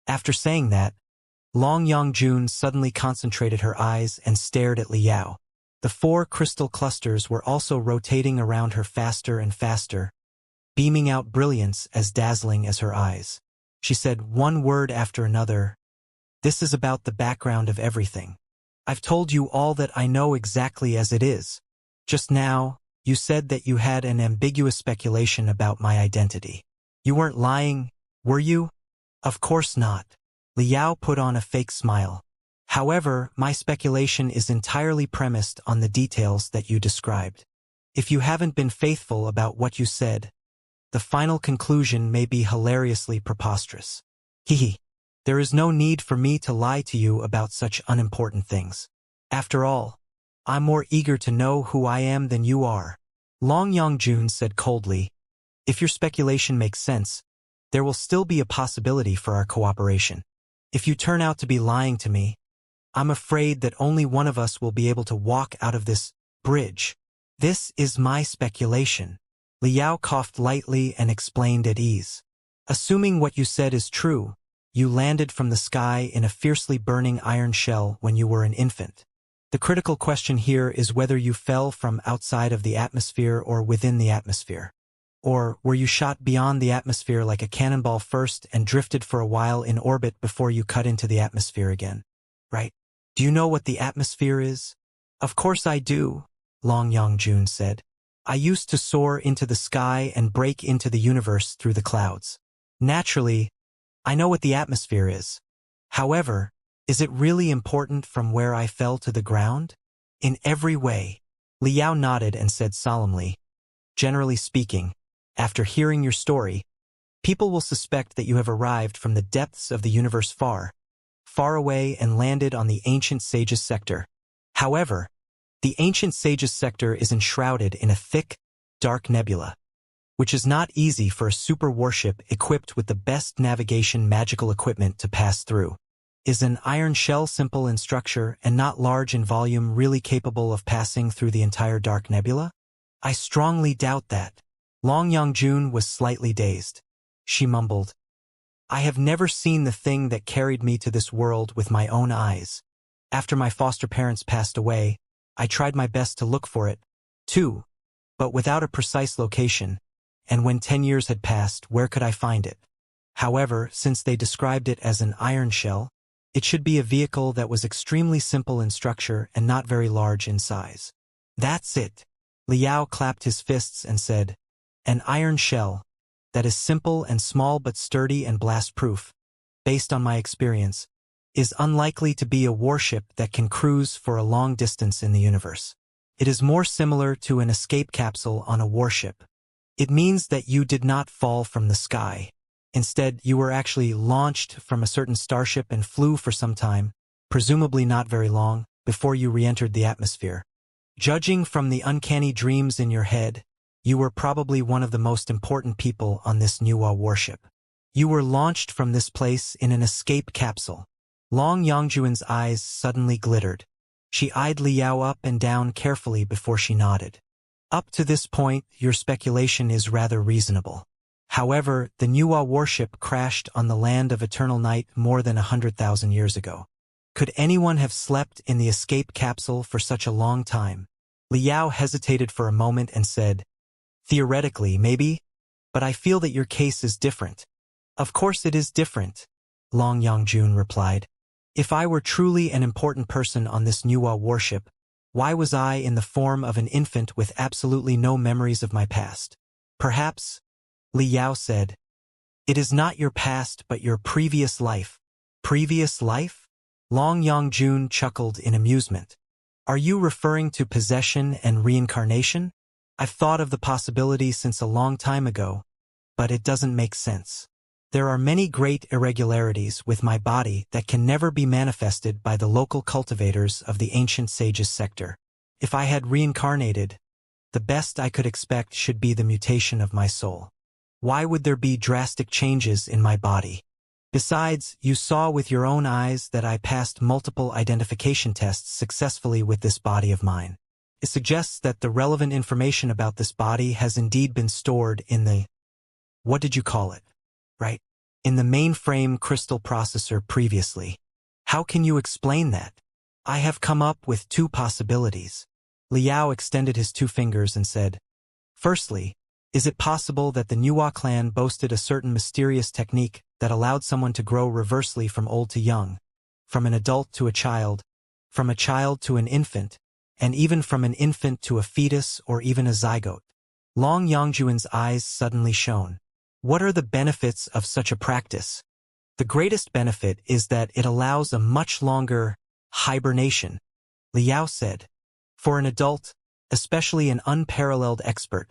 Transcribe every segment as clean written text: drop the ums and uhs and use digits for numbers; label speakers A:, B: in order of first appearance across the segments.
A: After saying that, Long Yongjun suddenly concentrated her eyes and stared at Liao. The 4 crystal clusters were also rotating around her faster and faster, beaming out brilliance as dazzling as her eyes. She said one word after another, "This is about the background of everything. I've told you all that I know exactly as it is. Just now, you said that you had an ambiguous speculation about my identity. You weren't lying, were you?" "Of course not." Liao put on a fake smile. "However, my speculation is entirely premised on the details that you described. If you haven't been faithful about what you said, the final conclusion may be hilariously preposterous. Hehe. There is no need for me to lie to you about such unimportant things. After all, I'm more eager to know who I am than you are." Long Yongjun said coldly, "If your speculation makes sense, there will still be a possibility for our cooperation. If you turn out to be lying to me, I'm afraid that only one of us will be able to walk out of this bridge. This is my speculation." Liao coughed lightly and explained at ease. "Assuming what you said is true, you landed from the sky in a fiercely burning iron shell when you were an infant. The critical question here is whether you fell from outside of the atmosphere or within the atmosphere. Or were you shot beyond the atmosphere like a cannonball first and drifted for a while in orbit before you cut into the atmosphere again? Right? Do you know what the atmosphere is?" "Of course I do," Long Yongjun said. "I used to soar into the sky and break into the universe through the clouds. Naturally, I know what the atmosphere is. However, is it really important from where I fell to the ground?" "In every way." Liao nodded and said solemnly, "Generally speaking, after hearing your story, people will suspect that you have arrived from the depths of the universe far, far away and landed on the ancient sage's sector. However, the ancient sage's sector is enshrouded in a thick, dark nebula, which is not easy for a super warship equipped with the best navigation magical equipment to pass through. Is an iron shell simple in structure and not large in volume really capable of passing through the entire dark nebula? I strongly doubt that." Long Yongjun was slightly dazed. She mumbled, "I have never seen the thing that carried me to this world with my own eyes. After my foster parents passed away, I tried my best to look for it, too, but without a precise location, and when 10 years had passed, where could I find it? However, since they described it as an iron shell, it should be a vehicle that was extremely simple in structure and not very large in size." "That's it." Liao clapped his fists and said, "An iron shell that is simple and small but sturdy and blast-proof, based on my experience, is unlikely to be a warship that can cruise for a long distance in the universe. It is more similar to an escape capsule on a warship. It means that you did not fall from the sky. Instead, you were actually launched from a certain starship and flew for some time, presumably not very long, before you re-entered the atmosphere. Judging from the uncanny dreams in your head, you were probably one of the most important people on this Nuwa warship. You were launched from this place in an escape capsule." Long Yongjun's eyes suddenly glittered. She eyed Liao up and down carefully before she nodded. "Up to this point, your speculation is rather reasonable. However, the Nuwa warship crashed on the land of eternal night more than 100,000 years ago. Could anyone have slept in the escape capsule for such a long time?" Liao hesitated for a moment and said, "Theoretically, maybe, but I feel that your case is different." "Of course it is different," Long Yongjun replied. "If I were truly an important person on this Nuwa warship, why was I in the form of an infant with absolutely no memories of my past?" "Perhaps," Liao said, "it is not your past but your previous life." "Previous life?" Long Yongjun chuckled in amusement. "Are you referring to possession and reincarnation? I've thought of the possibility since a long time ago, but it doesn't make sense. There are many great irregularities with my body that can never be manifested by the local cultivators of the ancient sage's sector. If I had reincarnated, the best I could expect should be the mutation of my soul. Why would there be drastic changes in my body? Besides, you saw with your own eyes that I passed multiple identification tests successfully with this body of mine. It suggests that the relevant information about this body has indeed been stored in the... what did you call it? Right? in the mainframe crystal processor previously. How can you explain that? I have come up with two possibilities. Liao extended his two fingers and said, firstly, is it possible that the Nuwa clan boasted a certain mysterious technique that allowed someone to grow reversely from old to young, from an adult to a child, from a child to an infant, and even from an infant to a fetus or even a zygote? Long Yangjuan's eyes suddenly shone. What are the benefits of such a practice? The greatest benefit is that it allows a much longer hibernation, Liao said. For an adult, especially an unparalleled expert,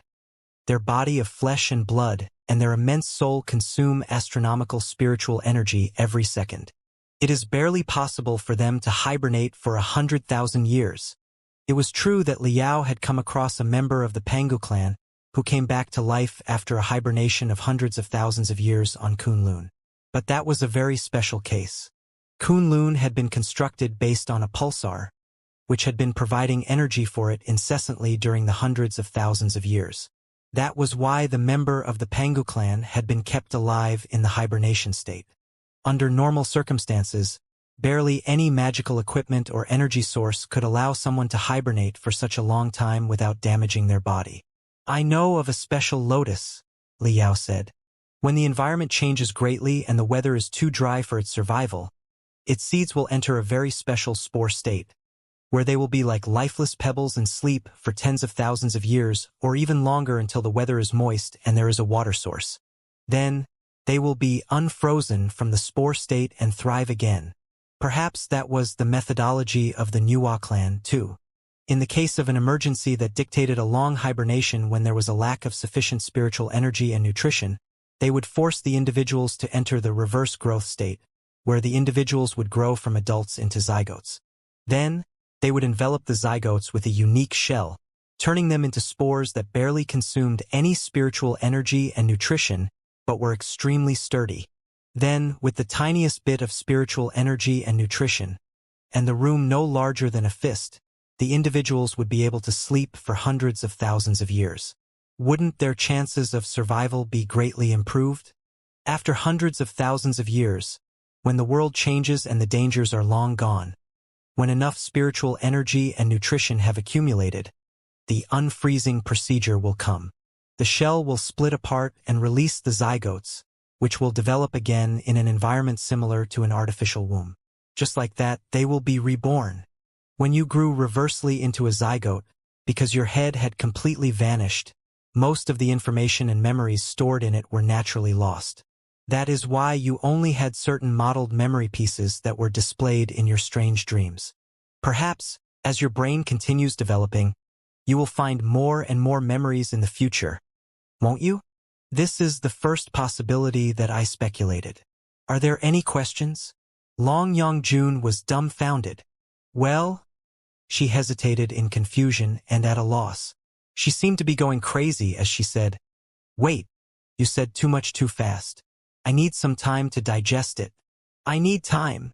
A: their body of flesh and blood and their immense soul consume astronomical spiritual energy every second. It is barely possible for them to hibernate for 100,000 years. It was true that Liao had come across a member of the Pangu clan who came back to life after a hibernation of hundreds of thousands of years on Kunlun. But that was a very special case. Kunlun had been constructed based on a pulsar, which had been providing energy for it incessantly during the hundreds of thousands of years. That was why the member of the Pangu clan had been kept alive in the hibernation state. Under normal circumstances, barely any magical equipment or energy source could allow someone to hibernate for such a long time without damaging their body. I know of a special lotus, Liao said. When the environment changes greatly and the weather is too dry for its survival, its seeds will enter a very special spore state, where they will be like lifeless pebbles and sleep for tens of thousands of years or even longer until the weather is moist and there is a water source. Then, they will be unfrozen from the spore state and thrive again. Perhaps that was the methodology of the Nuwa clan, too. In the case of an emergency that dictated a long hibernation when there was a lack of sufficient spiritual energy and nutrition, they would force the individuals to enter the reverse growth state, where the individuals would grow from adults into zygotes. Then, they would envelop the zygotes with a unique shell, turning them into spores that barely consumed any spiritual energy and nutrition, but were extremely sturdy. Then, with the tiniest bit of spiritual energy and nutrition, and the room no larger than a fist, the individuals would be able to sleep for hundreds of thousands of years. Wouldn't their chances of survival be greatly improved? After hundreds of thousands of years, when the world changes and the dangers are long gone, when enough spiritual energy and nutrition have accumulated, the unfreezing procedure will come. The shell will split apart and release the zygotes, which will develop again in an environment similar to an artificial womb. Just like that, they will be reborn. When you grew reversely into a zygote, because your head had completely vanished, most of the information and memories stored in it were naturally lost. That is why you only had certain modeled memory pieces that were displayed in your strange dreams. Perhaps, as your brain continues developing, you will find more and more memories in the future, won't you? This is the first possibility that I speculated. Are there any questions? Long Yongjun was dumbfounded. Well, she hesitated in confusion and at a loss. She seemed to be going crazy as she said, "Wait, you said too much too fast. I need some time to digest it. I need time."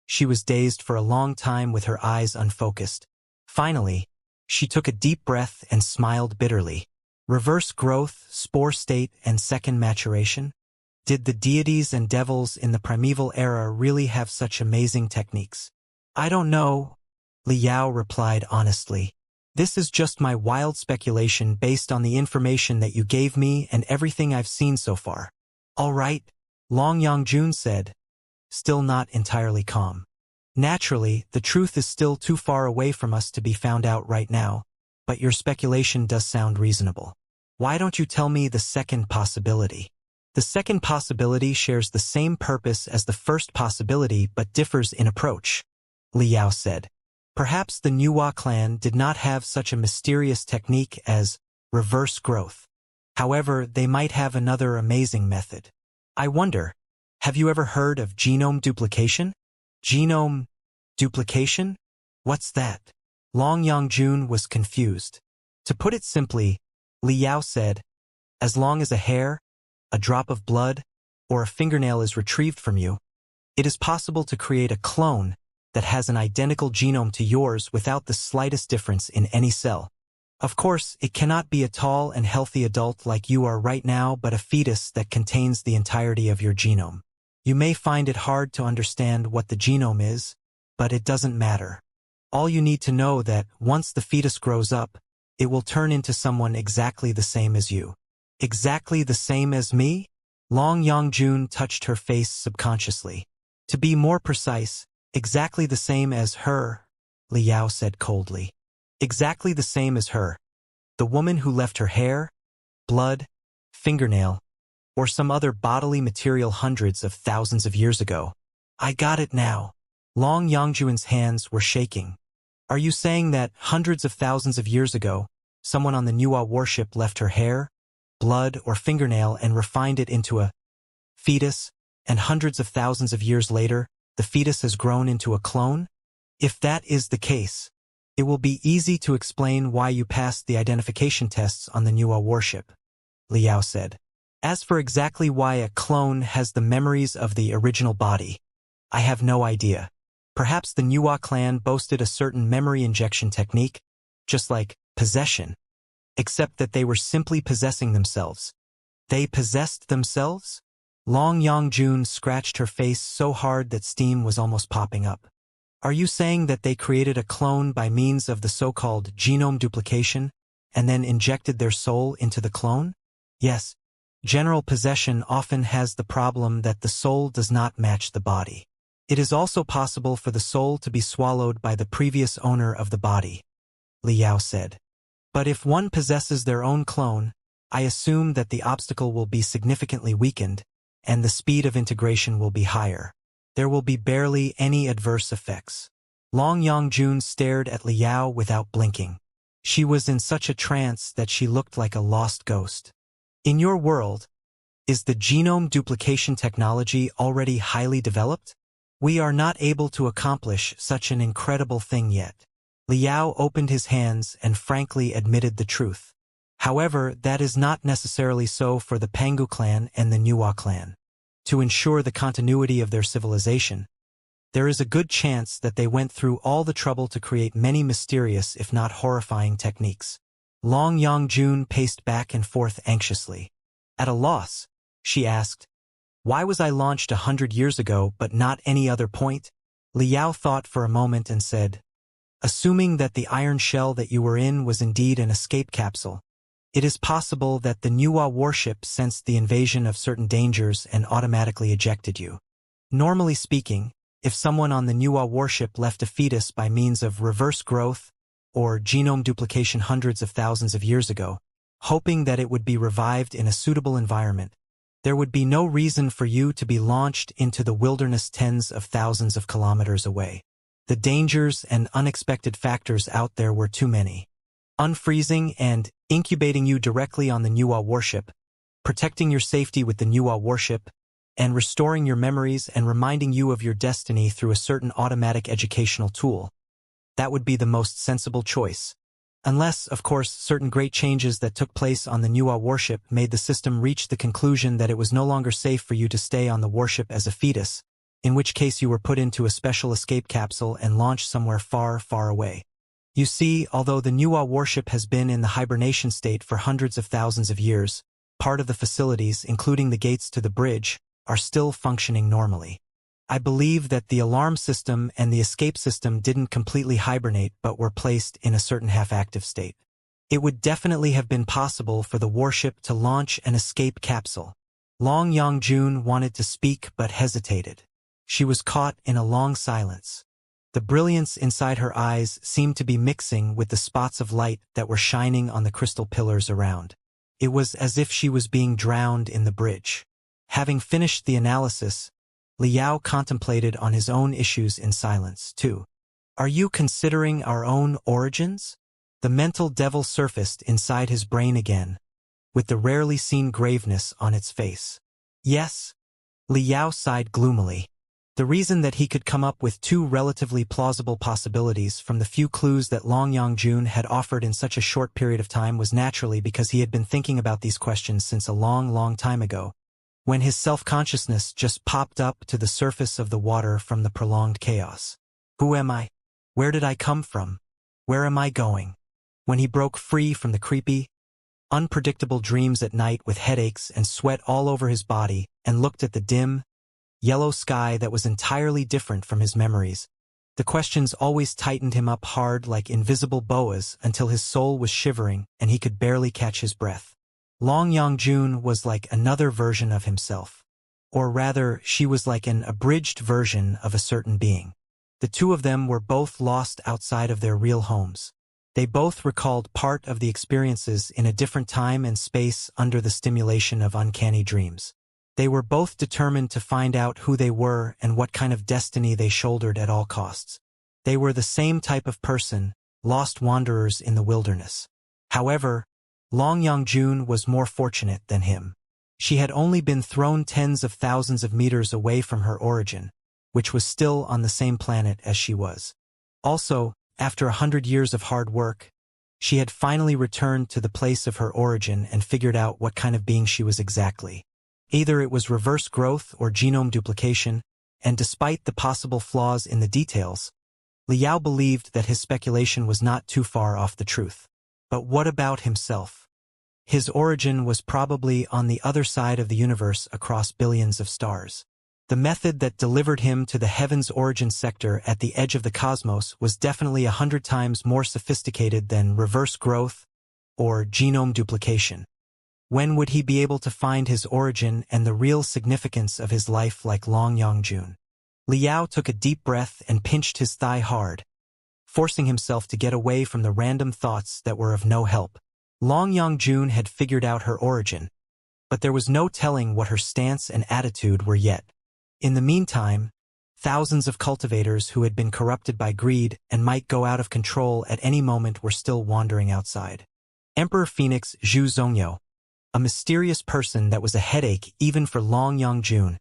A: She was dazed for a long time with her eyes unfocused. Finally, she took a deep breath and smiled bitterly. Reverse growth, spore state, and second maturation? Did the deities and devils in the primeval era really have such amazing techniques? I don't know, Liao replied honestly. This is just my wild speculation based on the information that you gave me and everything I've seen so far. All right, Long Yongjun said, still not entirely calm. Naturally, the truth is still too far away from us to be found out right now, but your speculation does sound reasonable. Why don't you tell me the second possibility? The second possibility shares the same purpose as the first possibility but differs in approach, Liao said. Perhaps the Nuwa clan did not have such a mysterious technique as reverse growth. However, they might have another amazing method. I wonder, have you ever heard of genome duplication? Genome duplication? What's that? Long Yongjun was confused. To put it simply, Liao said, as long as a hair, a drop of blood, or a fingernail is retrieved from you, it is possible to create a clone that has an identical genome to yours without the slightest difference in any cell. Of course, it cannot be a tall and healthy adult like you are right now, but a fetus that contains the entirety of your genome. You may find it hard to understand what the genome is, but it doesn't matter. All you need to know that once the fetus grows up, it will turn into someone exactly the same as you. Exactly the same as me? Long Yangjun touched her face subconsciously. To be more precise, exactly the same as her, Liao said coldly. Exactly the same as her. The woman who left her hair, blood, fingernail, or some other bodily material hundreds of thousands of years ago. I got it now. Long Yangjuan's hands were shaking. Are you saying that hundreds of thousands of years ago, someone on the Nuwa warship left her hair, blood, or fingernail and refined it into a fetus, and hundreds of thousands of years later, the fetus has grown into a clone? If that is the case, it will be easy to explain why you passed the identification tests on the Nuwa warship, Liao said. As for exactly why a clone has the memories of the original body, I have no idea. Perhaps the Nuwa clan boasted a certain memory injection technique, just like possession, except that they were simply possessing themselves. They possessed themselves? Long Yangjun scratched her face so hard that steam was almost popping up. Are you saying that they created a clone by means of the so-called genome duplication, and then injected their soul into the clone? Yes. General possession often has the problem that the soul does not match the body. It is also possible for the soul to be swallowed by the previous owner of the body, Liao said. But if one possesses their own clone, I assume that the obstacle will be significantly weakened, and the speed of integration will be higher. There will be barely any adverse effects. Long Yangjun stared at Liao without blinking. She was in such a trance that she looked like a lost ghost. In your world, is the genome duplication technology already highly developed? We are not able to accomplish such an incredible thing yet. Liao opened his hands and frankly admitted the truth. However, that is not necessarily so for the Pangu clan and the Nuwa clan. To ensure the continuity of their civilization, there is a good chance that they went through all the trouble to create many mysterious if not horrifying techniques. Long Yangjun paced back and forth anxiously. At a loss, she asked, why was I launched 100 years ago but not any other point? Liao thought for a moment and said, assuming that the iron shell that you were in was indeed an escape capsule, it is possible that the Nuwa warship sensed the invasion of certain dangers and automatically ejected you. Normally speaking, if someone on the Nuwa warship left a fetus by means of reverse growth or genome duplication hundreds of thousands of years ago, hoping that it would be revived in a suitable environment, there would be no reason for you to be launched into the wilderness tens of thousands of kilometers away. The dangers and unexpected factors out there were too many. Unfreezing and incubating you directly on the Nuwa warship, protecting your safety with the Nuwa warship, and restoring your memories and reminding you of your destiny through a certain automatic educational tool. That would be the most sensible choice. Unless, of course, certain great changes that took place on the Nuwa warship made the system reach the conclusion that it was no longer safe for you to stay on the warship as a fetus, in which case you were put into a special escape capsule and launched somewhere far, far away. You see, although the Nuwa warship has been in the hibernation state for hundreds of thousands of years, part of the facilities, including the gates to the bridge, are still functioning normally. I believe that the alarm system and the escape system didn't completely hibernate but were placed in a certain half-active state. It would definitely have been possible for the warship to launch an escape capsule. Long Yangjun wanted to speak but hesitated. She was caught in a long silence. The brilliance inside her eyes seemed to be mixing with the spots of light that were shining on the crystal pillars around. It was as if she was being drowned in the bridge. Having finished the analysis, Liao contemplated on his own issues in silence, too. Are you considering our own origins? The mental devil surfaced inside his brain again, with the rarely seen graveness on its face. Yes. Liao sighed gloomily. The reason that he could come up with two relatively plausible possibilities from the few clues that Long Yangjun had offered in such a short period of time was naturally because he had been thinking about these questions since a long, long time ago, when his self-consciousness just popped up to the surface of the water from the prolonged chaos. Who am I? Where did I come from? Where am I going? When he broke free from the creepy, unpredictable dreams at night with headaches and sweat all over his body and looked at the dim, yellow sky that was entirely different from his memories, the questions always tightened him up hard like invisible boas until his soul was shivering and he could barely catch his breath. Long Yangjun was like another version of himself. Or rather, she was like an abridged version of a certain being. The two of them were both lost outside of their real homes. They both recalled part of the experiences in a different time and space under the stimulation of uncanny dreams. They were both determined to find out who they were and what kind of destiny they shouldered at all costs. They were the same type of person, lost wanderers in the wilderness. However, Long Yangjun was more fortunate than him. She had only been thrown tens of thousands of meters away from her origin, which was still on the same planet as she was. Also, after 100 years of hard work, she had finally returned to the place of her origin and figured out what kind of being she was exactly. Either it was reverse growth or genome duplication, and despite the possible flaws in the details, Liao believed that his speculation was not too far off the truth. But what about himself? His origin was probably on the other side of the universe across billions of stars. The method that delivered him to the heaven's origin sector at the edge of the cosmos was definitely 100 times more sophisticated than reverse growth or genome duplication. When would he be able to find his origin and the real significance of his life like Long Yangjun? Liao took a deep breath and pinched his thigh hard, forcing himself to get away from the random thoughts that were of no help. Long Yangjun had figured out her origin, but there was no telling what her stance and attitude were yet. In the meantime, thousands of cultivators who had been corrupted by greed and might go out of control at any moment were still wandering outside. Emperor Phoenix Zhu Zhongyo, a mysterious person that was a headache even for Long Yangjun,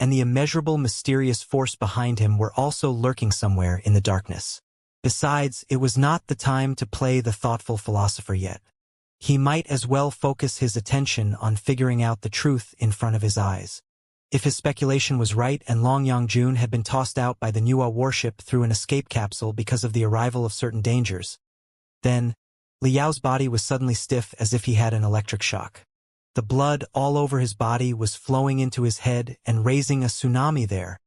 A: and the immeasurable mysterious force behind him were also lurking somewhere in the darkness. Besides, it was not the time to play the thoughtful philosopher yet. He might as well focus his attention on figuring out the truth in front of his eyes. If his speculation was right and Long Yangjun had been tossed out by the Nuwa warship through an escape capsule because of the arrival of certain dangers, then Liao's body was suddenly stiff as if he had an electric shock. The blood all over his body was flowing into his head and raising a tsunami there.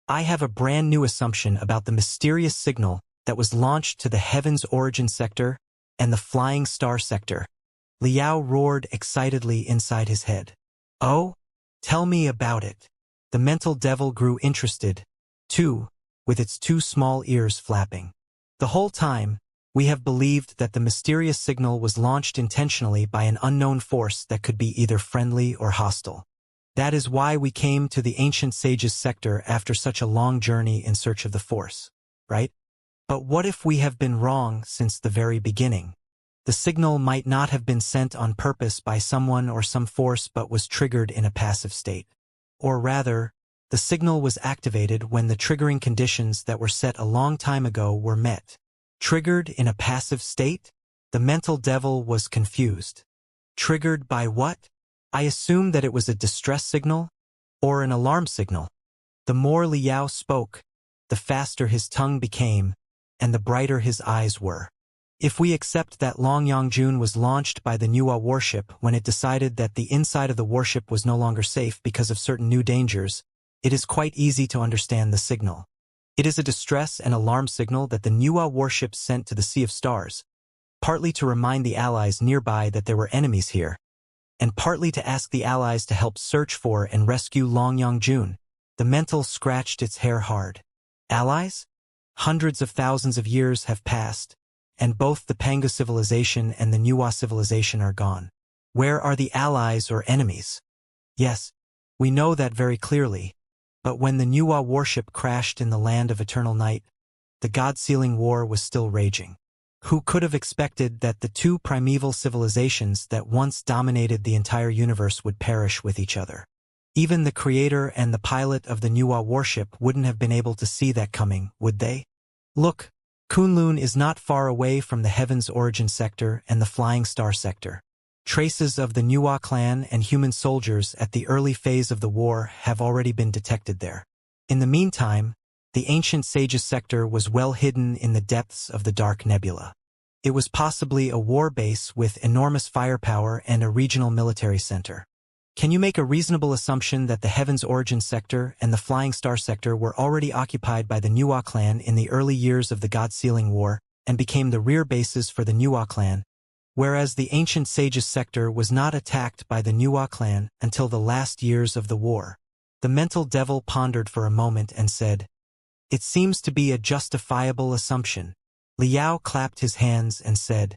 A: I have a brand new assumption about the mysterious signal that was launched to the heaven's origin sector and the flying star sector. Liao roared excitedly inside his head. Oh? Tell me about it. The mental devil grew interested, too, with its two small ears flapping. The whole time, we have believed that the mysterious signal was launched intentionally by an unknown force that could be either friendly or hostile. That is why we came to the ancient sage's sector after such a long journey in search of the force, right? But what if we have been wrong since the very beginning? The signal might not have been sent on purpose by someone or some force but was triggered in a passive state. Or rather, the signal was activated when the triggering conditions that were set a long time ago were met. Triggered in a passive state? The mental devil was confused. Triggered by what? I assumed that it was a distress signal or an alarm signal. The more Liao spoke, the faster his tongue became and the brighter his eyes were. If we accept that Long Yangjun was launched by the Nuwa warship when it decided that the inside of the warship was no longer safe because of certain new dangers, it is quite easy to understand the signal. It is a distress and alarm signal that the Nuwa warship sent to the Sea of Stars, partly to remind the allies nearby that there were enemies here, and partly to ask the allies to help search for and rescue Long Yangjun. The mental scratched its hair hard. Allies? Hundreds of thousands of years have passed, and both the Pangu civilization and the Nuwa civilization are gone. Where are the allies or enemies? Yes, we know that very clearly, but when the Nuwa warship crashed in the land of eternal night, the God-sealing war was still raging. Who could have expected that the two primeval civilizations that once dominated the entire universe would perish with each other? Even the creator and the pilot of the Nuwa warship wouldn't have been able to see that coming, would they? Look, Kunlun is not far away from the Heaven's Origin sector and the Flying Star sector. Traces of the Nuwa clan and human soldiers at the early phase of the war have already been detected there. In the meantime, the ancient sage's sector was well hidden in the depths of the dark nebula. It was possibly a war base with enormous firepower and a regional military center. Can you make a reasonable assumption that the Heaven's Origin sector and the Flying Star sector were already occupied by the Nuwa clan in the early years of the God-Sealing War and became the rear bases for the Nuwa clan, whereas the Ancient Sages sector was not attacked by the Nuwa clan until the last years of the war? The mental devil pondered for a moment and said, "It seems to be a justifiable assumption." Liao clapped his hands and said,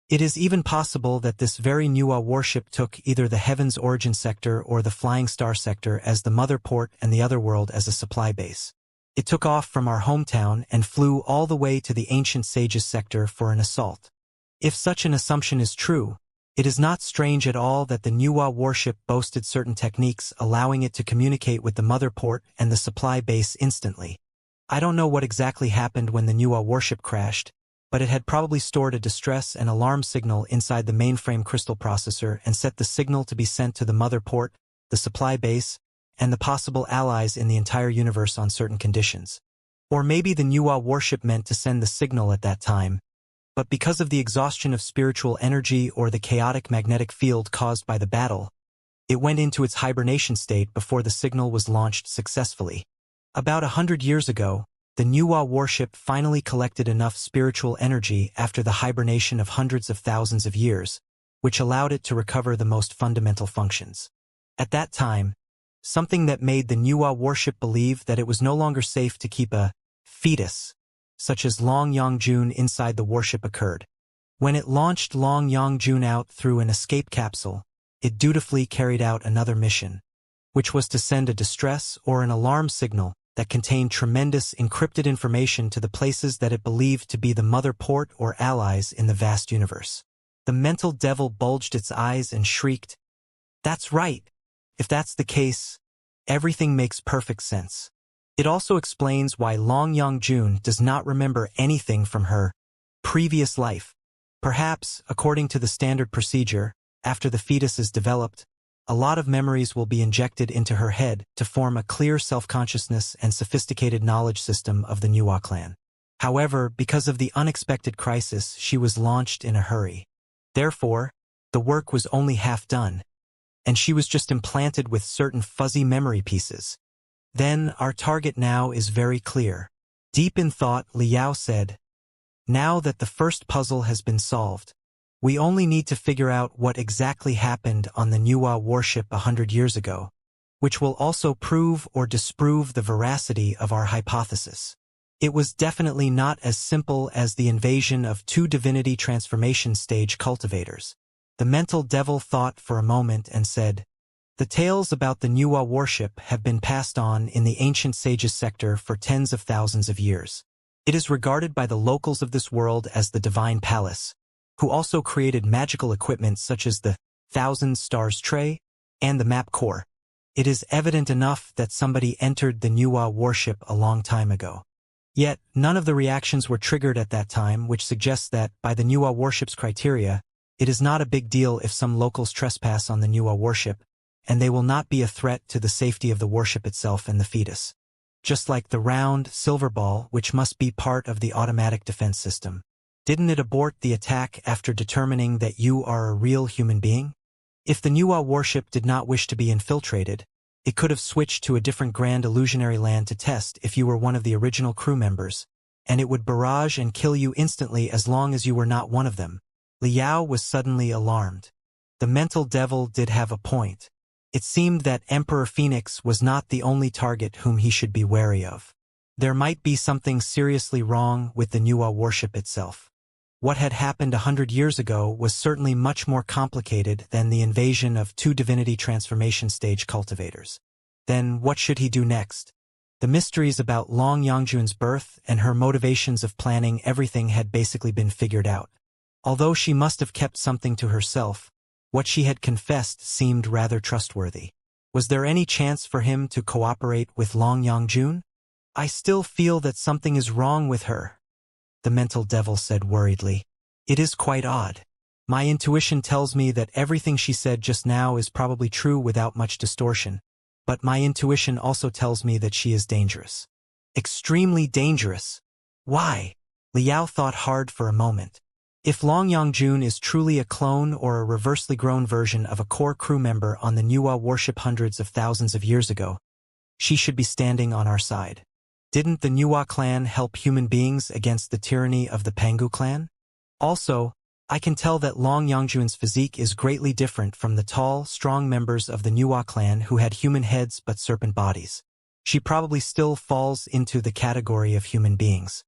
A: "It is even possible that this very Nuwa warship took either the Heaven's Origin sector or the Flying Star sector as the mother port and the other world as a supply base. It took off from our hometown and flew all the way to the Ancient Sages sector for an assault. If such an assumption is true, it is not strange at all that the Nuwa warship boasted certain techniques allowing it to communicate with the mother port and the supply base instantly. I don't know what exactly happened when the Nuwa warship crashed, but it had probably stored a distress and alarm signal inside the mainframe crystal processor and set the signal to be sent to the mother port, the supply base, and the possible allies in the entire universe on certain conditions. Or maybe the Nuwa warship meant to send the signal at that time, but because of the exhaustion of spiritual energy or the chaotic magnetic field caused by the battle, it went into its hibernation state before the signal was launched successfully. About 100 years ago, the Nuwa warship finally collected enough spiritual energy after the hibernation of hundreds of thousands of years, which allowed it to recover the most fundamental functions. At that time, something that made the Nuwa warship believe that it was no longer safe to keep a fetus, such as Long Yongjun, inside the warship occurred. When it launched Long Yongjun out through an escape capsule, it dutifully carried out another mission, which was to send a distress or an alarm signal that contained tremendous encrypted information to the places that it believed to be the mother port or allies in the vast universe. The mental devil bulged its eyes and shrieked, "That's right! If that's the case, everything makes perfect sense." It also explains why Long Yongjun does not remember anything from her previous life. Perhaps, according to the standard procedure, after the fetus is developed, a lot of memories will be injected into her head to form a clear self-consciousness and sophisticated knowledge system of the Nuwa clan. However, because of the unexpected crisis, she was launched in a hurry. Therefore, the work was only half done, and she was just implanted with certain fuzzy memory pieces. Then, our target now is very clear. Deep in thought, Liao said, "Now that the first puzzle has been solved, we only need to figure out what exactly happened on the Nuwa warship 100 years ago, which will also prove or disprove the veracity of our hypothesis. It was definitely not as simple as the invasion of 2 divinity transformation stage cultivators." The mental devil thought for a moment and said, "The tales about the Nuwa warship have been passed on in the Ancient Sages sector for tens of thousands of years. It is regarded by the locals of this world as the Divine Palace, who also created magical equipment such as the Thousand Stars Tray and the Map Core. It is evident enough that somebody entered the Nuwa warship a long time ago. Yet, none of the reactions were triggered at that time, which suggests that, by the Nuwa warship's criteria, it is not a big deal if some locals trespass on the Nuwa warship, and they will not be a threat to the safety of the warship itself and the fetus. Just like the round, silver ball, which must be part of the automatic defense system. Didn't it abort the attack after determining that you are a real human being? If the Nuwa warship did not wish to be infiltrated, it could have switched to a different grand illusionary land to test if you were one of the original crew members, and it would barrage and kill you instantly as long as you were not one of them." Liao was suddenly alarmed. The mental devil did have a point. It seemed that Emperor Phoenix was not the only target whom he should be wary of. There might be something seriously wrong with the Nuwa warship itself. What had happened 100 years ago was certainly much more complicated than the invasion of 2 divinity transformation stage cultivators. Then what should he do next? The mysteries about Long Yongjun's birth and her motivations of planning everything had basically been figured out. Although she must have kept something to herself, what she had confessed seemed rather trustworthy. Was there any chance for him to cooperate with Long Yongjun? "I still feel that something is wrong with her," the mental devil said worriedly. "It is quite odd. My intuition tells me that everything she said just now is probably true without much distortion, but my intuition also tells me that she is dangerous. Extremely dangerous. Why?" Liao thought hard for a moment. If Long Yongjun is truly a clone or a reversely grown version of a core crew member on the Nuwa warship hundreds of thousands of years ago, she should be standing on our side. Didn't the Nuwa clan help human beings against the tyranny of the Pangu clan? Also, I can tell that Long Yongjun's physique is greatly different from the tall, strong members of the Nuwa clan who had human heads but serpent bodies. She probably still falls into the category of human beings.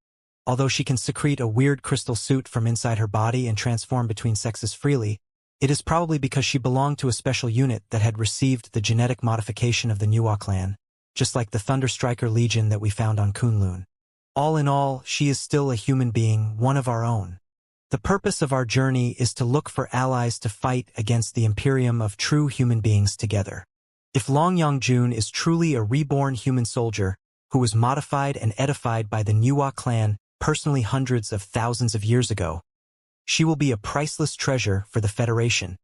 A: Although she can secrete a weird crystal suit from inside her body and transform between sexes freely, it is probably because she belonged to a special unit that had received the genetic modification of the Nuwa clan, just like the Thunderstriker Legion that we found on Kunlun. All in all, she is still a human being, one of our own. The purpose of our journey is to look for allies to fight against the Imperium of true human beings together. If Long Yongjun is truly a reborn human soldier, who was modified and edified by the Nuwa clan personally hundreds of thousands of years ago, she will be a priceless treasure for the Federation.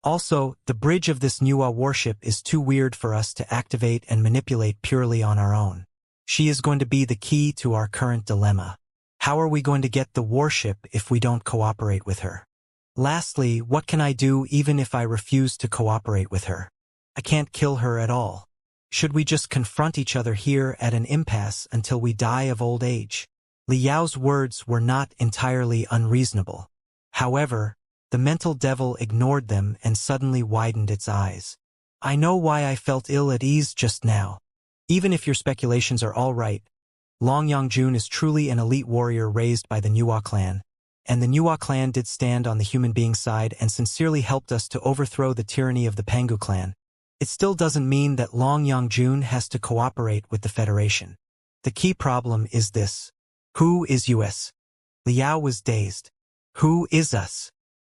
A: Also, the bridge of this Nuwa warship is too weird for us to activate and manipulate purely on our own. She is going to be the key to our current dilemma. How are we going to get the warship if we don't cooperate with her? Lastly, what can I do even if I refuse to cooperate with her? I can't kill her at all. Should we just confront each other here at an impasse until we die of old age? Li Yao's words were not entirely unreasonable. However, the mental devil ignored them and suddenly widened its eyes. I know why I felt ill at ease just now. Even if your speculations are all right, Long Yongjun is truly an elite warrior raised by the Nuwa clan, and the Nuwa clan did stand on the human being side and sincerely helped us to overthrow the tyranny of the Pangu clan. It still doesn't mean that Long Yongjun has to cooperate with the Federation. The key problem is this. Who is us? Li Yao was dazed. Who is us?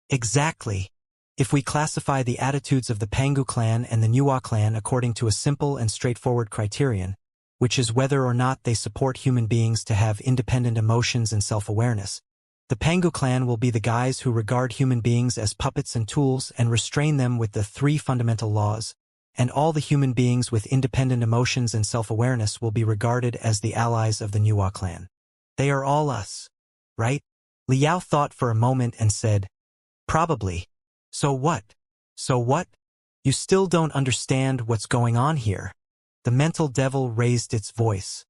A: Exactly. If we classify the attitudes of the Pangu clan and the Nuwa clan according to a simple and straightforward criterion, which is whether or not they support human beings to have independent emotions and self-awareness, the Pangu clan will be the guys who regard human beings as puppets and tools and restrain them with the 3 fundamental laws, and all the human beings with independent emotions and self-awareness will be regarded as the allies of the Nuwa clan. They are all us, right? Li Yao thought for a moment and said, probably. So what? So what? You still don't understand what's going on here. The mental devil raised its voice.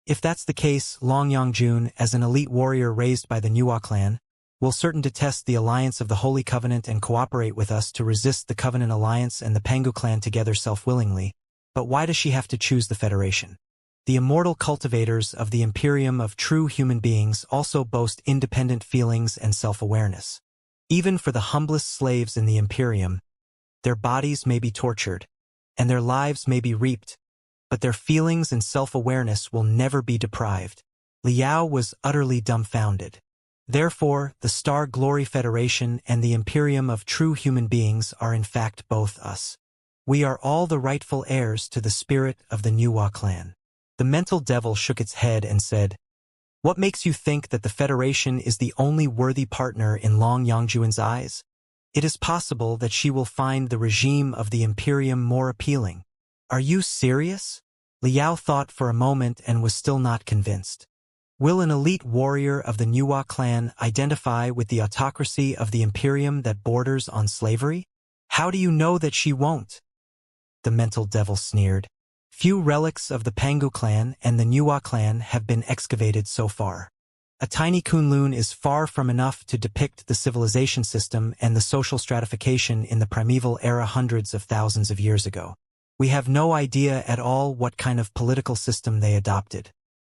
A: If that's the case, Long Yongjun, as an elite warrior raised by the Nuwa clan, will certain to test the alliance of the Holy Covenant and cooperate with us to resist the Covenant Alliance and the Pangu clan together self-willingly. But why does she have to choose the Federation? The immortal cultivators of the Imperium of true human beings also boast independent feelings and self-awareness. Even for the humblest slaves in the Imperium, their bodies may be tortured, and their lives may be reaped, but their feelings and self-awareness will never be deprived. Li Yao was utterly dumbfounded. Therefore, the Star Glory Federation and the Imperium of true human beings are in fact both us. We are all the rightful heirs to the spirit of the Nuwa clan. The mental devil shook its head and said, what makes you think that the Federation is the only worthy partner in Long Yongjun's eyes? It is possible that she will find the regime of the Imperium more appealing. Are you serious? Li Yao thought for a moment and was still not convinced. Will an elite warrior of the Nuwa clan identify with the autocracy of the Imperium that borders on slavery? How do you know that she won't? The mental devil sneered. Few relics of the Pangu clan and the Nuwa clan have been excavated so far. A tiny Kunlun is far from enough to depict the civilization system and the social stratification in the primeval era hundreds of thousands of years ago. We have no idea at all what kind of political system they adopted.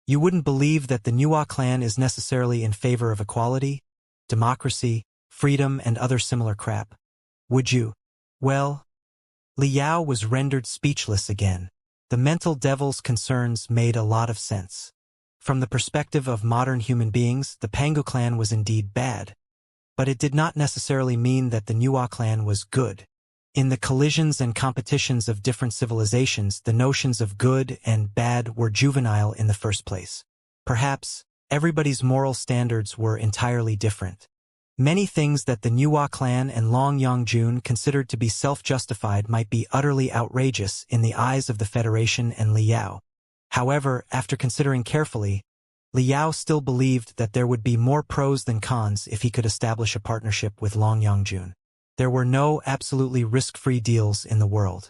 A: You wouldn't believe that the Nuwa clan is necessarily in favor of equality, democracy, freedom, and other similar crap. Would you? Well, Li Yao was rendered speechless again. The mental devil's concerns made a lot of sense. From the perspective of modern human beings, the Pangu clan was indeed bad. But it did not necessarily mean that the Nuwa clan was good. In the collisions and competitions of different civilizations, the notions of good and bad were juvenile in the first place. Perhaps, everybody's moral standards were entirely different. Many things that the Nuwa clan and Long Yongjun considered to be self-justified might be utterly outrageous in the eyes of the Federation and Li Yao. However, after considering carefully, Liao still believed that there would be more pros than cons if he could establish a partnership with Long Yangjun. There were no absolutely risk-free deals in the world.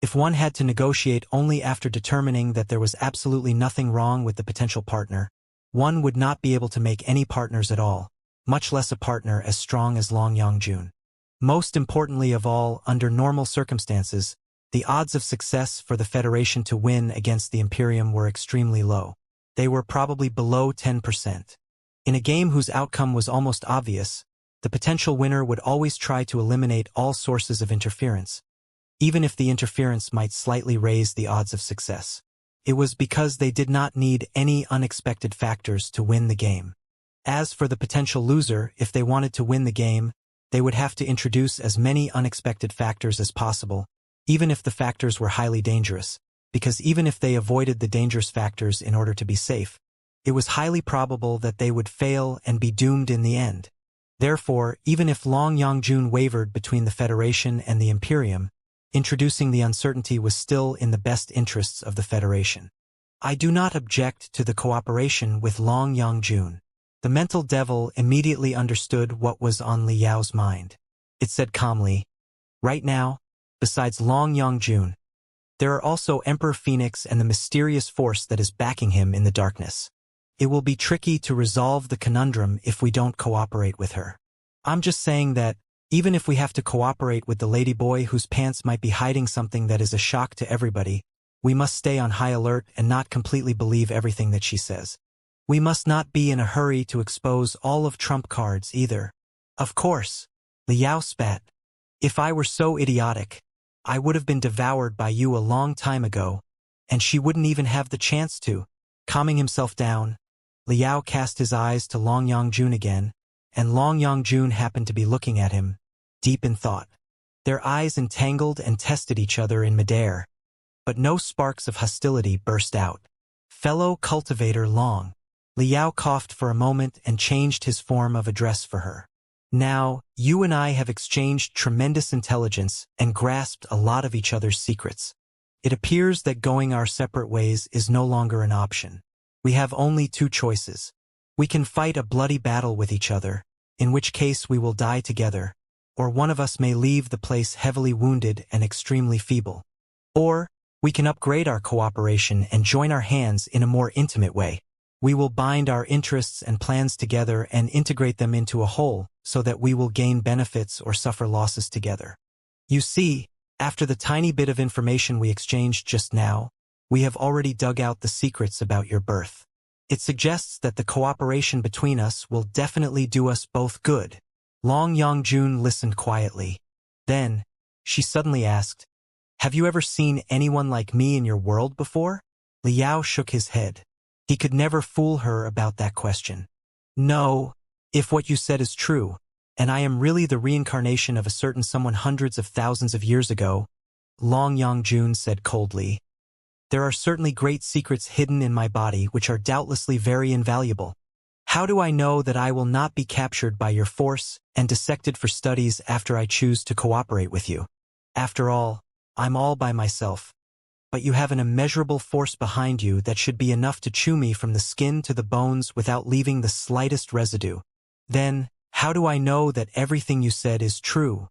A: If one had to negotiate only after determining that there was absolutely nothing wrong with the potential partner, one would not be able to make any partners at all, much less a partner as strong as Long Yangjun. Most importantly of all, under normal circumstances, the odds of success for the Federation to win against the Imperium were extremely low. They were probably below 10%. In a game whose outcome was almost obvious, the potential winner would always try to eliminate all sources of interference, even if the interference might slightly raise the odds of success. It was because they did not need any unexpected factors to win the game. As for the potential loser, if they wanted to win the game, they would have to introduce as many unexpected factors as possible, even if the factors were highly dangerous, because even if they avoided the dangerous factors in order to be safe, it was highly probable that they would fail and be doomed in the end. Therefore, even if Long Yangjun wavered between the Federation and the Imperium, introducing the uncertainty was still in the best interests of the Federation. I do not object to the cooperation with Long Yangjun. The mental devil immediately understood what was on Liao's mind. It said calmly, "Right now, besides Long Yangjun, there are also Emperor Phoenix and the mysterious force that is backing him in the darkness. It will be tricky to resolve the conundrum if we don't cooperate with her. I'm just saying that, even if we have to cooperate with the ladyboy whose pants might be hiding something that is a shock to everybody, we must stay on high alert and not completely believe everything that she says. We must not be in a hurry to expose all of trump cards either." "Of course," Liao spat. "If I were so idiotic, I would have been devoured by you a long time ago, and she wouldn't even have the chance to." Calming himself down, Liao cast his eyes to Long Yangjun again, and Long Yangjun happened to be looking at him, deep in thought. Their eyes entangled and tested each other in midair, but no sparks of hostility burst out. "Fellow cultivator Long." Liao coughed for a moment and changed his form of address for her. "Now, you and I have exchanged tremendous intelligence and grasped a lot of each other's secrets. It appears that going our separate ways is no longer an option. We have only two choices. We can fight a bloody battle with each other, in which case we will die together, or one of us may leave the place heavily wounded and extremely feeble. Or, we can upgrade our cooperation and join our hands in a more intimate way. We will bind our interests and plans together and integrate them into a whole, so that we will gain benefits or suffer losses together. You see, after the tiny bit of information we exchanged just now, we have already dug out the secrets about your birth. It suggests that the cooperation between us will definitely do us both good." Long Yangjun listened quietly. Then, she suddenly asked, "Have you ever seen anyone like me in your world before?" Liao shook his head. He could never fool her about that question. "No, if what you said is true, and I am really the reincarnation of a certain someone hundreds of thousands of years ago," Long Yangjun said coldly. "There are certainly great secrets hidden in my body which are doubtlessly very invaluable. How do I know that I will not be captured by your force and dissected for studies after I choose to cooperate with you? After all, I'm all by myself. But you have an immeasurable force behind you that should be enough to chew me from the skin to the bones without leaving the slightest residue. Then, how do I know that everything you said is true,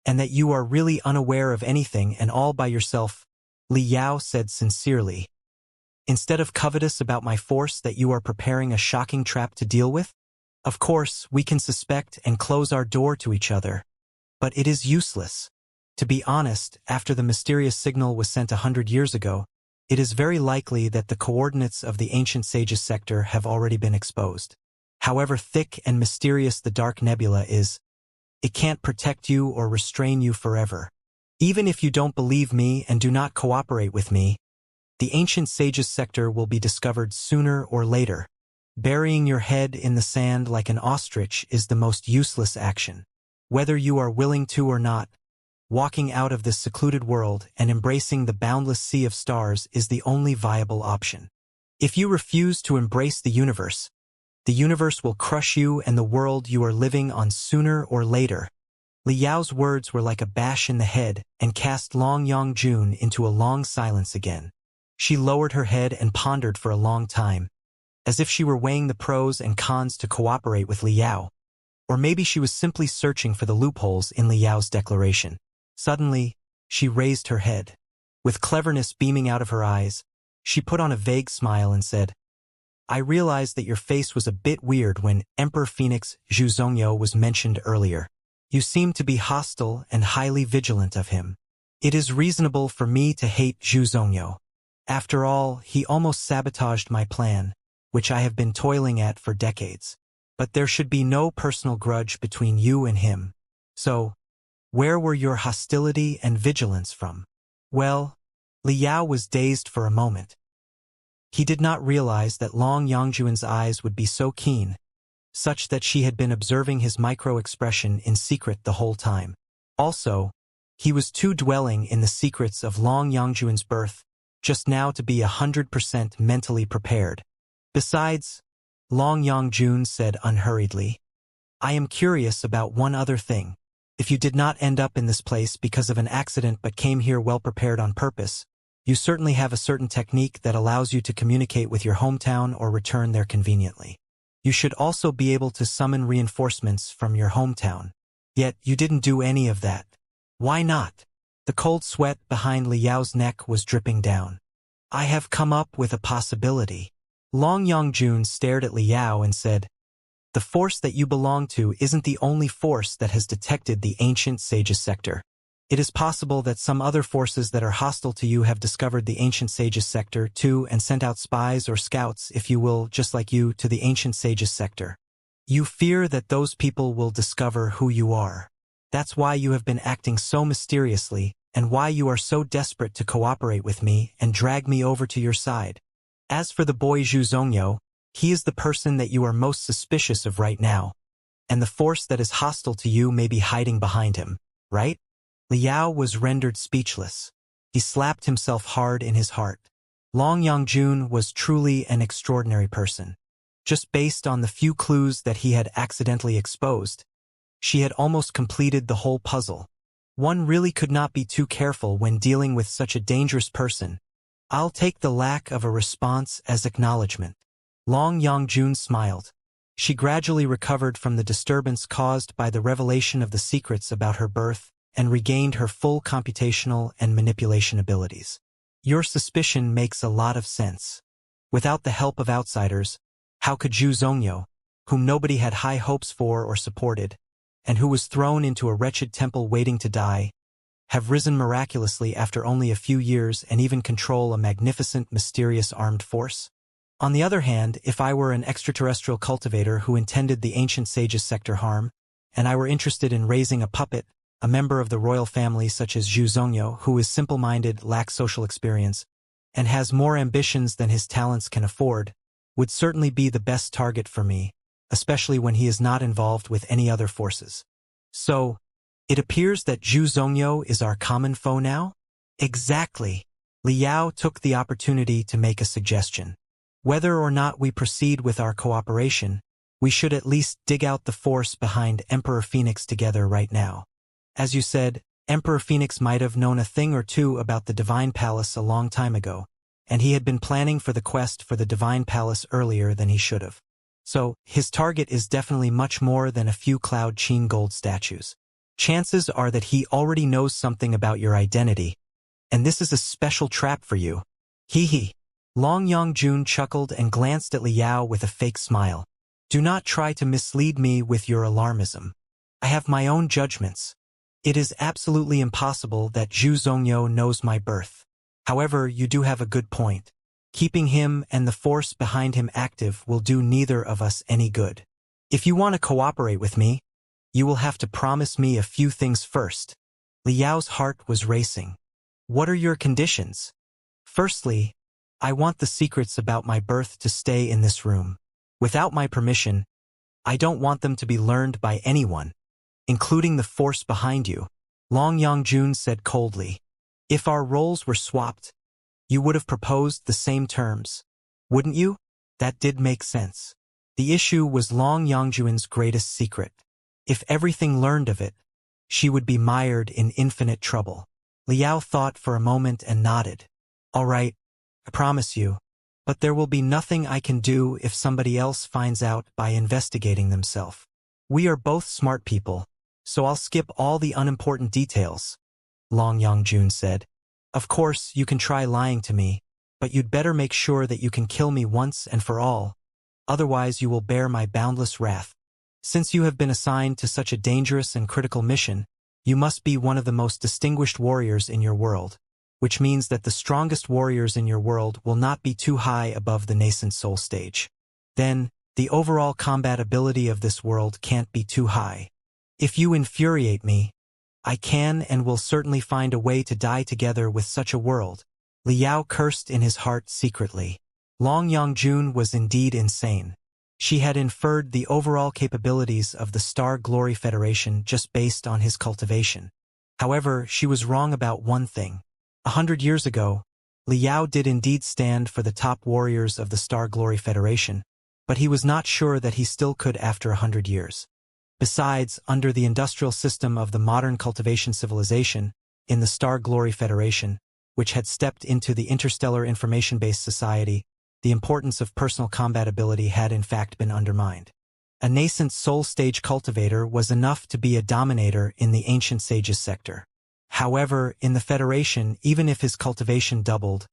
A: and that you are really unaware of anything and all by yourself?" Liao said sincerely. "Instead of covetous about my force that you are preparing a shocking trap to deal with? Of course, we can suspect and close our door to each other, but it is useless. To be honest, after the mysterious signal was sent 100 years ago, it is very likely that the coordinates of the ancient sage's sector have already been exposed. However thick and mysterious the dark nebula is, it can't protect you or restrain you forever. Even if you don't believe me and do not cooperate with me, the ancient sage's sector will be discovered sooner or later. Burying your head in the sand like an ostrich is the most useless action. Whether you are willing to or not, walking out of this secluded world and embracing the boundless sea of stars is the only viable option. If you refuse to embrace the universe will crush you and the world you are living on sooner or later." Liao's words were like a bash in the head and cast Long Yangjun into a long silence again. She lowered her head and pondered for a long time. as if she were weighing the pros and cons to cooperate with Liao. Or maybe she was simply searching for the loopholes in Liao's declaration. Suddenly, she raised her head. With cleverness beaming out of her eyes, she put on a vague smile and said, I realized that your face was a bit weird when Emperor Phoenix Zhu Zhongyo was mentioned earlier. You seem to be hostile and highly vigilant of him. It is reasonable for me to hate Zhu Zhongyo. After all, he almost sabotaged my plan, which I have been toiling at for decades. But there should be no personal grudge between you and him. So, where were your hostility and vigilance from? Well, Liao was dazed for a moment. He did not realize that Long Yangjuan's eyes would be so keen, such that she had been observing his micro-expression in secret the whole time. Also, he was too dwelling in the secrets of Long Yangjuan's birth just now to be 100% mentally prepared. Besides, Long Yangjun said unhurriedly, I am curious about one other thing. If you did not end up in this place because of an accident but came here well prepared on purpose, you certainly have a certain technique that allows you to communicate with your hometown or return there conveniently. You should also be able to summon reinforcements from your hometown. Yet you didn't do any of that. Why not? The cold sweat behind Liao's neck was dripping down. I have come up with a possibility. Long Yangjun stared at Liao and said, the force that you belong to isn't the only force that has detected the ancient sage's sector. It is possible that some other forces that are hostile to you have discovered the ancient sage's sector too and sent out spies or scouts, if you will, just like you, to the ancient sage's sector. You fear that those people will discover who you are. That's why you have been acting so mysteriously and why you are so desperate to cooperate with me and drag me over to your side. As for the boy Zhu Zhongyo, he is the person that you are most suspicious of right now, and the force that is hostile to you may be hiding behind him, right? Liao was rendered speechless. He slapped himself hard in his heart. Long Yangjun was truly an extraordinary person. Just based on the few clues that he had accidentally exposed, she had almost completed the whole puzzle. One really could not be too careful when dealing with such a dangerous person. I'll take the lack of a response as acknowledgement. Long Yangjun smiled. She gradually recovered from the disturbance caused by the revelation of the secrets about her birth and regained her full computational and manipulation abilities. Your suspicion makes a lot of sense. Without the help of outsiders, how could Zhu Zhongyo, whom nobody had high hopes for or supported, and who was thrown into a wretched temple waiting to die, have risen miraculously after only a few years and even control a magnificent, mysterious armed force? On the other hand, if I were an extraterrestrial cultivator who intended the ancient sage's sector harm, and I were interested in raising a puppet, a member of the royal family such as Zhu Zhongyo, who is simple-minded, lacks social experience, and has more ambitions than his talents can afford, would certainly be the best target for me, especially when he is not involved with any other forces. So, it appears that Zhu Zhongyo is our common foe now? Exactly. Liao took the opportunity to make a suggestion. Whether or not we proceed with our cooperation, we should at least dig out the force behind Emperor Phoenix together right now. As you said, Emperor Phoenix might have known a thing or two about the Divine Palace a long time ago, and he had been planning for the quest for the Divine Palace earlier than he should have. So, his target is definitely much more than a few Cloud Qin gold statues. Chances are that he already knows something about your identity, and this is a special trap for you. Hee hee. Long Yangjun chuckled and glanced at Liao with a fake smile. Do not try to mislead me with your alarmism. I have my own judgments. It is absolutely impossible that Zhu Zhongyo knows my birth. However, you do have a good point. Keeping him and the force behind him active will do neither of us any good. If you want to cooperate with me, you will have to promise me a few things first. Liao's heart was racing. What are your conditions? Firstly, I want the secrets about my birth to stay in this room. Without my permission, I don't want them to be learned by anyone, including the force behind you. Long Yangjun said coldly. If our roles were swapped, you would have proposed the same terms, wouldn't you? That did make sense. The issue was Long Yangjuan's greatest secret. If everything learned of it, she would be mired in infinite trouble. Liao thought for a moment and nodded. All right, I promise you, But there will be nothing I can do if somebody else finds out by investigating themselves. We are both smart people, so I'll skip all the unimportant details, Long Yongjun said. Of course, you can try lying to me, but you'd better make sure that you can kill me once and for all. Otherwise you will bear my boundless wrath. Since you have been assigned to such a dangerous and critical mission, you must be one of the most distinguished warriors in your world, which means that the strongest warriors in your world will not be too high above the nascent soul stage. Then, the overall combat ability of this world can't be too high. If you infuriate me, I can and will certainly find a way to die together with such a world. Liao cursed in his heart secretly. Long Yongjun was indeed insane. She had inferred the overall capabilities of the Star Glory Federation just based on his cultivation. However, she was wrong about one thing. 100 years ago, Liao did indeed stand for the top warriors of the Star Glory Federation, but he was not sure that he still could after 100 years. Besides, under the industrial system of the modern cultivation civilization, in the Star Glory Federation, which had stepped into the interstellar information-based society, the importance of personal combat ability had in fact been undermined. A nascent soul stage cultivator was enough to be a dominator in the ancient sages sector. However, in the Federation, even if his cultivation doubled,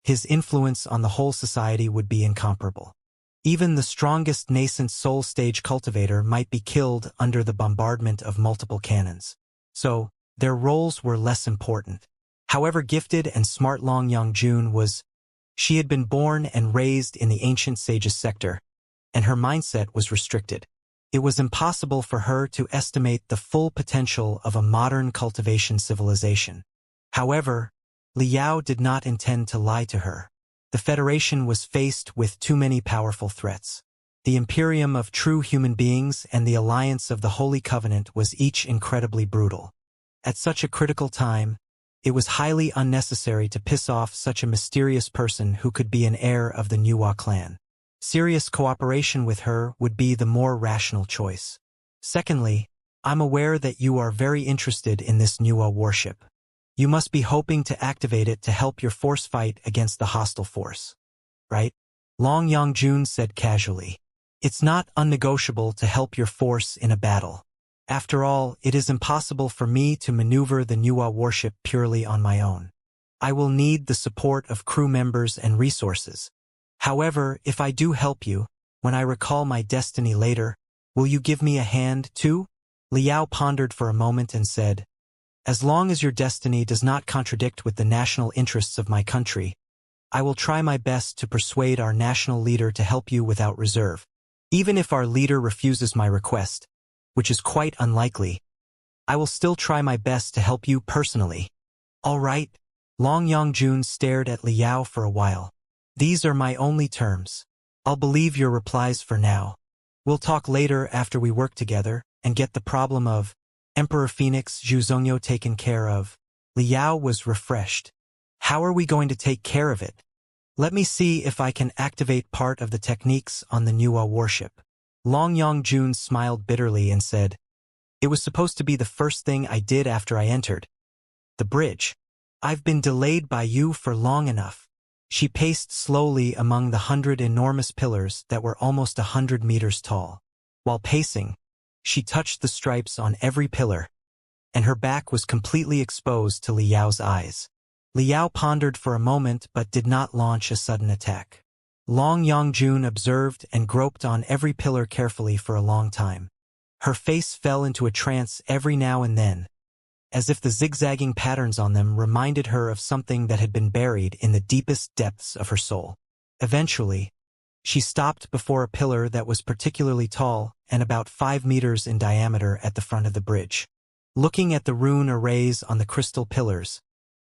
A: his influence on the whole society would be incomparable. Even the strongest nascent soul stage cultivator might be killed under the bombardment of multiple cannons. So, their roles were less important. However gifted and smart Long Yongjun was, she had been born and raised in the ancient sages sector, and her mindset was restricted. It was impossible for her to estimate the full potential of a modern cultivation civilization. However, Liao did not intend to lie to her. The Federation was faced with too many powerful threats. The Imperium of true human beings and the Alliance of the Holy Covenant was each incredibly brutal. At such a critical time, it was highly unnecessary to piss off such a mysterious person who could be an heir of the Nuwa clan. Serious cooperation with her would be the more rational choice. Secondly, I'm aware that you are very interested in this Nuwa warship. You must be hoping to activate it to help your force fight against the hostile force. Right? Long Yongjun said casually. It's not unnegotiable to help your force in a battle. After all, it is impossible for me to maneuver the Nuwa warship purely on my own. I will need the support of crew members and resources. However, if I do help you, when I recall my destiny later, will you give me a hand too? Liao pondered for a moment and said, as long as your destiny does not contradict with the national interests of my country, I will try my best to persuade our national leader to help you without reserve. Even if our leader refuses my request, which is quite unlikely, I will still try my best to help you personally. All right? Long Yongjun stared at Liao for a while. These are my only terms. I'll believe your replies for now. We'll talk later after we work together and get the problem of Emperor Phoenix Zhuzongyo taken care of. Liao was refreshed. How are we going to take care of it? Let me see if I can activate part of the techniques on the Nuwa warship. Long Yongjun smiled bitterly and said, it was supposed to be the first thing I did after I entered the bridge. I've been delayed by you for long enough. She paced slowly among the 100 enormous pillars that were almost 100 meters tall. While pacing, she touched the stripes on every pillar, and her back was completely exposed to Liao's eyes. Liao pondered for a moment but did not launch a sudden attack. Long Yongjun observed and groped on every pillar carefully for a long time. Her face fell into a trance every now and then, as if the zigzagging patterns on them reminded her of something that had been buried in the deepest depths of her soul. Eventually, she stopped before a pillar that was particularly tall and about 5 meters in diameter at the front of the bridge. Looking at the rune arrays on the crystal pillars,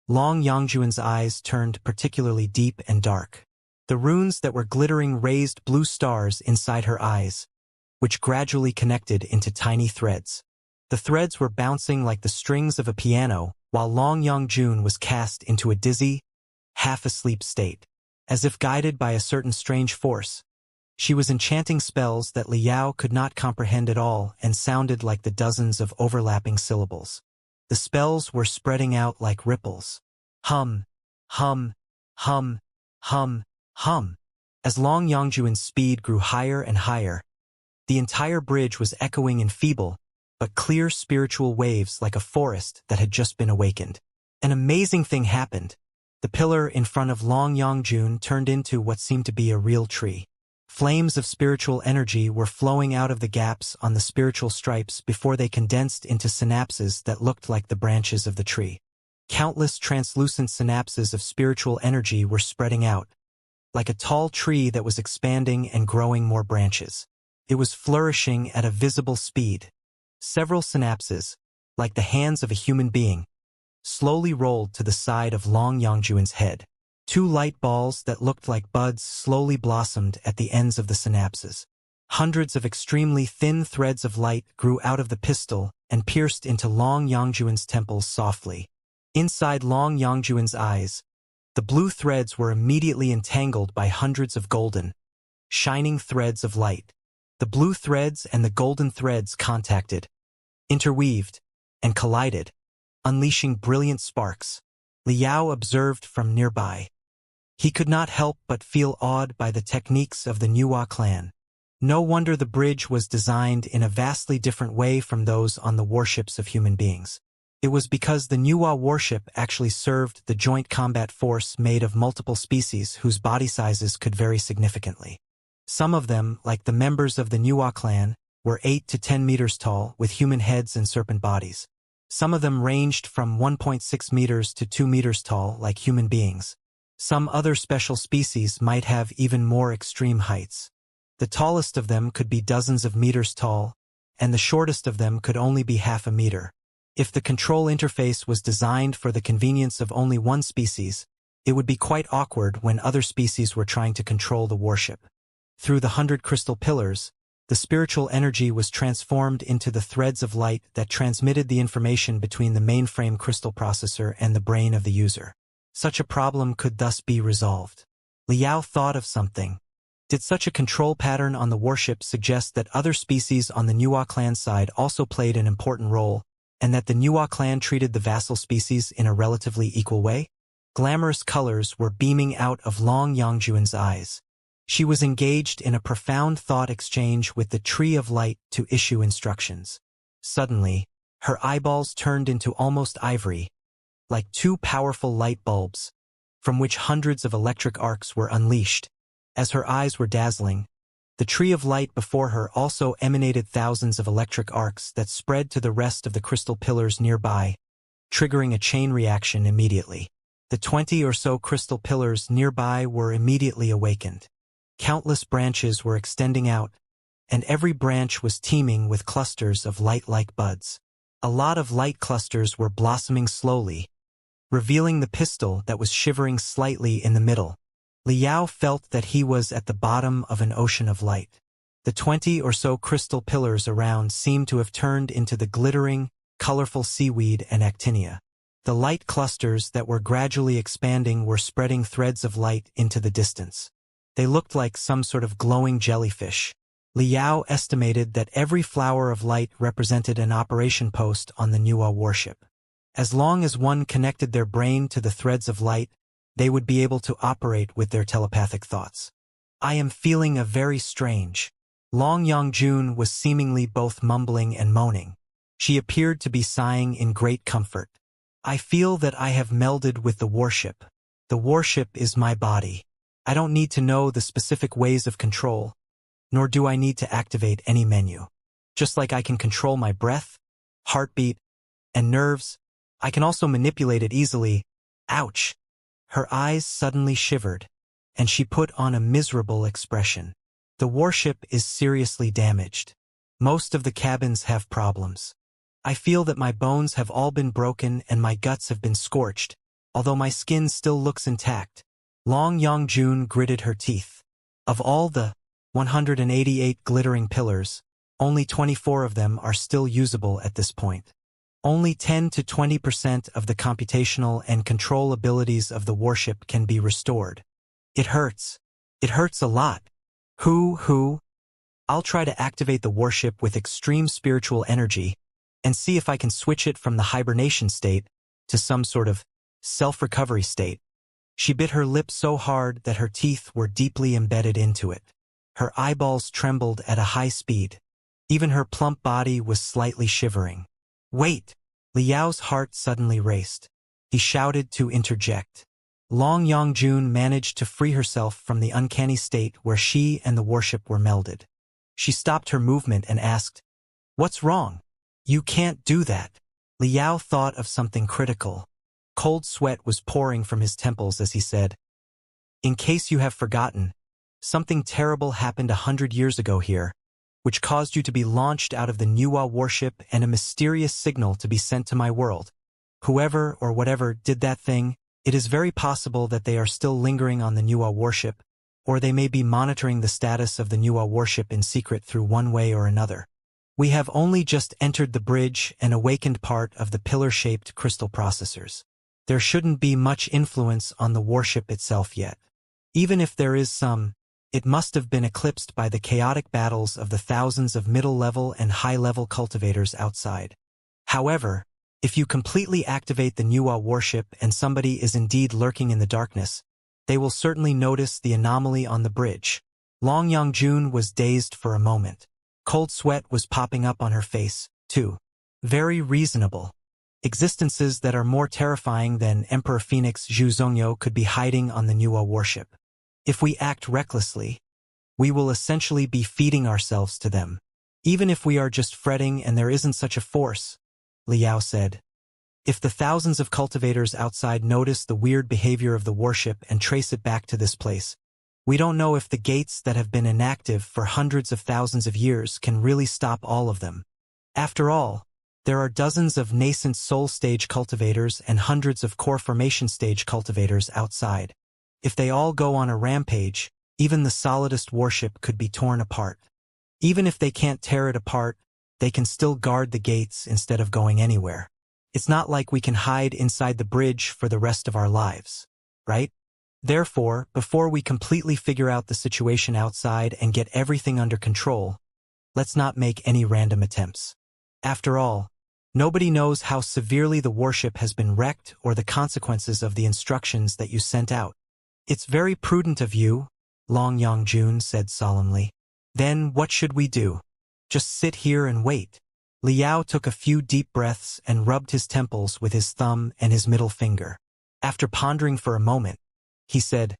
A: Long Yongjun's eyes turned particularly deep and dark. The runes that were glittering raised blue stars inside her eyes, which gradually connected into tiny threads. The threads were bouncing like the strings of a piano, while Long Yongjun was cast into a dizzy, half-asleep state. As if guided by a certain strange force, she was enchanting spells that Liao could not comprehend at all and sounded like the dozens of overlapping syllables. The spells were spreading out like ripples. Hum, hum, hum, hum, hum. As Long Yangjuan's speed grew higher and higher, the entire bridge was echoing in feeble, but clear spiritual waves like a forest that had just been awakened. An amazing thing happened. The pillar in front of Long Yangjun turned into what seemed to be a real tree. Flames of spiritual energy were flowing out of the gaps on the spiritual stripes before they condensed into synapses that looked like the branches of the tree. Countless translucent synapses of spiritual energy were spreading out, like a tall tree that was expanding and growing more branches. It was flourishing at a visible speed. Several synapses, like the hands of a human being, slowly rolled to the side of Long Yangjuan's head. Two light balls that looked like buds slowly blossomed at the ends of the synapses. Hundreds of extremely thin threads of light grew out of the pistil and pierced into Long Yangjuan's temples softly. Inside Long Yangjuan's eyes, the blue threads were immediately entangled by hundreds of golden, shining threads of light. The blue threads and the golden threads contacted, interweaved, and collided, unleashing brilliant sparks. Liao observed from nearby. He could not help but feel awed by the techniques of the Nuwa clan. No wonder the bridge was designed in a vastly different way from those on the warships of human beings. It was because the Nuwa warship actually served the joint combat force made of multiple species whose body sizes could vary significantly. Some of them, like the members of the Nuwa clan, were 8 to 10 meters tall with human heads and serpent bodies. Some of them ranged from 1.6 meters to 2 meters tall like human beings. Some other special species might have even more extreme heights. The tallest of them could be dozens of meters tall, and the shortest of them could only be half a meter. If the control interface was designed for the convenience of only one species, it would be quite awkward when other species were trying to control the warship. Through the 100 crystal pillars, the spiritual energy was transformed into the threads of light that transmitted the information between the mainframe crystal processor and the brain of the user. Such a problem could thus be resolved. Liao thought of something. Did such a control pattern on the warship suggest that other species on the Nuwa clan side also played an important role, and that the Nuwa clan treated the vassal species in a relatively equal way? Glamorous colors were beaming out of Long Yangjuan's eyes. She was engaged in a profound thought exchange with the Tree of Light to issue instructions. Suddenly, her eyeballs turned into almost ivory, like two powerful light bulbs, from which hundreds of electric arcs were unleashed. As her eyes were dazzling, the Tree of Light before her also emanated thousands of electric arcs that spread to the rest of the crystal pillars nearby, triggering a chain reaction immediately. The 20 or so crystal pillars nearby were immediately awakened. Countless branches were extending out, and every branch was teeming with clusters of light-like buds. A lot of light clusters were blossoming slowly, revealing the pistil that was shivering slightly in the middle. Liao felt that he was at the bottom of an ocean of light. The 20 or so crystal pillars around seemed to have turned into the glittering, colorful seaweed and actinia. The light clusters that were gradually expanding were spreading threads of light into the distance. They looked like some sort of glowing jellyfish. Liao estimated that every flower of light represented an operation post on the Nuwa warship. As long as one connected their brain to the threads of light, they would be able to operate with their telepathic thoughts. I am feeling a very strange. Long Yangjun was seemingly both mumbling and moaning. She appeared to be sighing in great comfort. I feel that I have melded with the warship. The warship is my body. I don't need to know the specific ways of control, nor do I need to activate any menu. Just like I can control my breath, heartbeat, and nerves, I can also manipulate it easily. Ouch! Her eyes suddenly shivered, and she put on a miserable expression. The warship is seriously damaged. Most of the cabins have problems. I feel that my bones have all been broken and my guts have been scorched, although my skin still looks intact. Long Yangjun gritted her teeth. Of all the 188 glittering pillars, only 24 of them are still usable at this point. Only 10 to 20% of the computational and control abilities of the warship can be restored. It hurts. It hurts a lot. I'll try to activate the warship with extreme spiritual energy and see if I can switch it from the hibernation state to some sort of self-recovery state. She bit her lip so hard that her teeth were deeply embedded into it. Her eyeballs trembled at a high speed. Even her plump body was slightly shivering. "Wait!" Liao's heart suddenly raced. He shouted to interject. Long Yongjun managed to free herself from the uncanny state where she and the warship were melded. She stopped her movement and asked, "What's wrong?" "You can't do that." Liao thought of something critical. Cold sweat was pouring from his temples as he said, "In case you have forgotten, something terrible happened 100 years ago here, which caused you to be launched out of the Nuwa warship and a mysterious signal to be sent to my world. Whoever or whatever did that thing, it is very possible that they are still lingering on the Nuwa warship, or they may be monitoring the status of the Nuwa warship in secret through one way or another. We have only just entered the bridge and awakened part of the pillar-shaped crystal processors. There shouldn't be much influence on the warship itself yet. Even if there is some, it must have been eclipsed by the chaotic battles of the thousands of middle-level and high-level cultivators outside. However, if you completely activate the Nuwa warship and somebody is indeed lurking in the darkness, they will certainly notice the anomaly on the bridge." Long Yongjun was dazed for a moment. Cold sweat was popping up on her face, too. Very reasonable. Existences that are more terrifying than Emperor Phoenix Zhu Zhongyo could be hiding on the Nuwa warship. If we act recklessly, we will essentially be feeding ourselves to them. Even if we are just fretting and there isn't such a force, Liao said. If the thousands of cultivators outside notice the weird behavior of the warship and trace it back to this place, we don't know if the gates that have been inactive for hundreds of thousands of years can really stop all of them. After all, there are dozens of nascent soul stage cultivators and hundreds of core formation stage cultivators outside. If they all go on a rampage, even the solidest warship could be torn apart. Even if they can't tear it apart, they can still guard the gates instead of going anywhere. It's not like we can hide inside the bridge for the rest of our lives, right? Therefore, before we completely figure out the situation outside and get everything under control, let's not make any random attempts. After all, nobody knows how severely the warship has been wrecked or the consequences of the instructions that you sent out. "It's very prudent of you," Long Yongjun said solemnly. "Then what should we do? Just sit here and wait?" Liao took a few deep breaths and rubbed his temples with his thumb and his middle finger. After pondering for a moment, he said,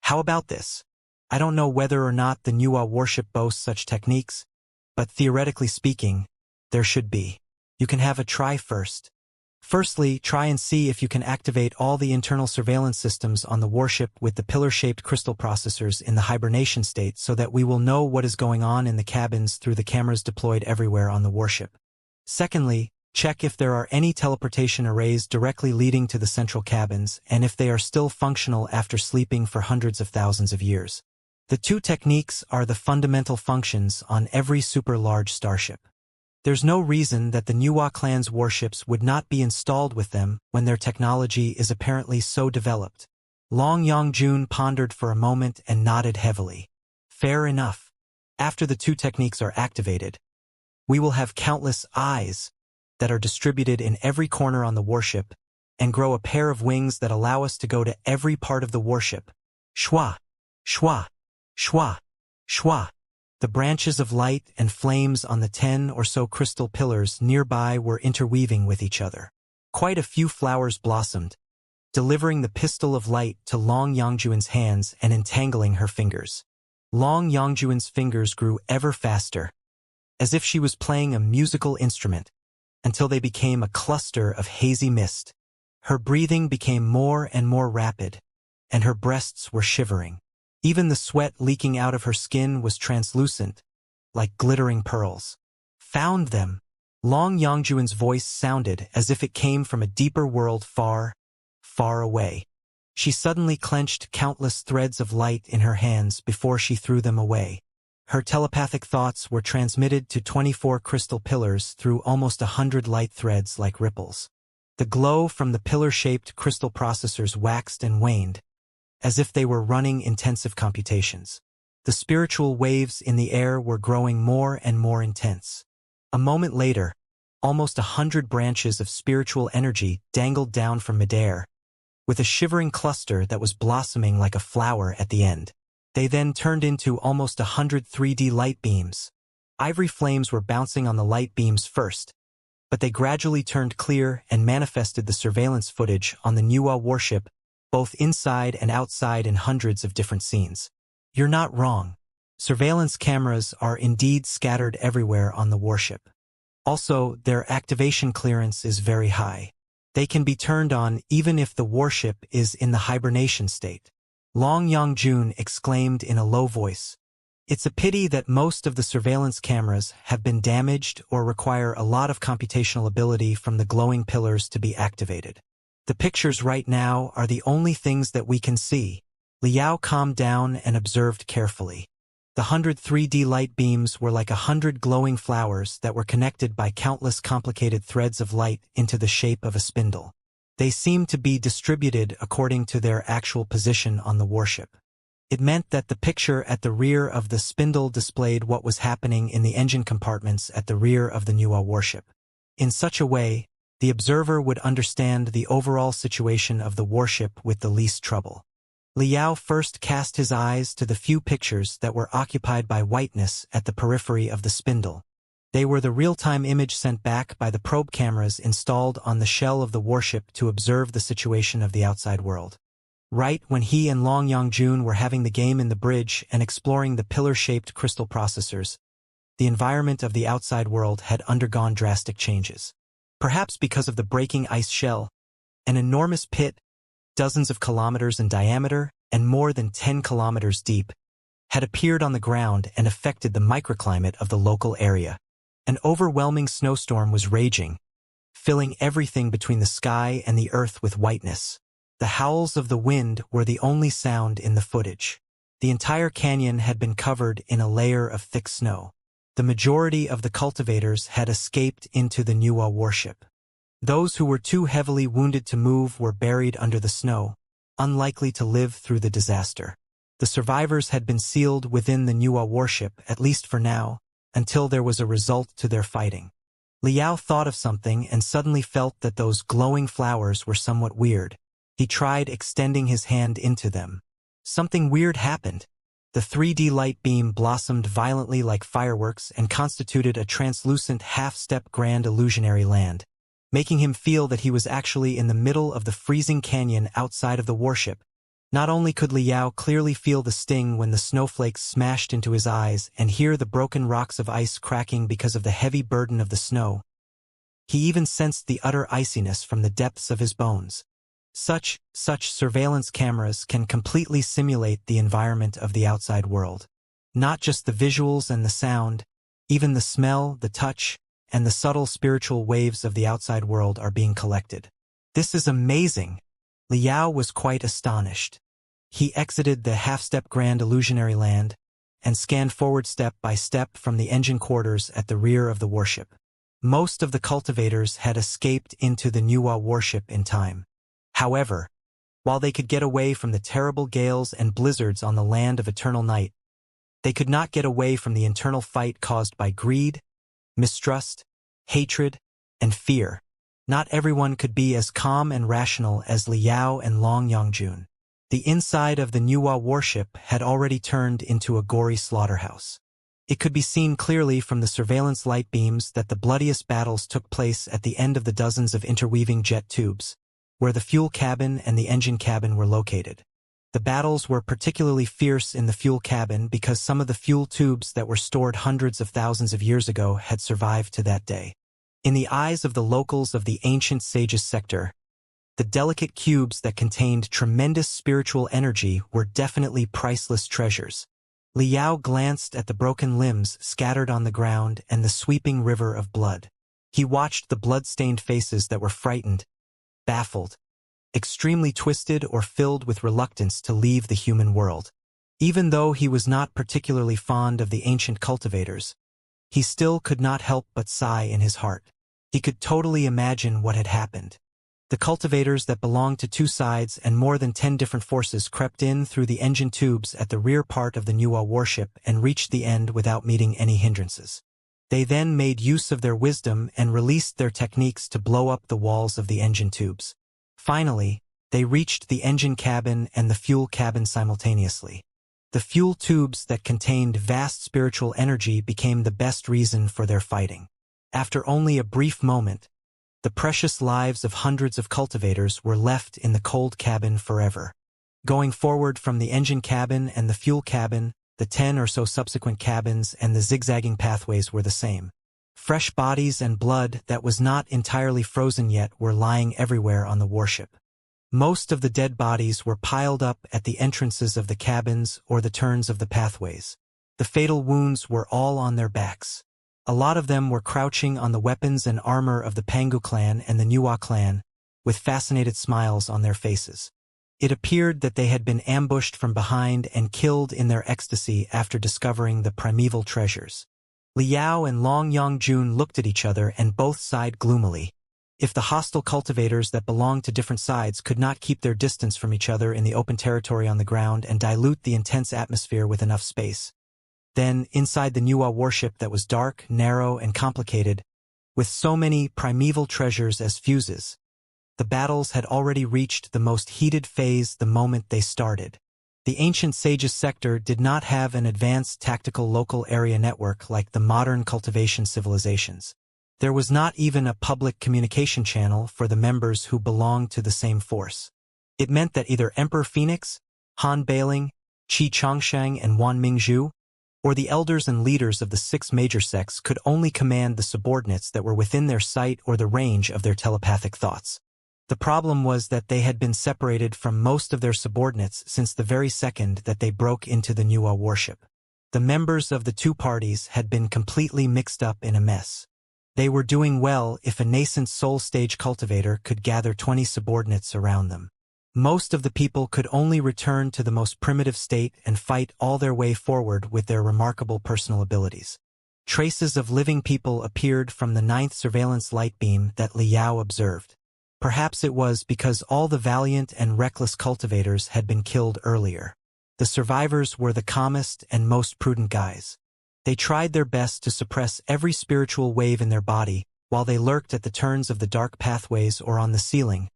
A: "How about this? I don't know whether or not the Nuwa warship boasts such techniques, but theoretically speaking, there should be. You can have a try first. Firstly, try and see if you can activate all the internal surveillance systems on the warship with the pillar-shaped crystal processors in the hibernation state so that we will know what is going on in the cabins through the cameras deployed everywhere on the warship. Secondly, check if there are any teleportation arrays directly leading to the central cabins and if they are still functional after sleeping for hundreds of thousands of years. The two techniques are the fundamental functions on every super-large starship. There's no reason that the Nuwa clan's warships would not be installed with them when their technology is apparently so developed. Long Yongjun pondered for a moment and nodded heavily. Fair enough. After the two techniques are activated, we will have countless eyes that are distributed in every corner on the warship and grow a pair of wings that allow us to go to every part of the warship. Shwa, shwa, shwa, shwa. The branches of light and flames on the 10 or so crystal pillars nearby were interweaving with each other. Quite a few flowers blossomed, delivering the pistol of light to Long Yongjuan's hands and entangling her fingers. Long Yongjuan's fingers grew ever faster, as if she was playing a musical instrument, until they became a cluster of hazy mist. Her breathing became more and more rapid, and her breasts were shivering. Even the sweat leaking out of her skin was translucent, like glittering pearls. Found them. Long Yongjuan's voice sounded as if it came from a deeper world far, far away. She suddenly clenched countless threads of light in her hands before she threw them away. Her telepathic thoughts were transmitted to 24 crystal pillars through almost 100 light threads like ripples. The glow from the pillar-shaped crystal processors waxed and waned, as if they were running intensive computations. The spiritual waves in the air were growing more and more intense. A moment later, almost 100 branches of spiritual energy dangled down from midair, with a shivering cluster that was blossoming like a flower at the end. They then turned into almost 100 3D light beams. Ivory flames were bouncing on the light beams first, but they gradually turned clear and manifested the surveillance footage on the Nuwa warship, both inside and outside in hundreds of different scenes. You're not wrong. Surveillance cameras are indeed scattered everywhere on the warship. Also, their activation clearance is very high. They can be turned on even if the warship is in the hibernation state. Long Yongjun exclaimed in a low voice. It's a pity that most of the surveillance cameras have been damaged or require a lot of computational ability from the glowing pillars to be activated. The pictures right now are the only things that we can see. Liao calmed down and observed carefully. The 100 3D light beams were like 100 glowing flowers that were connected by countless complicated threads of light into the shape of a spindle. They seemed to be distributed according to their actual position on the warship. It meant that the picture at the rear of the spindle displayed what was happening in the engine compartments at the rear of the Nuwa warship. In such a way, the observer would understand the overall situation of the warship with the least trouble. Liao first cast his eyes to the few pictures that were occupied by whiteness at the periphery of the spindle. They were the real-time image sent back by the probe cameras installed on the shell of the warship to observe the situation of the outside world. Right when he and Long Yongjun were having the game in the bridge and exploring the pillar-shaped crystal processors, the environment of the outside world had undergone drastic changes. Perhaps because of the breaking ice shell, an enormous pit, dozens of kilometers in diameter and more than 10 kilometers deep, had appeared on the ground and affected the microclimate of the local area. An overwhelming snowstorm was raging, filling everything between the sky and the earth with whiteness. The howls of the wind were the only sound in the footage. The entire canyon had been covered in a layer of thick snow. The majority of the cultivators had escaped into the Nuwa warship. Those who were too heavily wounded to move were buried under the snow, unlikely to live through the disaster. The survivors had been sealed within the Nuwa warship, at least for now, until there was a result to their fighting. Liao thought of something and suddenly felt that those glowing flowers were somewhat weird. He tried extending his hand into them. Something weird happened. The 3D light beam blossomed violently like fireworks and constituted a translucent half-step grand illusionary land, making him feel that he was actually in the middle of the freezing canyon outside of the warship. Not only could Liao clearly feel the sting when the snowflakes smashed into his eyes and hear the broken rocks of ice cracking because of the heavy burden of the snow, he even sensed the utter iciness from the depths of his bones. Such surveillance cameras can completely simulate the environment of the outside world. Not just the visuals and the sound, even the smell, the touch, and the subtle spiritual waves of the outside world are being collected. This is amazing. Liao was quite astonished. He exited the half-step grand illusionary land and scanned forward step by step from the engine quarters at the rear of the warship. Most of the cultivators had escaped into the Nuwa warship in time. However, while they could get away from the terrible gales and blizzards on the land of eternal night, they could not get away from the internal fight caused by greed, mistrust, hatred, and fear. Not everyone could be as calm and rational as Liao and Long Yongjun. The inside of the Nuwa warship had already turned into a gory slaughterhouse. It could be seen clearly from the surveillance light beams that the bloodiest battles took place at the end of the dozens of interweaving jet tubes, where the fuel cabin and the engine cabin were located. The battles were particularly fierce in the fuel cabin because some of the fuel tubes that were stored hundreds of thousands of years ago had survived to that day. In the eyes of the locals of the ancient sages sector, the delicate cubes that contained tremendous spiritual energy were definitely priceless treasures. Liao glanced at the broken limbs scattered on the ground and the sweeping river of blood. He watched the blood-stained faces that were frightened, baffled, extremely twisted or filled with reluctance to leave the human world. Even though he was not particularly fond of the ancient cultivators, he still could not help but sigh in his heart. He could totally imagine what had happened. The cultivators that belonged to two sides and more than 10 different forces crept in through the engine tubes at the rear part of the Nuwa warship and reached the end without meeting any hindrances. They then made use of their wisdom and released their techniques to blow up the walls of the engine tubes. Finally, They reached the engine cabin and the fuel cabin simultaneously. The fuel tubes that contained vast spiritual energy became the best reason for their fighting. After only a brief moment, the precious lives of hundreds of cultivators were left in the cold cabin forever. Going forward from the engine cabin and the fuel cabin, the 10 or so subsequent cabins and the zigzagging pathways were the same. Fresh bodies and blood that was not entirely frozen yet were lying everywhere on the warship. Most of the dead bodies were piled up at the entrances of the cabins or the turns of the pathways. The fatal wounds were all on their backs. A lot of them were crouching on the weapons and armor of the Pangu clan and the Nuwa clan, with fascinated smiles on their faces. It appeared that they had been ambushed from behind and killed in their ecstasy after discovering the primeval treasures. Liao and Long Yongjun looked at each other and both sighed gloomily. If the hostile cultivators that belonged to different sides could not keep their distance from each other in the open territory on the ground and dilute the intense atmosphere with enough space, then, inside the Nuwa warship that was dark, narrow, and complicated, with so many primeval treasures as fuses, the battles had already reached the most heated phase the moment they started. The ancient Sage's sector did not have an advanced tactical local area network like the modern cultivation civilizations. There was not even a public communication channel for the members who belonged to the same force. It meant that either Emperor Phoenix, Han Bailing, Qi Chongshang, and Wan Mingzhu, or the elders and leaders of the 6 major sects could only command the subordinates that were within their sight or the range of their telepathic thoughts. The problem was that they had been separated from most of their subordinates since the very second that they broke into the Nuwa warship. The members of the two parties had been completely mixed up in a mess. They were doing well if a nascent soul stage cultivator could gather 20 subordinates around them. Most of the people could only return to the most primitive state and fight all their way forward with their remarkable personal abilities. Traces of living people appeared from the 9th surveillance light beam that Liao observed. Perhaps it was because all the valiant and reckless cultivators had been killed earlier. The survivors were the calmest and most prudent guys. They tried their best to suppress every spiritual wave in their body while they lurked at the turns of the dark pathways or on the ceiling,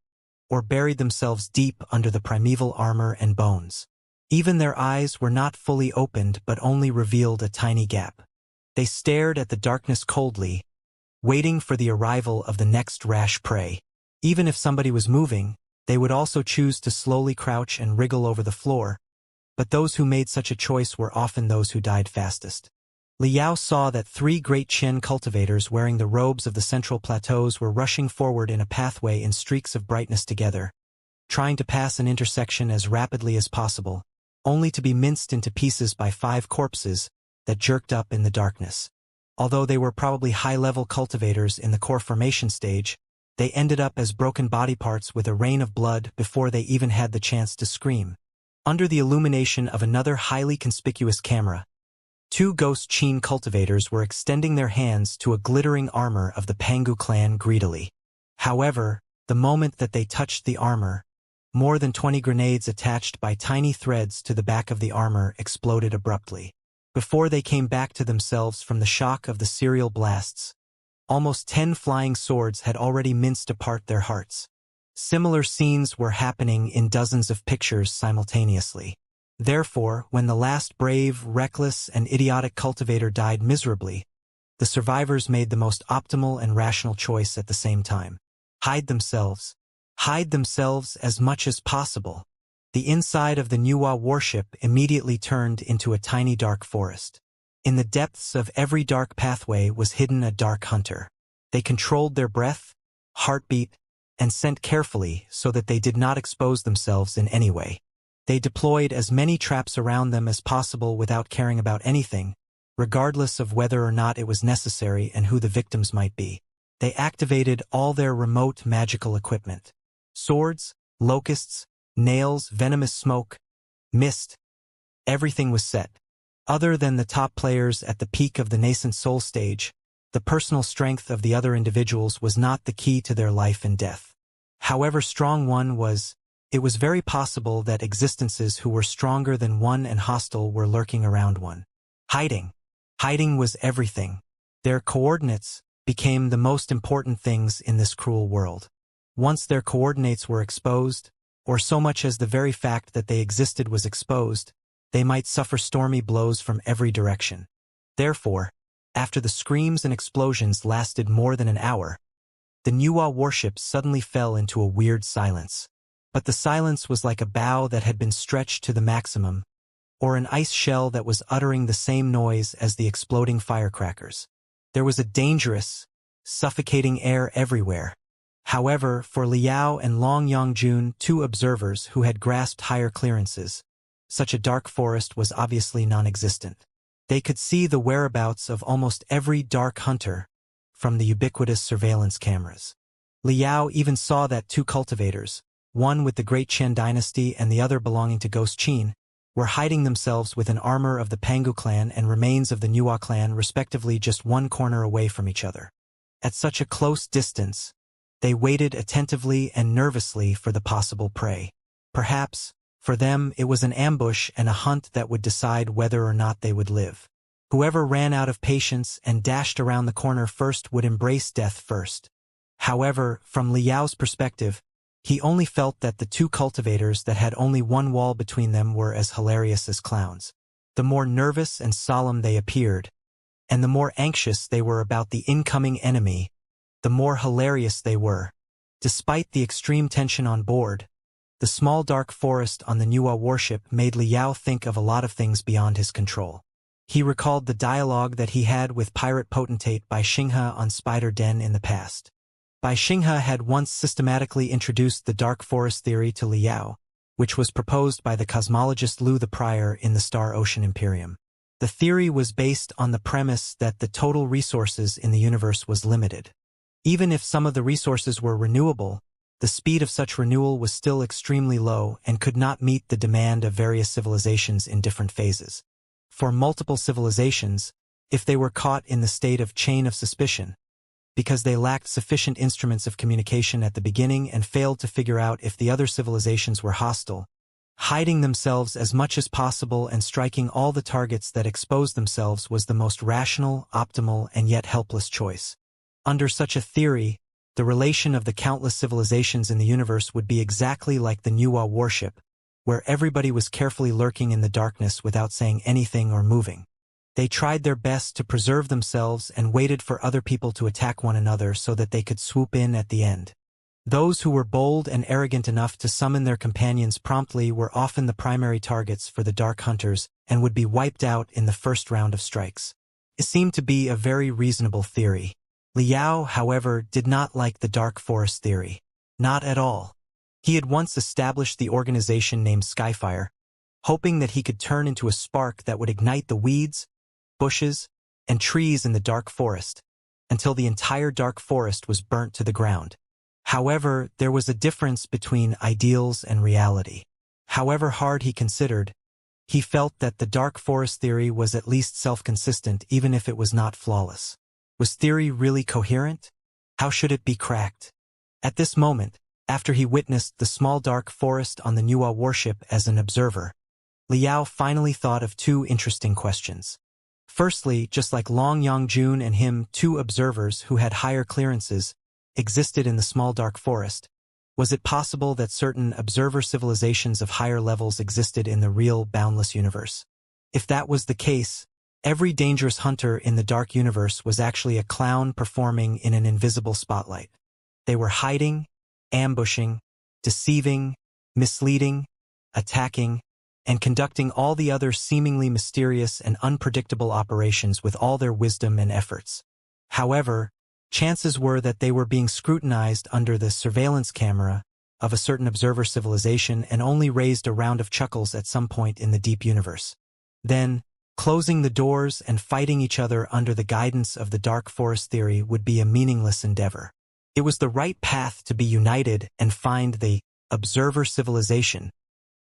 A: or buried themselves deep under the primeval armor and bones. Even their eyes were not fully opened but only revealed a tiny gap. They stared at the darkness coldly, waiting for the arrival of the next rash prey. Even if somebody was moving, they would also choose to slowly crouch and wriggle over the floor, but those who made such a choice were often those who died fastest. Liao saw that 3 great Qian cultivators wearing the robes of the central plateaus were rushing forward in a pathway in streaks of brightness together, trying to pass an intersection as rapidly as possible, only to be minced into pieces by 5 corpses that jerked up in the darkness. Although they were probably high-level cultivators in the core formation stage, they ended up as broken body parts with a rain of blood before they even had the chance to scream. Under the illumination of another highly conspicuous camera, 2 ghost Qin cultivators were extending their hands to a glittering armor of the Pangu clan greedily. However, the moment that they touched the armor, more than 20 grenades attached by tiny threads to the back of the armor exploded abruptly. Before they came back to themselves from the shock of the serial blasts, almost 10 flying swords had already minced apart their hearts. Similar scenes were happening in dozens of pictures simultaneously. Therefore, when the last brave, reckless, and idiotic cultivator died miserably, the survivors made the most optimal and rational choice at the same time. Hide themselves. Hide themselves as much as possible. The inside of the Nuwa warship immediately turned into a tiny dark forest. In the depths of every dark pathway was hidden a dark hunter. They controlled their breath, heartbeat, and scent carefully so that they did not expose themselves in any way. They deployed as many traps around them as possible without caring about anything, regardless of whether or not it was necessary and who the victims might be. They activated all their remote magical equipment. Swords, locusts, nails, venomous smoke, mist. Everything was set. Other than the top players at the peak of the nascent soul stage, the personal strength of the other individuals was not the key to their life and death. However strong one was, it was very possible that existences who were stronger than one and hostile were lurking around one. Hiding. Hiding was everything. Their coordinates became the most important things in this cruel world. Once their coordinates were exposed, or so much as the very fact that they existed was exposed, they might suffer stormy blows from every direction. Therefore, after the screams and explosions lasted more than an hour, the Nuwa warship suddenly fell into a weird silence. But the silence was like a bow that had been stretched to the maximum, or an ice shell that was uttering the same noise as the exploding firecrackers. There was a dangerous, suffocating air everywhere. However, for Liao and Long Yongjun, two observers who had grasped higher clearances, such a dark forest was obviously non-existent. They could see the whereabouts of almost every dark hunter from the ubiquitous surveillance cameras. Liao even saw that two cultivators, one with the Great Qian dynasty and the other belonging to Ghost Qin, were hiding themselves with an armor of the Pangu clan and remains of the Nuwa clan respectively just one corner away from each other. At such a close distance, they waited attentively and nervously for the possible prey. Perhaps, for them, it was an ambush and a hunt that would decide whether or not they would live. Whoever ran out of patience and dashed around the corner first would embrace death first. However, from Liao's perspective, he only felt that the two cultivators that had only one wall between them were as hilarious as clowns. The more nervous and solemn they appeared, and the more anxious they were about the incoming enemy, the more hilarious they were. Despite the extreme tension on board, the small dark forest on the Nuwa warship made Liao think of a lot of things beyond his control. He recalled the dialogue that he had with pirate potentate Bai Xinghe on Spider Den in the past. Bai Xinghe had once systematically introduced the dark forest theory to Liao, which was proposed by the cosmologist Lu the Prior in the Star Ocean Imperium. The theory was based on the premise that the total resources in the universe was limited. Even if some of the resources were renewable, the speed of such renewal was still extremely low and could not meet the demand of various civilizations in different phases. For multiple civilizations, if they were caught in the state of chain of suspicion, because they lacked sufficient instruments of communication at the beginning and failed to figure out if the other civilizations were hostile, hiding themselves as much as possible and striking all the targets that exposed themselves was the most rational, optimal, and yet helpless choice. Under such a theory, the relation of the countless civilizations in the universe would be exactly like the Nuwa warship, where everybody was carefully lurking in the darkness without saying anything or moving. They tried their best to preserve themselves and waited for other people to attack one another so that they could swoop in at the end. Those who were bold and arrogant enough to summon their companions promptly were often the primary targets for the dark hunters and would be wiped out in the first round of strikes. It seemed to be a very reasonable theory. Liao, however, did not like the dark forest theory. Not at all. He had once established the organization named Skyfire, hoping that he could turn into a spark that would ignite the weeds, bushes, and trees in the dark forest, until the entire dark forest was burnt to the ground. However, there was a difference between ideals and reality. However hard he considered, he felt that the dark forest theory was at least self-consistent even if it was not flawless. Was theory really coherent? How should it be cracked? At this moment, after he witnessed the small dark forest on the Nuwa warship as an observer, Liao finally thought of two interesting questions. Firstly, just like Long Yongjun and him, two observers who had higher clearances existed in the small dark forest, was it possible that certain observer civilizations of higher levels existed in the real boundless universe? If that was the case, every dangerous hunter in the dark universe was actually a clown performing in an invisible spotlight. They were hiding, ambushing, deceiving, misleading, attacking, and conducting all the other seemingly mysterious and unpredictable operations with all their wisdom and efforts. However, chances were that they were being scrutinized under the surveillance camera of a certain observer civilization and only raised a round of chuckles at some point in the deep universe. Then, closing the doors and fighting each other under the guidance of the dark forest theory would be a meaningless endeavor. It was the right path to be united and find the observer civilization.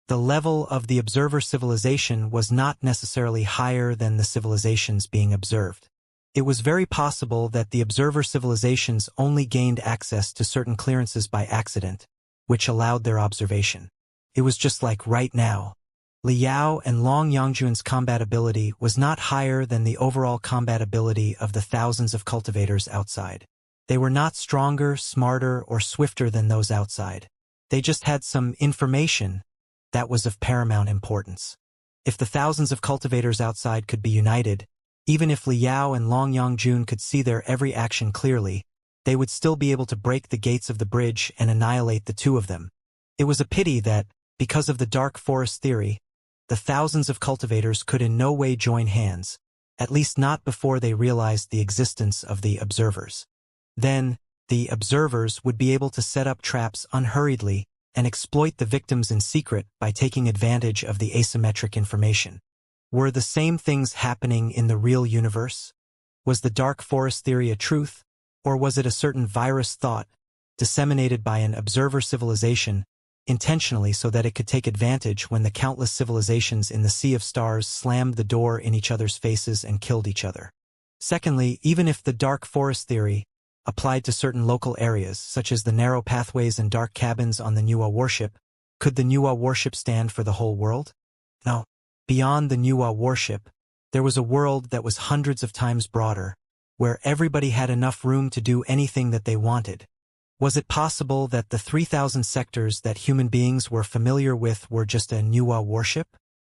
A: The level of the observer civilization was not necessarily higher than the civilizations being observed. It was very possible that the observer civilizations only gained access to certain clearances by accident, which allowed their observation. It was just like right now. Liao and Long Yongjun's combat ability was not higher than the overall combat ability of the thousands of cultivators outside. They were not stronger, smarter, or swifter than those outside. They just had some information that was of paramount importance. If the thousands of cultivators outside could be united, even if Liao and Long Yongjun could see their every action clearly, they would still be able to break the gates of the bridge and annihilate the two of them. It was a pity that, because of the dark forest theory, the thousands of cultivators could in no way join hands, at least not before they realized the existence of the observers. Then, the observers would be able to set up traps unhurriedly and exploit the victims in secret by taking advantage of the asymmetric information. Were the same things happening in the real universe? Was the dark forest theory a truth, or was it a certain virus thought, disseminated by an observer civilization, intentionally so that it could take advantage when the countless civilizations in the sea of stars slammed the door in each other's faces and killed each other? Secondly, even if the dark forest theory applied to certain local areas, such as the narrow pathways and dark cabins on the Nuwa warship, could the Nuwa warship stand for the whole world? No. Beyond the Nuwa warship, there was a world that was hundreds of times broader, where everybody had enough room to do anything that they wanted. Was it possible that the 3,000 sectors that human beings were familiar with were just a Nuwa warship?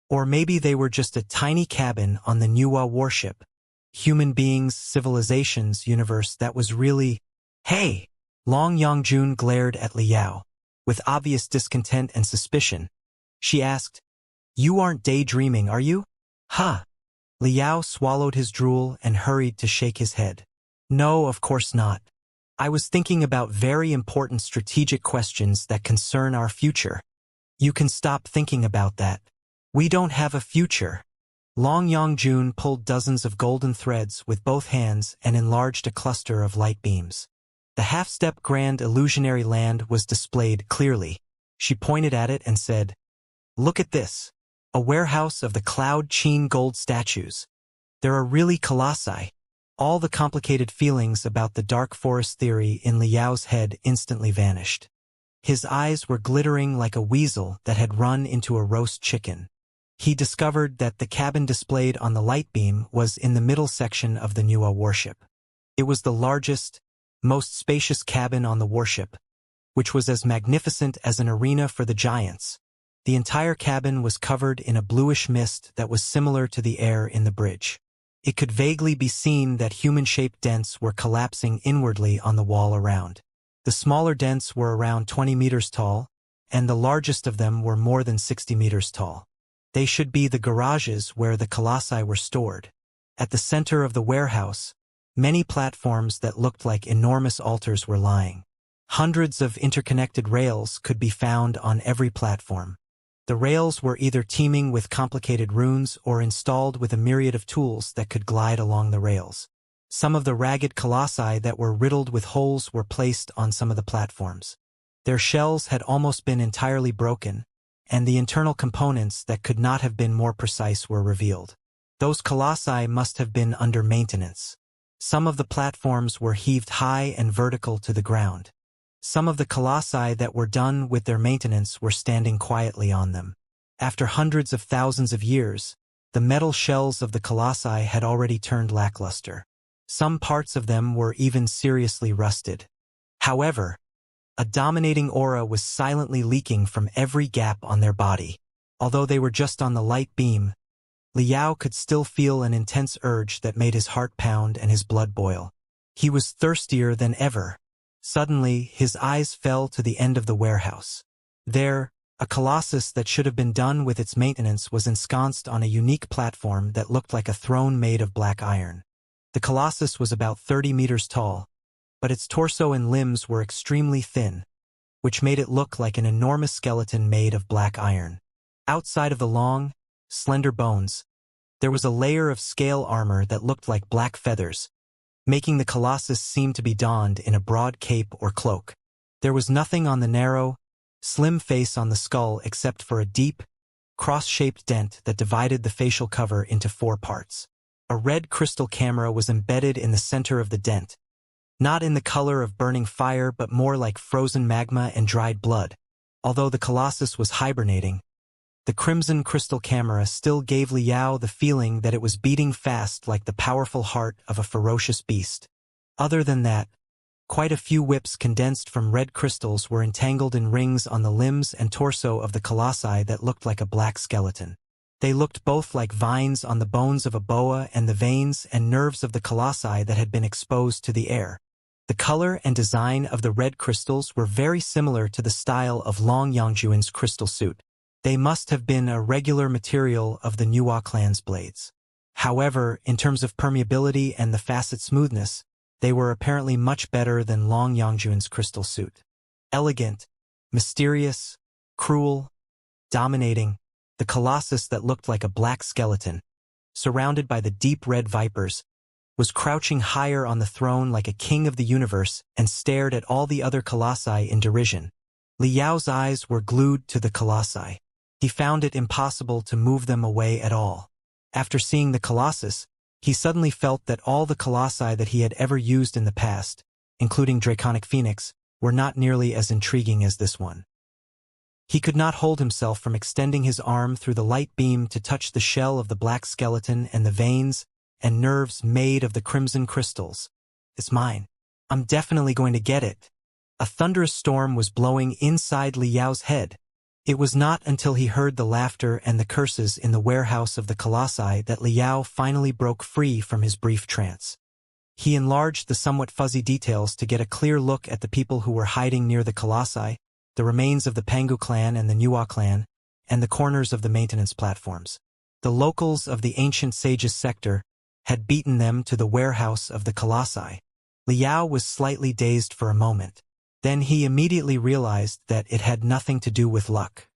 A: Or maybe they were just a tiny cabin on the Nuwa warship, human beings, civilizations, universe that was really… Hey! Long Yongjun glared at Liao, with obvious discontent and suspicion. She asked, "You aren't daydreaming, are you?" "Huh." Liao swallowed his drool and hurried to shake his head. "No, of course not. I was thinking about very important strategic questions that concern our future." "You can stop thinking about that. We don't have a future." Long Yongjun pulled dozens of golden threads with both hands and enlarged a cluster of light beams. The half-step grand illusionary land was displayed clearly. She pointed at it and said, "Look at this. A warehouse of the Cloud Qin gold statues. There are really colossi." All the complicated feelings about the dark forest theory in Liao's head instantly vanished. His eyes were glittering like a weasel that had run into a roast chicken. He discovered that the cabin displayed on the light beam was in the middle section of the Nuwa warship. It was the largest, most spacious cabin on the warship, which was as magnificent as an arena for the giants. The entire cabin was covered in a bluish mist that was similar to the air in the bridge. It could vaguely be seen that human-shaped dents were collapsing inwardly on the wall around. The smaller dents were around 20 meters tall, and the largest of them were more than 60 meters tall. They should be the garages where the colossi were stored. At the center of the warehouse, many platforms that looked like enormous altars were lying. Hundreds of interconnected rails could be found on every platform. The rails were either teeming with complicated runes or installed with a myriad of tools that could glide along the rails. Some of the ragged colossi that were riddled with holes were placed on some of the platforms. Their shells had almost been entirely broken, and the internal components that could not have been more precise were revealed. Those colossi must have been under maintenance. Some of the platforms were heaved high and vertical to the ground. Some of the colossi that were done with their maintenance were standing quietly on them. After hundreds of thousands of years, the metal shells of the colossi had already turned lackluster. Some parts of them were even seriously rusted. However, a dominating aura was silently leaking from every gap on their body. Although they were just on the light beam, Liao could still feel an intense urge that made his heart pound and his blood boil. He was thirstier than ever. Suddenly, his eyes fell to the end of the warehouse. There, a colossus that should have been done with its maintenance was ensconced on a unique platform that looked like a throne made of black iron. The colossus was about 30 meters tall, but its torso and limbs were extremely thin, which made it look like an enormous skeleton made of black iron. Outside of the long, slender bones, there was a layer of scale armor that looked like black feathers, making the colossus seem to be donned in a broad cape or cloak. There was nothing on the narrow, slim face on the skull except for a deep, cross-shaped dent that divided the facial cover into 4 parts. A red crystal camera was embedded in the center of the dent, not in the color of burning fire but more like frozen magma and dried blood. Although the colossus was hibernating, the crimson crystal camera still gave Liao the feeling that it was beating fast like the powerful heart of a ferocious beast. Other than that, Quite a few whips condensed from red crystals were entangled in rings on the limbs and torso of the colossi that looked like a black skeleton. They looked both like vines on the bones of a boa and the veins and nerves of the colossi that had been exposed to the air. The color and design of the red crystals were very similar to the style of Long Yangjuan's crystal suit. They must have been a regular material of the Nuwa clan's blades. However, in terms of permeability and the facet smoothness, they were apparently much better than Long Yangjuan's crystal suit. Elegant, mysterious, cruel, dominating, the colossus that looked like a black skeleton, surrounded by the deep red vipers, was crouching higher on the throne like a king of the universe and stared at all the other colossi in derision. Li Yao's eyes were glued to the colossi. He found it impossible to move them away at all. After seeing the colossus, he suddenly felt that all the colossi that he had ever used in the past, including Draconic Phoenix, were not nearly as intriguing as this one. He could not hold himself from extending his arm through the light beam to touch the shell of the black skeleton and the veins and nerves made of the crimson crystals. It's mine. I'm definitely going to get it. A thunderous storm was blowing inside Li Yao's head. It was not until he heard the laughter and the curses in the warehouse of the colossi that Li Yao finally broke free from his brief trance. He enlarged the somewhat fuzzy details to get a clear look at the people who were hiding near the colossi, the remains of the Pangu clan and the Nuwa clan, and the corners of the maintenance platforms. The locals of the ancient sages sector had beaten them to the warehouse of the colossi. Li Yao was slightly dazed for a moment. Then he immediately realized that it had nothing to do with luck.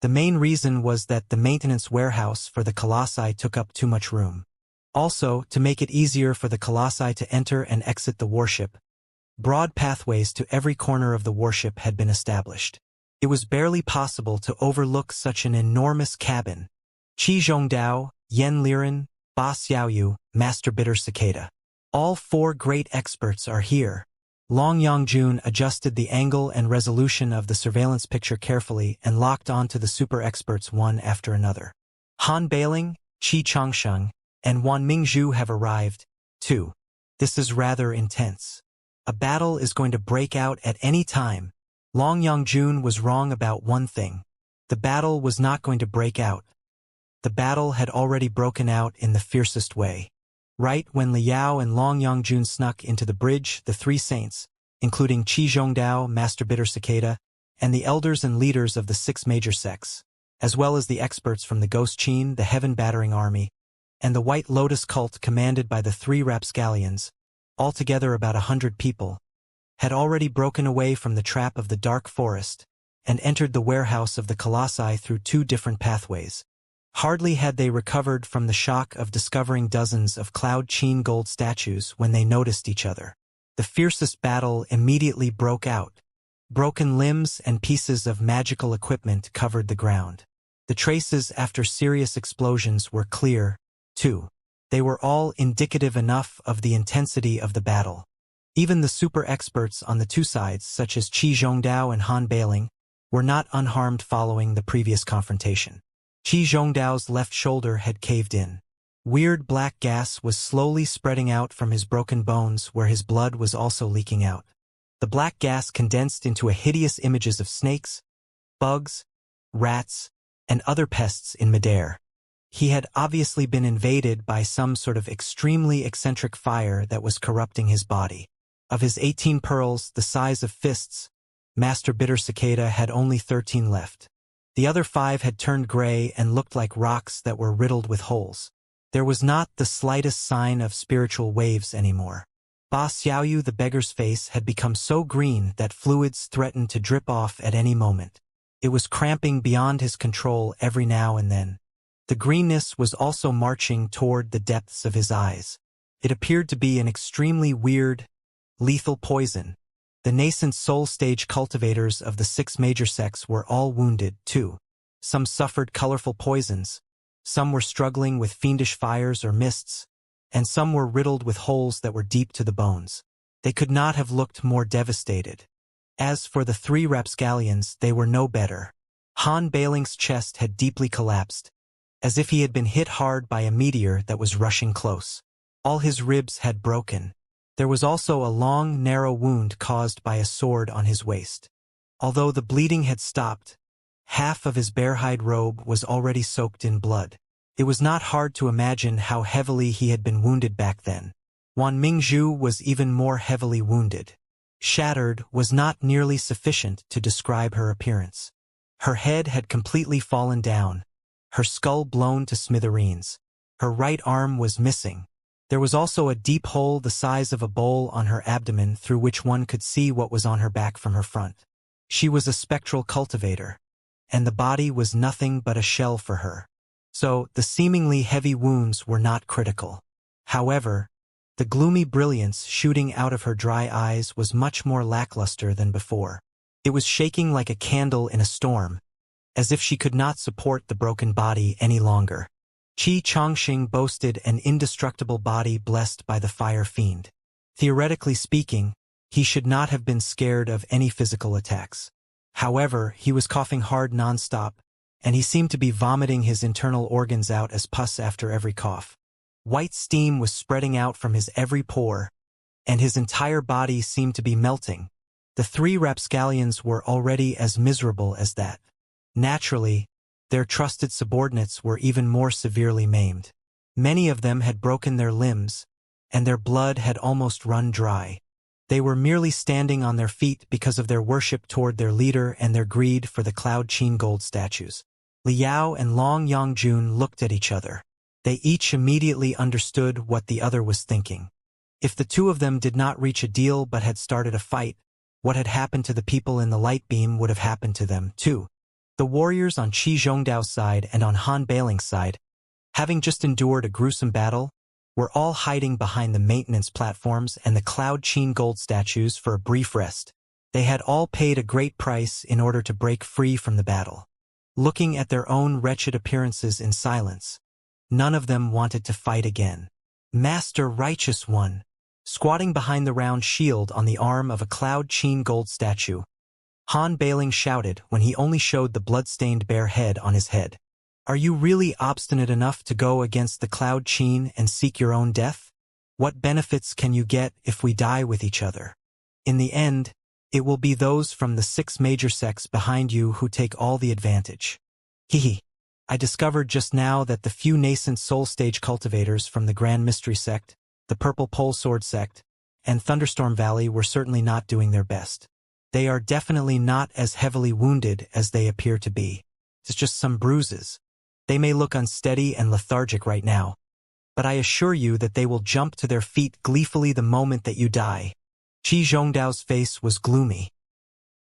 A: The main reason was that the maintenance warehouse for the colossi took up too much room. Also, to make it easier for the colossi to enter and exit the warship, broad pathways to every corner of the warship had been established. It was barely possible to overlook such an enormous cabin. Qi Zhongdao, Yan Liren, Ba Xiaoyu, Master Bitter Cicada. All four great experts are here. Long Yangjun adjusted the angle and resolution of the surveillance picture carefully and locked onto the super experts one after another. Han Bailing, Qi Changsheng, and Wan Mingzhu have arrived, too. This is rather intense. A battle is going to break out at any time. Long Yangjun was wrong about one thing. The battle was not going to break out. The battle had already broken out in the fiercest way. Right when Li Yao and Long Yangjun snuck into the bridge, the three saints, including Qi Zhongdao, Master Bitter Cicada, and the elders and leaders of the 6 major sects, as well as the experts from the Ghost Qin, the Heaven Battering Army, and the White Lotus cult commanded by the 3 rapscallions, altogether about 100 people, had already broken away from the trap of the dark forest and entered the warehouse of the colossi through 2 different pathways. Hardly had they recovered from the shock of discovering dozens of Cloud Qin gold statues when they noticed each other. The fiercest battle immediately broke out. Broken limbs and pieces of magical equipment covered the ground. The traces after serious explosions were clear, too. They were all indicative enough of the intensity of the battle. Even the super experts on the 2 sides, such as Qi Zhongdao and Han Bailing, were not unharmed following the previous confrontation. Qi Zhongdao's left shoulder had caved in. Weird black gas was slowly spreading out from his broken bones where his blood was also leaking out. The black gas condensed into a hideous images of snakes, bugs, rats, and other pests in midair. He had obviously been invaded by some sort of extremely eccentric fire that was corrupting his body. Of his 18 pearls, the size of fists, Master Bitter Cicada had only 13 left. The other 5 had turned gray and looked like rocks that were riddled with holes. There was not the slightest sign of spiritual waves anymore. Ba Xiaoyu, the beggar's face, had become so green that fluids threatened to drip off at any moment. It was cramping beyond his control every now and then. The greenness was also marching toward the depths of his eyes. It appeared to be an extremely weird, lethal poison. The nascent soul stage cultivators of the 6 major sects were all wounded, too. Some suffered colorful poisons, some were struggling with fiendish fires or mists, and some were riddled with holes that were deep to the bones. They could not have looked more devastated. As for the 3 rapscallions, they were no better. Han Bailing's chest had deeply collapsed, as if he had been hit hard by a meteor that was rushing close. All his ribs had broken. There was also a long, narrow wound caused by a sword on his waist. Although the bleeding had stopped, half of his bare-hide robe was already soaked in blood. It was not hard to imagine how heavily he had been wounded back then. Wan Mingzhu was even more heavily wounded. Shattered was not nearly sufficient to describe her appearance. Her head had completely fallen down, her skull blown to smithereens. Her right arm was missing. There was also a deep hole the size of a bowl on her abdomen through which one could see what was on her back from her front. She was a spectral cultivator, and the body was nothing but a shell for her. So, the seemingly heavy wounds were not critical. However, the gloomy brilliance shooting out of her dry eyes was much more lackluster than before. It was shaking like a candle in a storm, as if she could not support the broken body any longer. Qi Chongqing boasted an indestructible body blessed by the fire fiend. Theoretically speaking, he should not have been scared of any physical attacks. However, he was coughing hard nonstop, and he seemed to be vomiting his internal organs out as pus after every cough. White steam was spreading out from his every pore, and his entire body seemed to be melting. The three rapscallions were already as miserable as that. Naturally, their trusted subordinates were even more severely maimed. Many of them had broken their limbs, and their blood had almost run dry. They were merely standing on their feet because of their worship toward their leader and their greed for the Cloud Qin gold statues. Liao and Long Yangjun looked at each other. They each immediately understood what the other was thinking. If the two of them did not reach a deal but had started a fight, what had happened to the people in the light beam would have happened to them, too. The warriors on Qi Zhongdao's side and on Han Beiling's side, having just endured a gruesome battle, were all hiding behind the maintenance platforms and the Cloud Qin gold statues for a brief rest. They had all paid a great price in order to break free from the battle. Looking at their own wretched appearances in silence, none of them wanted to fight again. Master Righteous One, squatting behind the round shield on the arm of a Cloud Qin gold statue, Han Beiling shouted when he only showed the blood-stained bare head on his head. Are you really obstinate enough to go against the Cloud Qin and seek your own death? What benefits can you get if we die with each other? In the end, it will be those from the 6 major sects behind you who take all the advantage. Hehe. I discovered just now that the few nascent soul stage cultivators from the Grand Mystery sect, the Purple Pole Sword sect, and Thunderstorm Valley were certainly not doing their best. They are definitely not as heavily wounded as they appear to be. It's just some bruises. They may look unsteady and lethargic right now, but I assure you that they will jump to their feet gleefully the moment that you die. Qi Zhongdao's face was gloomy.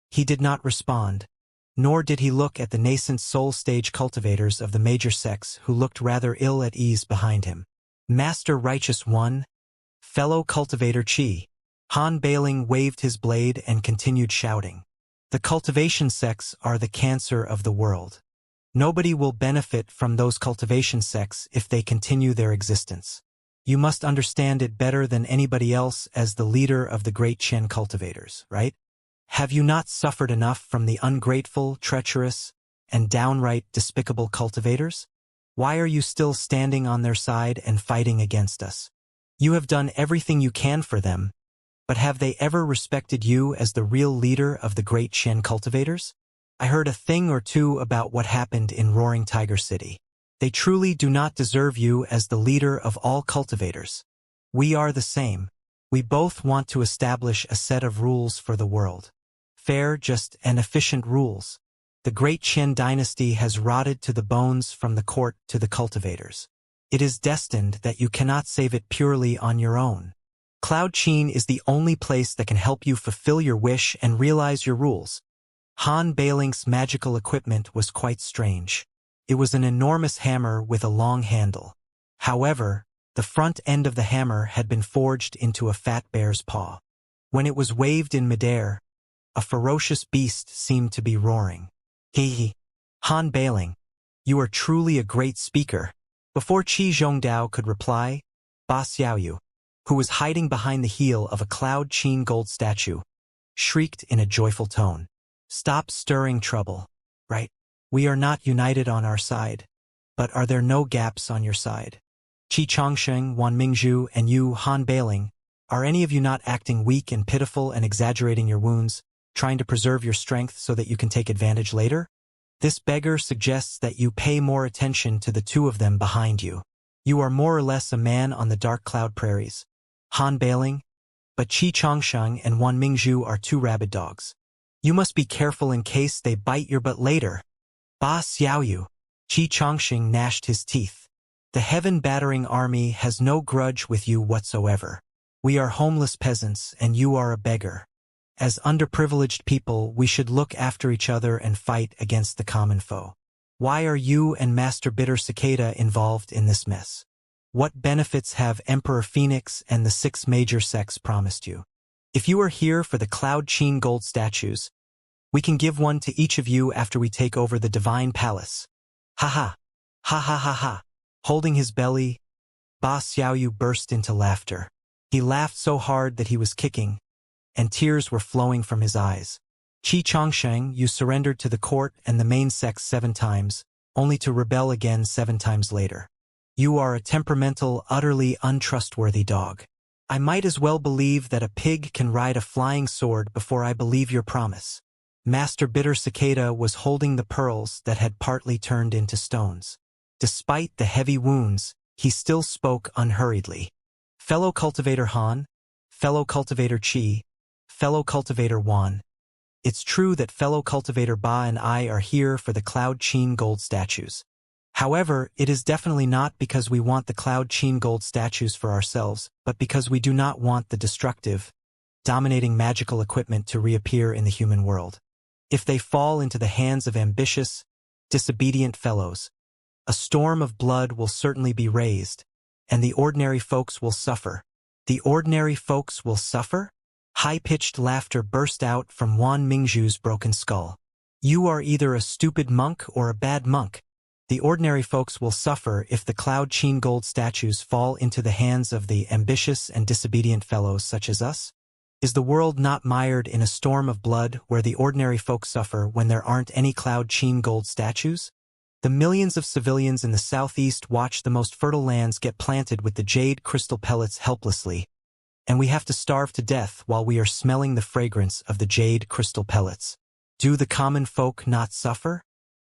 A: He did not respond, nor did he look at the nascent soul stage cultivators of the major sects who looked rather ill at ease behind him. Master Righteous One, fellow cultivator Qi. Han Beiling waved his blade and continued shouting. The cultivation sects are the cancer of the world. Nobody will benefit from those cultivation sects if they continue their existence. You must understand it better than anybody else as the leader of the great Chen cultivators, right? Have you not suffered enough from the ungrateful, treacherous, and downright despicable cultivators? Why are you still standing on their side and fighting against us? You have done everything you can for them, but have they ever respected you as the real leader of the great Chen cultivators? I heard a thing or two about what happened in Roaring Tiger City. They truly do not deserve you as the leader of all cultivators. We are the same. We both want to establish a set of rules for the world. Fair, just, and efficient rules. The great Qin dynasty has rotted to the bones from the court to the cultivators. It is destined that you cannot save it purely on your own. Cloud Qin is the only place that can help you fulfill your wish and realize your rules. Han Beiling's magical equipment was quite strange. It was an enormous hammer with a long handle. However, the front end of the hammer had been forged into a fat bear's paw. When it was waved in midair, a ferocious beast seemed to be roaring. Hehe. Han Beiling, you are truly a great speaker. Before Qi Zhongdao could reply, Ba Xiaoyu, who was hiding behind the heel of a Cloud Qin gold statue, shrieked in a joyful tone. Stop stirring trouble, right? We are not united on our side, but are there no gaps on your side? Qi Chongqing, Wan Mingzhu, and you, Han Beiling, Are any of you not acting weak and pitiful and exaggerating your wounds, trying to preserve your strength so that you can take advantage later? This beggar suggests that you pay more attention to the two of them behind you. You are more or less a man on the dark cloud prairies. Han Bailing, but Qi Chongsheng and Wan Mingzhu are two rabid dogs. You must be careful in case they bite your butt later. Ba Xiaoyu. Qi Chongsheng gnashed his teeth. The heaven-battering army has no grudge with you whatsoever. We are homeless peasants and you are a beggar. As underprivileged people, we should look after each other and fight against the common foe. Why are you and Master Bitter Cicada involved in this mess? What benefits have Emperor Phoenix and the 6 major sects promised you? If you are here for the Cloud Qin gold statues, we can give one to each of you after we take over the Divine Palace. Ha ha! Ha ha ha ha! Holding his belly, Ba Xiaoyu burst into laughter. He laughed so hard that he was kicking, and tears were flowing from his eyes. Qi Chongsheng, you surrendered to the court and the main sects 7 times, only to rebel again 7 times later. You are a temperamental, utterly untrustworthy dog. I might as well believe that a pig can ride a flying sword before I believe your promise. Master Bitter Cicada was holding the pearls that had partly turned into stones. Despite the heavy wounds, he still spoke unhurriedly. Fellow Cultivator Han, fellow Cultivator Qi, fellow Cultivator Wan, it's true that fellow Cultivator Ba and I are here for the Cloud Qin gold statues. However, it is definitely not because we want the Cloud Qin gold statues for ourselves, but because we do not want the destructive, dominating magical equipment to reappear in the human world. If they fall into the hands of ambitious, disobedient fellows, a storm of blood will certainly be raised, and the ordinary folks will suffer. The ordinary folks will suffer? High-pitched laughter burst out from Wan Mingzhu's broken skull. You are either a stupid monk or a bad monk. The ordinary folks will suffer if the Cloud Qin gold statues fall into the hands of the ambitious and disobedient fellows such as us. Is the world not mired in a storm of blood where the ordinary folk suffer when there aren't any Cloud Qin gold statues? The millions of civilians in the southeast watch the most fertile lands get planted with the jade crystal pellets helplessly, and we have to starve to death while we are smelling the fragrance of the jade crystal pellets. Do the common folk not suffer?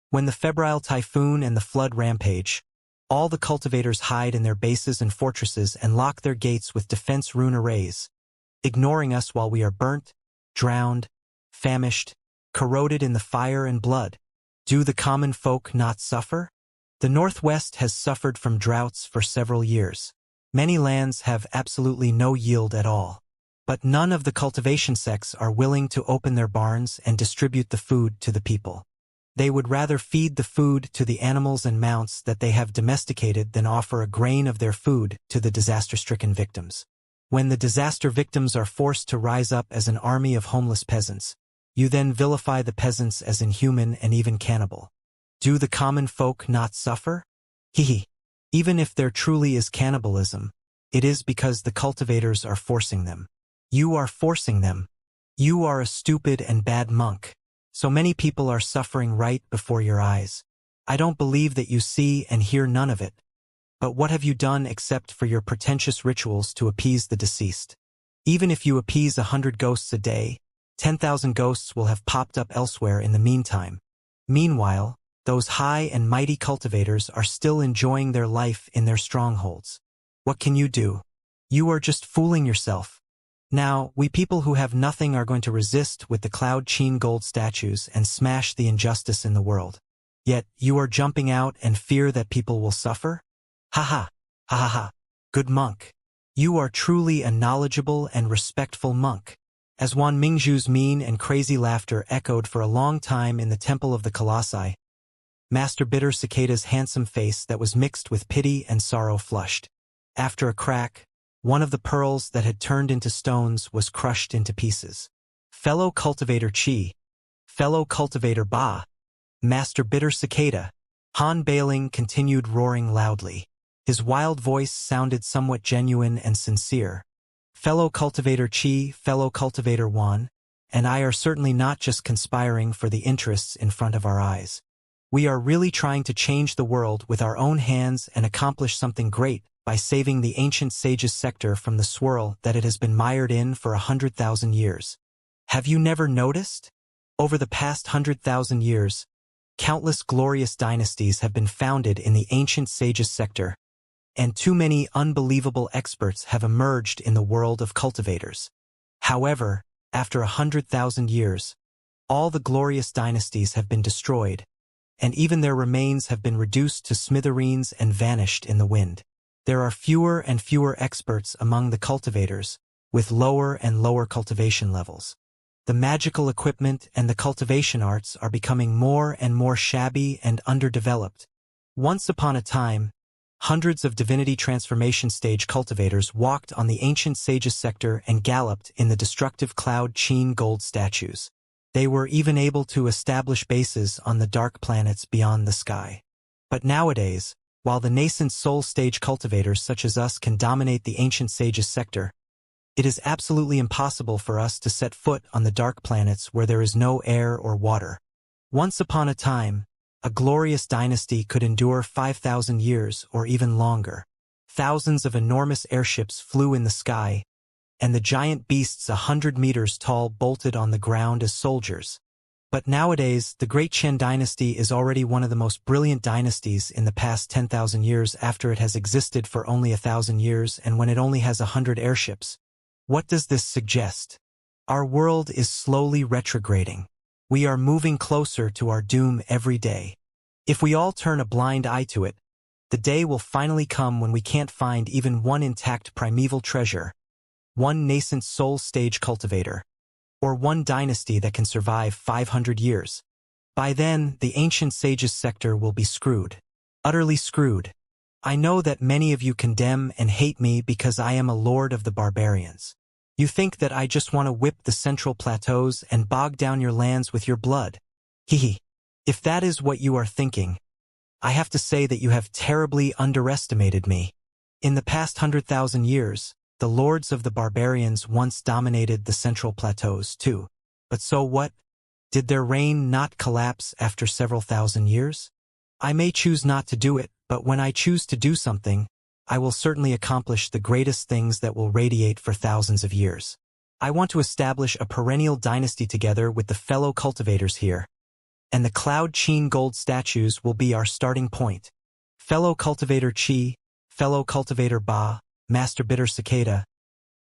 A: When the febrile typhoon and the flood rampage, all the cultivators hide in their bases and fortresses and lock their gates with defense rune arrays, ignoring us while we are burnt, drowned, famished, corroded in the fire and blood. Do the common folk not suffer? The Northwest has suffered from droughts for several years. Many lands have absolutely no yield at all. But none of the cultivation sects are willing to open their barns and distribute the food to the people. They would rather feed the food to the animals and mounts that they have domesticated than offer a grain of their food to the disaster-stricken victims. When the disaster victims are forced to rise up as an army of homeless peasants, you then vilify the peasants as inhuman and even cannibal. Do the common folk not suffer? Hee. Even if there truly is cannibalism, it is because the cultivators are forcing them. You are forcing them. You are a stupid and bad monk. So many people are suffering right before your eyes. I don't believe that you see and hear none of it. But what have you done except for your pretentious rituals to appease the deceased? Even if you appease 100 ghosts a day, 10,000 ghosts will have popped up elsewhere in the meantime. Meanwhile, those high and mighty cultivators are still enjoying their life in their strongholds. What can you do? You are just fooling yourself. Now, we people who have nothing are going to resist with the Cloud Qin gold statues and smash the injustice in the world. Yet, you are jumping out and fear that people will suffer? Ha ha, ha ha ha. Good monk. You are truly a knowledgeable and respectful monk. As Wan Mingzhu's mean and crazy laughter echoed for a long time in the Temple of the Colossi, Master Bitter Cicada's handsome face that was mixed with pity and sorrow flushed. After a crack, one of the pearls that had turned into stones was crushed into pieces. Fellow Cultivator Qi, fellow Cultivator Ba, Master Bitter Cicada, Han Bailing continued roaring loudly. His wild voice sounded somewhat genuine and sincere. Fellow Cultivator Qi, fellow Cultivator Wan, and I are certainly not just conspiring for the interests in front of our eyes. We are really trying to change the world with our own hands and accomplish something great by saving the ancient sage's sector from the swirl that it has been mired in for 100,000 years. Have you never noticed? Over the past 100,000 years, countless glorious dynasties have been founded in the ancient sage's sector, and too many unbelievable experts have emerged in the world of cultivators. However, after 100,000 years, all the glorious dynasties have been destroyed, and even their remains have been reduced to smithereens and vanished in the wind. There are fewer and fewer experts among the cultivators, with lower and lower cultivation levels. The magical equipment and the cultivation arts are becoming more and more shabby and underdeveloped. Once upon a time, hundreds of divinity transformation stage cultivators walked on the ancient sage's sector and galloped in the destructive cloud Qin gold statues. They were even able to establish bases on the dark planets beyond the sky. But nowadays, while the nascent soul stage cultivators such as us can dominate the ancient sage's sector, it is absolutely impossible for us to set foot on the dark planets where there is no air or water. Once upon a time, a glorious dynasty could endure 5,000 years or even longer. Thousands of enormous airships flew in the sky, and the giant beasts 100 meters tall bolted on the ground as soldiers. But nowadays, the Great Qian dynasty is already one of the most brilliant dynasties in the past 10,000 years after it has existed for only 1,000 years and when it only has 100 airships. What does this suggest? Our world is slowly retrograding. We are moving closer to our doom every day. If we all turn a blind eye to it, the day will finally come when we can't find even one intact primeval treasure, one nascent soul stage cultivator, or one dynasty that can survive 500 years. By then, the ancient sage's sector will be screwed. Utterly screwed. I know that many of you condemn and hate me because I am a lord of the barbarians. You think that I just want to whip the central plateaus and bog down your lands with your blood. Hehe. If that is what you are thinking, I have to say that you have terribly underestimated me. In the past 100,000 years, the lords of the barbarians once dominated the central plateaus too. But so what? Did their reign not collapse after several thousand years? I may choose not to do it, but when I choose to do something, I will certainly accomplish the greatest things that will radiate for thousands of years. I want to establish a perennial dynasty together with the fellow cultivators here, and the Cloud Qin gold statues will be our starting point. Fellow cultivator Qi, fellow cultivator Ba, Master Bitter Cicada,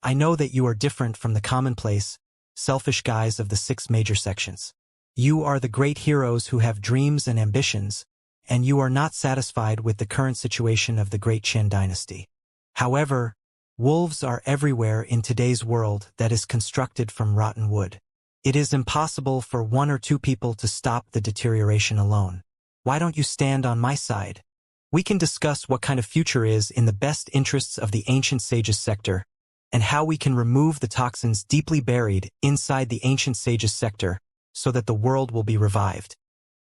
A: I know that you are different from the commonplace, selfish guys of the 6 major sections. You are the great heroes who have dreams and ambitions, and you are not satisfied with the current situation of the Great Qian dynasty. However, wolves are everywhere in today's world that is constructed from rotten wood. It is impossible for 1 or 2 people to stop the deterioration alone. Why don't you stand on my side? We can discuss what kind of future is in the best interests of the ancient sage's sector, and how we can remove the toxins deeply buried inside the ancient sage's sector so that the world will be revived.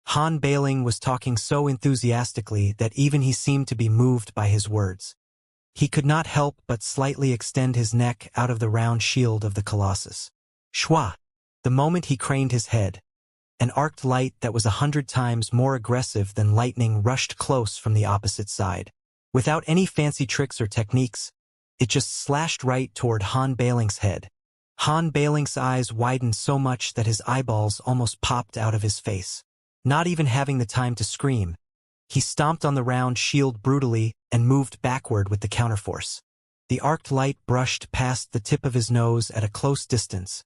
A: Han Bailing was talking so enthusiastically that even he seemed to be moved by his words. He could not help but slightly extend his neck out of the round shield of the Colossus. Shwa! The moment he craned his head, an arced light that was 100 times more aggressive than lightning rushed close from the opposite side. Without any fancy tricks or techniques, it just slashed right toward Han Bailing's head. Han Bailing's eyes widened so much that his eyeballs almost popped out of his face. Not even having the time to scream, he stomped on the round shield brutally and moved backward with the counterforce. The arced light brushed past the tip of his nose at a close distance,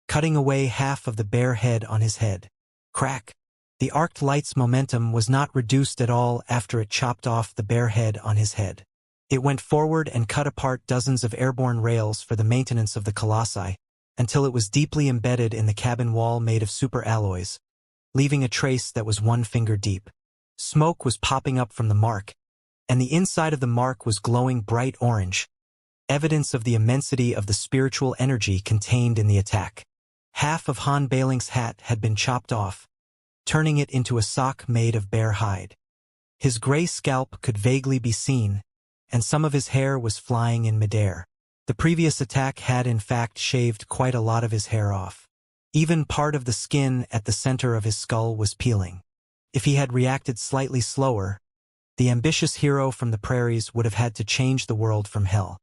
A: cutting away half of the bare head on his head. Crack! The arced light's momentum was not reduced at all after it chopped off the bare head on his head. It went forward and cut apart dozens of airborne rails for the maintenance of the colossi, until it was deeply embedded in the cabin wall made of super alloys, leaving a trace that was 1 finger deep. Smoke was popping up from the mark, and the inside of the mark was glowing bright orange, evidence of the immensity of the spiritual energy contained in the attack. Half of Han Bailing's hat had been chopped off, turning it into a sock made of bear hide. His gray scalp could vaguely be seen, and some of his hair was flying in midair. The previous attack had in fact shaved quite a lot of his hair off. Even part of the skin at the center of his skull was peeling. If he had reacted slightly slower, The ambitious hero from the prairies would have had to change the world from hell.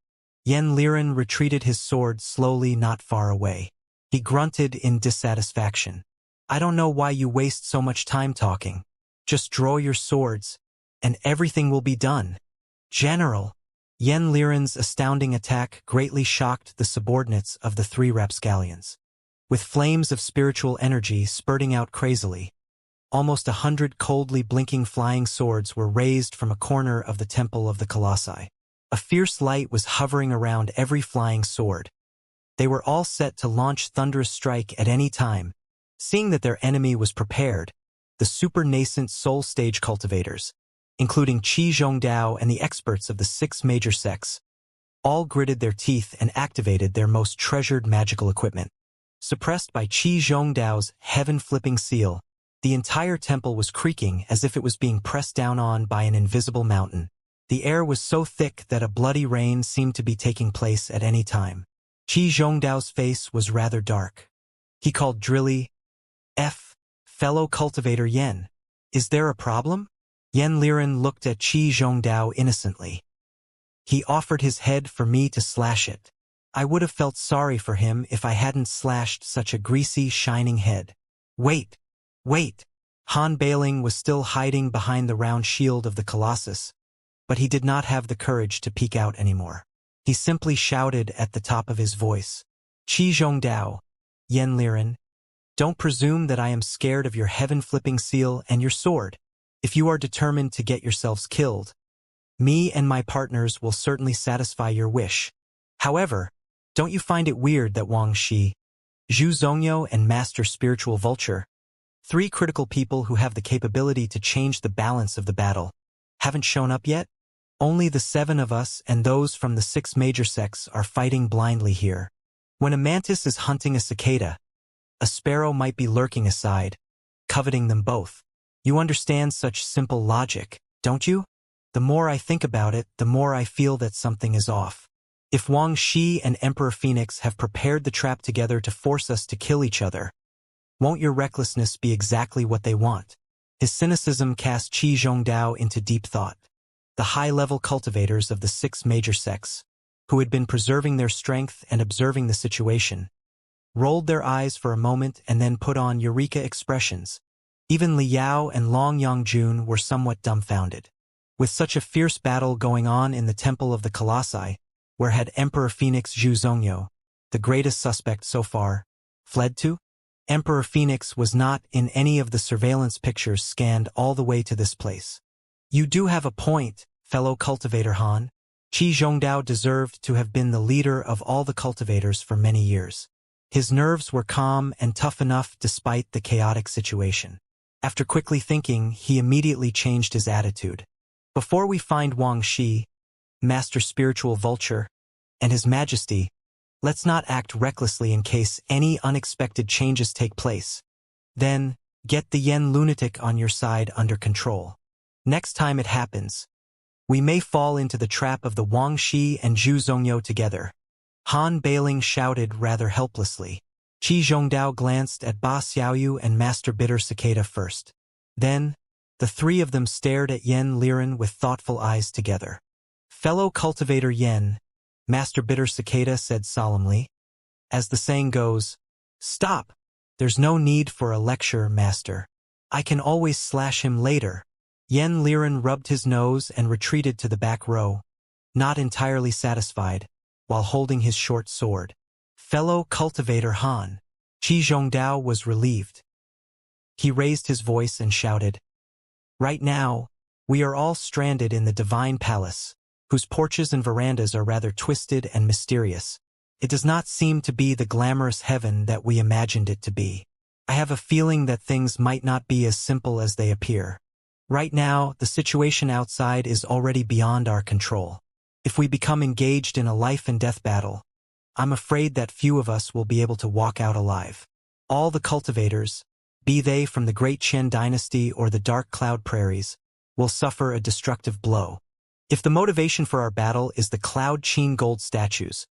A: Yen Liren retreated his sword slowly not far away. He grunted in dissatisfaction. I don't know why you waste so much time talking. Just draw your swords, and everything will be done. General. Yen Liren's astounding attack greatly shocked the subordinates of the 3 rapscallions. With flames of spiritual energy spurting out crazily, almost 100 coldly blinking flying swords were raised from a corner of the Temple of the Colossi. A fierce light was hovering around every flying sword. They were all set to launch thunderous strike at any time. Seeing that their enemy was prepared, the super-nascent soul-stage cultivators, including Qi Zhongdao and the experts of the 6 major sects, all gritted their teeth and activated their most treasured magical equipment. Suppressed by Qi Zhongdao's heaven-flipping seal, the entire temple was creaking as if it was being pressed down on by an invisible mountain. The air was so thick that a bloody rain seemed to be taking place at any time. Qi Zhongdao's face was rather dark. He called Drilly, fellow cultivator Yen. Is there a problem? Yen Liren looked at Qi Zhongdao innocently. He offered his head for me to slash it. I would have felt sorry for him if I hadn't slashed such a greasy, shining head. Wait! Han Bailing was still hiding behind the round shield of the Colossus, but he did not have the courage to peek out anymore. He simply shouted at the top of his voice. Qi Zhongdao, Yen Liren, don't presume that I am scared of your heaven-flipping seal and your sword. If you are determined to get yourselves killed, me and my partners will certainly satisfy your wish. However, don't you find it weird that Wang Shi, Zhu Zhongyo, and Master Spiritual Vulture, 3 critical people who have the capability to change the balance of the battle, haven't shown up yet? Only the 7 of us and those from the 6 major sects are fighting blindly here. When a mantis is hunting a cicada, a sparrow might be lurking aside, coveting them both. You understand such simple logic, don't you? The more I think about it, the more I feel that something is off. If Wang Shi and Emperor Phoenix have prepared the trap together to force us to kill each other, won't your recklessness be exactly what they want? His cynicism cast Qi Zhongdao into deep thought. The high-level cultivators of the 6 major sects, who had been preserving their strength and observing the situation, rolled their eyes for a moment and then put on eureka expressions. Even Li Yao and Long Yongjun were somewhat dumbfounded. With such a fierce battle going on in the Temple of the Colossi, where had Emperor Phoenix Zhu Zhongyo, the greatest suspect so far, fled to? Emperor Phoenix was not in any of the surveillance pictures scanned all the way to this place. You do have a point, fellow cultivator Han. Qi Zhongdao deserved to have been the leader of all the cultivators for many years. His nerves were calm and tough enough despite the chaotic situation. After quickly thinking, he immediately changed his attitude. Before we find Wang Shi, Master Spiritual Vulture, and His Majesty, let's not act recklessly in case any unexpected changes take place. Then, get the Yen lunatic on your side under control. Next time it happens, we may fall into the trap of the Wang Shi and Zhu Zhongyo together. Han Bailing shouted rather helplessly. Qi Zhongdao glanced at Ba Xiaoyu and Master Bitter Cicada first. Then, the 3 of them stared at Yen Liren with thoughtful eyes together. Fellow cultivator Yen, Master Bitter Cicada said solemnly. As the saying goes, stop! There's no need for a lecture, Master. I can always slash him later. Yen Liren rubbed his nose and retreated to the back row, not entirely satisfied, while holding his short sword. Fellow cultivator Han. Qi Zhongdao was relieved. He raised his voice and shouted, right now, we are all stranded in the Divine Palace, whose porches and verandas are rather twisted and mysterious. It does not seem to be the glamorous heaven that we imagined it to be. I have a feeling that things might not be as simple as they appear. Right now, the situation outside is already beyond our control. If we become engaged in a life-and-death battle, I'm afraid that few of us will be able to walk out alive. All the cultivators, be they from the Great Qian dynasty or the Dark Cloud Prairies, will suffer a destructive blow. If the motivation for our battle is the Cloud Qin gold statues,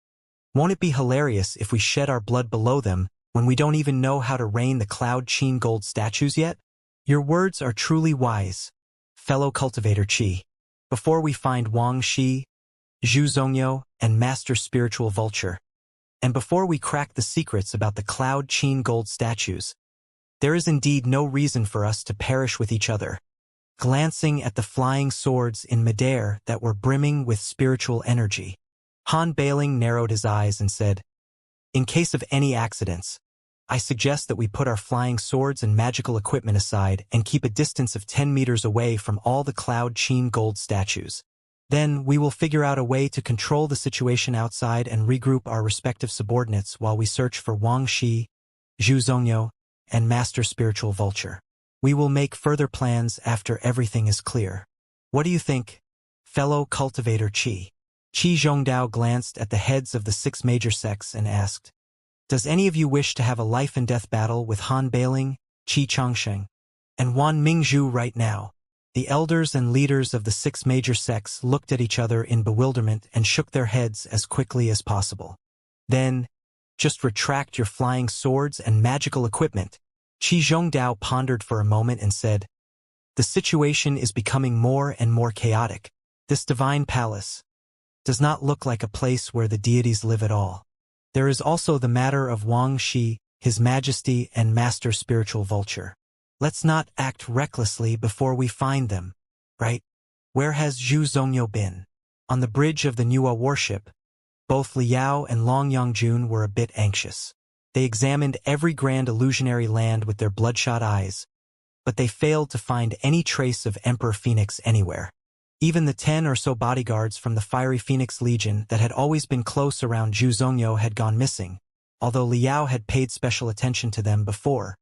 A: won't it be hilarious if we shed our blood below them when we don't even know how to reign the Cloud Qin gold statues yet? Your words are truly wise, fellow cultivator Qi. before we find Wang Shi, Zhu Zhongyo, and Master Spiritual Vulture, and before we crack the secrets about the Cloud Qin gold statues, there is indeed no reason for us to perish with each other. Glancing at the flying swords in midair that were brimming with spiritual energy, Han Bailing narrowed his eyes and said, "In case of any accidents, I suggest that we put our flying swords and magical equipment aside and keep a distance of 10 meters away from all the Cloud Qin gold statues. Then we will figure out a way to control the situation outside and regroup our respective subordinates while we search for Wang Shi, Zhu Zhongyo, and Master Spiritual Vulture. We will make further plans after everything is clear. What do you think, fellow cultivator Qi?" Qi Zhongdao glanced at the heads of the 6 major sects and asked, "Does any of you wish to have a life-and-death battle with Han Bailing, Qi Changsheng, and Wan Mingzhu right now?" The elders and leaders of the 6 major sects looked at each other in bewilderment and shook their heads as quickly as possible. "Then, just retract your flying swords and magical equipment." Qi Zhongdao pondered for a moment and said, "The situation is becoming more and more chaotic. This divine palace does not look like a place where the deities live at all. There is also the matter of Wang Shi, His Majesty, and Master Spiritual Vulture. Let's not act recklessly before we find them, right? Where has Zhu Zhongyo been?" On the bridge of the Nuwa warship, both Liao and Long Yongjun were a bit anxious. They examined every grand illusionary land with their bloodshot eyes, but they failed to find any trace of Emperor Phoenix anywhere. Even the 10 or so bodyguards from the Fiery Phoenix Legion that had always been close around Zhu Zhongyo had gone missing, although Liao had paid special attention to them before.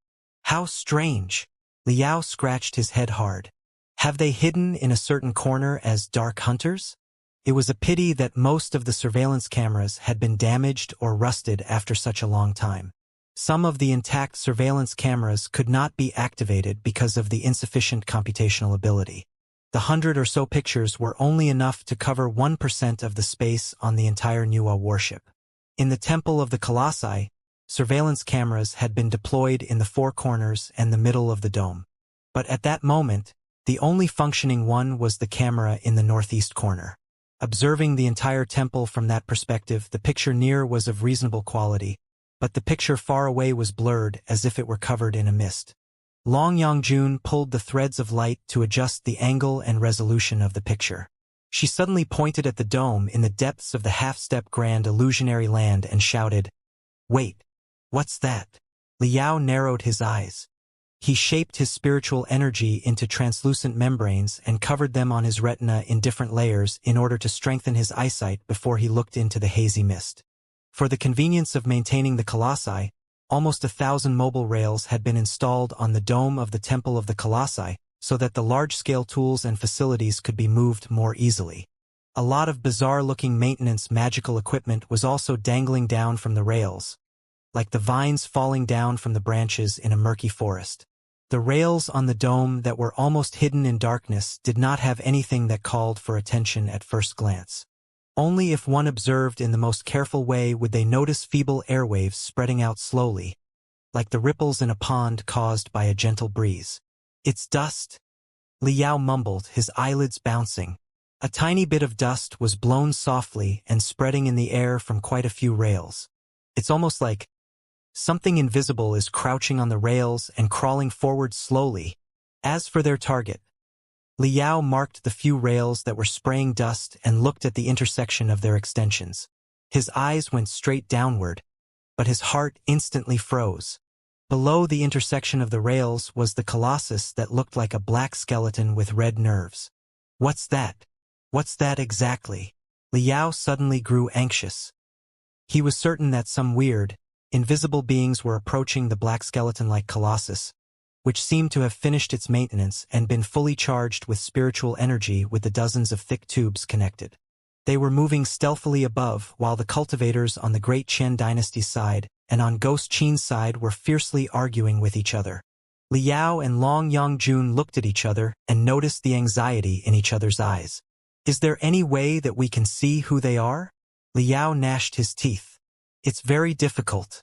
A: How strange! Liao scratched his head hard. Have they hidden in a certain corner as dark hunters? It was a pity that most of the surveillance cameras had been damaged or rusted after such a long time. Some of the intact surveillance cameras could not be activated because of the insufficient computational ability. The 100 or so pictures were only enough to cover 1% of the space on the entire Nuwa warship. In the Temple of the Colossi, surveillance cameras had been deployed in the 4 corners and the middle of the dome. But at that moment, the only functioning one was the camera in the northeast corner. Observing the entire temple from that perspective, the picture near was of reasonable quality, but the picture far away was blurred as if it were covered in a mist. Long Yongjun pulled the threads of light to adjust the angle and resolution of the picture. She suddenly pointed at the dome in the depths of the half-step grand illusionary land and shouted, "Wait! What's that?" Liao narrowed his eyes. He shaped his spiritual energy into translucent membranes and covered them on his retina in different layers in order to strengthen his eyesight before he looked into the hazy mist. For the convenience of maintaining the colossi, almost 1,000 mobile rails had been installed on the dome of the Temple of the Colossi so that the large-scale tools and facilities could be moved more easily. A lot of bizarre-looking maintenance magical equipment was also dangling down from the rails, like the vines falling down from the branches in a murky forest. The rails on the dome that were almost hidden in darkness did not have anything that called for attention at first glance. Only if one observed in the most careful way would they notice feeble airwaves spreading out slowly, like the ripples in a pond caused by a gentle breeze. "It's dust," Liao mumbled, his eyelids bouncing. A tiny bit of dust was blown softly and spreading in the air from quite a few rails. "It's almost like something invisible is crouching on the rails and crawling forward slowly." As for their target, Liao marked the few rails that were spraying dust and looked at the intersection of their extensions. His eyes went straight downward, but his heart instantly froze. Below the intersection of the rails was the colossus that looked like a black skeleton with red nerves. "What's that? What's that exactly?" Liao suddenly grew anxious. He was certain that some weird, invisible beings were approaching the black skeleton-like colossus, which seemed to have finished its maintenance and been fully charged with spiritual energy with the dozens of thick tubes connected. They were moving stealthily above, while the cultivators on the Great Qian Dynasty's side and on Ghost Qin's side were fiercely arguing with each other. Liao and Long Yongjun looked at each other and noticed the anxiety in each other's eyes. "Is there any way that we can see who they are?" Liao gnashed his teeth. "It's very difficult.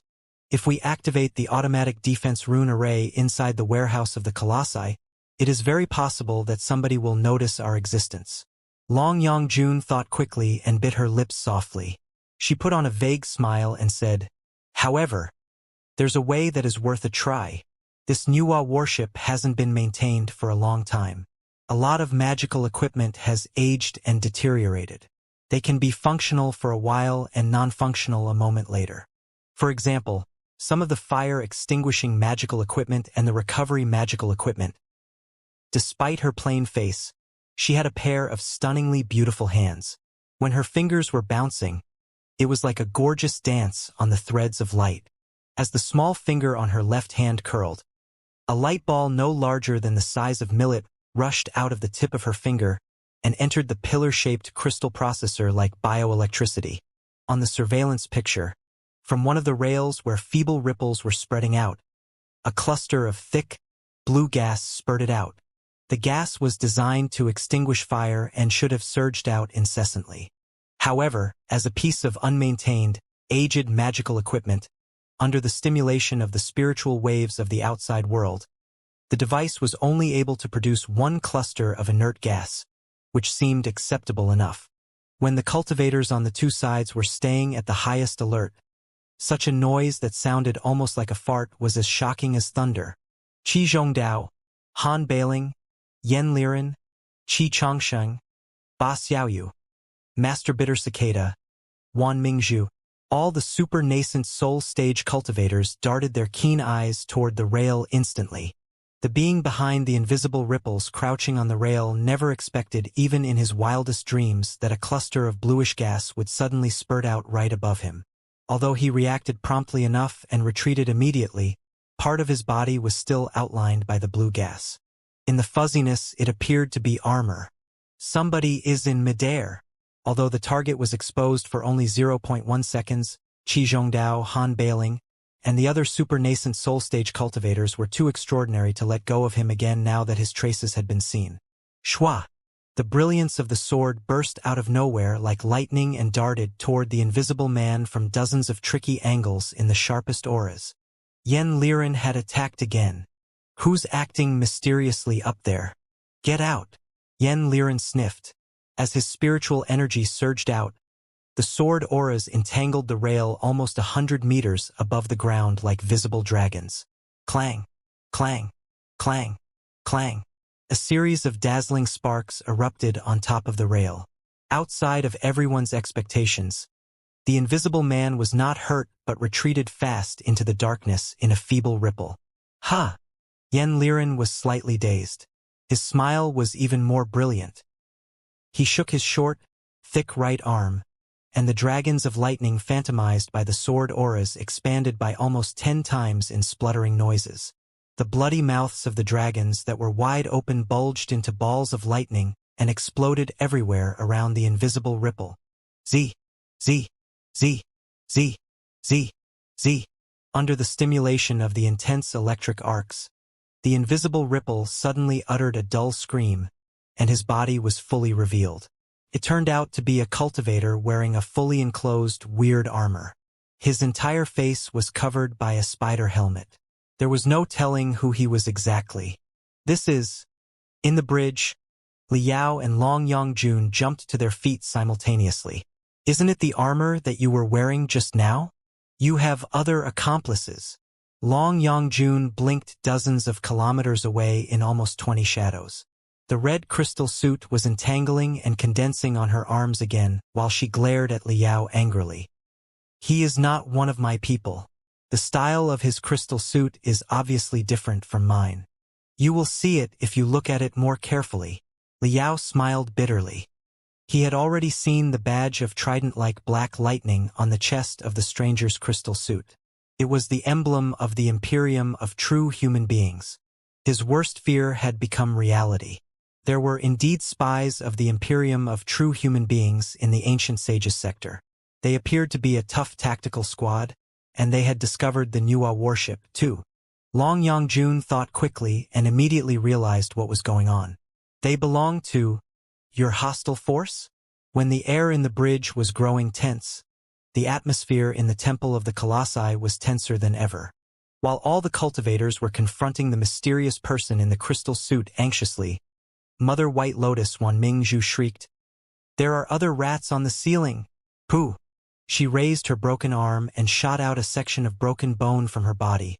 A: If we activate the automatic defense rune array inside the warehouse of the Colossi, it is very possible that somebody will notice our existence. Long Yongjun thought quickly and bit her lips softly. She put on a vague smile and said, "However, there's a way that is worth a try. This Nuwa warship hasn't been maintained for a long time. A lot of magical equipment has aged and deteriorated. They can be functional for a while and non-functional a moment later. For example, some of the fire-extinguishing magical equipment and the recovery magical equipment. Despite her plain face, she had a pair of stunningly beautiful hands. When her fingers were bouncing, it was like a gorgeous dance on the threads of light. As the small finger on her left hand curled, a light ball no larger than the size of millet rushed out of the tip of her finger and entered the pillar-shaped crystal processor like bioelectricity. On the surveillance picture, from one of the rails where feeble ripples were spreading out, a cluster of thick, blue gas spurted out. The gas was designed to extinguish fire and should have surged out incessantly. However, as a piece of unmaintained, aged magical equipment, under the stimulation of the spiritual waves of the outside world, the device was only able to produce one cluster of inert gas, which seemed acceptable enough. When the cultivators on the two sides were staying at the highest alert, such a noise that sounded almost like a fart was as shocking as thunder. Qi Zhongdao, Han Bailing, Yen Liren, Qi Changsheng, Ba Xiaoyu, Master Bitter Cicada, Wan Mingzhu, all the super-nascent soul-stage cultivators darted their keen eyes toward the rail instantly. The being behind the invisible ripples crouching on the rail never expected even in his wildest dreams that a cluster of bluish gas would suddenly spurt out right above him. Although he reacted promptly enough and retreated immediately, part of his body was still outlined by the blue gas. In the fuzziness, it appeared to be armor. Somebody is in midair. Although the target was exposed for only 0.1 seconds, Qi Zhongdao, Han Bailing, and the other super-nascent soul-stage cultivators were too extraordinary to let go of him again now that his traces had been seen. Shua! The brilliance of the sword burst out of nowhere like lightning and darted toward the invisible man from dozens of tricky angles in the sharpest auras. Yen Liren had attacked again. Who's acting mysteriously up there? Get out! Yen Liren sniffed. As his spiritual energy surged out, the sword auras entangled the rail almost 100 meters above the ground like visible dragons. Clang! Clang! Clang! Clang! A series of dazzling sparks erupted on top of the rail. Outside of everyone's expectations, the invisible man was not hurt but retreated fast into the darkness in a feeble ripple. Ha! Yen Liren was slightly dazed. His smile was even more brilliant. He shook his short, thick right arm, and the dragons of lightning phantomized by the sword auras expanded by almost 10 times in spluttering noises. The bloody mouths of the dragons that were wide open bulged into balls of lightning and exploded everywhere around the invisible ripple. Z, Z, Z, Z, Z, Z. Under the stimulation of the intense electric arcs, the invisible ripple suddenly uttered a dull scream, and his body was fully revealed. It turned out to be a cultivator wearing a fully enclosed, weird armor. His entire face was covered by a spider helmet. There was no telling who he was exactly. This is... In the bridge, Liao and Long Yongjun jumped to their feet simultaneously. Isn't it the armor that you were wearing just now? You have other accomplices. Long Yongjun blinked dozens of kilometers away in almost 20 shadows. The red crystal suit was entangling and condensing on her arms again while she glared at Liao angrily. He is not one of my people. The style of his crystal suit is obviously different from mine. You will see it if you look at it more carefully. Liao smiled bitterly. He had already seen the badge of trident-like black lightning on the chest of the stranger's crystal suit. It was the emblem of the Imperium of true human beings. His worst fear had become reality. There were indeed spies of the Imperium of true human beings in the ancient sages sector. They appeared to be a tough tactical squad, and they had discovered the Nuwa warship, too. Long Yongjun thought quickly and immediately realized what was going on. They belonged to your hostile force? When the air in the bridge was growing tense, the atmosphere in the Temple of the Colossi was tenser than ever. While all the cultivators were confronting the mysterious person in the crystal suit anxiously, Mother White Lotus Wan Mingzhu shrieked, There are other rats on the ceiling. Pooh! She raised her broken arm and shot out a section of broken bone from her body,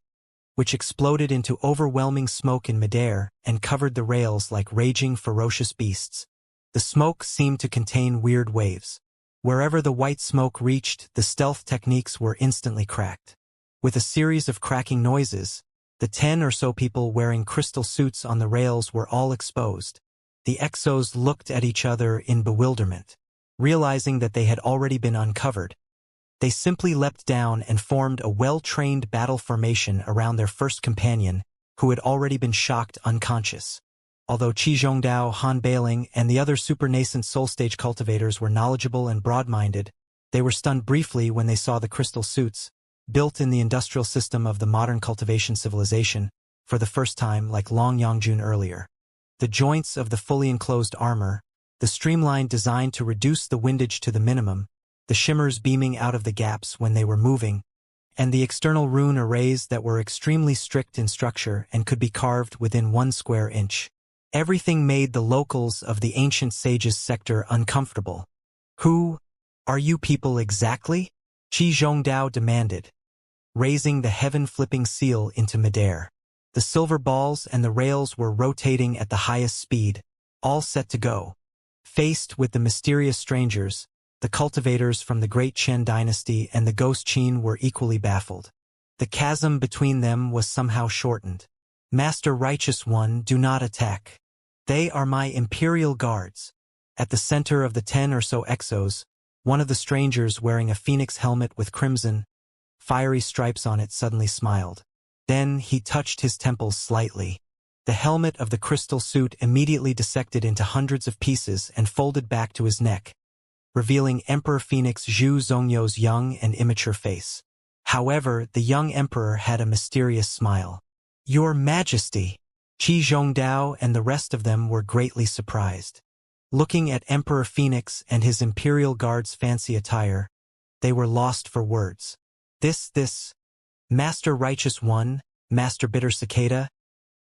A: which exploded into overwhelming smoke in midair and covered the rails like raging ferocious beasts. The smoke seemed to contain weird waves. Wherever the white smoke reached, the stealth techniques were instantly cracked. With a series of cracking noises, the 10 or so people wearing crystal suits on the rails were all exposed. The exos looked at each other in bewilderment. Realizing that they had already been uncovered, they simply leapt down and formed a well-trained battle formation around their first companion, who had already been shocked unconscious. Although Qi Zhongdao, Han Bailing, and the other super-nascent soul-stage cultivators were knowledgeable and broad-minded, they were stunned briefly when they saw the crystal suits, built in the industrial system of the modern cultivation civilization, for the first time like Long Yangjun earlier. The joints of the fully enclosed armor, the streamlined design to reduce the windage to the minimum, the shimmers beaming out of the gaps when they were moving, and the external rune arrays that were extremely strict in structure and could be carved within 1 square inch. Everything made the locals of the ancient sages sector uncomfortable. Who are you people exactly? Qi Zhongdao demanded, raising the heaven-flipping seal into midair. The silver balls and the rails were rotating at the highest speed, all set to go. Faced with the mysterious strangers, the cultivators from the Great Qian dynasty and the Ghost Qin were equally baffled. The chasm between them was somehow shortened. Master Righteous One, do not attack. They are my imperial guards. At the center of the 10 or so exos, one of the strangers wearing a phoenix helmet with crimson, fiery stripes on it suddenly smiled. Then he touched his temples slightly. The helmet of the crystal suit immediately dissected into hundreds of pieces and folded back to his neck, revealing Emperor Phoenix Zhu Zhongyo's young and immature face. However, the young emperor had a mysterious smile. Your Majesty! Qi Zhongdao and the rest of them were greatly surprised. Looking at Emperor Phoenix and his imperial guard's fancy attire, they were lost for words. This, Master Righteous One, Master Bitter Cicada,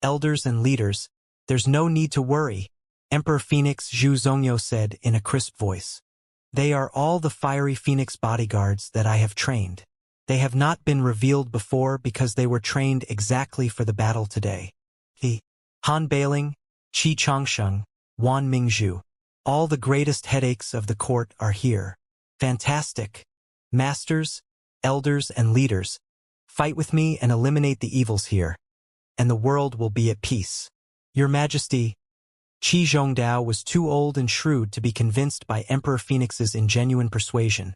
A: elders and leaders, there's no need to worry, Emperor Phoenix Zhu Zhongyo said in a crisp voice. They are all the fiery Phoenix bodyguards that I have trained. They have not been revealed before because they were trained exactly for the battle today. Han Bailing, Qi Changsheng, Wan Mingzhu. All the greatest headaches of the court are here. Fantastic. Masters, elders, and leaders, fight with me and eliminate the evils here, and the world will be at peace. Your Majesty, Qi Zhongdao was too old and shrewd to be convinced by Emperor Phoenix's ingenuine persuasion,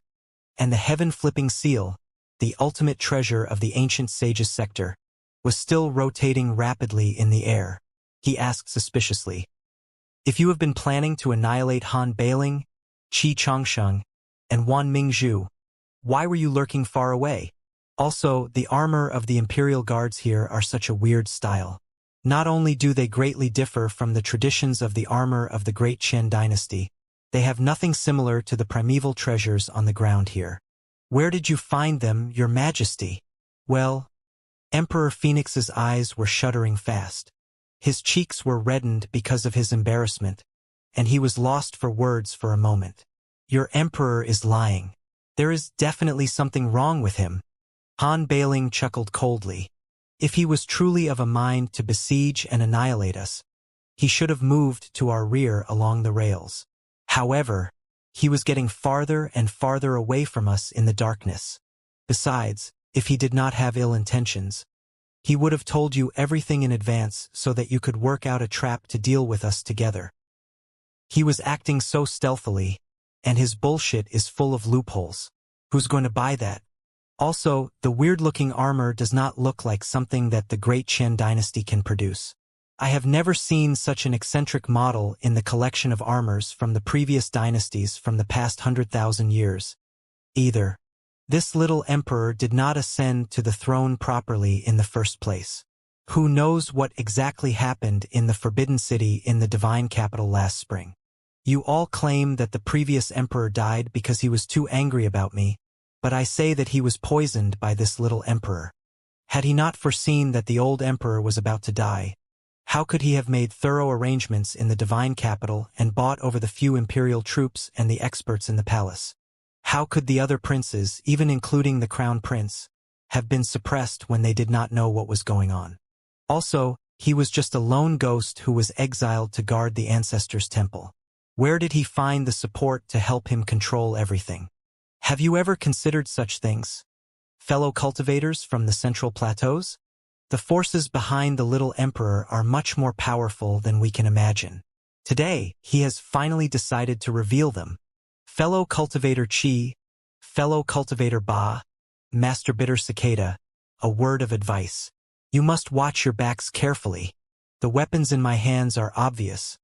A: and the heaven-flipping seal, the ultimate treasure of the ancient sage's sector, was still rotating rapidly in the air. He asked suspiciously, if you have been planning to annihilate Han Bailing, Qi Changsheng, and Wan Mingzhu, why were you lurking far away? Also, the armor of the Imperial Guards here are such a weird style. Not only do they greatly differ from the traditions of the armor of the Great Qian dynasty, they have nothing similar to the primeval treasures on the ground here. Where did you find them, Your Majesty? Well, Emperor Phoenix's eyes were shuddering fast. His cheeks were reddened because of his embarrassment, and he was lost for words for a moment. Your emperor is lying. There is definitely something wrong with him. Han Bailing chuckled coldly. If he was truly of a mind to besiege and annihilate us, he should have moved to our rear along the rails. However, he was getting farther and farther away from us in the darkness. Besides, if he did not have ill intentions, he would have told you everything in advance so that you could work out a trap to deal with us together. He was acting so stealthily, and his bullshit is full of loopholes. Who's going to buy that? Also, the weird-looking armor does not look like something that the Great Qian dynasty can produce. I have never seen such an eccentric model in the collection of armors from the previous dynasties from the past 100,000 years, either. This little emperor did not ascend to the throne properly in the first place. Who knows what exactly happened in the Forbidden City in the divine capital last spring? You all claim that the previous emperor died because he was too angry about me, but I say that he was poisoned by this little emperor. Had he not foreseen that the old emperor was about to die, How could he have made thorough arrangements in the divine capital and bought over the few imperial troops and the experts in the palace? How could the other princes, even including the crown prince, have been suppressed when they did not know what was going on? Also, he was just a lone ghost who was exiled to guard the ancestors' temple. Where did he find the support to help him control everything? Have you ever considered such things, fellow cultivators from the central plateaus? The forces behind the little emperor are much more powerful than we can imagine. Today, he has finally decided to reveal them. Fellow cultivator Chi, fellow cultivator Ba, Master Bitter Cicada, a word of advice. You must watch your backs carefully. The weapons in my hands are obvious,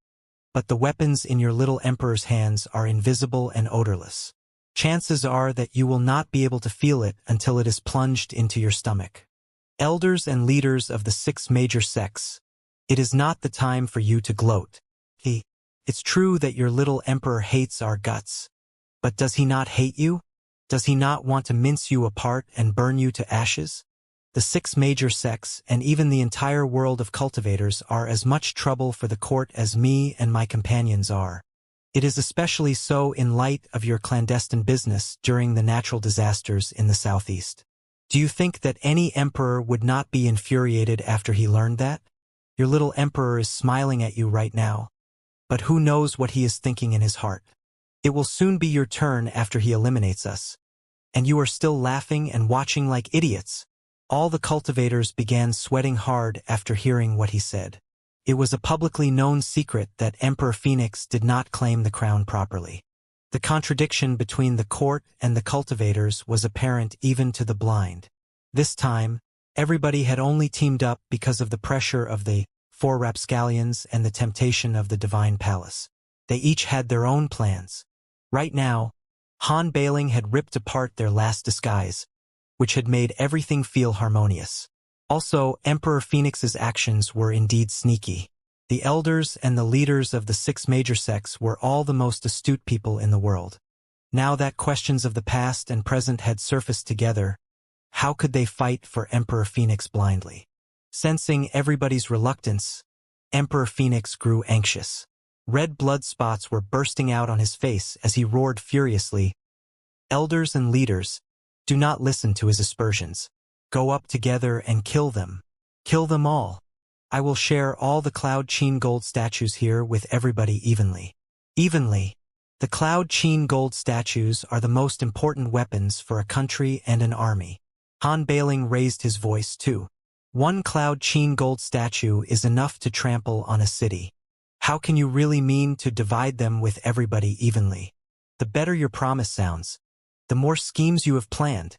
A: but the weapons in your little emperor's hands are invisible and odorless. Chances are that you will not be able to feel it until it is plunged into your stomach. Elders and leaders of the 6 major sects, it is not the time for you to gloat. It's true that your little emperor hates our guts. But does he not hate you? Does he not want to mince you apart and burn you to ashes? The 6 major sects and even the entire world of cultivators are as much trouble for the court as me and my companions are. It is especially so in light of your clandestine business during the natural disasters in the southeast. Do you think that any emperor would not be infuriated after he learned that? Your little emperor is smiling at you right now. But who knows what he is thinking in his heart? It will soon be your turn after he eliminates us. And you are still laughing and watching like idiots. All the cultivators began sweating hard after hearing what he said. It was a publicly known secret that Emperor Phoenix did not claim the crown properly. The contradiction between the court and the cultivators was apparent even to the blind. This time, everybody had only teamed up because of the pressure of the 4 rapscallions and the temptation of the divine palace. They each had their own plans. Right now, Han Bailing had ripped apart their last disguise, which had made everything feel harmonious. Also, Emperor Phoenix's actions were indeed sneaky. The elders and the leaders of the 6 major sects were all the most astute people in the world. Now that questions of the past and present had surfaced together, how could they fight for Emperor Phoenix blindly? Sensing everybody's reluctance, Emperor Phoenix grew anxious. Red blood spots were bursting out on his face as he roared furiously. Elders and leaders, do not listen to his aspersions. Go up together and kill them. Kill them all. I will share all the Cloud Cheen gold statues here with everybody evenly. Evenly. The Cloud Cheen gold statues are the most important weapons for a country and an army. Han Bailing raised his voice too. 1 Cloud Cheen gold statue is enough to trample on a city. How can you really mean to divide them with everybody evenly? The better your promise sounds, the more schemes you have planned.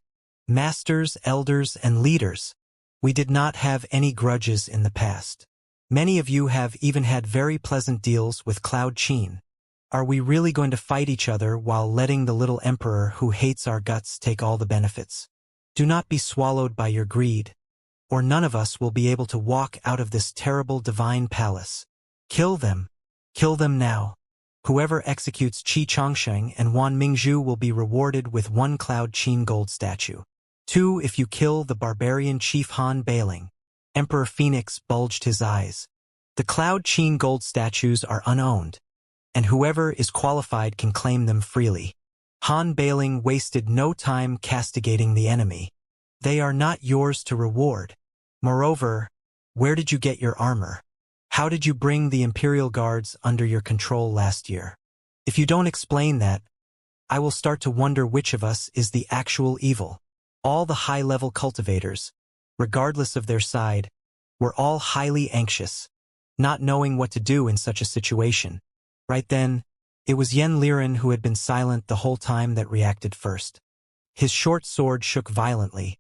A: Masters, elders, and leaders, we did not have any grudges in the past. Many of you have even had very pleasant deals with Cloud Cheen. Are we really going to fight each other while letting the little emperor who hates our guts take all the benefits? Do not be swallowed by your greed, or none of us will be able to walk out of this terrible divine palace. Kill them. Kill them now. Whoever executes Xianxia and Wan Mingzhu will be rewarded with 1 Cloud Cheen gold statue. 2 If you kill the barbarian chief Han Bailing. Emperor Phoenix bulged his eyes. The Cloud Cheen gold statues are unowned, and whoever is qualified can claim them freely. Han Bailing wasted no time castigating the enemy. They are not yours to reward. Moreover, where did you get your armor? How did you bring the Imperial Guards under your control last year? If you don't explain that, I will start to wonder which of us is the actual evil. All the high-level cultivators, regardless of their side, were all highly anxious, not knowing what to do in such a situation. Right then, it was Yen Liren who had been silent the whole time that reacted first. His short sword shook violently,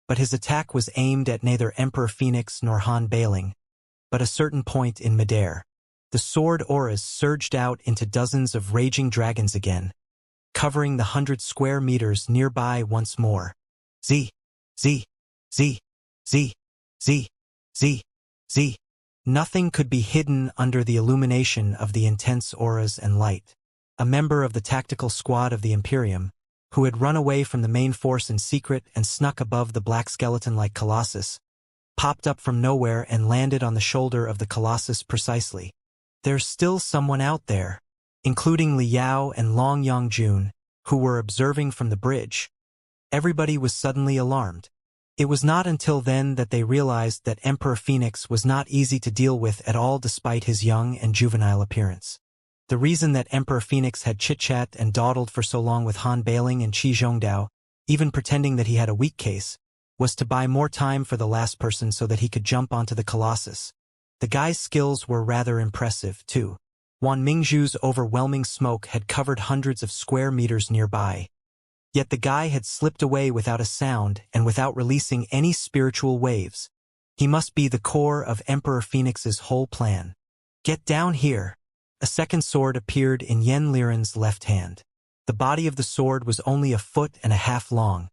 A: but his attack was aimed at neither Emperor Phoenix nor Han Bailing, but a certain point in midair. The sword auras surged out into dozens of raging dragons again, covering the 100 square meters nearby once more. Z, Z, Z, Z, Z, Z, Z. Nothing could be hidden under the illumination of the intense auras and light. A member of the tactical squad of the Imperium, who had run away from the main force in secret and snuck above the black skeleton-like colossus, popped up from nowhere and landed on the shoulder of the Colossus precisely. There's still someone out there, including Li Yao and Long Yongjun, who were observing from the bridge. Everybody was suddenly alarmed. It was not until then that they realized that Emperor Phoenix was not easy to deal with at all despite his young and juvenile appearance. The reason that Emperor Phoenix had chit-chat and dawdled for so long with Han Bailing and Qi Zhongdao, even pretending that he had a weak case, was to buy more time for the last person so that he could jump onto the Colossus. The guy's skills were rather impressive, too. Wan Mingzhu's overwhelming smoke had covered hundreds of square meters nearby. Yet the guy had slipped away without a sound and without releasing any spiritual waves. He must be the core of Emperor Phoenix's whole plan. Get down here. A second sword appeared in Yen Liren's left hand. The body of the sword was only 1.5 feet long.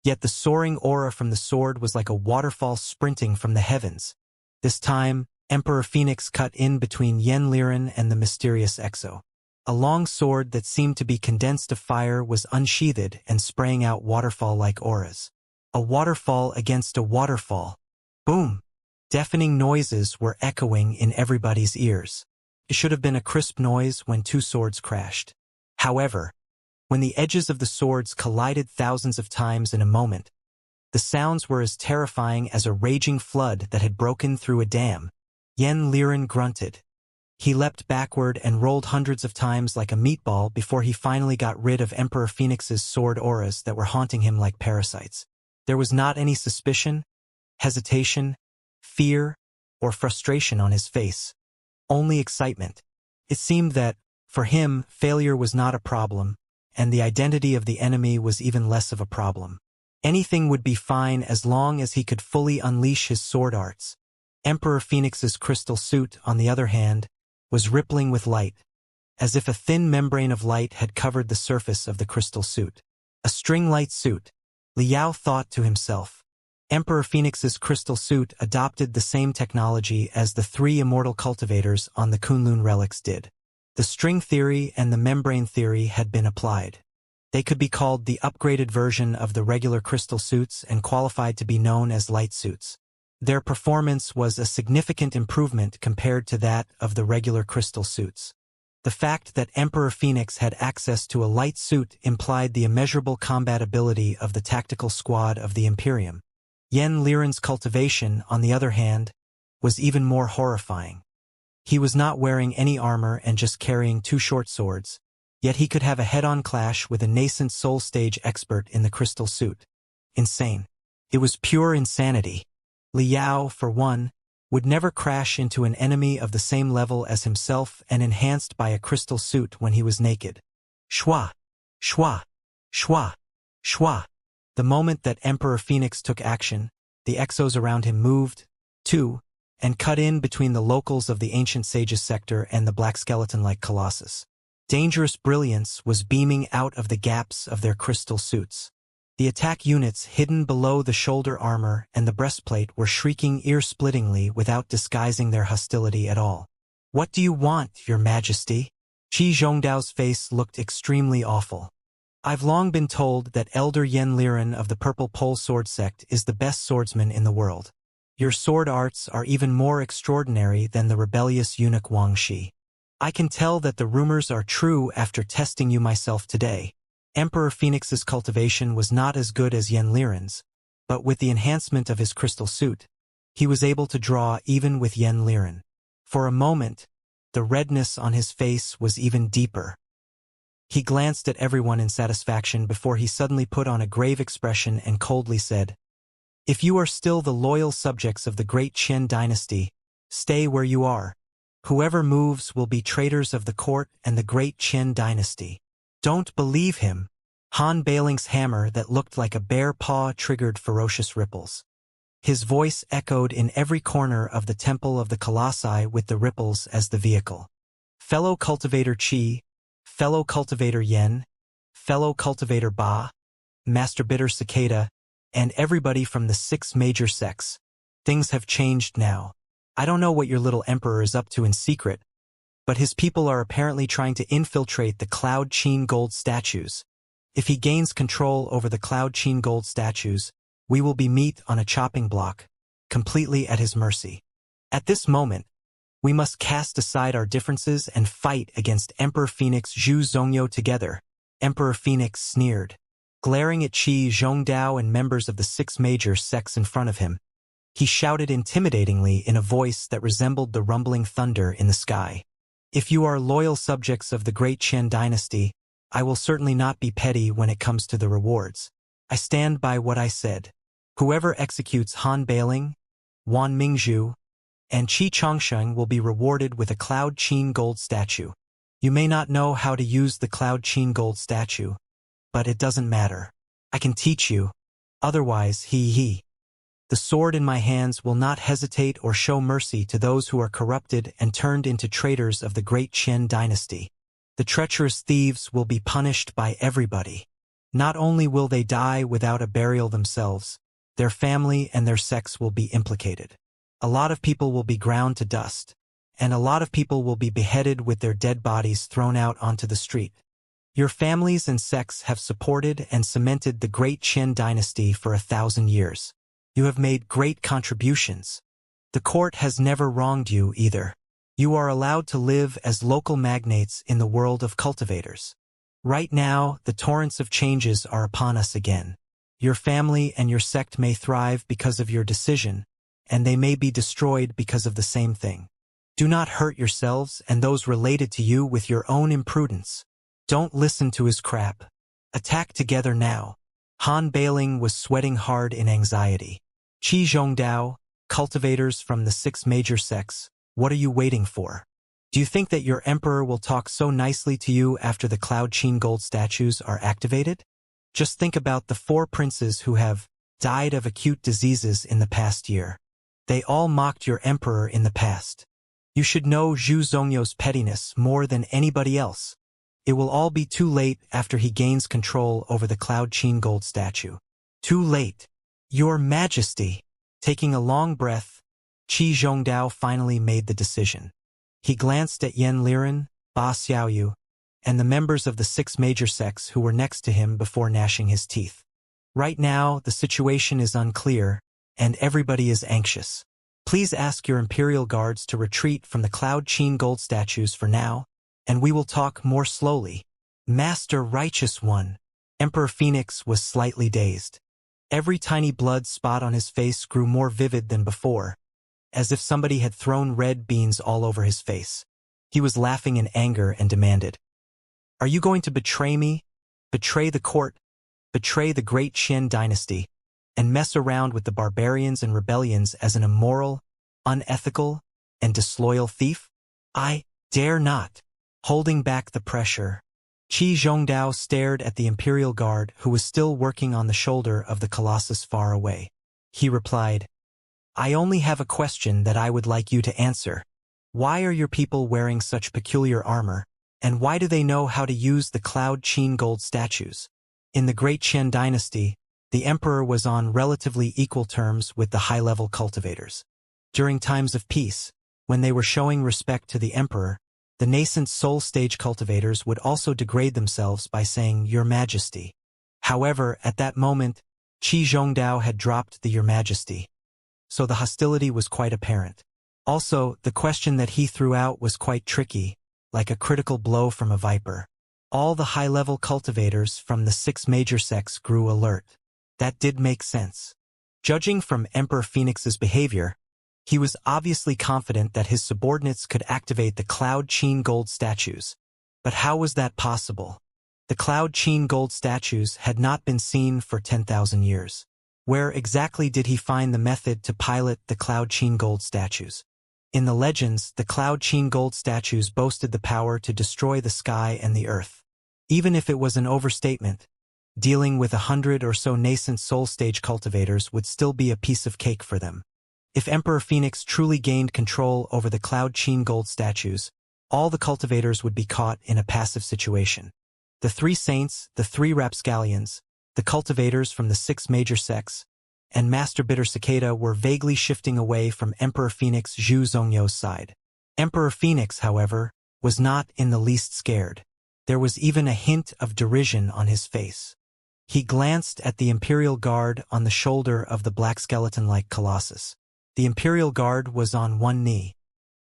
A: Yet the soaring aura from the sword was like a waterfall sprinting from the heavens. This time, Emperor Phoenix cut in between Yen Liren and the mysterious Exo. A long sword that seemed to be condensed of fire was unsheathed and spraying out waterfall-like auras. A waterfall against a waterfall. Boom! Deafening noises were echoing in everybody's ears. It should have been a crisp noise when two swords crashed. However, when the edges of the swords collided thousands of times in a moment, the sounds were as terrifying as a raging flood that had broken through a dam. Yen Liren grunted. He leapt backward and rolled hundreds of times like a meatball before he finally got rid of Emperor Phoenix's sword auras that were haunting him like parasites. There was not any suspicion, hesitation, fear, or frustration on his face. Only excitement. It seemed that, for him, failure was not a problem, and the identity of the enemy was even less of a problem. Anything would be fine as long as he could fully unleash his sword arts. Emperor Phoenix's crystal suit, on the other hand, was rippling with light, as if a thin membrane of light had covered the surface of the crystal suit. A string-light suit, Li Yao thought to himself. Emperor Phoenix's crystal suit adopted the same technology as the 3 immortal cultivators on the Kunlun relics did. The string theory and the membrane theory had been applied. They could be called the upgraded version of the regular crystal suits and qualified to be known as light suits. Their performance was a significant improvement compared to that of the regular crystal suits. The fact that Emperor Phoenix had access to a light suit implied the immeasurable combat ability of the tactical squad of the Imperium. Yen Liren's cultivation, on the other hand, was even more horrifying. He was not wearing any armor and just carrying 2 short swords, yet he could have a head-on clash with a nascent soul stage expert in the crystal suit. Insane. It was pure insanity. Li Yao, for one, would never crash into an enemy of the same level as himself and enhanced by a crystal suit when he was naked. Shwa! Shwa! Shwa! Shwa! The moment that Emperor Phoenix took action, the exos around him moved, too, and cut in between the locals of the ancient sages sector and the black skeleton-like colossus. Dangerous brilliance was beaming out of the gaps of their crystal suits. The attack units hidden below the shoulder armor and the breastplate were shrieking ear-splittingly without disguising their hostility at all. "What do you want, Your Majesty?" Qi Zhongdao's face looked extremely awful. "I've long been told that Elder Yen Liren of the Purple Pole Sword Sect is the best swordsman in the world. Your sword arts are even more extraordinary than the rebellious eunuch Wang Shi. I can tell that the rumors are true after testing you myself today." Emperor Phoenix's cultivation was not as good as Yen Liren's, but with the enhancement of his crystal suit, he was able to draw even with Yen Liren. For a moment, the redness on his face was even deeper. He glanced at everyone in satisfaction before he suddenly put on a grave expression and coldly said, "If you are still the loyal subjects of the great Qian dynasty, stay where you are. Whoever moves will be traitors of the court and the great Qian dynasty." "Don't believe him." Han Bailing's hammer that looked like a bare paw triggered ferocious ripples. His voice echoed in every corner of the Temple of the Colossi with the ripples as the vehicle. "Fellow Cultivator Qi, fellow Cultivator Yen, fellow Cultivator Ba, Master Bitter Cicada, and everybody from the 6 major sects. Things have changed now. I don't know what your little emperor is up to in secret, but his people are apparently trying to infiltrate the Cloud Qin gold statues. If he gains control over the Cloud Qin gold statues, we will be meat on a chopping block. completely at his mercy. At this moment, we must cast aside our differences and fight against Emperor Phoenix Zhu Zhongyo together. Emperor Phoenix sneered. Glaring at Qi Zhongdao and members of the 6 major sects in front of him, he shouted intimidatingly in a voice that resembled the rumbling thunder in the sky. If you are loyal subjects of the great Qian dynasty, I will certainly not be petty when it comes to the rewards. I stand by what I said. Whoever executes Han Bailing, Wan Mingzhu, and Qi Changsheng will be rewarded with a Cloud Qin gold statue. You may not know how to use the Cloud Qin gold statue, but it doesn't matter. I can teach you. Otherwise, he. The sword in my hands will not hesitate or show mercy to those who are corrupted and turned into traitors of the great Qian dynasty. The treacherous thieves will be punished by everybody. Not only will they die without a burial themselves, their family and their sects will be implicated. A lot of people will be ground to dust, and a lot of people will be beheaded with their dead bodies thrown out onto the street. Your families and sects have supported and cemented the great Qian dynasty for 1,000 years. You have made great contributions. The court has never wronged you either. You are allowed to live as local magnates in the world of cultivators. Right now, the torrents of changes are upon us again. Your family and your sect may thrive because of your decision, and they may be destroyed because of the same thing. Do not hurt yourselves and those related to you with your own imprudence. Don't listen to his crap. Attack together now. Han Bailing was sweating hard in anxiety. Qi Zhongdao, cultivators from the 6 major sects, what are you waiting for? Do you think that your emperor will talk so nicely to you after the Cloud Qin gold statues are activated? Just think about the 4 princes who have died of acute diseases in the past year. They all mocked your emperor in the past. You should know Zhu Zhongyo's pettiness more than anybody else. It will all be too late after he gains control over the Cloud Qin gold statue. Too late. Your Majesty. Taking a long breath, Qi Zhongdao finally made the decision. He glanced at Yan Liren, Ba Xiaoyu, and the members of the 6 major sects who were next to him before gnashing his teeth. Right now, the situation is unclear, and everybody is anxious. Please ask your Imperial Guards to retreat from the Cloud Qin gold statues for now, and we will talk more slowly. Master Righteous One. Emperor Phoenix was slightly dazed. Every tiny blood spot on his face grew more vivid than before, as if somebody had thrown red beans all over his face. He was laughing in anger and demanded, "Are you going to betray me? Betray the court? Betray the great Qian dynasty? And mess around with the barbarians and rebellions as an immoral, unethical, and disloyal thief? I dare not." Holding back the pressure, Qi Zhongdao stared at the Imperial Guard who was still working on the shoulder of the Colossus far away. He replied, "I only have a question that I would like you to answer. Why are your people wearing such peculiar armor, and why do they know how to use the Cloud Qin gold statues?" In the great Qian dynasty, the emperor was on relatively equal terms with the high-level cultivators. During times of peace, when they were showing respect to the emperor, the nascent soul stage cultivators would also degrade themselves by saying, "Your Majesty." However, at that moment, Qi Zhongdao had dropped the "Your Majesty," so the hostility was quite apparent. Also, the question that he threw out was quite tricky, like a critical blow from a viper. All the high-level cultivators from the 6 major sects grew alert. That did make sense. Judging from Emperor Phoenix's behavior, he was obviously confident that his subordinates could activate the Cloud Qin gold statues. But how was that possible? The Cloud Qin gold statues had not been seen for 10,000 years. Where exactly did he find the method to pilot the Cloud Qin gold statues? In the legends, the Cloud Qin gold statues boasted the power to destroy the sky and the earth. Even if it was an overstatement, dealing with 100 or so nascent soul stage cultivators would still be a piece of cake for them. If Emperor Phoenix truly gained control over the Cloud Qin gold statues, all the cultivators would be caught in a passive situation. The 3 saints, the 3 rapscallions, the cultivators from the 6 major sects, and Master Bitter Cicada were vaguely shifting away from Emperor Phoenix Zhu Zhongyo's side. Emperor Phoenix, however, was not in the least scared. There was even a hint of derision on his face. He glanced at the Imperial Guard on the shoulder of the black skeleton-like colossus. The Imperial Guard was on one knee.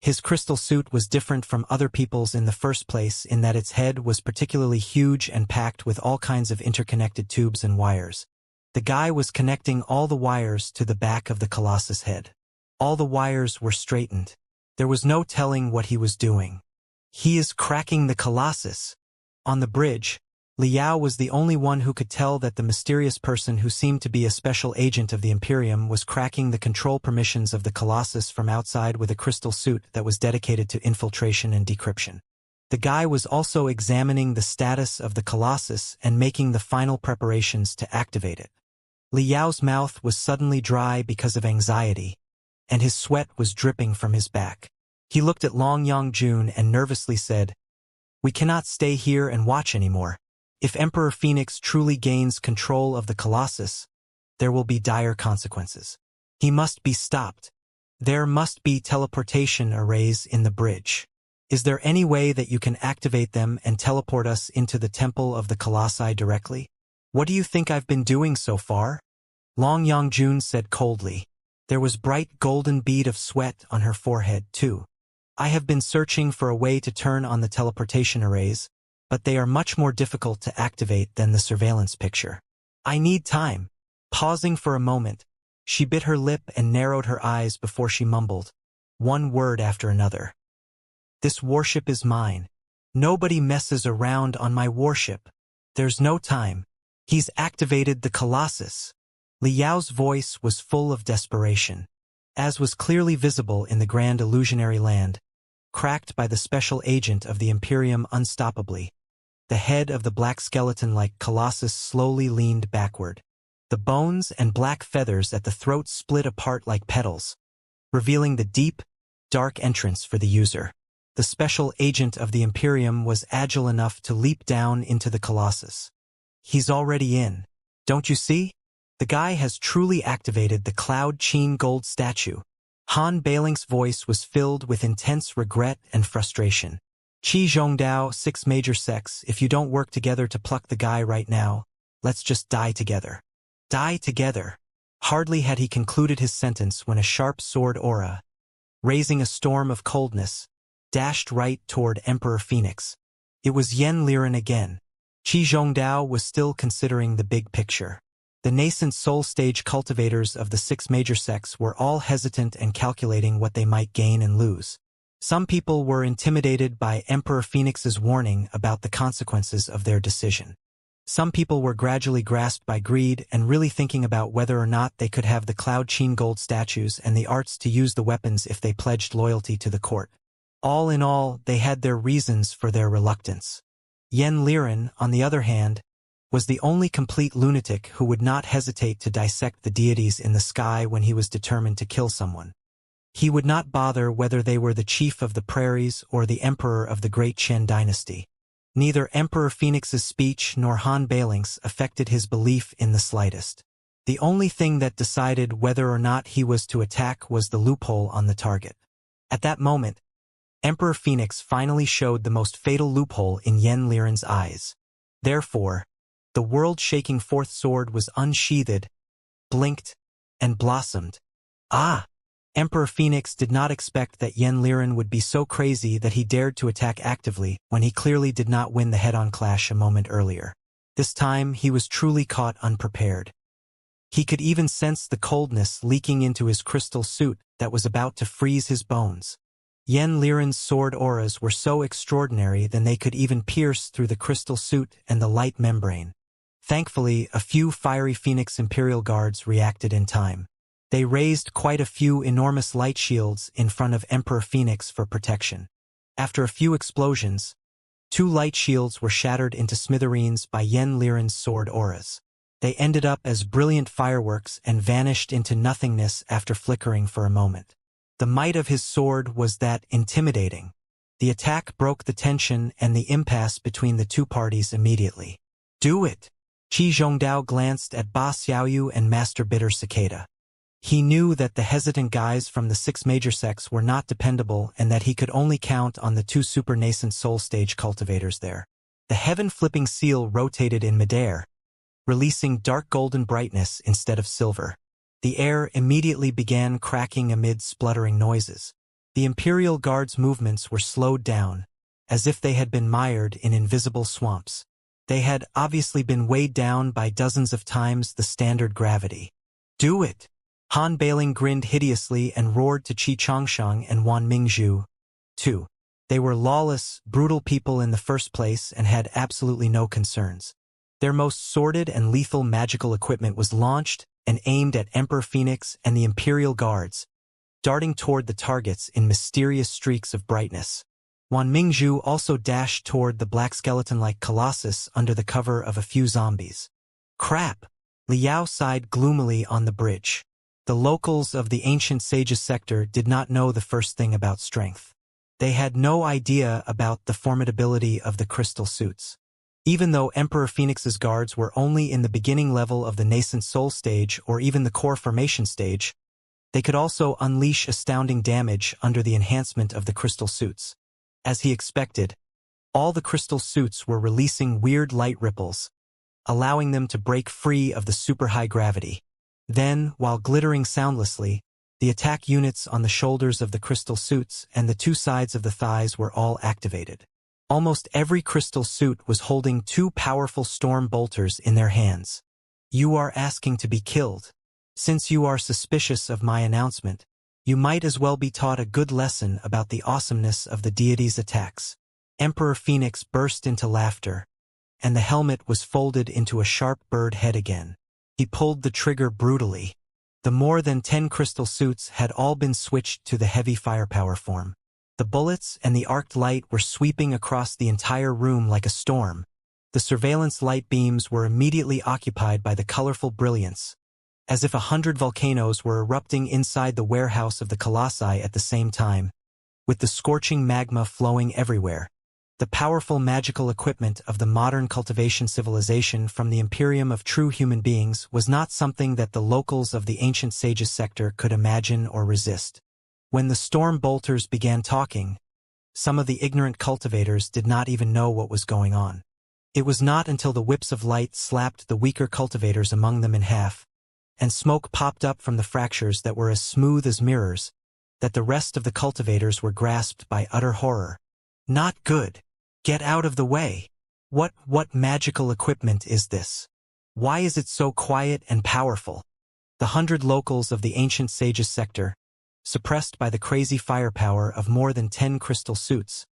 A: His crystal suit was different from other people's in the first place in that its head was particularly huge and packed with all kinds of interconnected tubes and wires. The guy was connecting all the wires to the back of the Colossus head. All the wires were straightened. There was no telling what he was doing. He is cracking the Colossus. On the bridge, Liao was the only one who could tell that the mysterious person who seemed to be a special agent of the Imperium was cracking the control permissions of the Colossus from outside with a crystal suit that was dedicated to infiltration and decryption. The guy was also examining the status of the Colossus and making the final preparations to activate it. Liao's mouth was suddenly dry because of anxiety, and his sweat was dripping from his back. He looked at Long Yongjun and nervously said, "We cannot stay here and watch anymore. If Emperor Phoenix truly gains control of the Colossus, there will be dire consequences. He must be stopped. There must be teleportation arrays in the bridge. Is there any way that you can activate them and teleport us into the Temple of the Colossi directly? What do you think I've been doing so far?" Long Yongjun said coldly. There was bright golden bead of sweat on her forehead, too. "I have been searching for a way to turn on the teleportation arrays, but they are much more difficult to activate than the surveillance picture. I need time." Pausing for a moment, she bit her lip and narrowed her eyes before she mumbled, one word after another. "This warship is mine. Nobody messes around on my warship. There's no time. He's activated the Colossus." Liao's voice was full of desperation, as was clearly visible in the grand illusionary land, cracked by the special agent of the Imperium unstoppably. The head of the black skeleton-like Colossus slowly leaned backward. The bones and black feathers at the throat split apart like petals, revealing the deep, dark entrance for the user. The special agent of the Imperium was agile enough to leap down into the Colossus. "He's already in. Don't you see? The guy has truly activated the Cloud Qin gold statue." Han Bailing's voice was filled with intense regret and frustration. "Qi Zhongdao, 6 major sects, if you don't work together to pluck the guy right now, let's just die together." Die together. Hardly had he concluded his sentence when a sharp sword aura, raising a storm of coldness, dashed right toward Emperor Phoenix. It was Yen Liren again. Qi Zhongdao was still considering the big picture. The nascent soul stage cultivators of the 6 major sects were all hesitant and calculating what they might gain and lose. Some people were intimidated by Emperor Phoenix's warning about the consequences of their decision. Some people were gradually grasped by greed and really thinking about whether or not they could have the Cloud Qin gold statues and the arts to use the weapons if they pledged loyalty to the court. All in all, they had their reasons for their reluctance. Yen Liren, on the other hand, was the only complete lunatic who would not hesitate to dissect the deities in the sky when he was determined to kill someone. He would not bother whether they were the chief of the prairies or the emperor of the great Chen dynasty. Neither Emperor Phoenix's speech nor Han Bailing's affected his belief in the slightest. The only thing that decided whether or not he was to attack was the loophole on the target. At that moment, Emperor Phoenix finally showed the most fatal loophole in Yen Liren's eyes. Therefore, the world-shaking fourth sword was unsheathed, blinked, and blossomed. Ah! Emperor Phoenix did not expect that Yen Liren would be so crazy that he dared to attack actively when he clearly did not win the head-on clash a moment earlier. This time, he was truly caught unprepared. He could even sense the coldness leaking into his crystal suit that was about to freeze his bones. Yen Liren's sword auras were so extraordinary that they could even pierce through the crystal suit and the light membrane. Thankfully, a few fiery Phoenix Imperial Guards reacted in time. They raised quite a few enormous light shields in front of Emperor Phoenix for protection. After a few explosions, 2 light shields were shattered into smithereens by Yen Liren's sword auras. They ended up as brilliant fireworks and vanished into nothingness after flickering for a moment. The might of his sword was that intimidating. The attack broke the tension and the impasse between the two parties immediately. "Do it!" Qi Zhongdao glanced at Ba Xiaoyu and Master Bitter Cicada. He knew that the hesitant guys from the 6 major sects were not dependable and that he could only count on the 2 super nascent soul stage cultivators there. The heaven-flipping seal rotated in midair, releasing dark golden brightness instead of silver. The air immediately began cracking amid spluttering noises. The Imperial Guard's movements were slowed down, as if they had been mired in invisible swamps. They had obviously been weighed down by dozens of times the standard gravity. "Do it!" Han Bailing grinned hideously and roared to Xianxia and Wan Mingzhu, too. They were lawless, brutal people in the first place and had absolutely no concerns. Their most sordid and lethal magical equipment was launched and aimed at Emperor Phoenix and the Imperial Guards, darting toward the targets in mysterious streaks of brightness. Wan Mingzhu also dashed toward the black skeleton-like colossus under the cover of a few zombies. "Crap!" Liao sighed gloomily on the bridge. The locals of the ancient sages sector did not know the first thing about strength. They had no idea about the formidability of the crystal suits. Even though Emperor Phoenix's guards were only in the beginning level of the nascent soul stage or even the core formation stage, they could also unleash astounding damage under the enhancement of the crystal suits. As he expected, all the crystal suits were releasing weird light ripples, allowing them to break free of the super high gravity. Then, while glittering soundlessly, the attack units on the shoulders of the crystal suits and the two sides of the thighs were all activated. Almost every crystal suit was holding two powerful storm bolters in their hands. "You are asking to be killed. Since you are suspicious of my announcement, you might as well be taught a good lesson about the awesomeness of the deity's attacks." Emperor Phoenix burst into laughter, and the helmet was folded into a sharp bird head again. He pulled the trigger brutally. The more than 10 crystal suits had all been switched to the heavy firepower form. The bullets and the arced light were sweeping across the entire room like a storm. The surveillance light beams were immediately occupied by the colorful brilliance, as if 100 volcanoes were erupting inside the warehouse of the colossi at the same time, with the scorching magma flowing everywhere. The powerful magical equipment of the modern cultivation civilization from the Imperium of true human beings was not something that the locals of the ancient sages sector could imagine or resist. When the storm bolters began talking, some of the ignorant cultivators did not even know what was going on. It was not until the whips of light slapped the weaker cultivators among them in half, and smoke popped up from the fractures that were as smooth as mirrors, that the rest of the cultivators were grasped by utter horror. "Not good. Get out of the way. What magical equipment is this? Why is it so quiet and powerful?" The 100 locals of the ancient sages sector, suppressed by the crazy firepower of more than 10 crystal suits,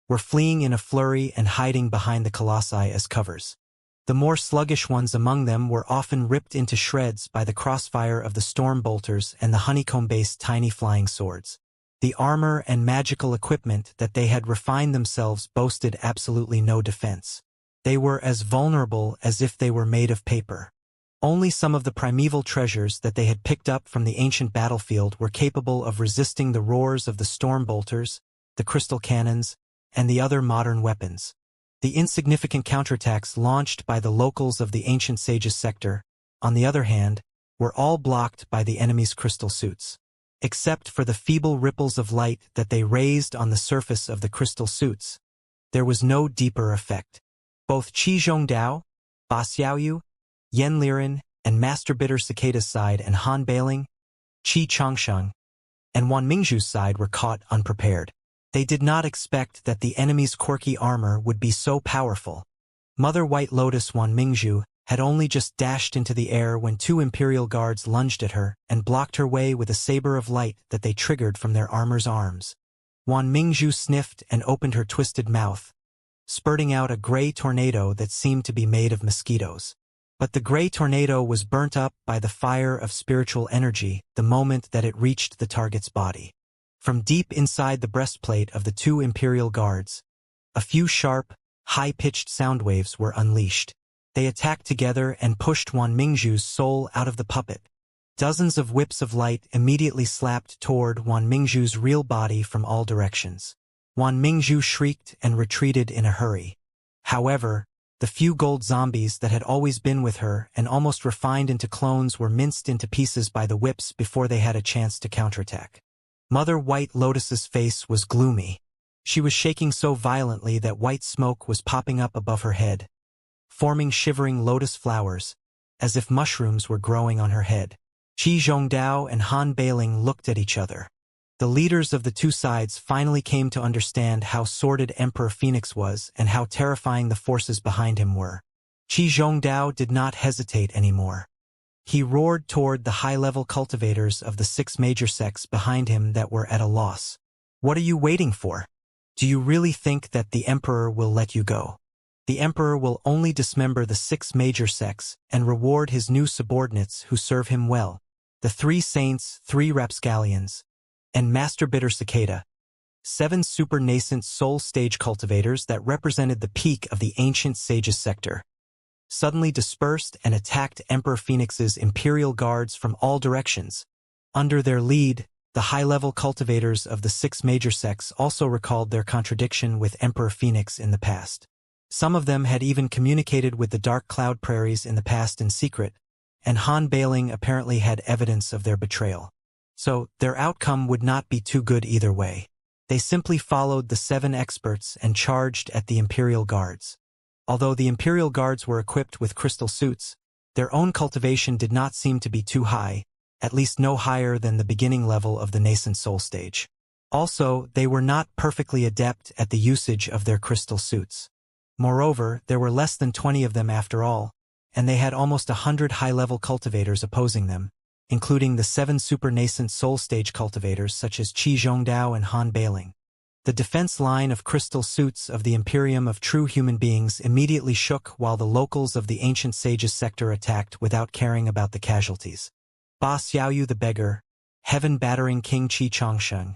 A: were fleeing in a flurry and hiding behind the colossi as covers. The more sluggish ones among them were often ripped into shreds by the crossfire of the storm bolters and the honeycomb-based tiny flying swords. The armor and magical equipment that they had refined themselves boasted absolutely no defense. They were as vulnerable as if they were made of paper. Only some of the primeval treasures that they had picked up from the ancient battlefield were capable of resisting the roars of the storm bolters, the crystal cannons, and the other modern weapons. The insignificant counterattacks launched by the locals of the ancient sages sector, on the other hand, were all blocked by the enemy's crystal suits. Except for the feeble ripples of light that they raised on the surface of the crystal suits, there was no deeper effect. Both Qi Zhongdao, Ba Xiaoyu, Yan Liren, and Master Bitter Cicada's side and Han Bailing, Qi Changsheng, and Wan Mingzhu's side were caught unprepared. They did not expect that the enemy's quirky armor would be so powerful. Mother White Lotus Wan Mingzhu had only just dashed into the air when 2 Imperial guards lunged at her and blocked her way with a saber of light that they triggered from their armor's arms. Wan Mingzhu sniffed and opened her twisted mouth, spurting out a gray tornado that seemed to be made of mosquitoes. But the gray tornado was burnt up by the fire of spiritual energy the moment that it reached the target's body. From deep inside the breastplate of the 2 Imperial guards, a few sharp, high-pitched sound waves were unleashed. They attacked together and pushed Wan Mingzhu's soul out of the puppet. Dozens of whips of light immediately slapped toward Wan Mingzhu's real body from all directions. Wan Mingzhu shrieked and retreated in a hurry. However, the few gold zombies that had always been with her and almost refined into clones were minced into pieces by the whips before they had a chance to counterattack. Mother White Lotus's face was gloomy. She was shaking so violently that white smoke was popping up above her head, forming shivering lotus flowers, as if mushrooms were growing on her head. Qi Zhongdao and Han Beiling looked at each other. The leaders of the two sides finally came to understand how sordid Emperor Phoenix was and how terrifying the forces behind him were. Qi Zhongdao did not hesitate anymore. He roared toward the high-level cultivators of the 6 major sects behind him that were at a loss. What are you waiting for? Do you really think that the Emperor will let you go? The Emperor will only dismember the 6 major sects and reward his new subordinates who serve him well. The 3 saints, 3 rapscallions, and Master Bitter Cicada, 7 super nascent soul stage cultivators that represented the peak of the ancient sages sector, suddenly dispersed and attacked Emperor Phoenix's imperial guards from all directions. Under their lead, the high-level cultivators of the 6 major sects also recalled their contradiction with Emperor Phoenix in the past. Some of them had even communicated with the Dark Cloud Prairies in the past in secret, and Han Beiling apparently had evidence of their betrayal. So, their outcome would not be too good either way. They simply followed the 7 experts and charged at the Imperial Guards. Although the Imperial Guards were equipped with crystal suits, their own cultivation did not seem to be too high, at least no higher than the beginning level of the nascent soul stage. Also, they were not perfectly adept at the usage of their crystal suits. Moreover, there were less than 20 of them after all, and they had almost 100 high-level cultivators opposing them, including the 7 super nascent soul stage cultivators such as Qi Zhongdao and Han Beiling. The defense line of crystal suits of the Imperium of True Human Beings immediately shook while the locals of the ancient sages sector attacked without caring about the casualties. Ba Xiaoyu the beggar, heaven-battering King Qi Changsheng,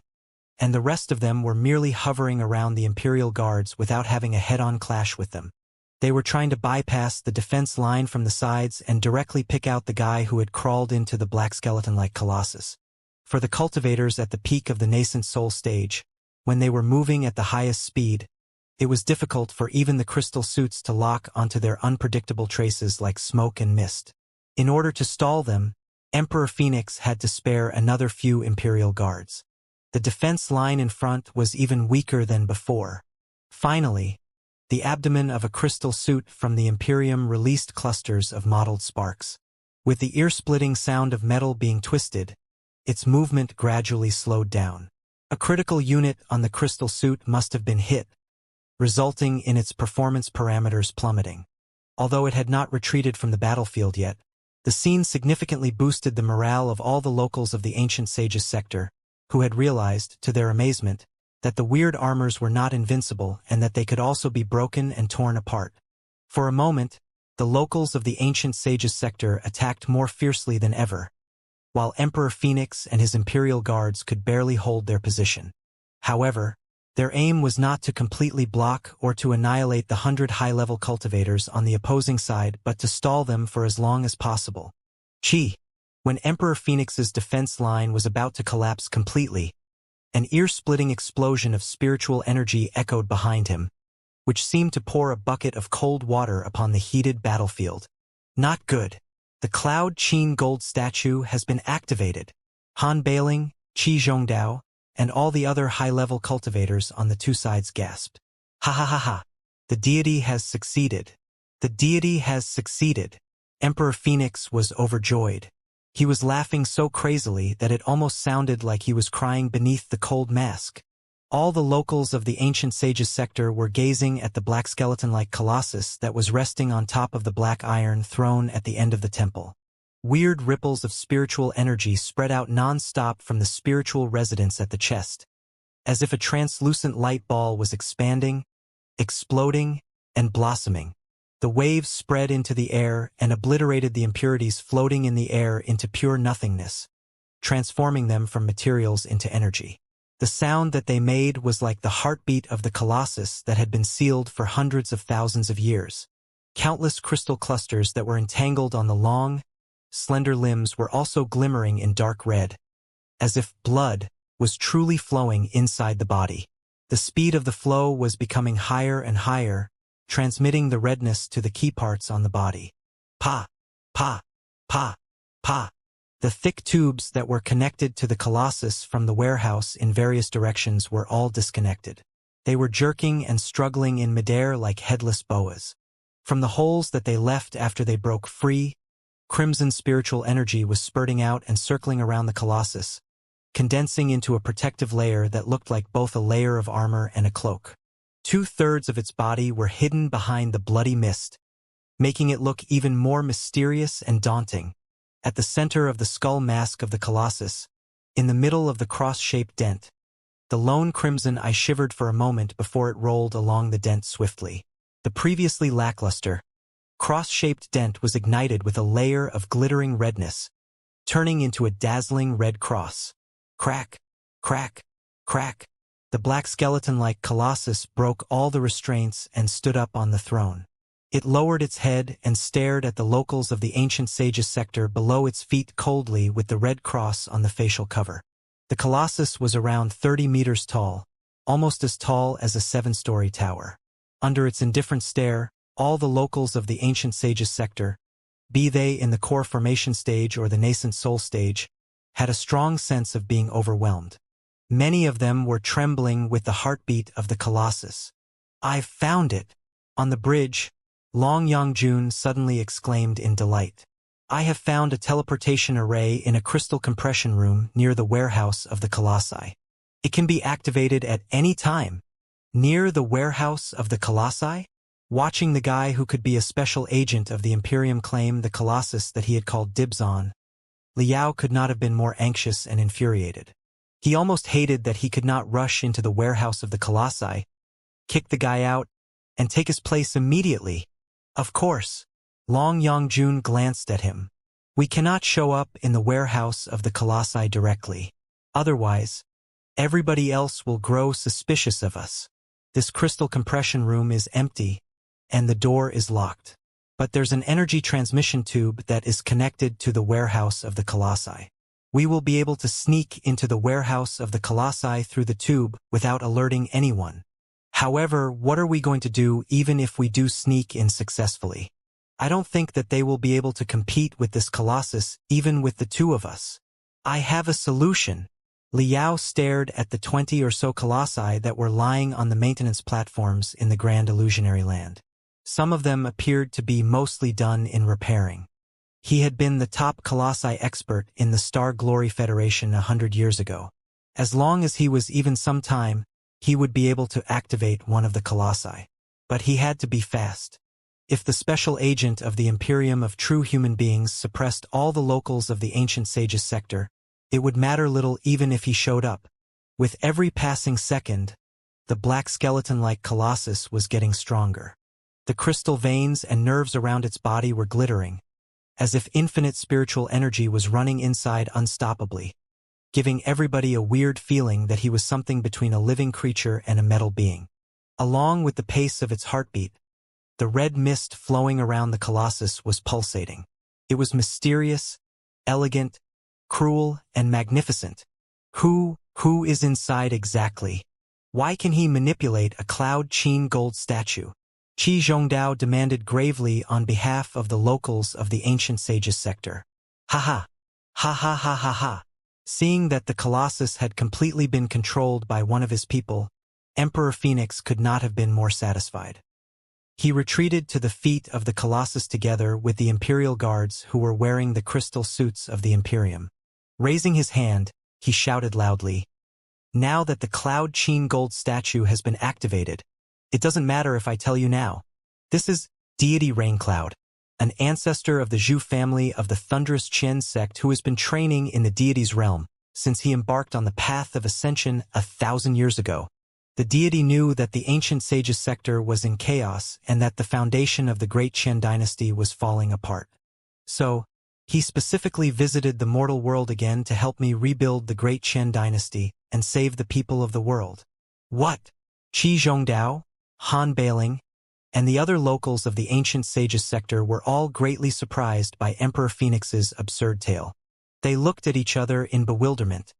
A: and the rest of them were merely hovering around the Imperial Guards without having a head-on clash with them. They were trying to bypass the defense line from the sides and directly pick out the guy who had crawled into the black skeleton-like colossus. For the cultivators at the peak of the nascent soul stage, when they were moving at the highest speed, it was difficult for even the crystal suits to lock onto their unpredictable traces like smoke and mist. In order to stall them, Emperor Phoenix had to spare another few Imperial Guards. The defense line in front was even weaker than before. Finally, the abdomen of a crystal suit from the Imperium released clusters of mottled sparks. With the ear-splitting sound of metal being twisted, its movement gradually slowed down. A critical unit on the crystal suit must have been hit, resulting in its performance parameters plummeting. Although it had not retreated from the battlefield yet, the scene significantly boosted the morale of all the locals of the ancient sages sector, who had realized, to their amazement, that the weird armors were not invincible and that they could also be broken and torn apart. For a moment, the locals of the ancient sages sector attacked more fiercely than ever, while Emperor Phoenix and his Imperial Guards could barely hold their position. However, their aim was not to completely block or to annihilate the 100 high-level cultivators on the opposing side but to stall them for as long as possible. When Emperor Phoenix's defense line was about to collapse completely, an ear-splitting explosion of spiritual energy echoed behind him, which seemed to pour a bucket of cold water upon the heated battlefield. Not good. The Cloud Qin gold statue has been activated. Han Beiling, Qi Zhongdao, and all the other high-level cultivators on the two sides gasped. Ha ha ha ha. The deity has succeeded. The deity has succeeded. Emperor Phoenix was overjoyed. He was laughing so crazily that it almost sounded like he was crying beneath the cold mask. All the locals of the ancient sages sector were gazing at the black skeleton-like colossus that was resting on top of the black iron throne at the end of the temple. Weird ripples of spiritual energy spread out non-stop from the spiritual residence at the chest, as if a translucent light ball was expanding, exploding, and blossoming. The waves spread into the air and obliterated the impurities floating in the air into pure nothingness, transforming them from materials into energy. The sound that they made was like the heartbeat of the colossus that had been sealed for hundreds of thousands of years. Countless crystal clusters that were entangled on the long, slender limbs were also glimmering in dark red, as if blood was truly flowing inside the body. The speed of the flow was becoming higher and higher, transmitting the redness to the key parts on the body. Pa, pa, pa, pa. The thick tubes that were connected to the colossus from the warehouse in various directions were all disconnected. They were jerking and struggling in midair like headless boas. From the holes that they left after they broke free, Crimson spiritual energy was spurting out and circling around the Colossus, condensing into a protective layer that looked like both a layer of armor and a cloak. 2/3 of its body were hidden behind the bloody mist, making it look even more mysterious and daunting. At the center of the skull mask of the Colossus, in the middle of the cross-shaped dent, the lone crimson eye shivered for a moment before it rolled along the dent swiftly. The previously lackluster, cross-shaped dent was ignited with a layer of glittering redness, turning into a dazzling red cross. Crack, crack, crack. The black skeleton-like Colossus broke all the restraints and stood up on the throne. It lowered its head and stared at the locals of the ancient sage's sector below its feet coldly with the red cross on the facial cover. The Colossus was around 30 meters tall, almost as tall as a 7-story tower. Under its indifferent stare, all the locals of the ancient sage's sector, be they in the core formation stage or the nascent soul stage, had a strong sense of being overwhelmed. Many of them were trembling with the heartbeat of the Colossus. "I've found it!" On the bridge, Long Yangjun suddenly exclaimed in delight. "I have found a teleportation array in a crystal compression room near the warehouse of the Colossi. It can be activated at any time." Near the warehouse of the Colossi? Watching the guy who could be a special agent of the Imperium claim the Colossus that he had called dibs on, Liao could not have been more anxious and infuriated. He almost hated that he could not rush into the warehouse of the Colossi, kick the guy out, and take his place immediately. Of course. Long Yangjun glanced at him. "We cannot show up in the warehouse of the Colossi directly. Otherwise, everybody else will grow suspicious of us. This crystal compression room is empty, and the door is locked. But there's an energy transmission tube that is connected to the warehouse of the Colossi. We will be able to sneak into the warehouse of the Colossi through the tube without alerting anyone. However, what are we going to do even if we do sneak in successfully? I don't think that they will be able to compete with this Colossus even with the two of us. I have a solution." Liao stared at the 20 or so colossi that were lying on the maintenance platforms in the Grand Illusionary Land. Some of them appeared to be mostly done in repairing. He had been the top colossi expert in the Star Glory Federation 100 years ago. As long as he was even some time, he would be able to activate one of the colossi. But he had to be fast. If the special agent of the Imperium of True Human Beings suppressed all the locals of the ancient sage's sector, it would matter little even if he showed up. With every passing second, the black skeleton-like Colossus was getting stronger. The crystal veins and nerves around its body were glittering, as if infinite spiritual energy was running inside unstoppably, giving everybody a weird feeling that he was something between a living creature and a metal being. Along with the pace of its heartbeat, the red mist flowing around the Colossus was pulsating. It was mysterious, elegant, cruel, and magnificent. Who is inside exactly? Why can he manipulate a Cloud Qin gold statue? Qi Zhongdao demanded gravely on behalf of the locals of the ancient sage's sector. Ha ha. Ha ha ha ha ha. Seeing that the Colossus had completely been controlled by one of his people, Emperor Phoenix could not have been more satisfied. He retreated to the feet of the Colossus together with the Imperial guards who were wearing the crystal suits of the Imperium. Raising his hand, he shouted loudly, "Now that the Cloud Qin gold statue has been activated, it doesn't matter if I tell you now. This is Deity Raincloud, an ancestor of the Zhu family of the Thunderous Qian sect who has been training in the deity's realm since he embarked on the path of ascension 1,000 years ago. The deity knew that the ancient sage's sector was in chaos and that the foundation of the great Qian dynasty was falling apart. So, he specifically visited the mortal world again to help me rebuild the great Qian dynasty and save the people of the world." "What?" Qi Zhongdao, Han Bailing, and the other locals of the ancient sage's sector were all greatly surprised by Emperor Phoenix's absurd tale. They looked at each other in bewilderment,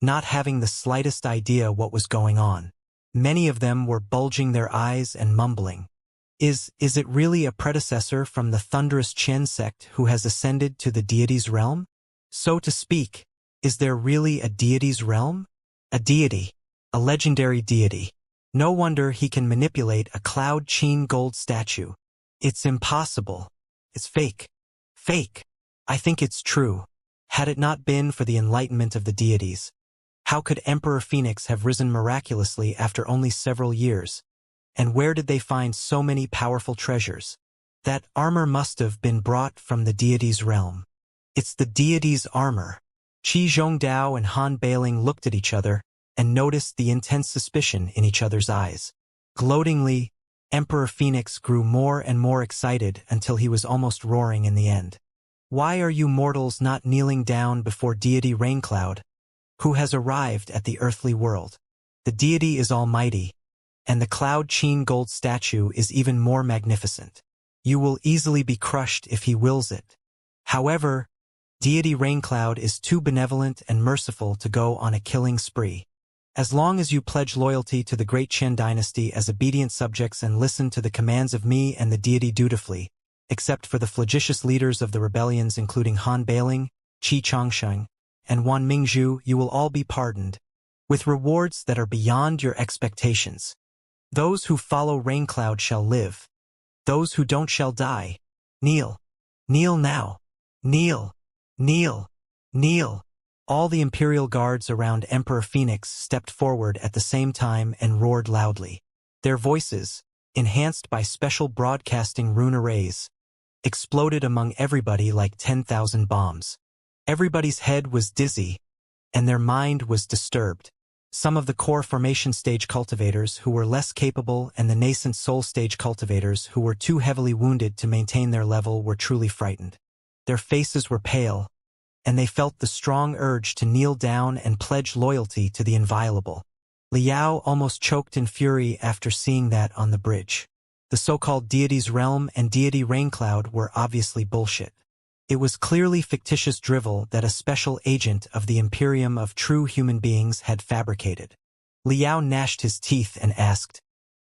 A: not having the slightest idea what was going on. Many of them were bulging their eyes and mumbling. Is it really a predecessor from the Thunderous Qian sect who has ascended to the deity's realm? So to speak, is there really a deity's realm? A deity, a legendary deity. No wonder he can manipulate a Cloud Qin gold statue. It's impossible. It's fake. Fake. I think it's true. Had it not been for the enlightenment of the deities, how could Emperor Phoenix have risen miraculously after only several years? And where did they find so many powerful treasures? That armor must have been brought from the deity's realm. It's the deity's armor. Qi Zhongdao and Han Bailing looked at each other and noticed the intense suspicion in each other's eyes. Gloatingly, Emperor Phoenix grew more and more excited until he was almost roaring in the end. Why are you mortals not kneeling down before deity Raincloud, who has arrived at the earthly world? The deity is almighty, and the Cloud Qin gold statue is even more magnificent. You will easily be crushed if he wills it. However, deity Raincloud is too benevolent and merciful to go on a killing spree. As long as you pledge loyalty to the great Qian dynasty as obedient subjects and listen to the commands of me and the deity dutifully, except for the flagitious leaders of the rebellions including Han Bailing, Qi Changsheng, and Wan Mingzhu, you will all be pardoned, with rewards that are beyond your expectations. Those who follow Raincloud shall live. Those who don't shall die. Kneel. Kneel now. Kneel. Kneel. Kneel. All the imperial guards around Emperor Phoenix stepped forward at the same time and roared loudly. Their voices, enhanced by special broadcasting rune arrays, exploded among everybody like 10,000 bombs. Everybody's head was dizzy, and their mind was disturbed. Some of the core formation stage cultivators who were less capable and the nascent soul stage cultivators who were too heavily wounded to maintain their level were truly frightened. Their faces were pale, and they felt the strong urge to kneel down and pledge loyalty to the inviolable. Liao almost choked in fury after seeing that on the bridge. The so-called deity's realm and deity Raincloud were obviously bullshit. It was clearly fictitious drivel that a special agent of the Imperium of true human beings had fabricated. Liao gnashed his teeth and asked,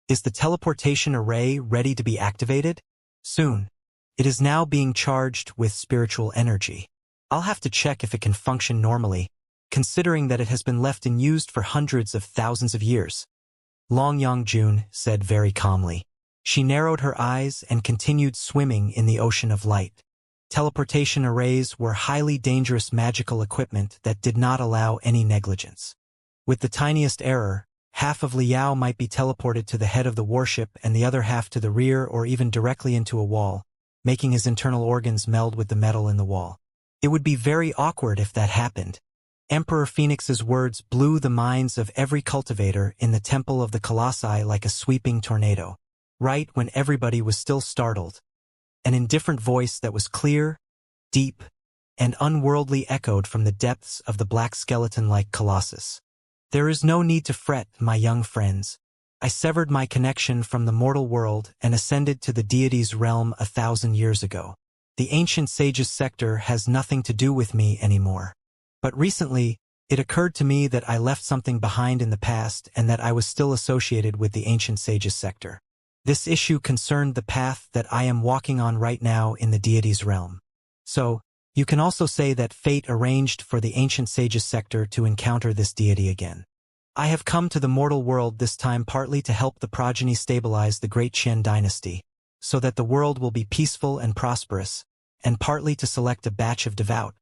A: "Is the teleportation array ready to be activated?" "Soon. It is now being charged with spiritual energy. I'll have to check if it can function normally, considering that it has been left unused for hundreds of thousands of years." Long Yangjun said very calmly. She narrowed her eyes and continued swimming in the ocean of light. Teleportation arrays were highly dangerous magical equipment that did not allow any negligence. With the tiniest error, half of Liao might be teleported to the head of the warship and the other half to the rear or even directly into a wall, making his internal organs meld with the metal in the wall. It would be very awkward if that happened. Emperor Phoenix's words blew the minds of every cultivator in the Temple of the Colossi like a sweeping tornado. Right when everybody was still startled, an indifferent voice that was clear, deep, and unworldly echoed from the depths of the black skeleton-like colossus. "There is no need to fret, my young friends. I severed my connection from the mortal world and ascended to the deity's realm 1,000 years ago. The ancient sage's sector has nothing to do with me anymore. But recently, it occurred to me that I left something behind in the past and that I was still associated with the ancient sage's sector. This issue concerned the path that I am walking on right now in the deity's realm. So, you can also say that fate arranged for the ancient sage's sector to encounter this deity again. I have come to the mortal world this time partly to help the progeny stabilize the great Qian dynasty, so that the world will be peaceful and prosperous, and partly to select a batch of devout,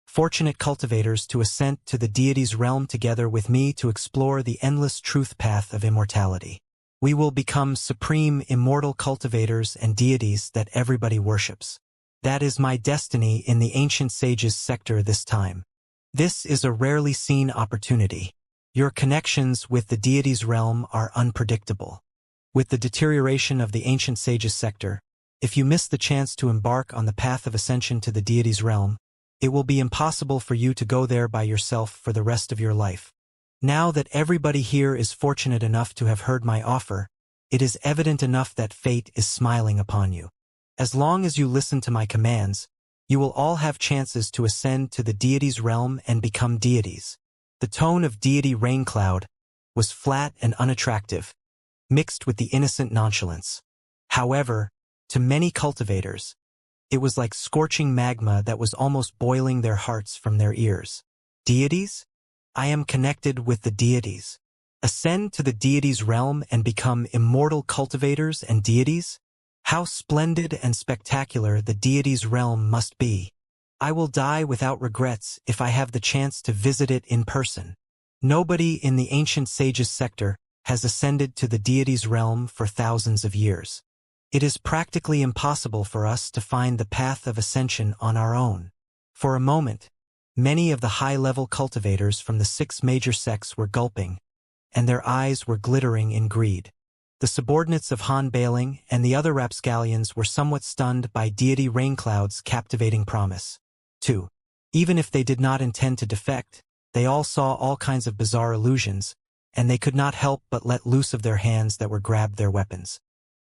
A: fortunate cultivators to ascend to the deity's realm together with me to explore the endless truth path of immortality. We will become supreme immortal cultivators and deities that everybody worships. That is my destiny in the ancient sage's sector this time. This is a rarely seen opportunity. Your connections with the deity's realm are unpredictable. With the deterioration of the ancient sage's sector, if you miss the chance to embark on the path of ascension to the deity's realm, it will be impossible for you to go there by yourself for the rest of your life. Now that everybody here is fortunate enough to have heard my offer, it is evident enough that fate is smiling upon you. As long as you listen to my commands, you will all have chances to ascend to the deity's realm and become deities. The tone of deity Raincloud was flat and unattractive, mixed with the innocent nonchalance. However, to many cultivators, it was like scorching magma that was almost boiling their hearts from their ears. Deities? I am connected with the deities. Ascend to the deity's realm and become immortal cultivators and deities? How splendid and spectacular the deity's realm must be. I will die without regrets if I have the chance to visit it in person. Nobody in the ancient sage's sector has ascended to the deity's realm for thousands of years. It is practically impossible for us to find the path of ascension on our own. For a moment, many of the high-level cultivators from the 6 major sects were gulping, and their eyes were glittering in greed. The subordinates of Han Bailing and the other rapscallions were somewhat stunned by deity Raincloud's captivating promise. 2. Even if they did not intend to defect, they all saw all kinds of bizarre illusions, and they could not help but let loose of their hands that were grabbed their weapons.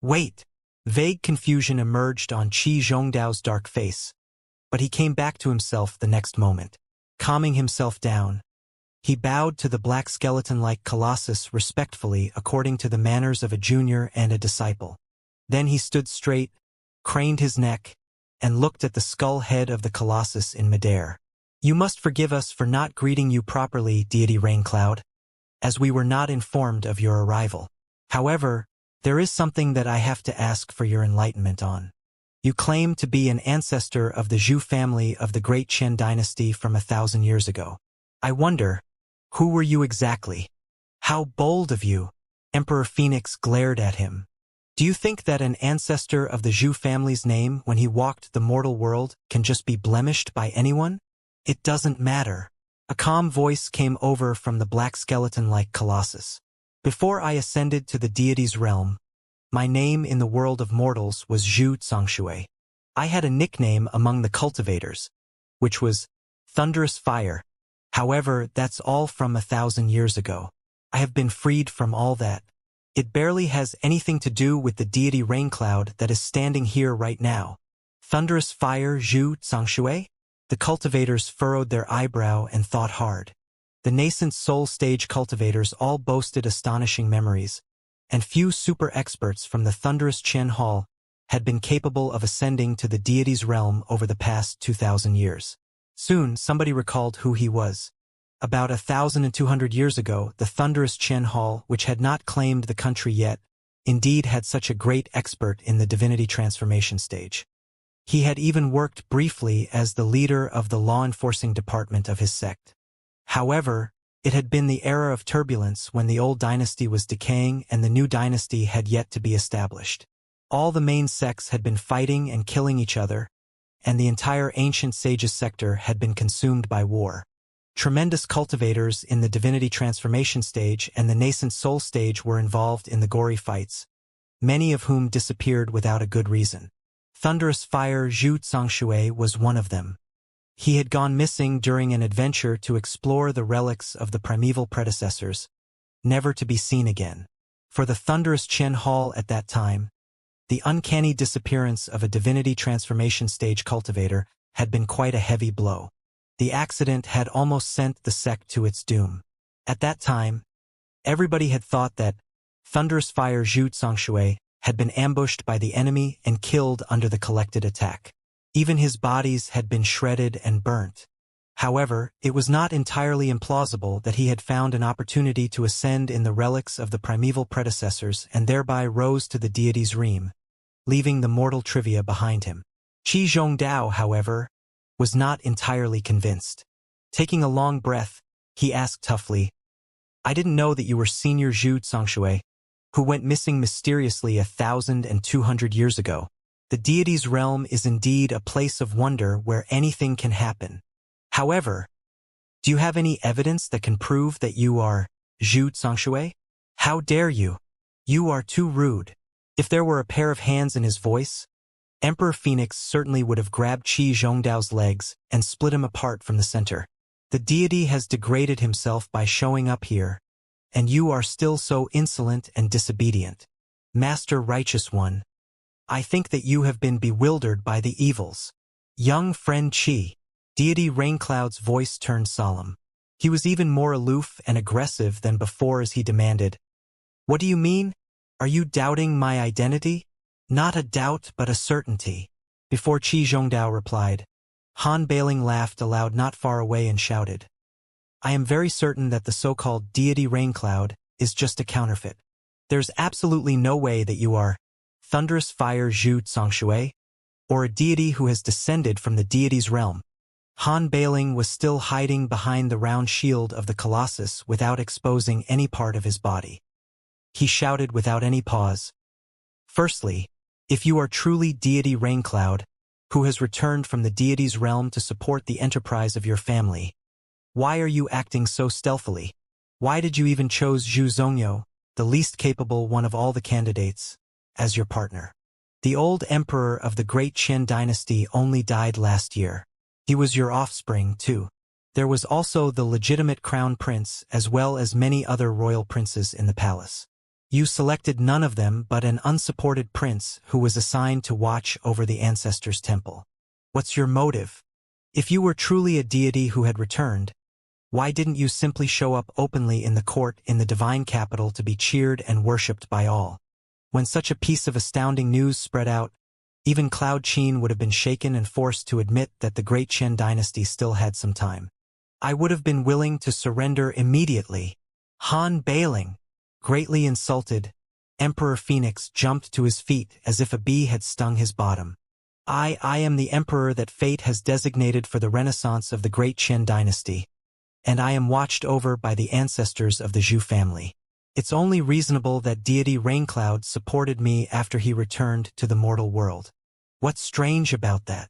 A: Wait! Vague confusion emerged on Qi Zhongdao's dark face, but he came back to himself the next moment. Calming himself down, he bowed to the black skeleton-like colossus respectfully according to the manners of a junior and a disciple. Then he stood straight, craned his neck, and looked at the skull head of the colossus in midair. You must forgive us for not greeting you properly, deity Raincloud, as we were not informed of your arrival. However, there is something that I have to ask for your enlightenment on. You claim to be an ancestor of the Zhu family of the great Qian dynasty from 1,000 years ago. I wonder, who were you exactly? How bold of you! Emperor Phoenix glared at him. Do you think that an ancestor of the Zhu family's name when he walked the mortal world can just be blemished by anyone? It doesn't matter. A calm voice came over from the black skeleton-like colossus. Before I ascended to the deity's realm, my name in the world of mortals was Zhu Xianxia. I had a nickname among the cultivators, which was Thunderous Fire. However, that's all from 1,000 years ago. I have been freed from all that. It barely has anything to do with the deity Raincloud that is standing here right now. Thunderous Fire Zhu Xianxia? The cultivators furrowed their eyebrow and thought hard. The nascent soul stage cultivators all boasted astonishing memories, and few super experts from the thunderous Qian Hall had been capable of ascending to the deity's realm over the past 2,000 years. Soon, somebody recalled who he was. About 1,200 years ago, the thunderous Qian Hall, which had not claimed the country yet, indeed had such a great expert in the divinity transformation stage. He had even worked briefly as the leader of the law-enforcing department of his sect. However, it had been the era of turbulence when the old dynasty was decaying and the new dynasty had yet to be established. All the main sects had been fighting and killing each other, and the entire ancient sages sector had been consumed by war. Tremendous cultivators in the divinity transformation stage and the nascent soul stage were involved in the gory fights, many of whom disappeared without a good reason. Thunderous Fire Zhu Xianxia was one of them. He had gone missing during an adventure to explore the relics of the primeval predecessors, never to be seen again. For the thunderous Qian Hall at that time, the uncanny disappearance of a divinity transformation stage cultivator had been quite a heavy blow. The accident had almost sent the sect to its doom. At that time, everybody had thought that Thunderous Fire Zhu Xianxia had been ambushed by the enemy and killed under the collected attack. Even his bodies had been shredded and burnt. However, it was not entirely implausible that he had found an opportunity to ascend in the relics of the primeval predecessors and thereby rose to the deity's realm, leaving the mortal trivia behind him. Qi Zhongdao, however, was not entirely convinced. Taking a long breath, he asked toughly, I didn't know that you were Senior Zhu Xianxia, who went missing mysteriously 1,200 years ago. The deity's realm is indeed a place of wonder where anything can happen. However, do you have any evidence that can prove that you are Zhu Xianxia? How dare you? You are too rude. If there were a pair of hands in his voice, Emperor Phoenix certainly would have grabbed Qi Zhongdao's legs and split him apart from the center. The deity has degraded himself by showing up here, and you are still so insolent and disobedient. Master Righteous One, I think that you have been bewildered by the evils. Young friend Qi. Deity Raincloud's voice turned solemn. He was even more aloof and aggressive than before as he demanded, What do you mean? Are you doubting my identity? Not a doubt, but a certainty. Before Qi Zhongdao replied, Han Bailing laughed aloud not far away and shouted, I am very certain that the so-called deity Raincloud is just a counterfeit. There's absolutely no way that you are Thunderous Fire Zhu Xianxia, or a deity who has descended from the deity's realm. Han Bailing was still hiding behind the round shield of the Colossus without exposing any part of his body. He shouted without any pause. Firstly, if you are truly deity Raincloud, who has returned from the deity's realm to support the enterprise of your family, why are you acting so stealthily? Why did you even choose Zhu Zhongyo, the least capable one of all the candidates, as your partner? The old emperor of the great Qin dynasty only died last year. He was your offspring, too. There was also the legitimate crown prince as well as many other royal princes in the palace. You selected none of them but an unsupported prince who was assigned to watch over the ancestors' temple. What's your motive? If you were truly a deity who had returned, why didn't you simply show up openly in the court in the divine capital to be cheered and worshipped by all? When such a piece of astounding news spread out, even Cloud Qin would have been shaken and forced to admit that the great Qin dynasty still had some time. I would have been willing to surrender immediately. Han Bailing, greatly insulted, Emperor Phoenix jumped to his feet as if a bee had stung his bottom. I am the emperor that fate has designated for the renaissance of the great Qin dynasty, and I am watched over by the ancestors of the Zhu family. It's only reasonable that deity Raincloud supported me after he returned to the mortal world. What's strange about that?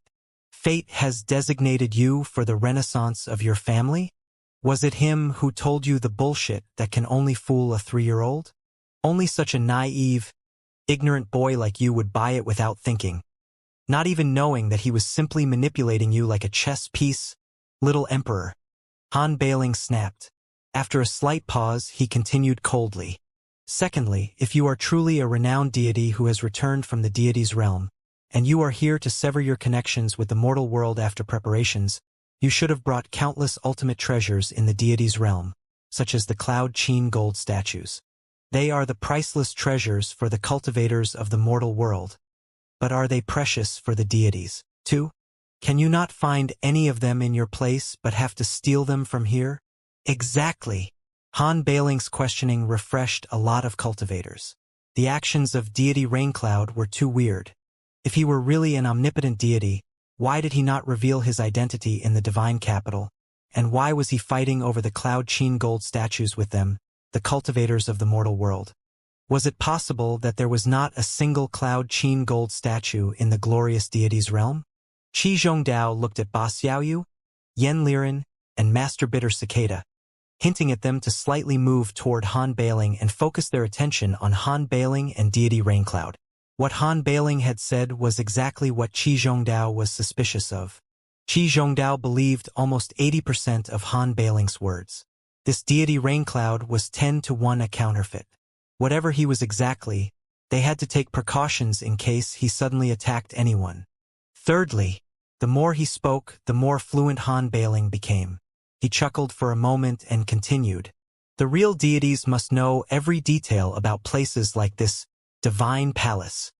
A: Fate has designated you for the renaissance of your family? Was it him who told you the bullshit that can only fool a 3-year-old? Only such a naive, ignorant boy like you would buy it without thinking, not even knowing that he was simply manipulating you like a chess piece, little emperor. Han Bailing snapped. After a slight pause, he continued coldly. Secondly, if you are truly a renowned deity who has returned from the deity's realm, and you are here to sever your connections with the mortal world after preparations, you should have brought countless ultimate treasures in the deity's realm, such as the Cloud Qin gold statues. They are the priceless treasures for the cultivators of the mortal world. But are they precious for the deities, too? Can you not find any of them in your place but have to steal them from here? Exactly. Han Bailing's questioning refreshed a lot of cultivators. The actions of deity Raincloud were too weird. If he were really an omnipotent deity, why did he not reveal his identity in the divine capital? And why was he fighting over the Cloud Qin gold statues with them, the cultivators of the mortal world? Was it possible that there was not a single Cloud Qin gold statue in the glorious deity's realm? Qi Zhongdao looked at Ba Xiaoyu, Yen Liren, and Master Bitter Cicada, hinting at them to slightly move toward Han Bailing and focus their attention on Han Bailing and deity Raincloud. What Han Bailing had said was exactly what Qi Zhongdao was suspicious of. Qi Zhongdao believed almost 80% of Han Bailing's words. This deity Raincloud was 10-to-1 a counterfeit. Whatever he was exactly, they had to take precautions in case he suddenly attacked anyone. Thirdly, the more he spoke, the more fluent Han Bailing became. He chuckled for a moment and continued. The real deities must know every detail about places like this divine palace.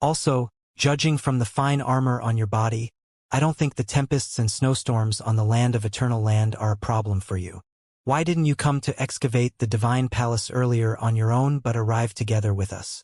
A: Also, judging from the fine armor on your body, I don't think the tempests and snowstorms on the land of eternal land are a problem for you. Why didn't you come to excavate the divine palace earlier on your own but arrive together with us?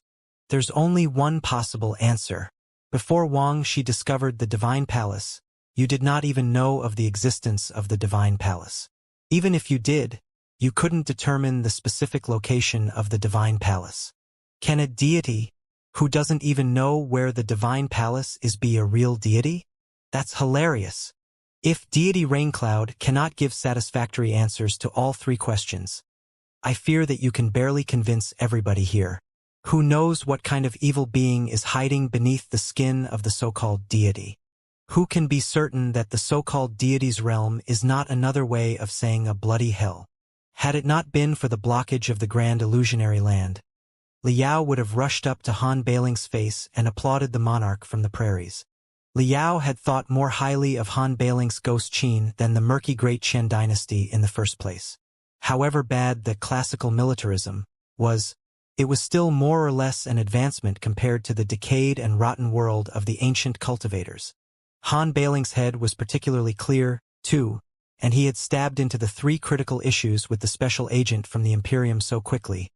A: There's only one possible answer. Before Wang Shi discovered the divine palace, you did not even know of the existence of the divine palace. Even if you did, you couldn't determine the specific location of the divine palace. Can a deity, who doesn't even know where the divine palace is, be a real deity? That's hilarious. If deity Raincloud cannot give satisfactory answers to all 3 questions, I fear that you can barely convince everybody here. Who knows what kind of evil being is hiding beneath the skin of the so-called deity? Who can be certain that the so-called deity's realm is not another way of saying a bloody hell? Had it not been for the blockage of the grand illusionary land, Liao would have rushed up to Han Bailing's face and applauded the monarch from the prairies. Liao had thought more highly of Han Bailing's ghost Qin than the murky great Qin dynasty in the first place. However bad the classical militarism was, it was still more or less an advancement compared to the decayed and rotten world of the ancient cultivators. Han Bailing's head was particularly clear, too, and he had stabbed into the 3 critical issues with the special agent from the Imperium so quickly,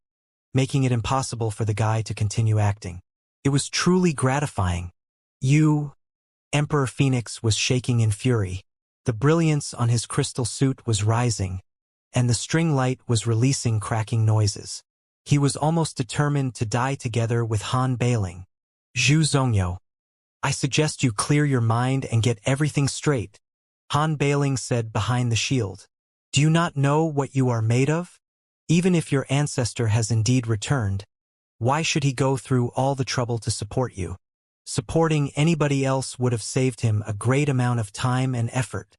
A: making it impossible for the guy to continue acting. It was truly gratifying. Emperor Phoenix was shaking in fury. The brilliance on his crystal suit was rising, and the string light was releasing cracking noises. He was almost determined to die together with Han Bailing. Zhu Zhongyo, I suggest you clear your mind and get everything straight, Han Bailing said behind the shield. Do you not know what you are made of? Even if your ancestor has indeed returned, why should he go through all the trouble to support you? Supporting anybody else would have saved him a great amount of time and effort.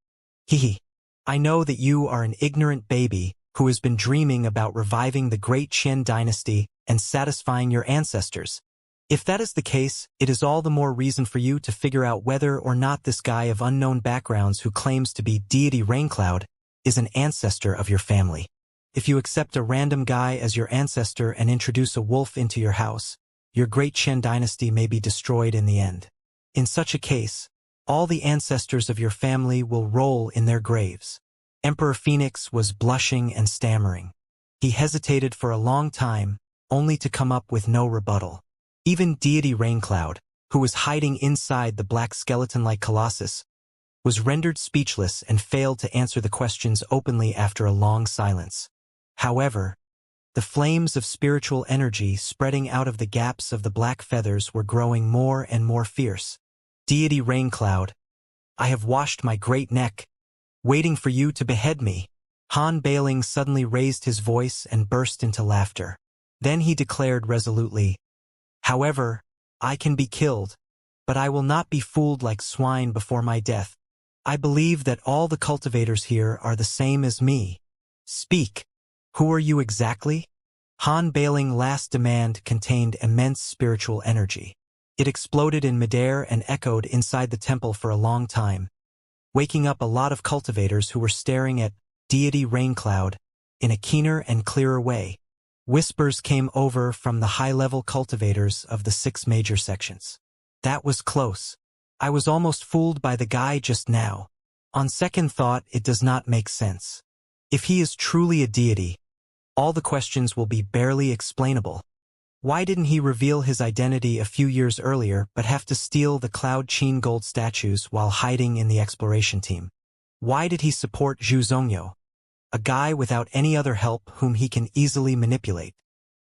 A: Hehe. I know that you are an ignorant baby who has been dreaming about reviving the great Qian dynasty and satisfying your ancestors. If that is the case, it is all the more reason for you to figure out whether or not this guy of unknown backgrounds who claims to be deity Raincloud is an ancestor of your family. If you accept a random guy as your ancestor and introduce a wolf into your house, your great Qian dynasty may be destroyed in the end. In such a case, all the ancestors of your family will roll in their graves. Emperor Phoenix was blushing and stammering. He hesitated for a long time, only to come up with no rebuttal. Even deity Raincloud, who was hiding inside the black skeleton-like colossus, was rendered speechless and failed to answer the questions openly after a long silence. However, the flames of spiritual energy spreading out of the gaps of the black feathers were growing more and more fierce. Deity Raincloud, I have washed my great neck, waiting for you to behead me. Han Bailing suddenly raised his voice and burst into laughter. Then he declared resolutely, However, I can be killed, but I will not be fooled like swine before my death. I believe that all the cultivators here are the same as me. Speak. Who are you exactly? Han Bailing's last demand contained immense spiritual energy. It exploded in midair and echoed inside the temple for a long time, waking up a lot of cultivators who were staring at deity Raincloud in a keener and clearer way. Whispers came over from the high-level cultivators of the 6 major sections. That was close. I was almost fooled by the guy just now. On second thought, it does not make sense. If he is truly a deity, all the questions will be barely explainable. Why didn't he reveal his identity a few years earlier but have to steal the Cloud Qin gold statues while hiding in the exploration team? Why did he support Zhu Zhongyo, a guy without any other help whom he can easily manipulate?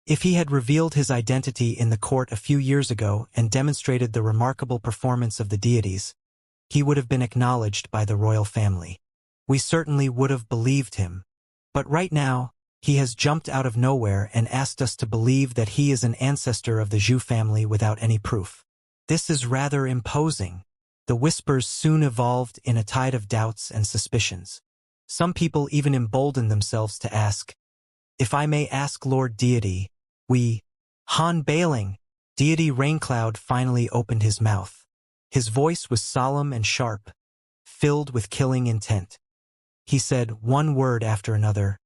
A: If he had revealed his identity in the court a few years ago and demonstrated the remarkable performance of the deities, he would have been acknowledged by the royal family. We certainly would have believed him. But right now, he has jumped out of nowhere and asked us to believe that he is an ancestor of the Zhu family without any proof. This is rather imposing. The whispers soon evolved in a tide of doubts and suspicions. Some people even emboldened themselves to ask, If I may ask Lord Deity, Han Bailing, deity Raincloud finally opened his mouth. His voice was solemn and sharp, filled with killing intent. He said one word after another.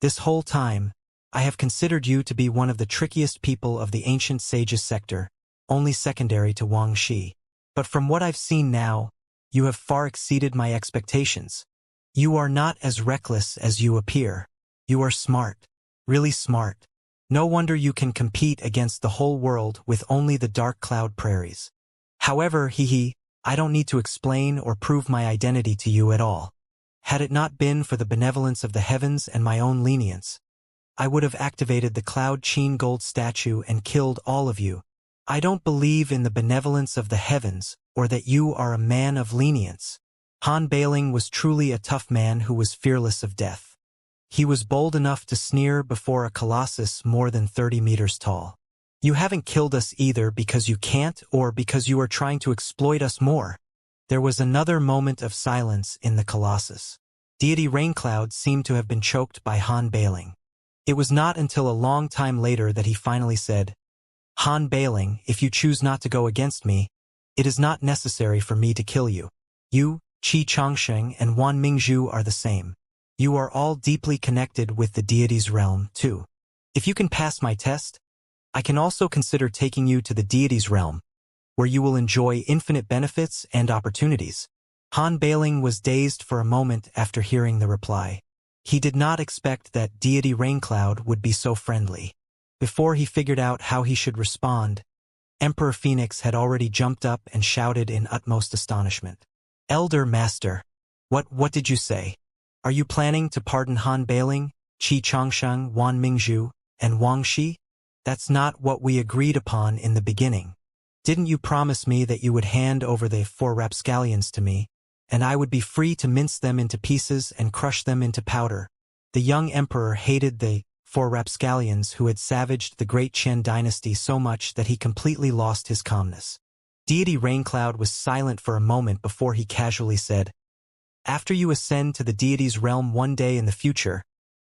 A: This whole time, I have considered you to be one of the trickiest people of the ancient sages sector, only secondary to Wang Shi. But from what I've seen now, you have far exceeded my expectations. You are not as reckless as you appear. You are smart, really smart. No wonder you can compete against the whole world with only the dark cloud prairies. However, I don't need to explain or prove my identity to you at all. Had it not been for the benevolence of the heavens and my own lenience, I would have activated the Cloud Qin gold statue and killed all of you. I don't believe in the benevolence of the heavens or that you are a man of lenience. Han Bailing was truly a tough man who was fearless of death. He was bold enough to sneer before a colossus more than 30 meters tall. You haven't killed us either because you can't or because you are trying to exploit us more. There was another moment of silence in the colossus. Deity Raincloud seemed to have been choked by Han Bailing. It was not until a long time later that he finally said, Han Bailing, if you choose not to go against me, it is not necessary for me to kill you. You, Qi Changsheng and Wan Mingzhu are the same. You are all deeply connected with the deity's realm, too. If you can pass my test, I can also consider taking you to the deity's realm, where you will enjoy infinite benefits and opportunities. Han Bailing was dazed for a moment after hearing the reply. He did not expect that deity Raincloud would be so friendly. Before he figured out how he should respond, Emperor Phoenix had already jumped up and shouted in utmost astonishment. Elder Master, What did you say? Are you planning to pardon Han Bailing, Qi Changsheng, Wan Mingzhu, and Wang Shi? That's not what we agreed upon in the beginning. Didn't you promise me that you would hand over the 4 rapscallions to me, and I would be free to mince them into pieces and crush them into powder? The young emperor hated the 4 rapscallions who had savaged the great Qian dynasty so much that he completely lost his calmness. Deity Raincloud was silent for a moment before he casually said, "After you ascend to the deity's realm one day in the future,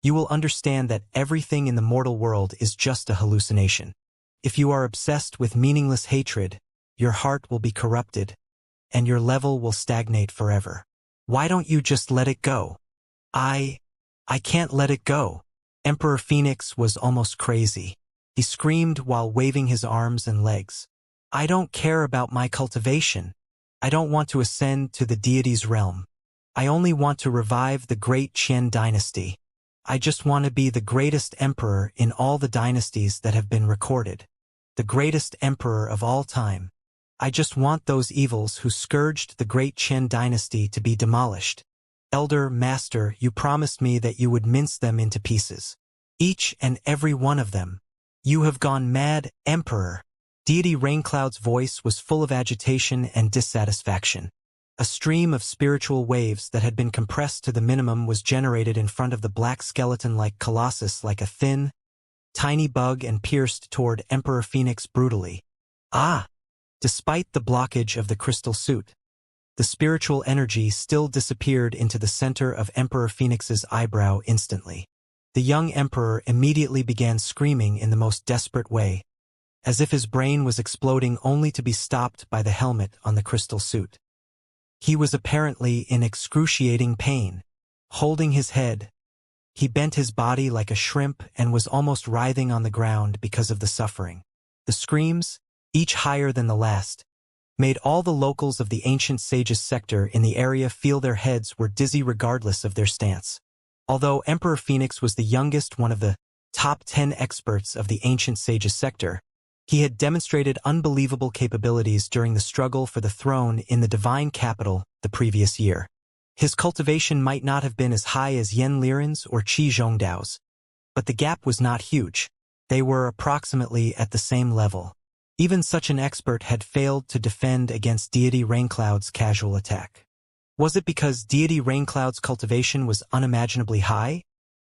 A: you will understand that everything in the mortal world is just a hallucination. If you are obsessed with meaningless hatred, your heart will be corrupted, and your level will stagnate forever. Why don't you just let it go?" I can't let it go." Emperor Phoenix was almost crazy. He screamed while waving his arms and legs. "I don't care about my cultivation. I don't want to ascend to the deity's realm. I only want to revive the great Qian dynasty. I just want to be the greatest emperor in all the dynasties that have been recorded. The greatest emperor of all time. I just want those evils who scourged the great Qian dynasty to be demolished. Elder Master, you promised me that you would mince them into pieces. Each and every one of them. You have gone mad, Emperor." Deity Raincloud's voice was full of agitation and dissatisfaction. A stream of spiritual waves that had been compressed to the minimum was generated in front of the black skeleton-like colossus like a thin, tiny bug and pierced toward Emperor Phoenix brutally. Ah! Despite the blockage of the crystal suit, the spiritual energy still disappeared into the center of Emperor Phoenix's eyebrow instantly. The young emperor immediately began screaming in the most desperate way, as if his brain was exploding only to be stopped by the helmet on the crystal suit. He was apparently in excruciating pain. Holding his head, he bent his body like a shrimp and was almost writhing on the ground because of the suffering. The screams, each higher than the last, made all the locals of the ancient sage's sector in the area feel their heads were dizzy regardless of their stance. Although Emperor Phoenix was the youngest one of the top 10 experts of the ancient sage's sector, he had demonstrated unbelievable capabilities during the struggle for the throne in the divine capital the previous year. His cultivation might not have been as high as Yan Liren's or Qi Zhongdao's, but the gap was not huge. They were approximately at the same level. Even such an expert had failed to defend against Deity Raincloud's casual attack. Was it because Deity Raincloud's cultivation was unimaginably high?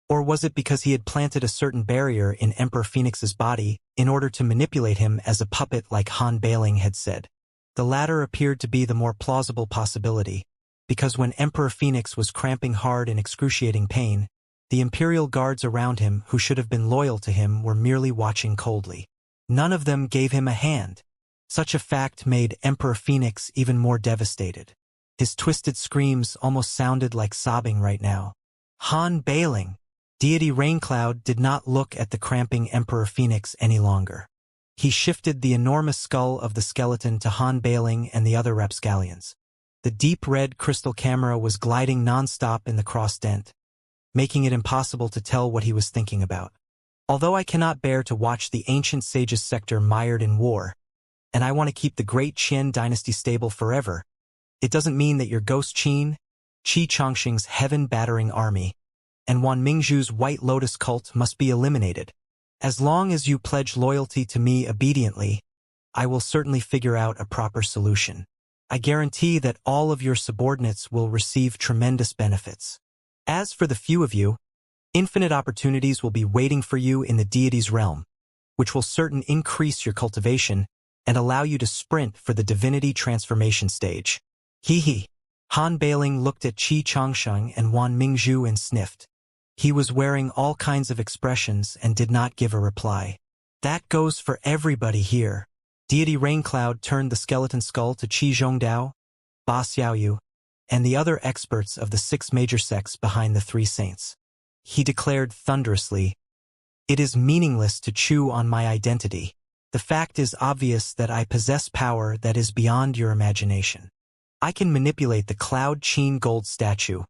A: Or was it because he had planted a certain barrier in Emperor Phoenix's body in order to manipulate him as a puppet like Han Bailing had said? The latter appeared to be the more plausible possibility, because when Emperor Phoenix was cramping hard in excruciating pain, the Imperial guards around him who should have been loyal to him were merely watching coldly. None of them gave him a hand. Such a fact made Emperor Phoenix even more devastated. His twisted screams almost sounded like sobbing right now. Han Bailing! Deity Raincloud did not look at the cramping Emperor Phoenix any longer. He shifted the enormous skull of the skeleton to Han Bailing and the other rapscallions. The deep red crystal camera was gliding non-stop in the cross-dent, making it impossible to tell what he was thinking about. Although I cannot bear to watch the ancient sage's sector mired in war, and I want to keep the great Qian dynasty stable forever, it doesn't mean that your ghost Qi Changsheng's heaven-battering army and Wan Mingzhu's White Lotus cult must be eliminated. As long as you pledge loyalty to me obediently, I will certainly figure out a proper solution. I guarantee that all of your subordinates will receive tremendous benefits. As for the few of you, infinite opportunities will be waiting for you in the deity's realm, which will certainly increase your cultivation and allow you to sprint for the divinity transformation stage. Hee. Han Bailing looked at Qi Changsheng and Wan Mingzhu and sniffed. He was wearing all kinds of expressions and did not give a reply. That goes for everybody here. Deity Raincloud turned the skeleton skull to Qi Zhongdao, Ba Xiaoyu, and the other experts of the 6 major sects behind the 3 saints. He declared thunderously, "It is meaningless to chew on my identity. The fact is obvious that I possess power that is beyond your imagination. I can manipulate the Cloud Qin gold statue,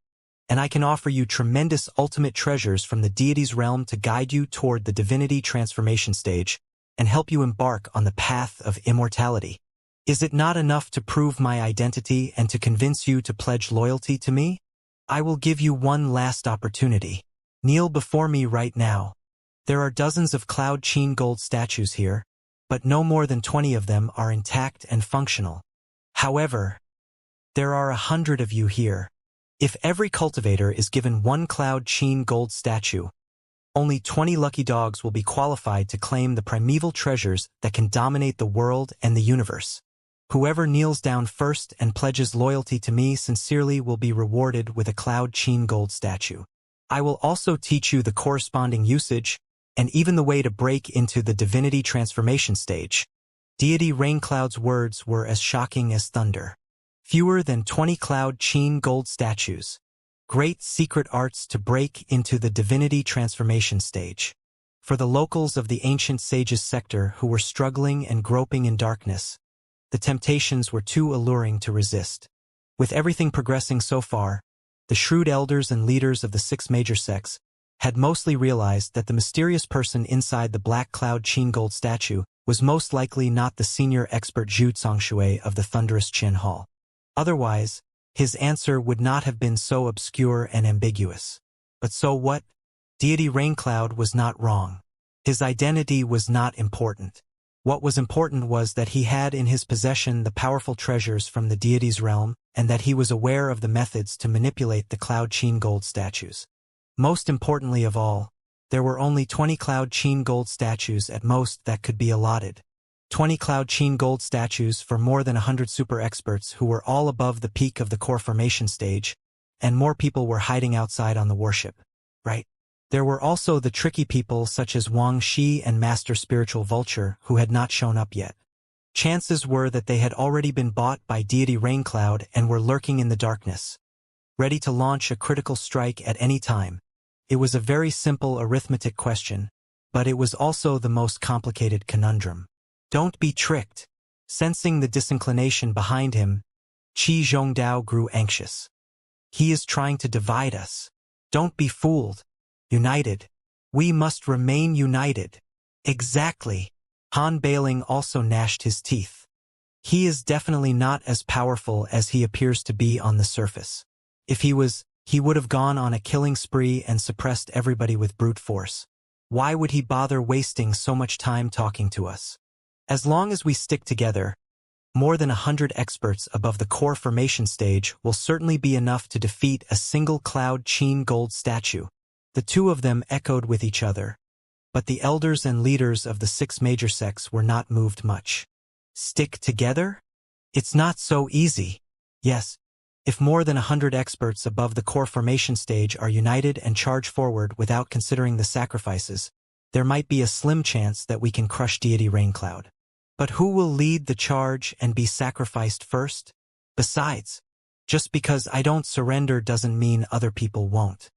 A: and I can offer you tremendous ultimate treasures from the deity's realm to guide you toward the divinity transformation stage and help you embark on the path of immortality. Is it not enough to prove my identity and to convince you to pledge loyalty to me?" I will give you one last opportunity. Kneel before me right now. There are dozens of Cloud Qin gold statues here, but no more than 20 of them are intact and functional. However, there are 100 of you here. If every cultivator is given one Cloud Qin gold statue, only 20 lucky dogs will be qualified to claim the primeval treasures that can dominate the world and the universe. Whoever kneels down first and pledges loyalty to me sincerely will be rewarded with a Cloud Qin gold statue. I will also teach you the corresponding usage, and even the way to break into the divinity transformation stage. Deity Raincloud's words were as shocking as thunder. Fewer than 20 Cloud Qin gold statues. Great secret arts to break into the divinity transformation stage. For the locals of the ancient sages sector who were struggling and groping in darkness, the temptations were too alluring to resist. With everything progressing so far, the shrewd elders and leaders of the 6 major sects had mostly realized that the mysterious person inside the black Cloud Qin gold statue was most likely not the senior expert Xianxia of the thunderous Qin Hall. Otherwise, his answer would not have been so obscure and ambiguous. But so what? Deity Raincloud was not wrong. His identity was not important. What was important was that he had in his possession the powerful treasures from the deity's realm, and that he was aware of the methods to manipulate the Cloud Qin gold statues. Most importantly of all, there were only 20 Cloud Qin gold statues at most that could be allotted. 20 Cloud Qin gold statues for more than 100 super experts who were all above the peak of the core formation stage, and more people were hiding outside on the warship. Right? There were also the tricky people such as Wang Shi and Master Spiritual Vulture who had not shown up yet. Chances were that they had already been bought by Deity Raincloud and were lurking in the darkness, ready to launch a critical strike at any time. It was a very simple arithmetic question, but it was also the most complicated conundrum. Don't be tricked. Sensing the disinclination behind him, Qi Zhongdao grew anxious. He is trying to divide us. Don't be fooled. United. We must remain united. Exactly. Han Bailing also gnashed his teeth. He is definitely not as powerful as he appears to be on the surface. If he would have gone on a killing spree and suppressed everybody with brute force. Why would he bother wasting so much time talking to us? As long as we stick together, more than 100 experts above the core formation stage will certainly be enough to defeat a single Cloud Qin gold statue. The two of them echoed with each other, but the elders and leaders of the 6 major sects were not moved much. Stick together? It's not so easy. Yes, if more than 100 experts above the core formation stage are united and charge forward without considering the sacrifices, there might be a slim chance that we can crush Deity Raincloud. But who will lead the charge and be sacrificed first? Besides, just because I don't surrender doesn't mean other people won't.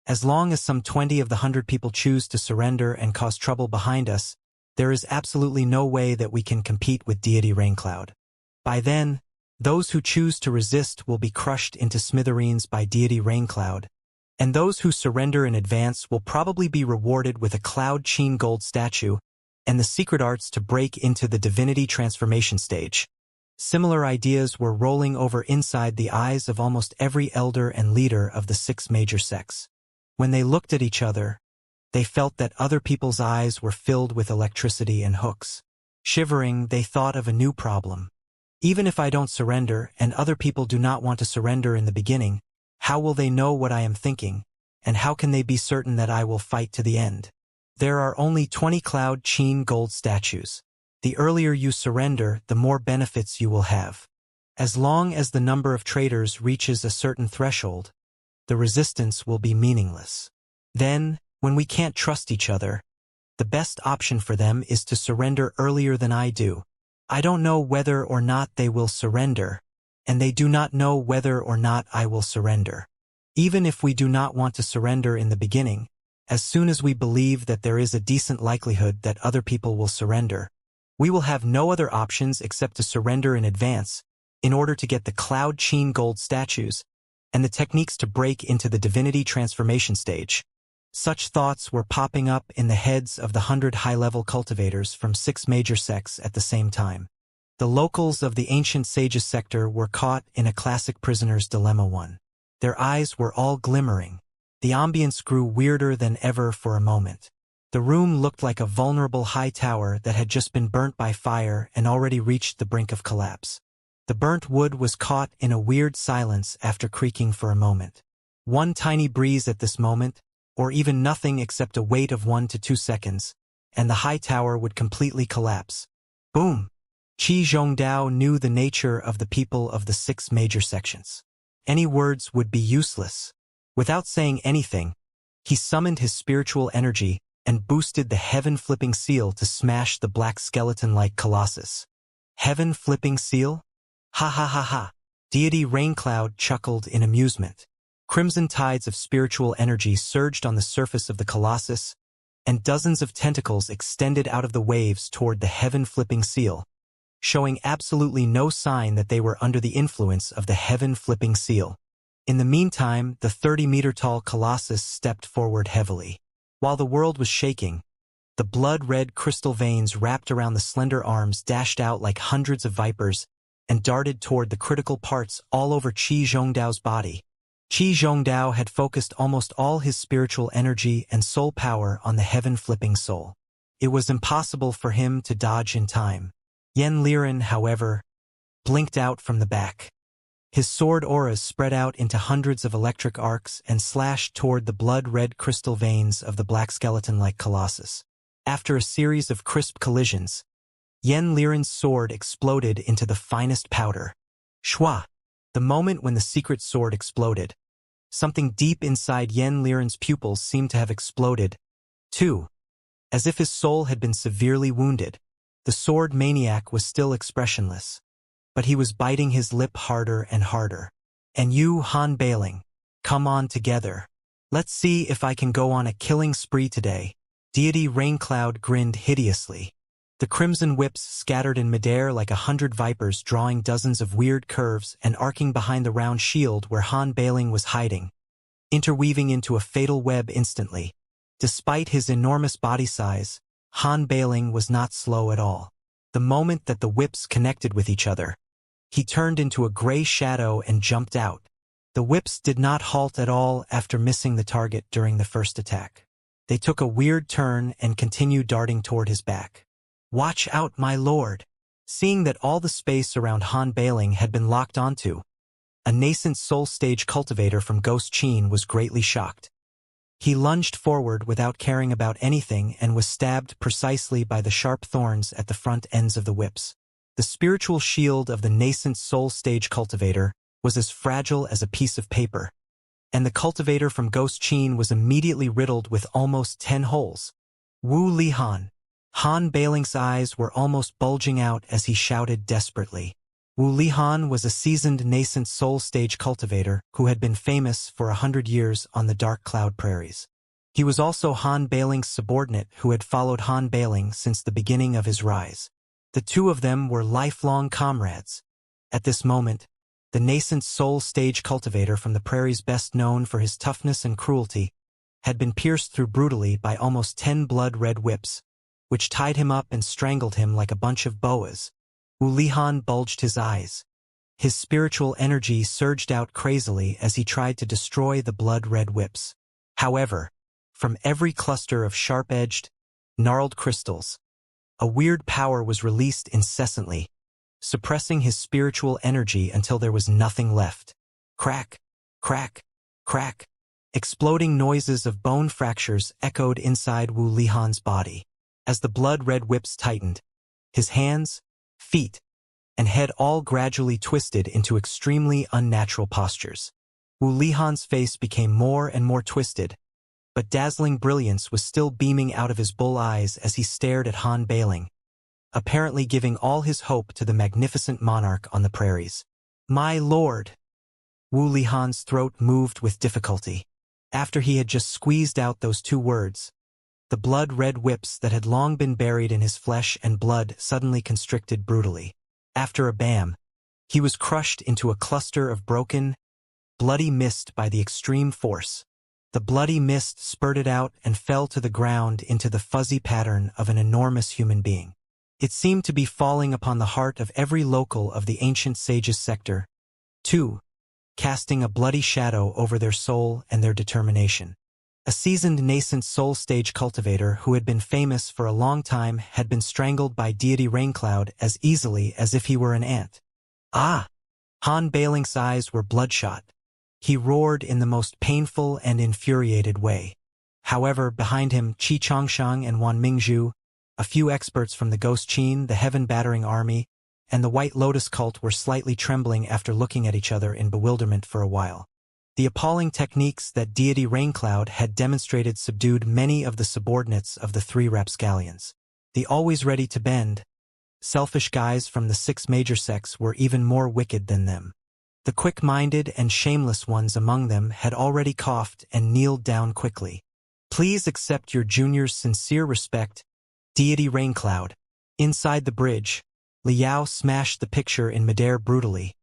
A: As long as some 20 of the 100 people choose to surrender and cause trouble behind us, there is absolutely no way that we can compete with Deity Raincloud. By then, those who choose to resist will be crushed into smithereens by Deity Raincloud, and those who surrender in advance will probably be rewarded with a Cloud Qin gold statue and the secret arts to break into the divinity transformation stage. Similar ideas were rolling over inside the eyes of almost every elder and leader of the 6 major sects. When they looked at each other, they felt that other people's eyes were filled with electricity and hooks. Shivering, they thought of a new problem. Even if I don't surrender and other people do not want to surrender in the beginning, how will they know what I am thinking, and how can they be certain that I will fight to the end? There are only 20 Cloud Qin gold statues. The earlier you surrender, the more benefits you will have. As long as the number of traitors reaches a certain threshold, the resistance will be meaningless. Then, when we can't trust each other, the best option for them is to surrender earlier than I do. I don't know whether or not they will surrender, and they do not know whether or not I will surrender. Even if we do not want to surrender in the beginning, as soon as we believe that there is a decent likelihood that other people will surrender, we will have no other options except to surrender in advance in order to get the Cloud Qin gold statues and the techniques to break into the divinity transformation stage. Such thoughts were popping up in the heads of the 100 high-level cultivators from 6 major sects at the same time. The locals of the ancient sages sector were caught in a classic prisoner's dilemma. 1. Their eyes were all glimmering. The ambience grew weirder than ever for a moment. The room looked like a vulnerable high tower that had just been burnt by fire and already reached the brink of collapse. The burnt wood was caught in a weird silence after creaking for a moment. One tiny breeze at this moment, or even nothing except a wait of 1 to 2 seconds, and the high tower would completely collapse. Boom! Qi Zhongdao knew the nature of the people of the 6 major sections. Any words would be useless. Without saying anything, he summoned his spiritual energy and boosted the heaven-flipping seal to smash the black skeleton-like colossus. Heaven-flipping seal? Ha ha ha ha! Deity Raincloud chuckled in amusement. Crimson tides of spiritual energy surged on the surface of the colossus, and dozens of tentacles extended out of the waves toward the heaven-flipping seal, showing absolutely no sign that they were under the influence of the heaven-flipping seal. In the meantime, the 30-meter-tall colossus stepped forward heavily. While the world was shaking, the blood-red crystal veins wrapped around the slender arms dashed out like hundreds of vipers and darted toward the critical parts all over Qi Zhongdao's body. Qi Zhongdao had focused almost all his spiritual energy and soul power on the heaven-flipping soul. It was impossible for him to dodge in time. Yen Liren, however, blinked out from the back. His sword auras spread out into hundreds of electric arcs and slashed toward the blood-red crystal veins of the black skeleton-like colossus. After a series of crisp collisions, Yen Liren's sword exploded into the finest powder. Shwa! The moment when the secret sword exploded, something deep inside Yen Liren's pupils seemed to have exploded, too. As if his soul had been severely wounded, the sword maniac was still expressionless. But he was biting his lip harder and harder. And you, Han Bailing, come on together. Let's see if I can go on a killing spree today. Deity Raincloud grinned hideously. The crimson whips scattered in midair like 100 vipers, drawing dozens of weird curves and arcing behind the round shield where Han Bailing was hiding, interweaving into a fatal web instantly. Despite his enormous body size, Han Bailing was not slow at all. The moment that the whips connected with each other, he turned into a gray shadow and jumped out. The whips did not halt at all after missing the target during the first attack. They took a weird turn and continued darting toward his back. Watch out, my lord! Seeing that all the space around Han Bailing had been locked onto, a nascent soul stage cultivator from Ghost Qin was greatly shocked. He lunged forward without caring about anything and was stabbed precisely by the sharp thorns at the front ends of the whips. The spiritual shield of the nascent soul stage cultivator was as fragile as a piece of paper, and the cultivator from Ghost Qin was immediately riddled with almost 10 holes. Wu Lihan! Han Bailing's eyes were almost bulging out as he shouted desperately. Wu Lihan was a seasoned nascent soul stage cultivator who had been famous for 100 years on the Dark Cloud Prairies. He was also Han Bailing's subordinate who had followed Han Bailing since the beginning of his rise. The two of them were lifelong comrades. At this moment, the nascent soul stage cultivator from the prairies, best known for his toughness and cruelty, had been pierced through brutally by almost 10 blood-red whips, which tied him up and strangled him like a bunch of boas. Wu Lihan bulged his eyes. His spiritual energy surged out crazily as he tried to destroy the blood-red whips. However, from every cluster of sharp-edged, gnarled crystals, a weird power was released incessantly, suppressing his spiritual energy until there was nothing left. Crack, crack, crack. Exploding noises of bone fractures echoed inside Wu Lihan's body. As the blood-red whips tightened, his hands, feet, and head all gradually twisted into extremely unnatural postures. Wu Lihan's face became more and more twisted, but dazzling brilliance was still beaming out of his bull eyes as he stared at Han Bailing, apparently giving all his hope to the magnificent monarch on the prairies. My lord! Wu Lihan's throat moved with difficulty. After he had just squeezed out those 2 words, the blood-red whips that had long been buried in his flesh and blood suddenly constricted brutally. After a bam, he was crushed into a cluster of broken, bloody mist by the extreme force. The bloody mist spurted out and fell to the ground into the fuzzy pattern of an enormous human being. It seemed to be falling upon the heart of every local of the ancient sage's sector, too. casting a bloody shadow over their soul and their determination. A seasoned nascent soul stage cultivator who had been famous for a long time had been strangled by deity Raincloud as easily as if he were an ant. Ah! Han Bailing's eyes were bloodshot. He roared in the most painful and infuriated way. However, behind him, Qi Chongshang and Wan Mingzhu, a few experts from the Ghost Qin, the Heaven-Battering Army, and the White Lotus cult were slightly trembling after looking at each other in bewilderment for a while. The appalling techniques that deity Raincloud had demonstrated subdued many of the subordinates of the three rapscallions. The always ready to bend, selfish guys from the 6 major sects were even more wicked than them. The quick-minded and shameless ones among them had already coughed and kneeled down quickly. Please accept your junior's sincere respect, deity Raincloud. Inside the bridge, Liao smashed the picture in midair brutally,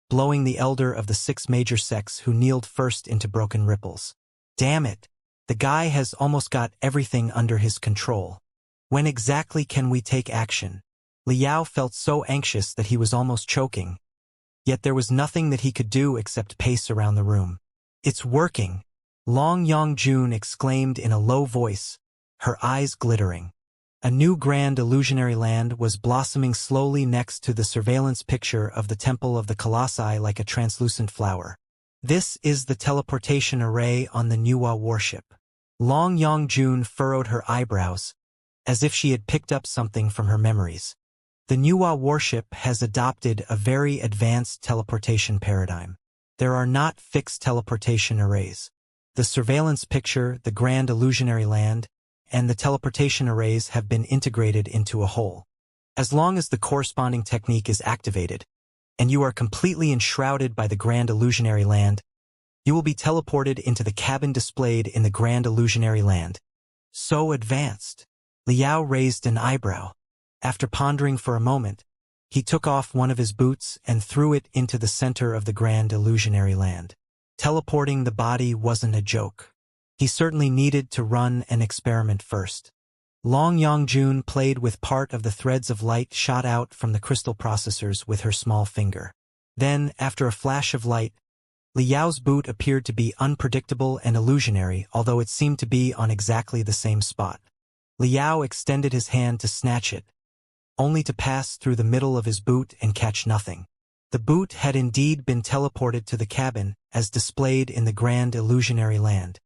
A: blowing the elder of the 6 major sects who kneeled first into broken ripples. Damn it! The guy has almost got everything under his control. When exactly can we take action? Liao felt so anxious that he was almost choking. Yet there was nothing that he could do except pace around the room. It's working! Long Yongjun exclaimed in a low voice, her eyes glittering. A new grand illusionary land was blossoming slowly next to the surveillance picture of the Temple of the Colossi like a translucent flower. This is the teleportation array on the Nuwa warship. Long Yongjun furrowed her eyebrows, as if she had picked up something from her memories. The Nuwa warship has adopted a very advanced teleportation paradigm. There are not fixed teleportation arrays. The surveillance picture, the grand illusionary land, and the teleportation arrays have been integrated into a whole. As long as the corresponding technique is activated, and you are completely enshrouded by the grand illusionary land, you will be teleported into the cabin displayed in the grand illusionary land. So advanced. Liao raised an eyebrow. After pondering for a moment, he took off one of his boots and threw it into the center of the grand illusionary land. Teleporting the body wasn't a joke. He certainly needed to run an experiment first. Long Yongjun played with part of the threads of light shot out from the crystal processors with her small finger. Then, after a flash of light, Liao's boot appeared to be unpredictable and illusionary, although it seemed to be on exactly the same spot. Liao extended his hand to snatch it, only to pass through the middle of his boot and catch nothing. The boot had indeed been teleported to the cabin, as displayed in the grand illusionary land.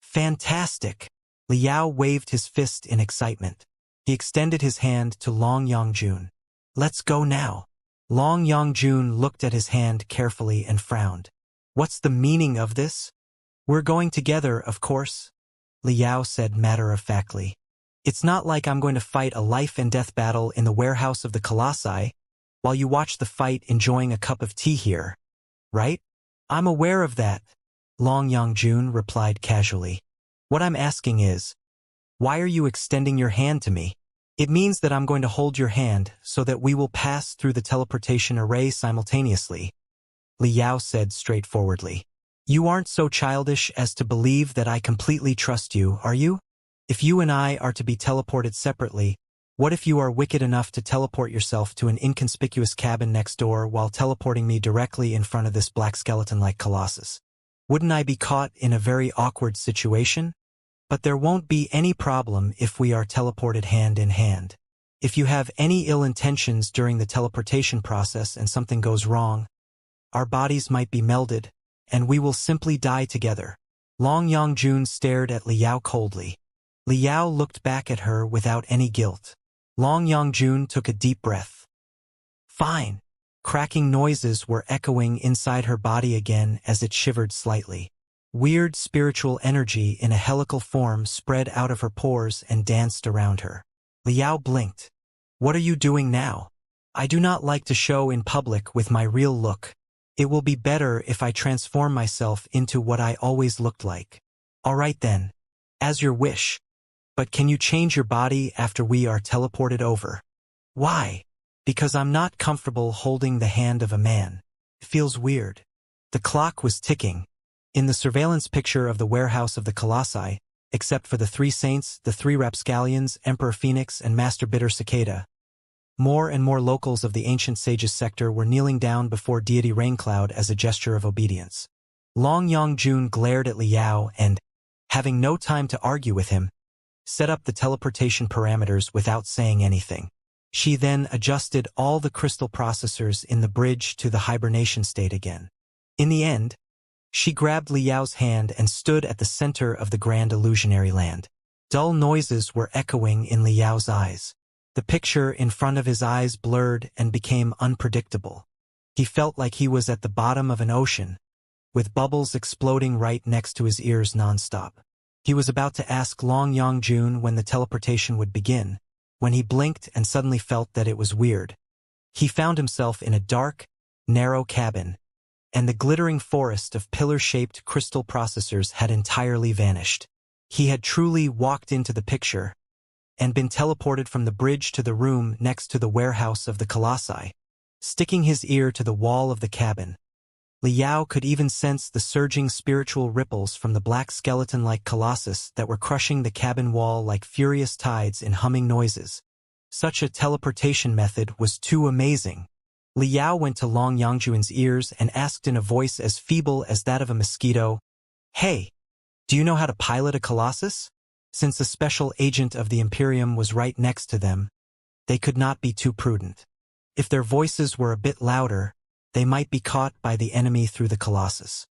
A: Fantastic! Liao waved his fist in excitement. He extended his hand to Long Yongjun. Let's go now. Long Yongjun looked at his hand carefully and frowned. What's the meaning of this? We're going together, of course, Liao said matter-of-factly. It's not like I'm going to fight a life-and-death battle in the warehouse of the Colossi, while you watch the fight enjoying a cup of tea here, right? I'm aware of that, Long Yongjun replied casually. What I'm asking is, why are you extending your hand to me? It means that I'm going to hold your hand so that we will pass through the teleportation array simultaneously, Liao said straightforwardly. You aren't so childish as to believe that I completely trust you, are you? If you and I are to be teleported separately, what if you are wicked enough to teleport yourself to an inconspicuous cabin next door while teleporting me directly in front of this black skeleton-like colossus? Wouldn't I be caught in a very awkward situation? But there won't be any problem if we are teleported hand in hand. If you have any ill intentions during the teleportation process and something goes wrong, our bodies might be melded, and we will simply die together. Long Yongjun stared at Liao coldly. Liao looked back at her without any guilt. Long Yongjun took a deep breath. Fine. Cracking noises were echoing inside her body again as it shivered slightly. Weird spiritual energy in a helical form spread out of her pores and danced around her. Liao blinked. What are you doing now? I do not like to show in public with my real look. It will be better if I transform myself into what I always looked like. All right then. As your wish. But can you change your body after we are teleported over? Why? Because I'm not comfortable holding the hand of a man. It feels weird. The clock was ticking. In the surveillance picture of the warehouse of the Colossi, except for the 3 saints, the 3 rapscallions, Emperor Phoenix, and Master Bitter Cicada, More and more locals of the ancient sage's sector were kneeling down before deity Raincloud as a gesture of obedience. Long Yongjun glared at Liao and, having no time to argue with him, set up the teleportation parameters without saying anything. She then adjusted all the crystal processors in the bridge to the hibernation state again. In the end, she grabbed Liao's hand and stood at the center of the grand illusionary land. Dull noises were echoing in Liao's eyes. The picture in front of his eyes blurred and became unpredictable. He felt like he was at the bottom of an ocean, with bubbles exploding right next to his ears nonstop. He was about to ask Long Yongjun when the teleportation would begin, when he blinked and suddenly felt that it was weird. He found himself in a dark, narrow cabin, and the glittering forest of pillar-shaped crystal processors had entirely vanished. He had truly walked into the picture and been teleported from the bridge to the room next to the warehouse of the colossi. Sticking his ear to the wall of the cabin, Liao could even sense the surging spiritual ripples from the black skeleton-like colossus that were crushing the cabin wall like furious tides in humming noises. Such a teleportation method was too amazing. Liao went to Long Yongjun's ears and asked in a voice as feeble as that of a mosquito, "Hey, do you know how to pilot a colossus?" Since a special agent of the Imperium was right next to them, they could not be too prudent. If their voices were a bit louder, they might be caught by the enemy through the colossus.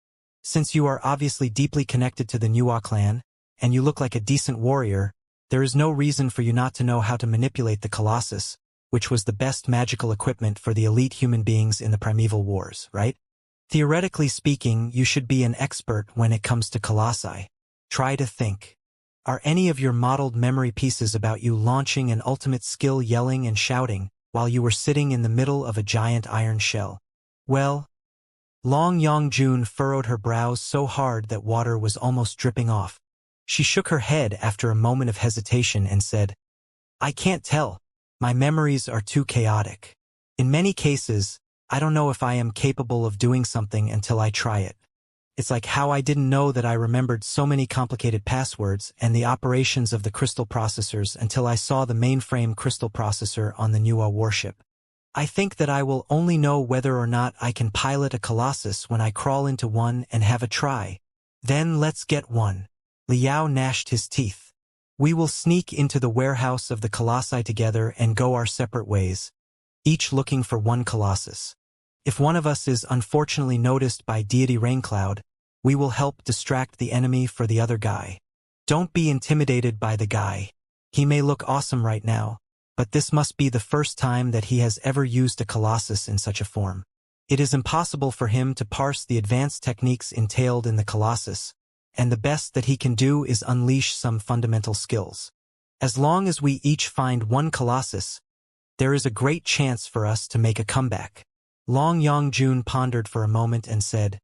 A: Since you are obviously deeply connected to the Nuwa clan, and you look like a decent warrior, there is no reason for you not to know how to manipulate the colossus, which was the best magical equipment for the elite human beings in the primeval wars, right? Theoretically speaking, you should be an expert when it comes to colossi. Try to think. Are any of your modeled memory pieces about you launching an ultimate skill yelling and shouting while you were sitting in the middle of a giant iron shell? Well, Long Yongjun furrowed her brows so hard that water was almost dripping off. She shook her head after a moment of hesitation and said, "I can't tell. My memories are too chaotic. In many cases, I don't know if I am capable of doing something until I try it. It's like how I didn't know that I remembered so many complicated passwords and the operations of the crystal processors until I saw the mainframe crystal processor on the Nuwa warship. I think that I will only know whether or not I can pilot a colossus when I crawl into one and have a try. Then let's get one." Liao gnashed his teeth. "We will sneak into the warehouse of the colossi together and go our separate ways, each looking for one colossus. If one of us is unfortunately noticed by deity Raincloud, we will help distract the enemy for the other guy. Don't be intimidated by the guy. He may look awesome right now, but this must be the first time that he has ever used a colossus in such a form. It is impossible for him to parse the advanced techniques entailed in the colossus, and the best that he can do is unleash some fundamental skills. As long as we each find one colossus, there is a great chance for us to make a comeback." Long Yongjun pondered for a moment and said,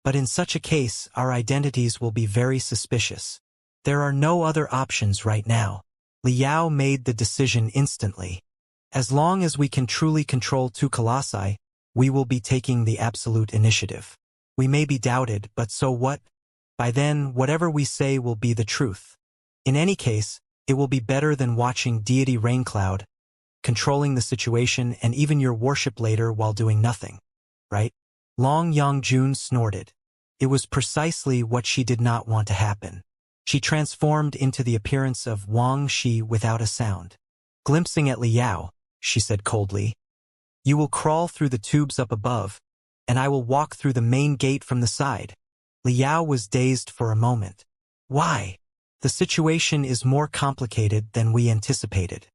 A: "But in such a case, our identities will be very suspicious. There are no other options right now." Liao made the decision instantly. "As long as we can truly control two colossi, we will be taking the absolute initiative. We may be doubted, but so what? By then, whatever we say will be the truth. In any case, it will be better than watching deity Raincloud controlling the situation and even your worship later while doing nothing. Right?" Long Yongjun snorted. It was precisely what she did not want to happen. She transformed into the appearance of Wang Shi without a sound. Glimpsing at Liao, she said coldly, "You will crawl through the tubes up above, and I will walk through the main gate from the side." Liao was dazed for a moment. "Why? The situation is more complicated than we anticipated.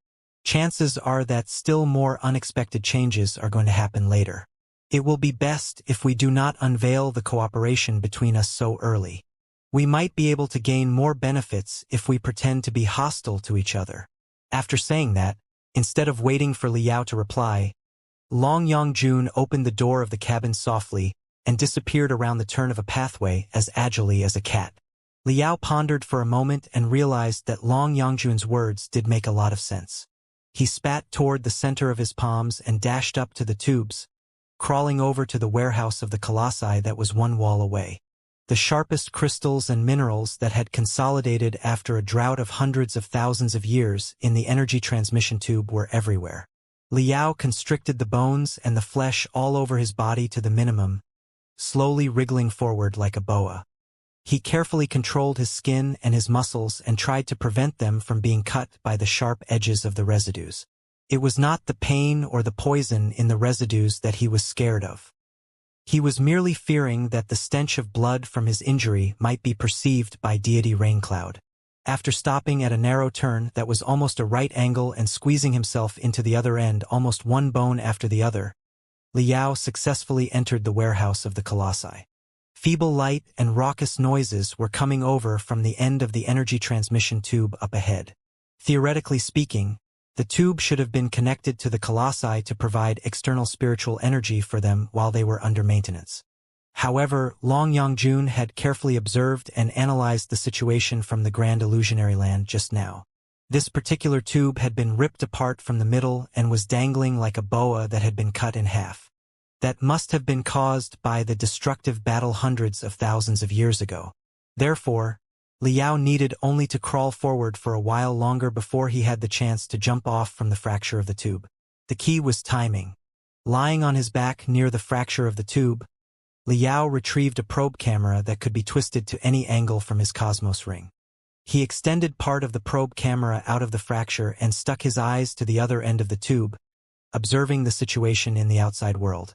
A: Chances are that still more unexpected changes are going to happen later. It will be best if we do not unveil the cooperation between us so early. We might be able to gain more benefits if we pretend to be hostile to each other." After saying that, instead of waiting for Liao to reply, Long Yongjun opened the door of the cabin softly and disappeared around the turn of a pathway as agilely as a cat. Liao pondered for a moment and realized that Long Yongjun's words did make a lot of sense. He spat toward the center of his palms and dashed up to the tubes, crawling over to the warehouse of the colossi that was one wall away. The sharpest crystals and minerals that had consolidated after a drought of hundreds of thousands of years in the energy transmission tube were everywhere. Liao constricted the bones and the flesh all over his body to the minimum, slowly wriggling forward like a boa. He carefully controlled his skin and his muscles and tried to prevent them from being cut by the sharp edges of the residues. It was not the pain or the poison in the residues that he was scared of. He was merely fearing that the stench of blood from his injury might be perceived by deity Raincloud. After stopping at a narrow turn that was almost a right angle and squeezing himself into the other end almost one bone after the other, Liao successfully entered the warehouse of the colossi. Feeble light and raucous noises were coming over from the end of the energy transmission tube up ahead. Theoretically speaking, the tube should have been connected to the colossi to provide external spiritual energy for them while they were under maintenance. However, Long Yangjun had carefully observed and analyzed the situation from the Grand Illusionary Land just now. This particular tube had been ripped apart from the middle and was dangling like a boa that had been cut in half. That must have been caused by the destructive battle hundreds of thousands of years ago. Therefore, Liao needed only to crawl forward for a while longer before he had the chance to jump off from the fracture of the tube. The key was timing. Lying on his back near the fracture of the tube, Liao retrieved a probe camera that could be twisted to any angle from his cosmos ring. He extended part of the probe camera out of the fracture and stuck his eyes to the other end of the tube, observing the situation in the outside world.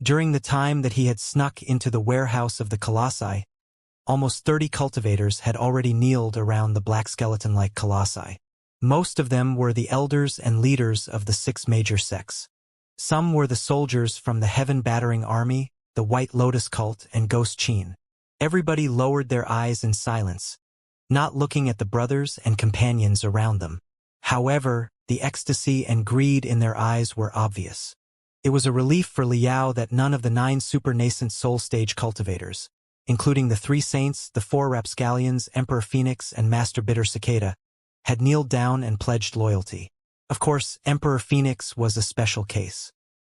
A: During the time that he had snuck into the warehouse of the colossi, almost 30 cultivators had already kneeled around the black skeleton-like colossi. Most of them were the elders and leaders of the 6 major sects. Some were the soldiers from the Heaven Battering Army, the White Lotus Cult, and Ghost Qin. Everybody lowered their eyes in silence, not looking at the brothers and companions around them. However, the ecstasy and greed in their eyes were obvious. It was a relief for Liao that none of the 9 super-nascent soul-stage cultivators, including the 3 saints, the 4 rapscallions, Emperor Phoenix, and Master Bitter Cicada, had kneeled down and pledged loyalty. Of course, Emperor Phoenix was a special case.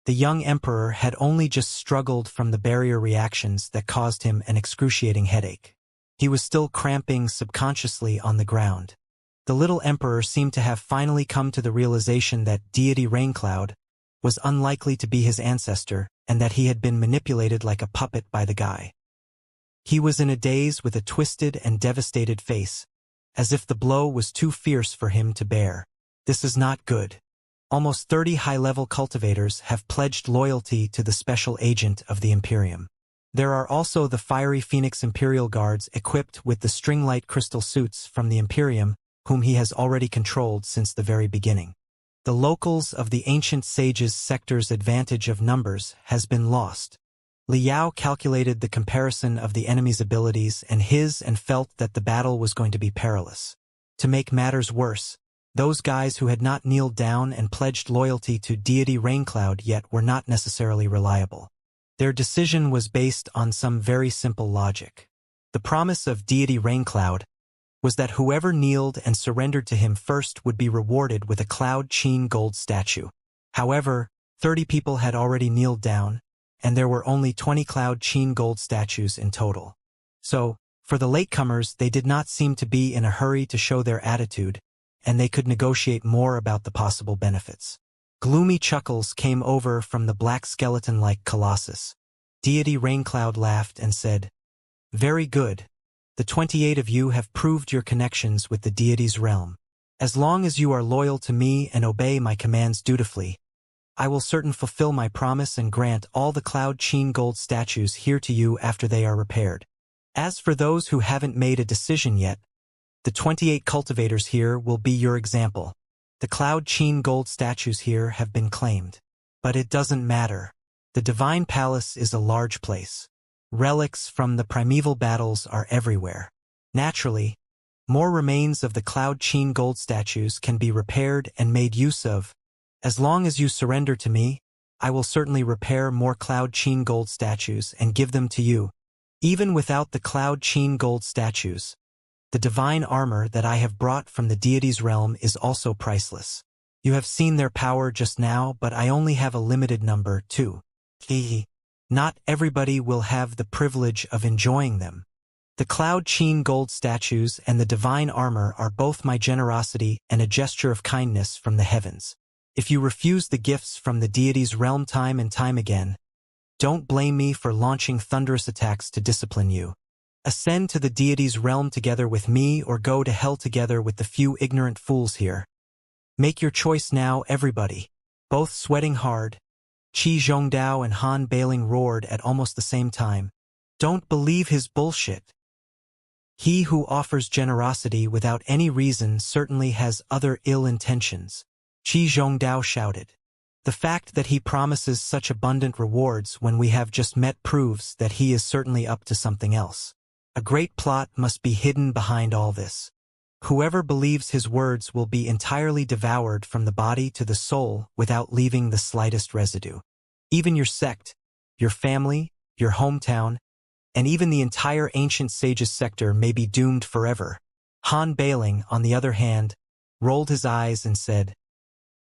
A: The young emperor had only just struggled from the barrier reactions that caused him an excruciating headache. He was still cramping subconsciously on the ground. The little emperor seemed to have finally come to the realization that deity Raincloud was unlikely to be his ancestor and that he had been manipulated like a puppet by the guy. He was in a daze with a twisted and devastated face, as if the blow was too fierce for him to bear. This is not good. Almost 30 high-level cultivators have pledged loyalty to the special agent of the Imperium. There are also the fiery Phoenix Imperial Guards equipped with the string-light crystal suits from the Imperium, whom he has already controlled since the very beginning. The locals of the ancient sage's sector's advantage of numbers has been lost. Liao calculated the comparison of the enemy's abilities and felt that the battle was going to be perilous. To make matters worse, those guys who had not kneeled down and pledged loyalty to deity Raincloud yet were not necessarily reliable. Their decision was based on some very simple logic. The promise of deity Raincloud was that whoever kneeled and surrendered to him first would be rewarded with a Cloud Qin gold statue. However, 30 people had already kneeled down, and there were only 20 Cloud Qin gold statues in total. So, for the latecomers, they did not seem to be in a hurry to show their attitude, and they could negotiate more about the possible benefits. Gloomy chuckles came over from the black skeleton-like colossus. Deity Raincloud laughed and said, "Very good. The 28 of you have proved your connections with the deity's realm. As long as you are loyal to me and obey my commands dutifully, I will certain fulfill my promise and grant all the Cloud Qin gold statues here to you after they are repaired. As for those who haven't made a decision yet, the 28 cultivators here will be your example. The Cloud Qin gold statues here have been claimed. But it doesn't matter. The Divine Palace is a large place. Relics from the primeval battles are everywhere. Naturally, more remains of the Cloud Qin gold statues can be repaired and made use of. As long as you surrender to me, I will certainly repair more Cloud Qin gold statues and give them to you. Even without the Cloud Qin gold statues, the divine armor that I have brought from the deity's realm is also priceless. You have seen their power just now, but I only have a limited number, too. Not everybody will have the privilege of enjoying them. The Cloud Qin gold statues and the divine armor are both my generosity and a gesture of kindness from the heavens. If you refuse the gifts from the deity's realm time and time again, don't blame me for launching thunderous attacks to discipline you. Ascend to the deity's realm together with me or go to hell together with the few ignorant fools here. Make your choice now, everybody. Both sweating hard, Qi Zhongdao and Han Bailing roared at almost the same time. Don't believe his bullshit. He who offers generosity without any reason certainly has other ill intentions, Qi Zhongdao shouted. The fact that he promises such abundant rewards when we have just met proves that he is certainly up to something else. A great plot must be hidden behind all this. Whoever believes his words will be entirely devoured from the body to the soul without leaving the slightest residue. Even your sect, your family, your hometown, and even the entire ancient sages sector may be doomed forever. Han Bailing, on the other hand, rolled his eyes and said,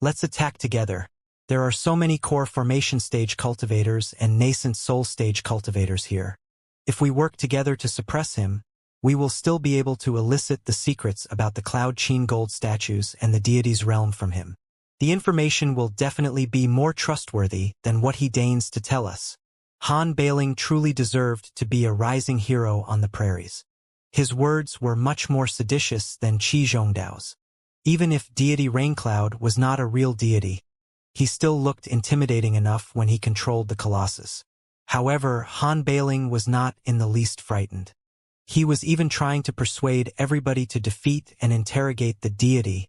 A: "Let's attack together. There are so many core formation stage cultivators and nascent soul stage cultivators here. If we work together to suppress him, we will still be able to elicit the secrets about the Cloud Qin gold statues and the deity's realm from him. The information will definitely be more trustworthy than what he deigns to tell us." Han Bailing truly deserved to be a rising hero on the prairies. His words were much more seditious than Qi Zhongdao's. Even if deity Raincloud was not a real deity, he still looked intimidating enough when he controlled the Colossus. However, Han Bailing was not in the least frightened. He was even trying to persuade everybody to defeat and interrogate the deity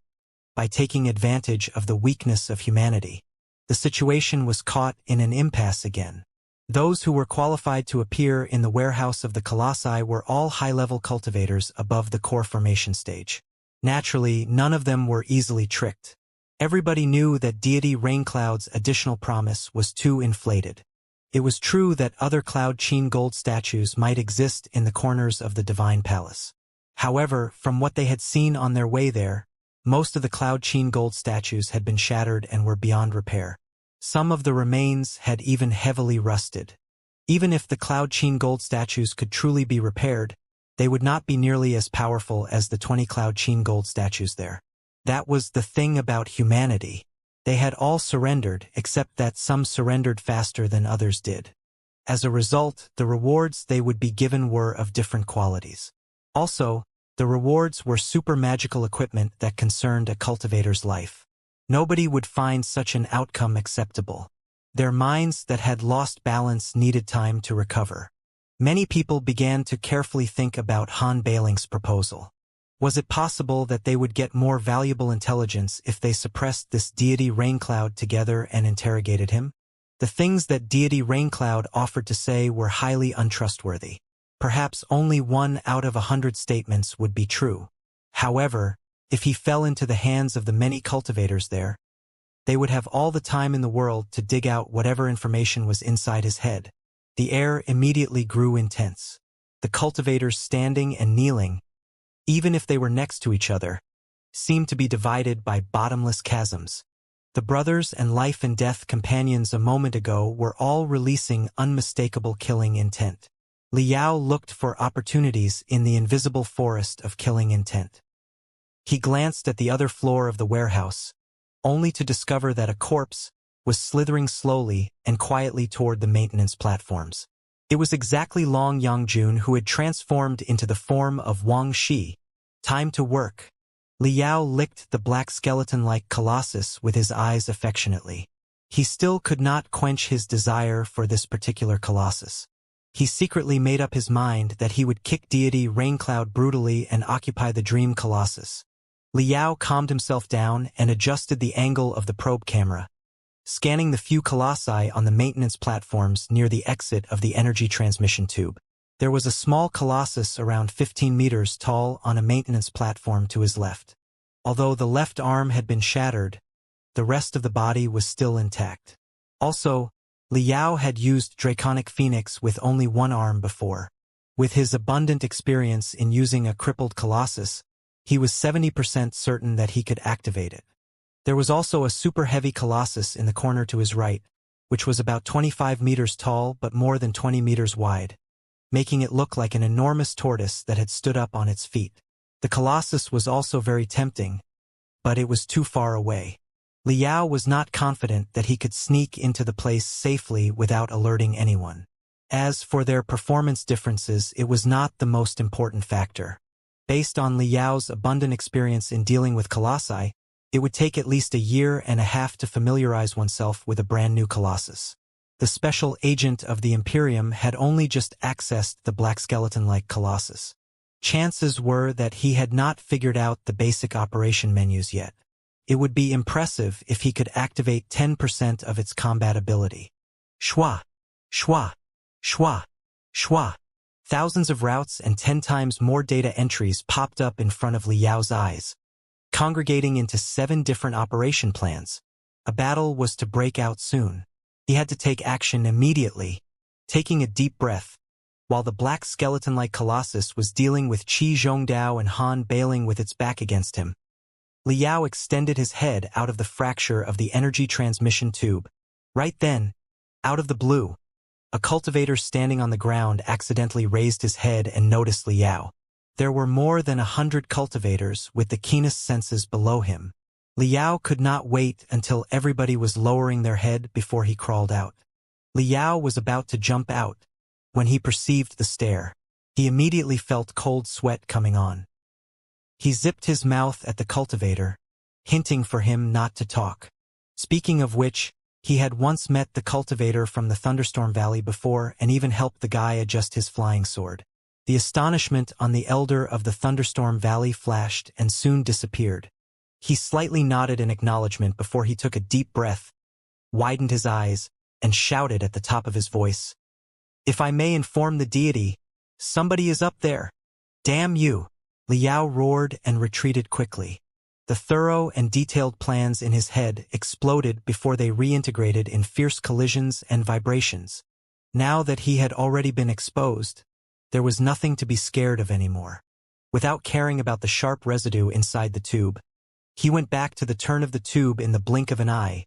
A: by taking advantage of the weakness of humanity. The situation was caught in an impasse again. Those who were qualified to appear in the warehouse of the Colossi were all high-level cultivators above the core formation stage. Naturally, none of them were easily tricked. Everybody knew that deity Raincloud's additional promise was too inflated. It was true that other Cloud Qin gold statues might exist in the corners of the Divine Palace. However, from what they had seen on their way there, most of the Cloud Qin gold statues had been shattered and were beyond repair. Some of the remains had even heavily rusted. Even if the Cloud Qin gold statues could truly be repaired, they would not be nearly as powerful as the 20 Cloud Qin gold statues there. That was the thing about humanity. They had all surrendered, except that some surrendered faster than others did. As a result, the rewards they would be given were of different qualities. Also, the rewards were super magical equipment that concerned a cultivator's life. Nobody would find such an outcome acceptable. Their minds that had lost balance needed time to recover. Many people began to carefully think about Han Bailing's proposal. Was it possible that they would get more valuable intelligence if they suppressed this deity Raincloud together and interrogated him? The things that deity Raincloud offered to say were highly untrustworthy. Perhaps only 1 out of 100 statements would be true. However, if he fell into the hands of the many cultivators there, they would have all the time in the world to dig out whatever information was inside his head. The air immediately grew intense. The cultivators standing and kneeling, even if they were next to each other, seemed to be divided by bottomless chasms. The brothers and life and death companions a moment ago were all releasing unmistakable killing intent. Liao looked for opportunities in the invisible forest of killing intent. He glanced at the other floor of the warehouse, only to discover that a corpse was slithering slowly and quietly toward the maintenance platforms. It was exactly Long Yangjun who had transformed into the form of Wang Shi. Time to work. Liao licked the black skeleton-like colossus with his eyes affectionately. He still could not quench his desire for this particular colossus. He secretly made up his mind that he would kick deity Raincloud brutally and occupy the dream colossus. Liao calmed himself down and adjusted the angle of the probe camera, scanning the few colossi on the maintenance platforms near the exit of the energy transmission tube. There was a small colossus around 15 meters tall on a maintenance platform to his left. Although the left arm had been shattered, the rest of the body was still intact. Also, Liao had used Draconic Phoenix with only 1 arm before. With his abundant experience in using a crippled colossus, he was 70% certain that he could activate it. There was also a super heavy colossus in the corner to his right, which was about 25 meters tall but more than 20 meters wide, making it look like an enormous tortoise that had stood up on its feet. The colossus was also very tempting, but it was too far away. Liao was not confident that he could sneak into the place safely without alerting anyone. As for their performance differences, it was not the most important factor. Based on Liao's abundant experience in dealing with colossi, it would take at least a year and a half to familiarize oneself with a brand new colossus. The special agent of the Imperium had only just accessed the black skeleton-like colossus. Chances were that he had not figured out the basic operation menus yet. It would be impressive if he could activate 10% of its combat ability. Shwa, shwa, shwa, shwa. Thousands of routes and 10 times more data entries popped up in front of Liao's eyes, congregating into 7 different operation plans. A battle was to break out soon. He had to take action immediately, taking a deep breath, while the black skeleton-like colossus was dealing with Qi Zhongdao and Han bailing with its back against him. Liao extended his head out of the fracture of the energy transmission tube. Right then, out of the blue, a cultivator standing on the ground accidentally raised his head and noticed Liao. There were more than 100 cultivators with the keenest senses below him. Liao could not wait until everybody was lowering their head before he crawled out. Liao was about to jump out when he perceived the stare. He immediately felt cold sweat coming on. He zipped his mouth at the cultivator, hinting for him not to talk. Speaking of which, he had once met the cultivator from the Thunderstorm Valley before and even helped the guy adjust his flying sword. The astonishment on the elder of the Thunderstorm Valley flashed and soon disappeared. He slightly nodded in acknowledgement before he took a deep breath, widened his eyes, and shouted at the top of his voice, "If I may inform the deity, somebody is up there. Damn you!" Liao roared and retreated quickly. The thorough and detailed plans in his head exploded before they reintegrated in fierce collisions and vibrations. Now that he had already been exposed, there was nothing to be scared of anymore. Without caring about the sharp residue inside the tube, he went back to the turn of the tube in the blink of an eye,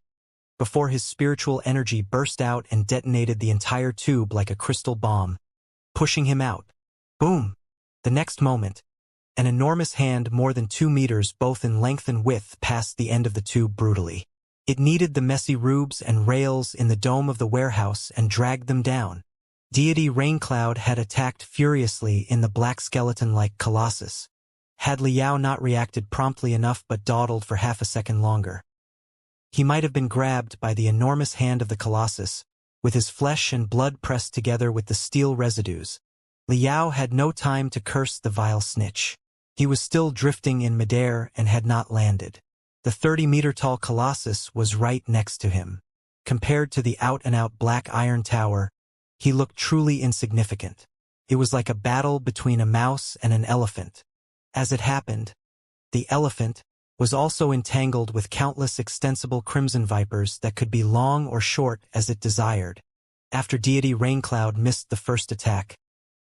A: before his spiritual energy burst out and detonated the entire tube like a crystal bomb, pushing him out. Boom! The next moment, an enormous hand more than 2 meters both in length and width passed the end of the tube brutally. It kneaded the messy rubes and rails in the dome of the warehouse and dragged them down. Deity Raincloud had attacked furiously in the black skeleton-like colossus. Had Liao not reacted promptly enough but dawdled for half a second longer, he might have been grabbed by the enormous hand of the colossus, with his flesh and blood pressed together with the steel residues. Liao had no time to curse the vile snitch. He was still drifting in midair and had not landed. The 30-meter-tall colossus was right next to him. Compared to the out-and-out black iron tower, he looked truly insignificant. It was like a battle between a mouse and an elephant. As it happened, the elephant was also entangled with countless extensible crimson vipers that could be long or short as it desired. After Deity Raincloud missed the first attack,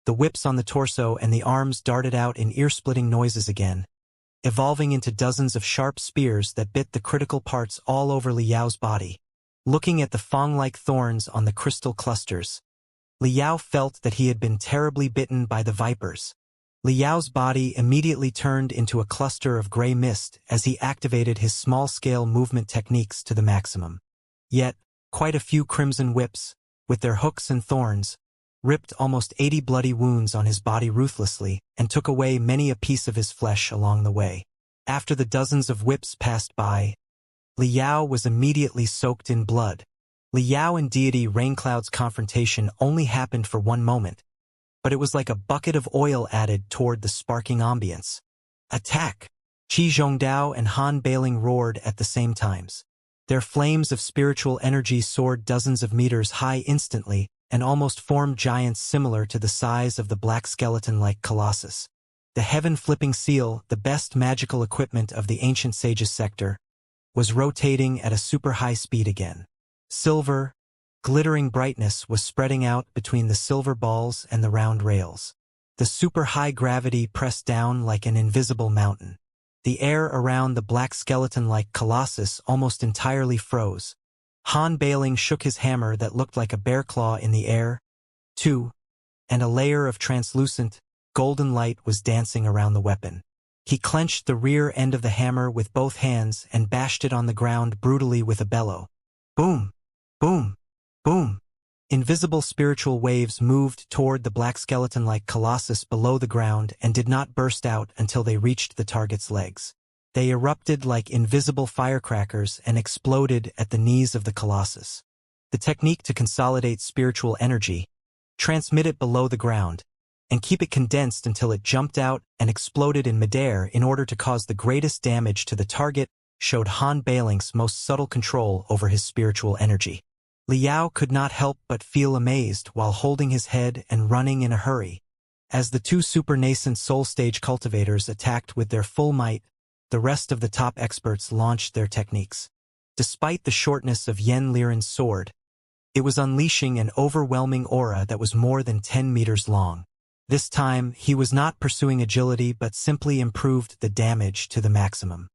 A: the whips on the torso and the arms darted out in ear-splitting noises again, evolving into dozens of sharp spears that bit the critical parts all over Liao's body. Looking at the fang-like thorns on the crystal clusters, Liao felt that he had been terribly bitten by the vipers. Liao's body immediately turned into a cluster of gray mist as he activated his small-scale movement techniques to the maximum. Yet, quite a few crimson whips, with their hooks and thorns, ripped almost 80 bloody wounds on his body ruthlessly and took away many a piece of his flesh along the way. After the dozens of whips passed by, Liao was immediately soaked in blood. Liao and Deity Raincloud's confrontation only happened for one moment, but it was like a bucket of oil added toward the sparking ambience. Attack! Qi Zhongdao and Han Bailing roared at the same times. Their flames of spiritual energy soared dozens of meters high instantly and almost formed giants similar to the size of the black skeleton-like colossus. The heaven-flipping seal, the best magical equipment of the ancient sage's sector, was rotating at a super-high speed again. Silver, glittering brightness was spreading out between the silver balls and the round rails. The super-high gravity pressed down like an invisible mountain. The air around the black skeleton-like colossus almost entirely froze. Han Bailing shook his hammer that looked like a bear claw in the air, too, and a layer of translucent, golden light was dancing around the weapon. He clenched the rear end of the hammer with both hands and bashed it on the ground brutally with a bellow. Boom! Boom! Boom! Invisible spiritual waves moved toward the black skeleton-like colossus below the ground and did not burst out until they reached the target's legs. They erupted like invisible firecrackers and exploded at the knees of the colossus. The technique to consolidate spiritual energy, transmit it below the ground, and keep it condensed until it jumped out and exploded in midair in order to cause the greatest damage to the target, showed Han Beiling's most subtle control over his spiritual energy. Liao could not help but feel amazed while holding his head and running in a hurry. As the two super-nascent soul-stage cultivators attacked with their full might, the rest of the top experts launched their techniques. Despite the shortness of Yen Liren's sword, it was unleashing an overwhelming aura that was more than 10 meters long. This time, he was not pursuing agility but simply improved the damage to the maximum.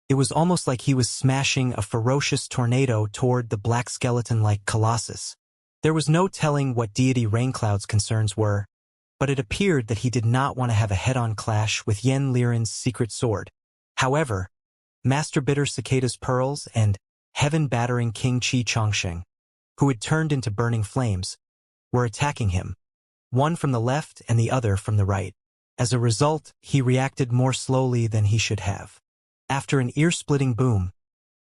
A: It was almost like he was smashing a ferocious tornado toward the black skeleton-like colossus. There was no telling what deity Raincloud's concerns were, but it appeared that he did not want to have a head-on clash with Yen Liren's secret sword. However, Master Bitter Cicada's Pearls and heaven-battering King Qi Chongsheng, who had turned into burning flames, were attacking him, one from the left and the other from the right. As a result, he reacted more slowly than he should have. After an ear-splitting boom,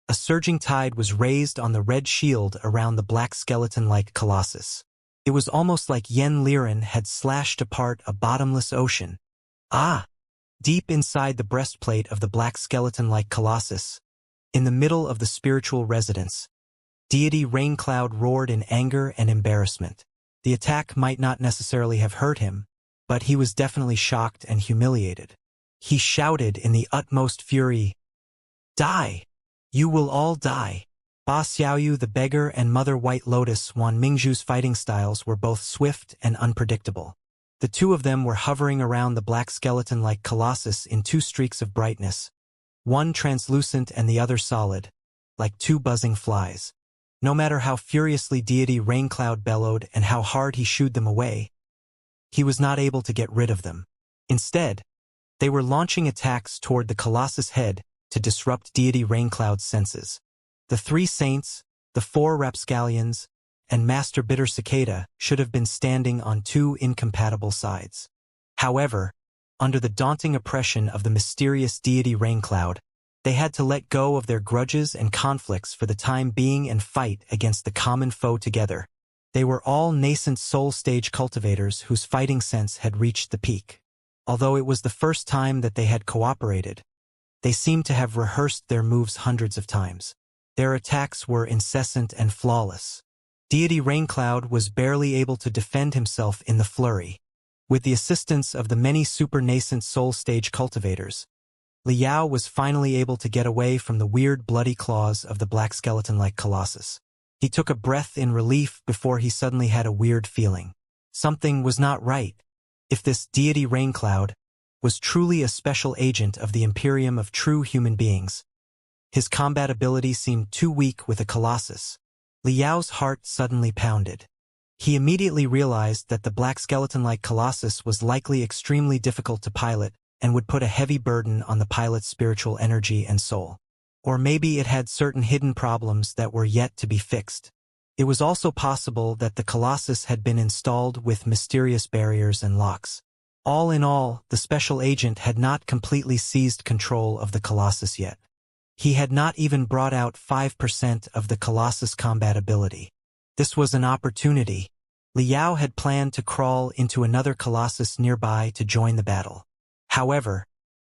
A: a surging tide was raised on the red shield around the black skeleton-like colossus. It was almost like Yen Liren had slashed apart a bottomless ocean. Ah! Deep inside the breastplate of the black skeleton-like colossus, in the middle of the spiritual residence, deity Raincloud roared in anger and embarrassment. The attack might not necessarily have hurt him, but he was definitely shocked and humiliated. He shouted in the utmost fury, "Die! You will all die!" Ba Xiaoyu the beggar and Mother White Lotus Wan Mingzhu's fighting styles were both swift and unpredictable. The two of them were hovering around the black skeleton-like colossus in two streaks of brightness, one translucent and the other solid, like two buzzing flies. No matter how furiously deity Raincloud bellowed and how hard he shooed them away, he was not able to get rid of them. Instead, they were launching attacks toward the colossus' head to disrupt deity Raincloud's senses. The three saints, the four rapscallions, and Master Bitter Cicada should have been standing on two incompatible sides. However, under the daunting oppression of the mysterious deity Raincloud, they had to let go of their grudges and conflicts for the time being and fight against the common foe together. They were all nascent soul-stage cultivators whose fighting sense had reached the peak. Although it was the first time that they had cooperated, they seemed to have rehearsed their moves hundreds of times. Their attacks were incessant and flawless. Deity Raincloud was barely able to defend himself in the flurry. With the assistance of the many super-nascent soul-stage cultivators, Liao was finally able to get away from the weird bloody claws of the black skeleton-like colossus. He took a breath in relief before he suddenly had a weird feeling. Something was not right. If this deity Raincloud was truly a special agent of the Imperium of true human beings, his combat ability seemed too weak with a colossus. Liao's heart suddenly pounded. He immediately realized that the black skeleton-like colossus was likely extremely difficult to pilot and would put a heavy burden on the pilot's spiritual energy and soul. Or maybe it had certain hidden problems that were yet to be fixed. It was also possible that the colossus had been installed with mysterious barriers and locks. All in all, the special agent had not completely seized control of the colossus yet. He had not even brought out 5% of the colossus' combat ability. This was an opportunity. Liao had planned to crawl into another colossus nearby to join the battle. However,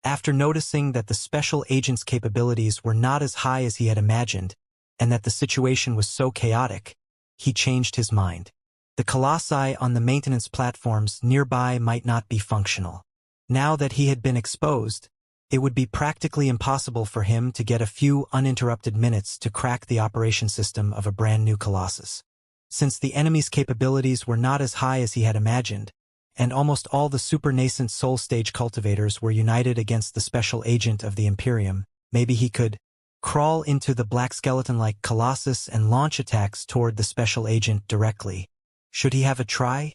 A: after noticing that the special agent's capabilities were not as high as he had imagined, and that the situation was so chaotic, he changed his mind. The colossi on the maintenance platforms nearby might not be functional. Now that he had been exposed, it would be practically impossible for him to get a few uninterrupted minutes to crack the operation system of a brand new colossus. Since the enemy's capabilities were not as high as he had imagined, and almost all the super-nascent soul-stage cultivators were united against the special agent of the Imperium, maybe he could crawl into the black skeleton-like colossus and launch attacks toward the special agent directly. Should he have a try?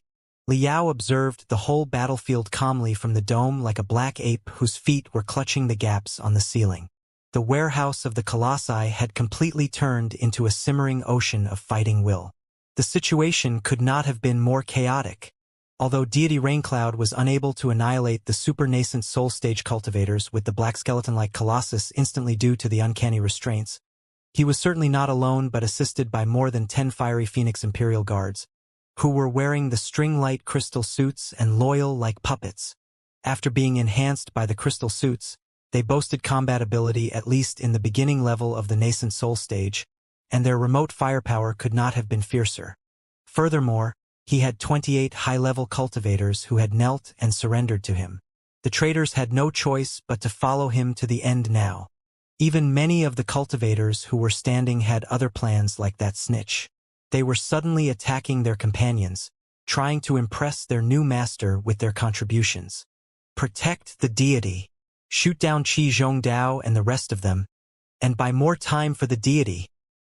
A: Liao observed the whole battlefield calmly from the dome like a black ape whose feet were clutching the gaps on the ceiling. The warehouse of the colossi had completely turned into a simmering ocean of fighting will. The situation could not have been more chaotic. Although deity Raincloud was unable to annihilate the super-nascent soul-stage cultivators with the black skeleton-like colossus instantly due to the uncanny restraints, he was certainly not alone but assisted by more than 10 fiery Phoenix Imperial Guards, who were wearing the string-light crystal suits and loyal like puppets. After being enhanced by the crystal suits, they boasted combat ability at least in the beginning level of the nascent soul stage, and their remote firepower could not have been fiercer. Furthermore, he had 28 high-level cultivators who had knelt and surrendered to him. The traders had no choice but to follow him to the end now. Even many of the cultivators who were standing had other plans like that snitch. They were suddenly attacking their companions, trying to impress their new master with their contributions. Protect the deity. Shoot down Qi Zhongdao and the rest of them, and buy more time for the deity.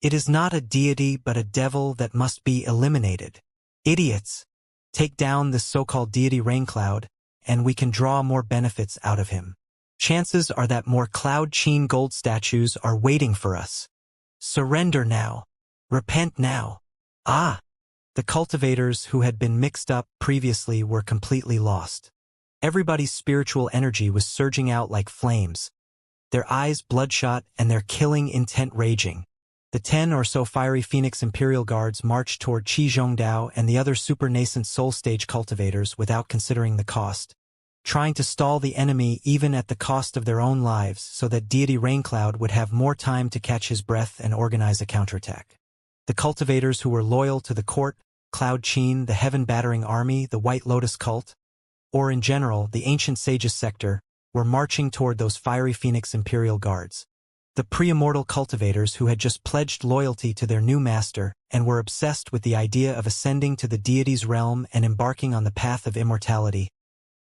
A: It is not a deity but a devil that must be eliminated. Idiots! Take down this so-called deity Raincloud, and we can draw more benefits out of him. Chances are that more Cloud Qin gold statues are waiting for us. Surrender now. Repent now. Ah! The cultivators who had been mixed up previously were completely lost. Everybody's spiritual energy was surging out like flames, their eyes bloodshot and their killing intent raging. The 10 or so fiery Phoenix Imperial Guards marched toward Qi Zhongdao and the other super-nascent soul-stage cultivators without considering the cost, trying to stall the enemy even at the cost of their own lives so that deity Raincloud would have more time to catch his breath and organize a counterattack. The cultivators who were loyal to the court, Cloud Qin, the heaven-battering army, the White Lotus cult, or in general, the ancient sages sector, were marching toward those fiery Phoenix Imperial Guards. The pre-immortal cultivators who had just pledged loyalty to their new master and were obsessed with the idea of ascending to the deity's realm and embarking on the path of immortality,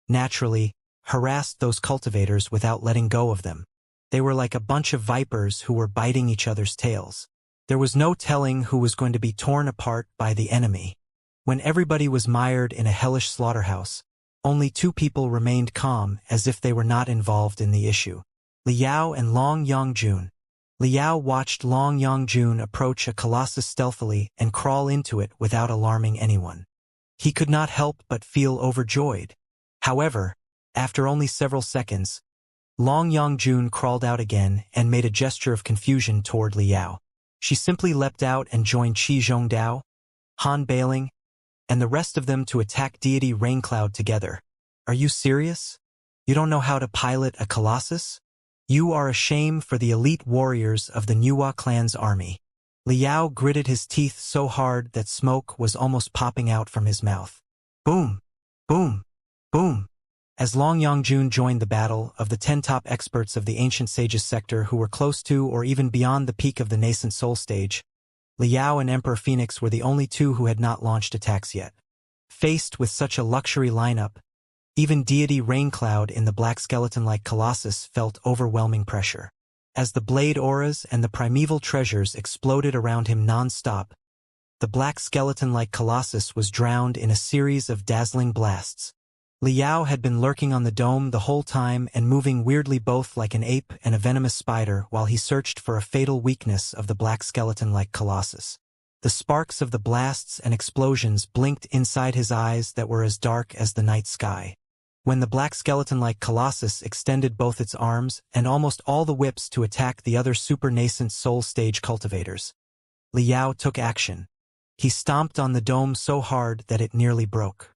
A: naturally, harassed those cultivators without letting go of them. They were like a bunch of vipers who were biting each other's tails. There was no telling who was going to be torn apart by the enemy. When everybody was mired in a hellish slaughterhouse, only 2 people remained calm as if they were not involved in the issue. Liao and Long Yongjun. Liao watched Long Yongjun approach a colossus stealthily and crawl into it without alarming anyone. He could not help but feel overjoyed. However, after only several seconds, Long Yongjun crawled out again and made a gesture of confusion toward Liao. She simply leapt out and joined Qi Zhongdao, Han Bailing, and the rest of them to attack deity Raincloud together. Are you serious? You don't know how to pilot a colossus? You are a shame for the elite warriors of the Nuwa clan's army. Liao gritted his teeth so hard that smoke was almost popping out from his mouth. Boom! Boom! Boom! As Long Yongjun joined the battle of the 10 top experts of the ancient sages sector who were close to or even beyond the peak of the nascent soul stage, Liao and Emperor Phoenix were the only 2 who had not launched attacks yet. Faced with such a luxury lineup, even deity Raincloud in the black skeleton-like colossus felt overwhelming pressure. As the blade auras and the primeval treasures exploded around him non-stop, the black skeleton-like colossus was drowned in a series of dazzling blasts. Liao had been lurking on the dome the whole time and moving weirdly both like an ape and a venomous spider while he searched for a fatal weakness of the black skeleton-like colossus. The sparks of the blasts and explosions blinked inside his eyes that were as dark as the night sky. When the black skeleton-like colossus extended both its arms and almost all the whips to attack the other super-nascent soul stage cultivators, Liao took action. He stomped on the dome so hard that it nearly broke.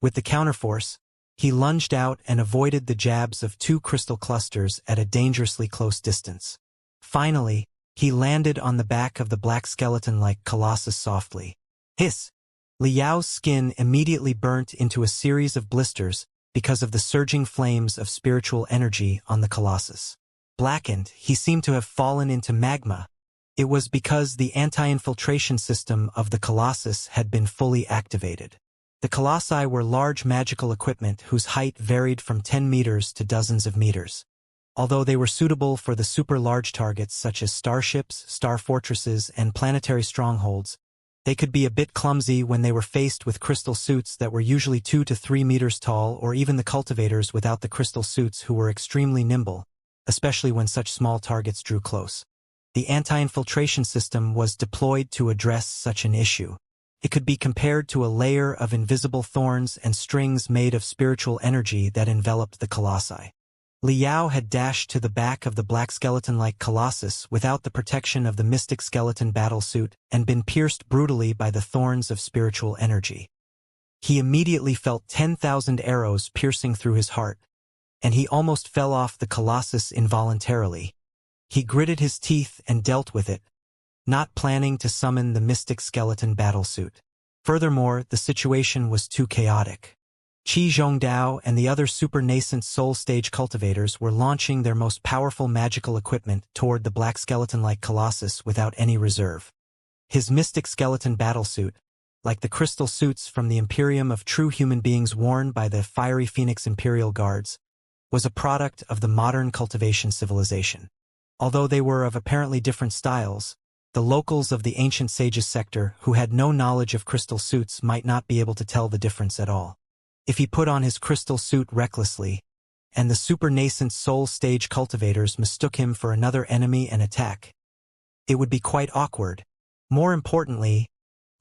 A: With the counterforce, he lunged out and avoided the jabs of 2 crystal clusters at a dangerously close distance. Finally, he landed on the back of the black skeleton-like colossus softly. Hiss! Liao's skin immediately burnt into a series of blisters because of the surging flames of spiritual energy on the colossus. Blackened, he seemed to have fallen into magma. It was because the anti-infiltration system of the colossus had been fully activated. The colossi were large magical equipment whose height varied from 10 meters to dozens of meters. Although they were suitable for the super-large targets such as starships, star fortresses, and planetary strongholds, They could be a bit clumsy when they were faced with crystal suits that were usually 2 to 3 meters tall, or even the cultivators without the crystal suits who were extremely nimble, especially when such small targets drew close. The anti-infiltration system was deployed to address such an issue. It could be compared to a layer of invisible thorns and strings made of spiritual energy that enveloped the colossi. Liao had dashed to the back of the black skeleton-like colossus without the protection of the mystic skeleton battlesuit and been pierced brutally by the thorns of spiritual energy. He immediately felt 10,000 arrows piercing through his heart, and he almost fell off the colossus involuntarily. He gritted his teeth and dealt with it, not planning to summon the mystic skeleton battlesuit. Furthermore, the situation was too chaotic. Qi Zhongdao and the other super-nascent soul stage cultivators were launching their most powerful magical equipment toward the black skeleton-like colossus without any reserve. His mystic skeleton battlesuit, like the crystal suits from the Imperium of true human beings worn by the fiery Phoenix Imperial Guards, was a product of the modern cultivation civilization. Although they were of apparently different styles, the locals of the ancient sages sector who had no knowledge of crystal suits might not be able to tell the difference at all. If he put on his crystal suit recklessly, and the super-nascent soul stage cultivators mistook him for another enemy and attack, it would be quite awkward. More importantly,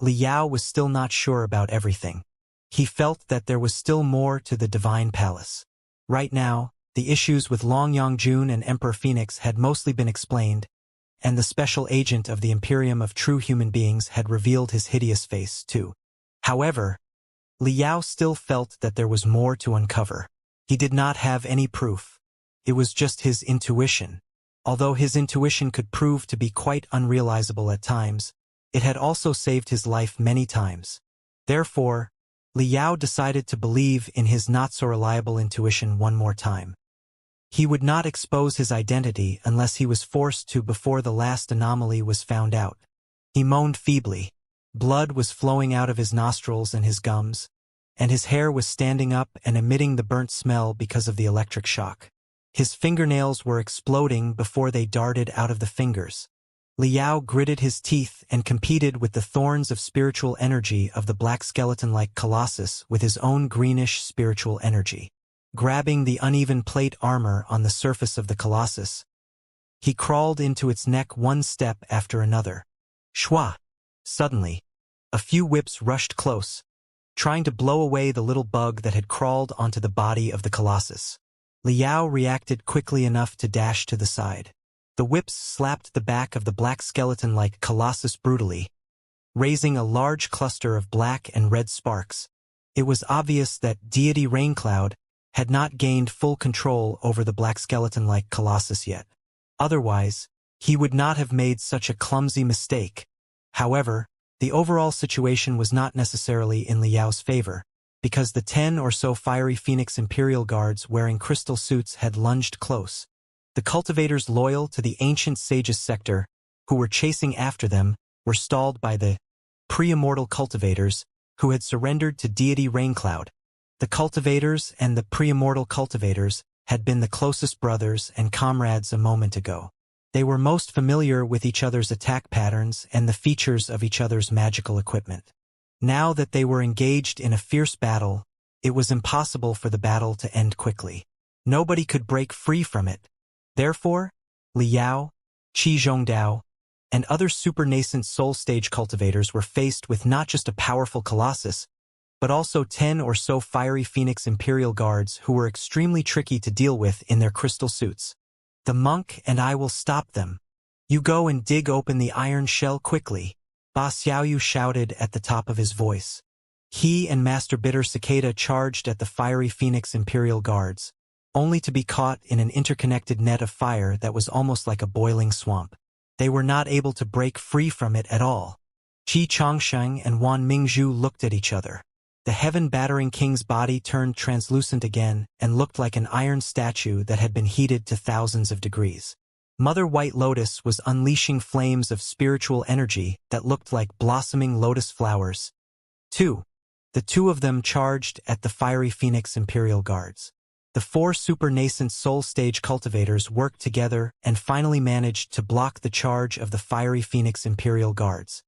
A: Liao was still not sure about everything. He felt that there was still more to the Divine Palace. Right now, the issues with Long Yongjun and Emperor Phoenix had mostly been explained, and the special agent of the Imperium of true human beings had revealed his hideous face, too. However, Liao still felt that there was more to uncover. He did not have any proof. It was just his intuition. Although his intuition could prove to be quite unrealizable at times, it had also saved his life many times. Therefore, Liao decided to believe in his not-so-reliable intuition one more time. He would not expose his identity unless he was forced to before the last anomaly was found out. He moaned feebly. Blood was flowing out of his nostrils and his gums, and his hair was standing up and emitting the burnt smell because of the electric shock. His fingernails were exploding before they darted out of the fingers. Liao gritted his teeth and competed with the thorns of spiritual energy of the black skeleton-like colossus with his own greenish spiritual energy. Grabbing the uneven plate armor on the surface of the colossus, he crawled into its neck one step after another. Shwa! Suddenly, a few whips rushed close, trying to blow away the little bug that had crawled onto the body of the colossus. Liao reacted quickly enough to dash to the side. The whips slapped the back of the black skeleton-like colossus brutally, raising a large cluster of black and red sparks. It was obvious that deity Raincloud had not gained full control over the black skeleton-like colossus yet. Otherwise, he would not have made such a clumsy mistake. However, the overall situation was not necessarily in Liao's favor, because the 10 or so fiery Phoenix Imperial Guards wearing crystal suits had lunged close. The cultivators loyal to the ancient sages sector, who were chasing after them, were stalled by the pre-immortal cultivators, who had surrendered to deity Raincloud. The cultivators and the pre-immortal cultivators had been the closest brothers and comrades a moment ago. They were most familiar with each other's attack patterns and the features of each other's magical equipment. Now that they were engaged in a fierce battle, it was impossible for the battle to end quickly. Nobody could break free from it. Therefore, Liao, Qi Zhongdao, and other super-nascent soul stage cultivators were faced with not just a powerful colossus, but also 10 or so fiery Phoenix Imperial Guards who were extremely tricky to deal with in their crystal suits. The monk and I will stop them. You go and dig open the iron shell quickly, Ba Xiaoyu shouted at the top of his voice. He and Master Bitter Cicada charged at the fiery Phoenix Imperial Guards, only to be caught in an interconnected net of fire that was almost like a boiling swamp. They were not able to break free from it at all. Qi Changsheng and Wan Mingzhu looked at each other. The heaven-battering king's body turned translucent again and looked like an iron statue that had been heated to thousands of degrees. Mother White Lotus was unleashing flames of spiritual energy that looked like blossoming lotus flowers. 2. The two of them charged at the fiery Phoenix Imperial Guards. The 4 super-nascent soul stage cultivators worked together and finally managed to block the charge of the fiery Phoenix Imperial Guards.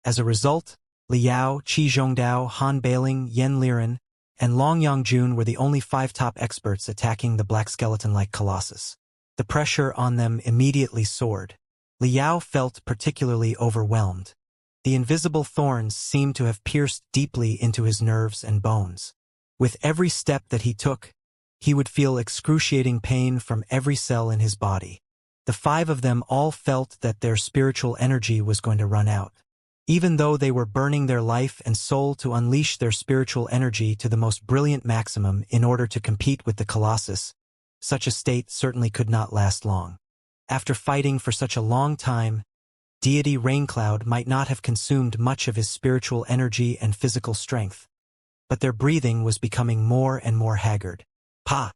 A: As a result, Liao, Qi Zhongdao, Han Bailing, Yen Liren, and Long Yongjun were the only 5 top experts attacking the black skeleton-like colossus. The pressure on them immediately soared. Liao felt particularly overwhelmed. The invisible thorns seemed to have pierced deeply into his nerves and bones. With every step that he took, he would feel excruciating pain from every cell in his body. The 5 of them all felt that their spiritual energy was going to run out. Even though they were burning their life and soul to unleash their spiritual energy to the most brilliant maximum in order to compete with the Colossus, such a state certainly could not last long. After fighting for such a long time, deity Raincloud might not have consumed much of his spiritual energy and physical strength, but their breathing was becoming more and more haggard. Qi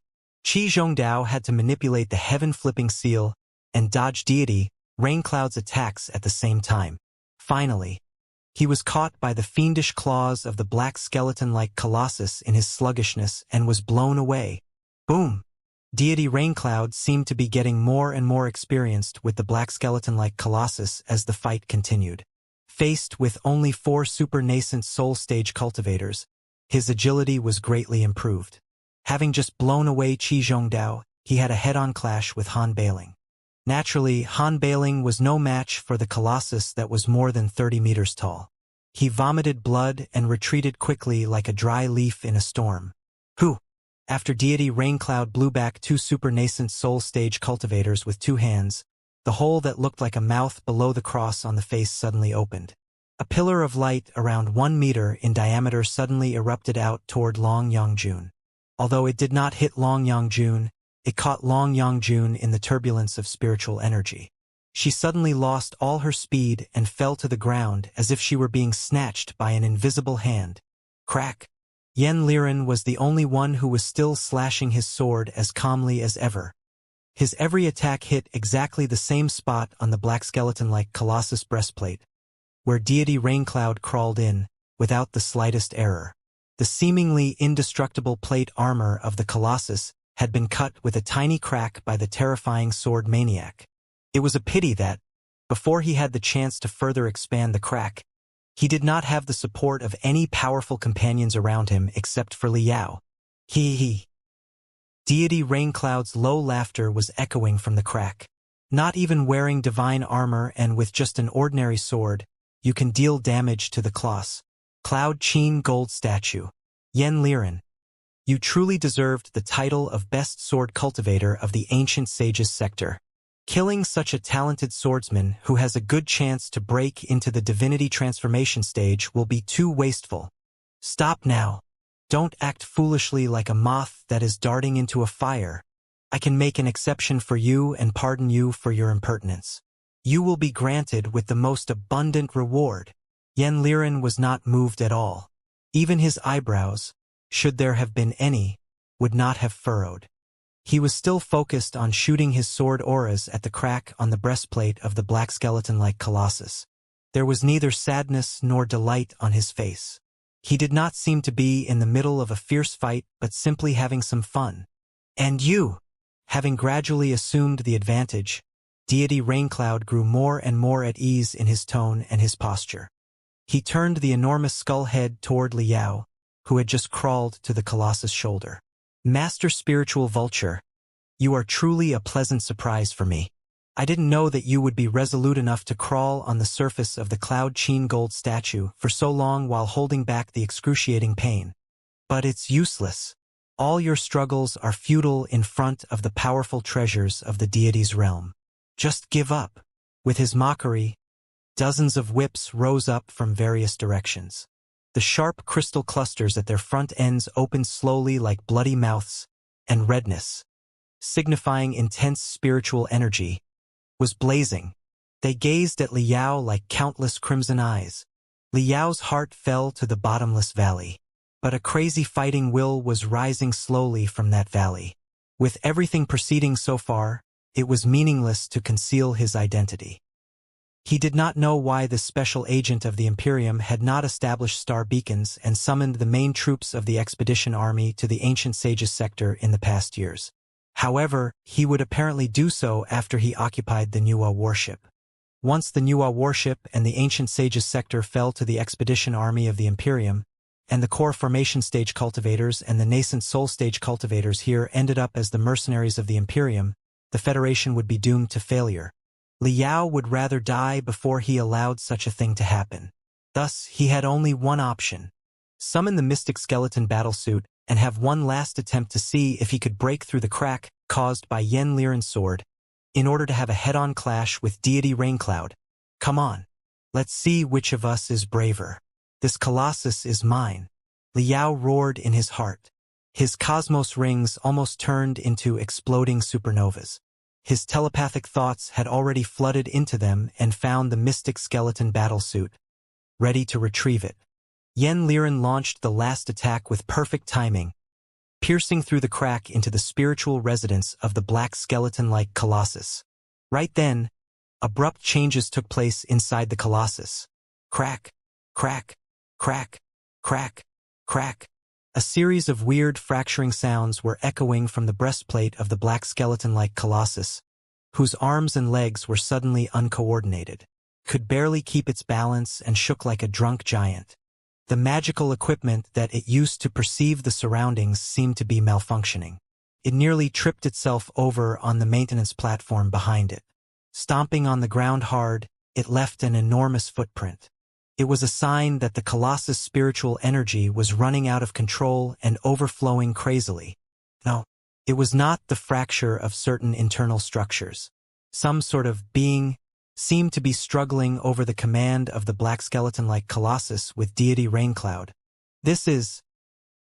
A: Zhongdao had to manipulate the heaven-flipping seal and dodge deity Raincloud's attacks at the same time. Finally, he was caught by the fiendish claws of the black skeleton-like colossus in his sluggishness and was blown away. Boom! Deity Raincloud seemed to be getting more and more experienced with the black skeleton-like colossus as the fight continued. Faced with only 4 super-nascent soul-stage cultivators, his agility was greatly improved. Having just blown away Qi Zhongdao, he had a head-on clash with Han Bailing. Naturally, Han Bailing was no match for the colossus that was more than 30 meters tall. He vomited blood and retreated quickly like a dry leaf in a storm. After deity Raincloud blew back 2 super-nascent soul-stage cultivators with 2 hands, the hole that looked like a mouth below the cross on the face suddenly opened. A pillar of light around 1 meter in diameter suddenly erupted out toward Long Yongjun. Although it did not hit Long Yongjun, it caught Long Yongjun in the turbulence of spiritual energy. She suddenly lost all her speed and fell to the ground as if she were being snatched by an invisible hand. Crack! Yen Liren was the only one who was still slashing his sword as calmly as ever. His every attack hit exactly the same spot on the black skeleton-like colossus breastplate, where deity Raincloud crawled in, without the slightest error. The seemingly indestructible plate armor of the colossus had been cut with a tiny crack by the terrifying sword maniac. It was a pity that, before he had the chance to further expand the crack, he did not have the support of any powerful companions around him except for Liao. He. Deity Raincloud's low laughter was echoing from the crack. Not even wearing divine armor and with just an ordinary sword, you can deal damage to the Coloss. Cloud Qin Gold Statue. Yen Liren. You truly deserved the title of Best Sword Cultivator of the Ancient Sages sector. Killing such a talented swordsman who has a good chance to break into the divinity transformation stage will be too wasteful. Stop now. Don't act foolishly like a moth that is darting into a fire. I can make an exception for you and pardon you for your impertinence. You will be granted with the most abundant reward. Yen Liren was not moved at all. Even his eyebrows, should there have been any, would not have furrowed. He was still focused on shooting his sword auras at the crack on the breastplate of the black skeleton-like colossus. There was neither sadness nor delight on his face. He did not seem to be in the middle of a fierce fight but simply having some fun. And you! Having gradually assumed the advantage, deity Raincloud grew more and more at ease in his tone and his posture. He turned the enormous skull head toward Liao, who had just crawled to the colossus' shoulder. Master Spiritual Vulture, you are truly a pleasant surprise for me. I didn't know that you would be resolute enough to crawl on the surface of the Cloud Qin Gold statue for so long while holding back the excruciating pain. But it's useless. All your struggles are futile in front of the powerful treasures of the deity's realm. Just give up. With his mockery, dozens of whips rose up from various directions. The sharp crystal clusters at their front ends opened slowly like bloody mouths, and redness, signifying intense spiritual energy, was blazing. They gazed at Liao like countless crimson eyes. Liao's heart fell to the bottomless valley. But a crazy fighting will was rising slowly from that valley. With everything proceeding so far, it was meaningless to conceal his identity. He did not know why this special agent of the Imperium had not established star beacons and summoned the main troops of the expedition army to the Ancient Sages sector in the past years. However, he would apparently do so after he occupied the Nuwa warship. Once the Nuwa warship and the Ancient Sages sector fell to the expedition army of the Imperium, and the core formation stage cultivators and the nascent soul stage cultivators here ended up as the mercenaries of the Imperium, the Federation would be doomed to failure. Liao would rather die before he allowed such a thing to happen. Thus, he had only one option: summon the Mystic Skeleton battlesuit and have one last attempt to see if he could break through the crack caused by Yen Liren's sword, in order to have a head-on clash with Deity Raincloud. Come on. Let's see which of us is braver. This colossus is mine. Liao roared in his heart. His cosmos rings almost turned into exploding supernovas. His telepathic thoughts had already flooded into them and found the Mystic Skeleton battlesuit, ready to retrieve it. Yen Liren launched the last attack with perfect timing, piercing through the crack into the spiritual residence of the black skeleton-like colossus. Right then, abrupt changes took place inside the colossus. Crack, crack, crack, crack, crack. A series of weird fracturing sounds were echoing from the breastplate of the black skeleton-like colossus, whose arms and legs were suddenly uncoordinated, could barely keep its balance and shook like a drunk giant. The magical equipment that it used to perceive the surroundings seemed to be malfunctioning. It nearly tripped itself over on the maintenance platform behind it. Stomping on the ground hard, it left an enormous footprint. It was a sign that the Colossus' spiritual energy was running out of control and overflowing crazily. No, it was not the fracture of certain internal structures. Some sort of being seemed to be struggling over the command of the black skeleton-like Colossus with Deity Raincloud. This is...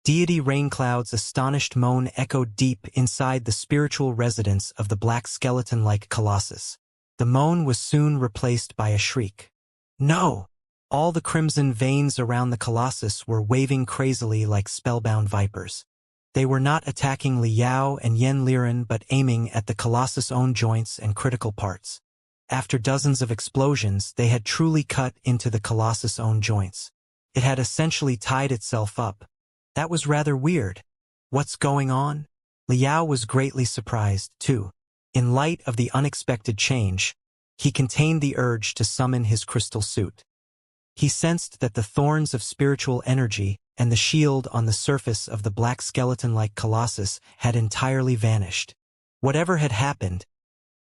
A: Deity Raincloud's astonished moan echoed deep inside the spiritual residence of the black skeleton-like Colossus. The moan was soon replaced by a shriek. No! All the crimson veins around the Colossus were waving crazily like spellbound vipers. They were not attacking Liao and Yen Liren but aiming at the Colossus' own joints and critical parts. After dozens of explosions, they had truly cut into the Colossus' own joints. It had essentially tied itself up. That was rather weird. What's going on? Liao was greatly surprised, too. In light of the unexpected change, he contained the urge to summon his crystal suit. He sensed that the thorns of spiritual energy and the shield on the surface of the black skeleton-like Colossus had entirely vanished. Whatever had happened,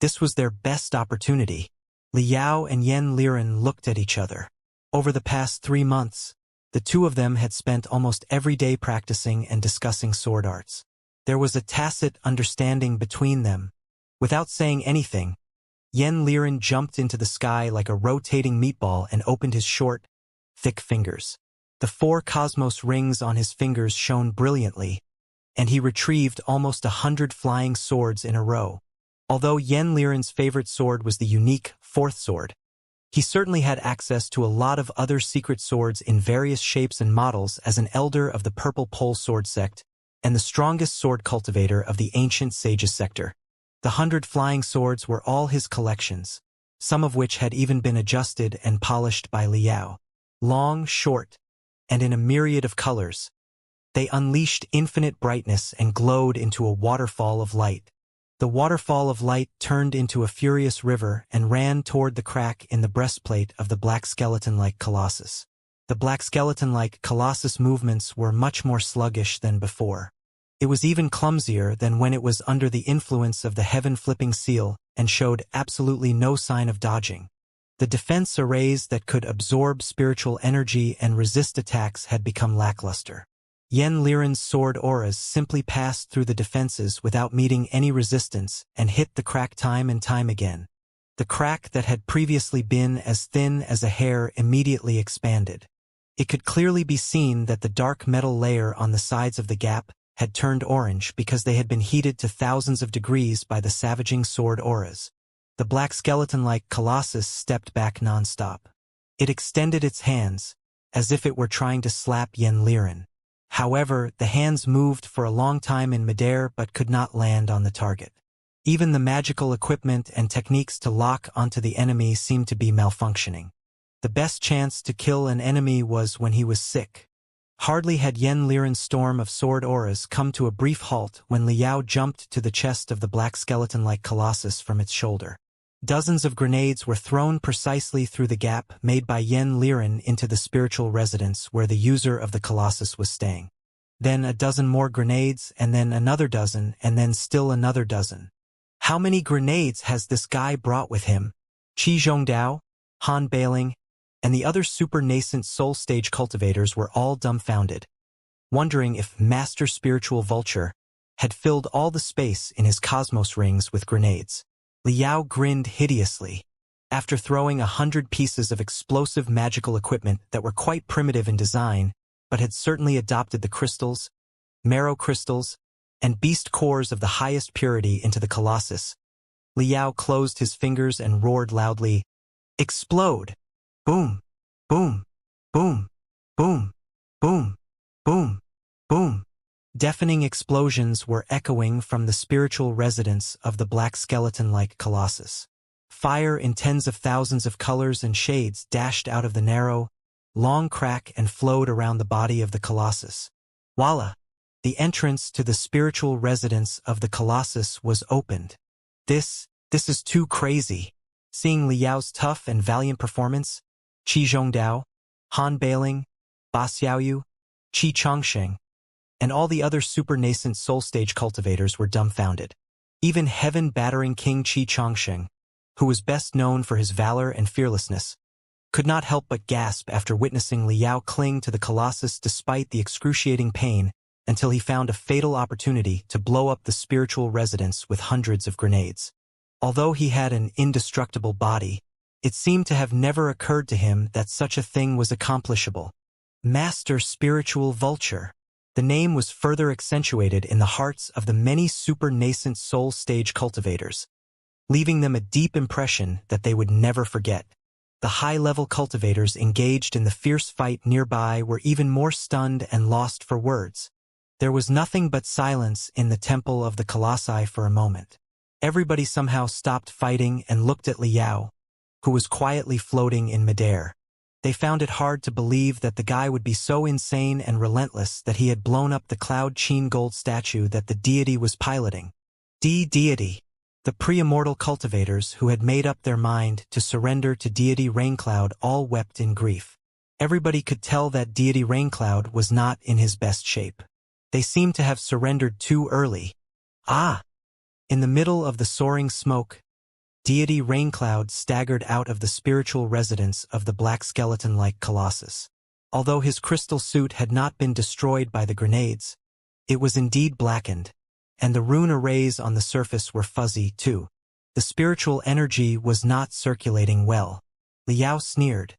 A: this was their best opportunity. Liao and Yen Liren looked at each other. Over the past 3 months, the two of them had spent almost every day practicing and discussing sword arts. There was a tacit understanding between them. Without saying anything, Yen Liren jumped into the sky like a rotating meatball and opened his short, thick fingers. The 4 cosmos rings on his fingers shone brilliantly, and he retrieved almost 100 flying swords in a row. Although Yen Liren's favorite sword was the unique 4th sword, he certainly had access to a lot of other secret swords in various shapes and models as an elder of the Purple Pole Sword Sect and the strongest sword cultivator of the Ancient Sages sector. The 100 flying swords were all his collections, some of which had even been adjusted and polished by Liao. Long, short, and in a myriad of colors, they unleashed infinite brightness and glowed into a waterfall of light. The waterfall of light turned into a furious river and ran toward the crack in the breastplate of the black skeleton-like Colossus. The black skeleton-like Colossus movements were much more sluggish than before. It was even clumsier than when it was under the influence of the heaven-flipping seal and showed absolutely no sign of dodging. The defense arrays that could absorb spiritual energy and resist attacks had become lackluster. Yen Liren's sword auras simply passed through the defenses without meeting any resistance and hit the crack time and time again. The crack that had previously been as thin as a hair immediately expanded. It could clearly be seen that the dark metal layer on the sides of the gap had turned orange because they had been heated to thousands of degrees by the savaging sword auras. The black skeleton-like Colossus stepped back non-stop. It extended its hands, as if it were trying to slap Yen Liren. However, the hands moved for a long time in midair but could not land on the target. Even the magical equipment and techniques to lock onto the enemy seemed to be malfunctioning. The best chance to kill an enemy was when he was sick. Hardly had Yen Liren's storm of sword auras come to a brief halt when Liao jumped to the chest of the black skeleton-like Colossus from its shoulder. Dozens of grenades were thrown precisely through the gap made by Yen Liren into the spiritual residence where the user of the Colossus was staying. Then a dozen more grenades, and then another dozen, and then still another dozen. How many grenades has this guy brought with him? Qi Zhongdao, Han Bailing, and the other super nascent soul stage cultivators were all dumbfounded, wondering if Master Spiritual Vulture had filled all the space in his cosmos rings with grenades. Liao grinned hideously. After throwing 100 pieces of explosive magical equipment that were quite primitive in design, but had certainly adopted the crystals, marrow crystals, and beast cores of the highest purity into the Colossus, Liao closed his fingers and roared loudly, "Explode! Boom! Boom! Boom! Boom! Boom! Boom! Boom!" Deafening explosions were echoing from the spiritual residence of the black skeleton-like Colossus. Fire in tens of thousands of colors and shades dashed out of the narrow, long crack and flowed around the body of the Colossus. Voila! The entrance to the spiritual residence of the Colossus was opened. This is too crazy. Seeing Liao's tough and valiant performance, Qi Zhongdao, Han Bailing, Ba Xiaoyu, Qi Changsheng, and all the other super nascent soul stage cultivators were dumbfounded. Even heaven-battering King Qi Changsheng, who was best known for his valor and fearlessness, could not help but gasp after witnessing Liao cling to the Colossus despite the excruciating pain until he found a fatal opportunity to blow up the spiritual residence with hundreds of grenades. Although he had an indestructible body, it seemed to have never occurred to him that such a thing was accomplishable. Master Spiritual Vulture. The name was further accentuated in the hearts of the many super nascent soul stage cultivators, leaving them a deep impression that they would never forget. The high-level cultivators engaged in the fierce fight nearby were even more stunned and lost for words. There was nothing but silence in the temple of the Colossi for a moment. Everybody somehow stopped fighting and looked at Liao, who was quietly floating in midair. They found it hard to believe that the guy would be so insane and relentless that he had blown up the Cloud Qin gold statue that the deity was piloting. Deity. The pre-immortal cultivators who had made up their mind to surrender to deity Raincloud all wept in grief. Everybody could tell that deity Raincloud was not in his best shape. They seemed to have surrendered too early. In the middle of the soaring smoke, deity Raincloud staggered out of the spiritual residence of the black skeleton-like Colossus. Although his crystal suit had not been destroyed by the grenades, it was indeed blackened, and the rune arrays on the surface were fuzzy too. The spiritual energy was not circulating well. Liao sneered.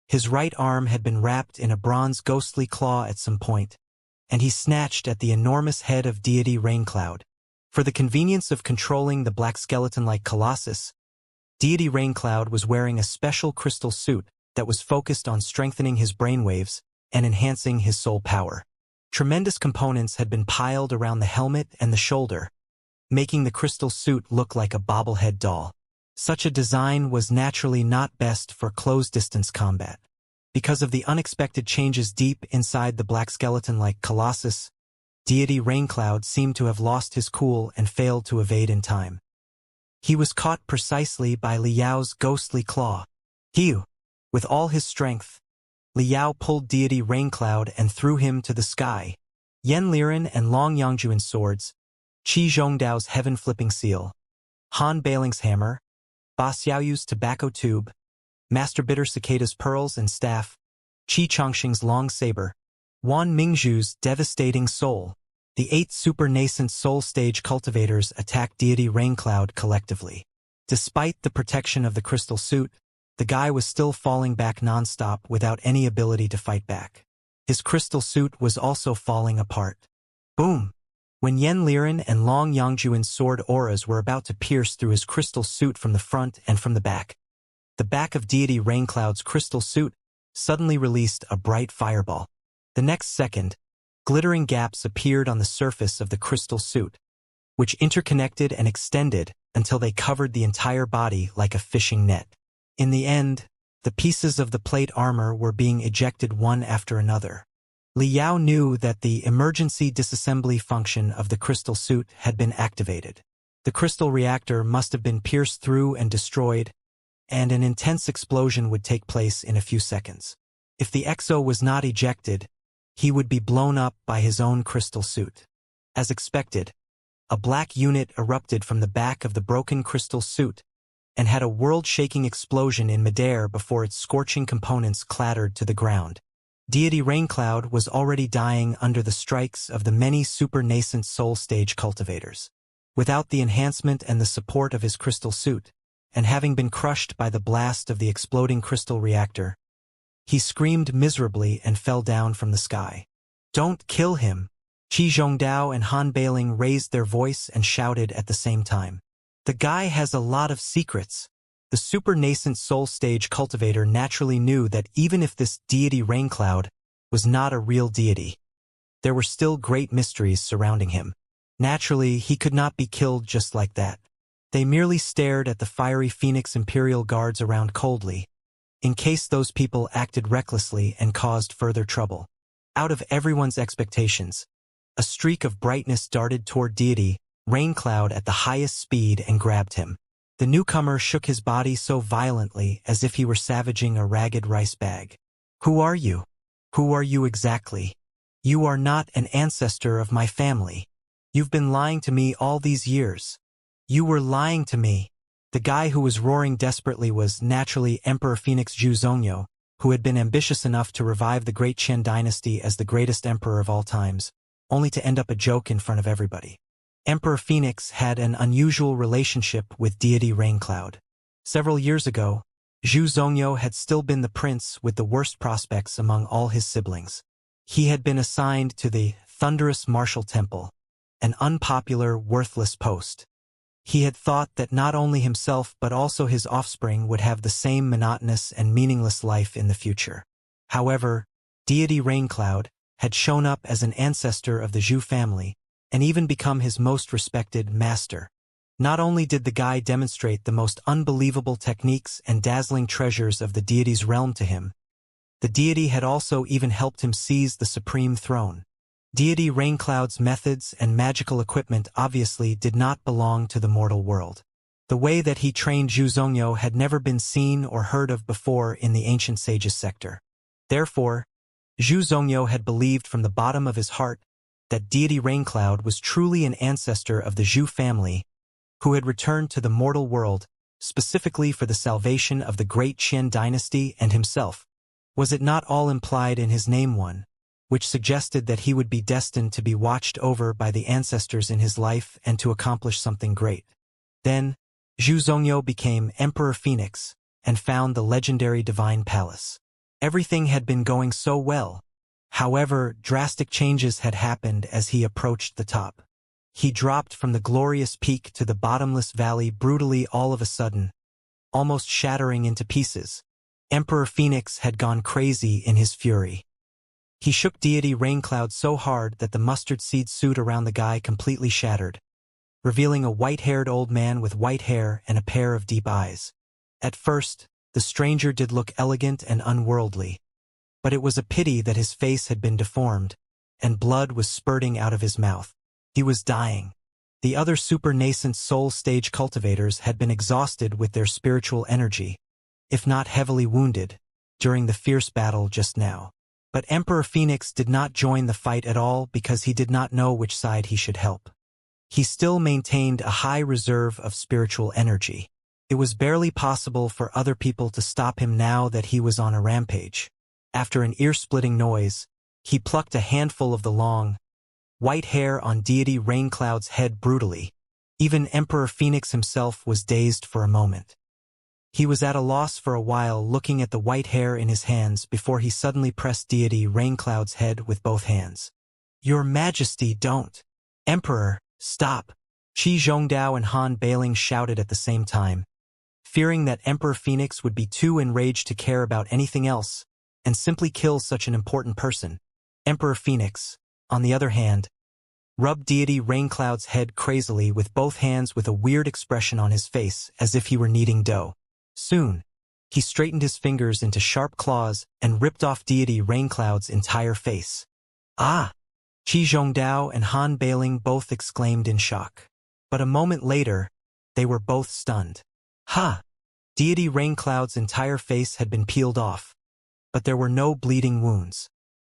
A: His right arm had been wrapped in a bronze ghostly claw at some point, and he snatched at the enormous head of deity Raincloud. For the convenience of controlling the black skeleton-like Colossus, deity Raincloud was wearing a special crystal suit that was focused on strengthening his brainwaves and enhancing his soul power. Tremendous components had been piled around the helmet and the shoulder, making the crystal suit look like a bobblehead doll. Such a design was naturally not best for close-distance combat. Because of the unexpected changes deep inside the black skeleton-like Colossus, deity Raincloud seemed to have lost his cool and failed to evade in time. He was caught precisely by Liao's ghostly claw. With all his strength, Liao pulled deity Raincloud and threw him to the sky. Yen Liren and Long Yangjuan's swords, Qi Zhongdao's heaven-flipping seal, Han Bailing's hammer, Ba Xiaoyu's tobacco tube, Master Bitter Cicada's pearls and staff, Qi Changsheng's long saber, Wan Mingzhu's devastating soul. The 8 super nascent soul stage cultivators attacked deity Raincloud collectively. Despite the protection of the crystal suit, the guy was still falling back non-stop without any ability to fight back. His crystal suit was also falling apart. Boom! When Yen Liren and Long Yangjuan's sword auras were about to pierce through his crystal suit from the front and from the back of deity Raincloud's crystal suit suddenly released a bright fireball. The next second, glittering gaps appeared on the surface of the crystal suit, which interconnected and extended until they covered the entire body like a fishing net. In the end, the pieces of the plate armor were being ejected one after another. Liao knew that the emergency disassembly function of the crystal suit had been activated. The crystal reactor must have been pierced through and destroyed, and an intense explosion would take place in a few seconds. If the exo was not ejected, he would be blown up by his own crystal suit. As expected, a black unit erupted from the back of the broken crystal suit and had a world-shaking explosion in midair before its scorching components clattered to the ground. Deity Raincloud was already dying under the strikes of the many super-nascent soul-stage cultivators. Without the enhancement and the support of his crystal suit, and having been crushed by the blast of the exploding crystal reactor, he screamed miserably and fell down from the sky. "Don't kill him!" Qi Zhongdao and Han Beiling raised their voice and shouted at the same time. "The guy has a lot of secrets." The super-nascent soul-stage cultivator naturally knew that even if this deity Raincloud was not a real deity, there were still great mysteries surrounding him. Naturally, he could not be killed just like that. They merely stared at the fiery Phoenix Imperial Guards around coldly, in case those people acted recklessly and caused further trouble. Out of everyone's expectations, a streak of brightness darted toward deity Raincloud at the highest speed and grabbed him. The newcomer shook his body so violently as if he were savaging a ragged rice bag. "Who are you? Who are you exactly? You are not an ancestor of my family. You've been lying to me all these years. You were lying to me." The guy who was roaring desperately was naturally Emperor Phoenix Zhu Zongyo, who had been ambitious enough to revive the great Qian dynasty as the greatest emperor of all times, only to end up a joke in front of everybody. Emperor Phoenix had an unusual relationship with deity Raincloud. Several years ago, Zhu Zongyo had still been the prince with the worst prospects among all his siblings. He had been assigned to the thunderous martial temple, an unpopular, worthless post. He had thought that not only himself but also his offspring would have the same monotonous and meaningless life in the future. However, deity Raincloud had shown up as an ancestor of the Zhu family and even become his most respected master. Not only did the guy demonstrate the most unbelievable techniques and dazzling treasures of the deity's realm to him, the deity had also even helped him seize the supreme throne. Deity Raincloud's methods and magical equipment obviously did not belong to the mortal world. The way that he trained Zhu Zongyo had never been seen or heard of before in the ancient sages sector. Therefore, Zhu Zongyo had believed from the bottom of his heart that deity Raincloud was truly an ancestor of the Zhu family who had returned to the mortal world specifically for the salvation of the great Qian dynasty and himself. Was it not all implied in his name one, which suggested that he would be destined to be watched over by the ancestors in his life and to accomplish something great? Then, Zhu Zongyo became Emperor Phoenix and found the legendary Divine Palace. Everything had been going so well. However, drastic changes had happened as he approached the top. He dropped from the glorious peak to the bottomless valley brutally all of a sudden, almost shattering into pieces. Emperor Phoenix had gone crazy in his fury. He shook deity Raincloud so hard that the mustard seed suit around the guy completely shattered, revealing a white-haired old man with white hair and a pair of deep eyes. At first, the stranger did look elegant and unworldly, but it was a pity that his face had been deformed, and blood was spurting out of his mouth. He was dying. The other super-nascent soul-stage cultivators had been exhausted with their spiritual energy, if not heavily wounded, during the fierce battle just now. But Emperor Phoenix did not join the fight at all because he did not know which side he should help. He still maintained a high reserve of spiritual energy. It was barely possible for other people to stop him now that he was on a rampage. After an ear-splitting noise, he plucked a handful of the long, white hair on deity Raincloud's head brutally. Even Emperor Phoenix himself was dazed for a moment. He was at a loss for a while looking at the white hair in his hands before he suddenly pressed deity Raincloud's head with both hands. "Your Majesty, don't! Emperor, stop!" Qi Zhongdao and Han Beiling shouted at the same time, fearing that Emperor Phoenix would be too enraged to care about anything else and simply kill such an important person. Emperor Phoenix, on the other hand, rubbed deity Raincloud's head crazily with both hands with a weird expression on his face as if he were kneading dough. Soon, he straightened his fingers into sharp claws and ripped off deity Raincloud's entire face. "Ah!" Qi Zhongdao and Han Beiling both exclaimed in shock. But a moment later, they were both stunned. Ha! Deity Raincloud's entire face had been peeled off, but there were no bleeding wounds.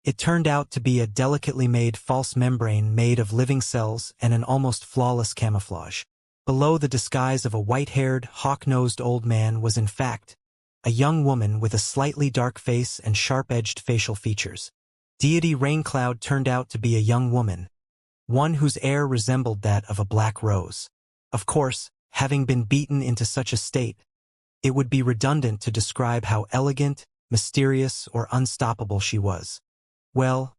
A: It turned out to be a delicately made false membrane made of living cells and an almost flawless camouflage. Below the disguise of a white-haired, hawk-nosed old man was in fact a young woman with a slightly dark face and sharp-edged facial features. Deity Raincloud turned out to be a young woman, one whose air resembled that of a black rose. Of course, having been beaten into such a state, it would be redundant to describe how elegant, mysterious, or unstoppable she was. Well,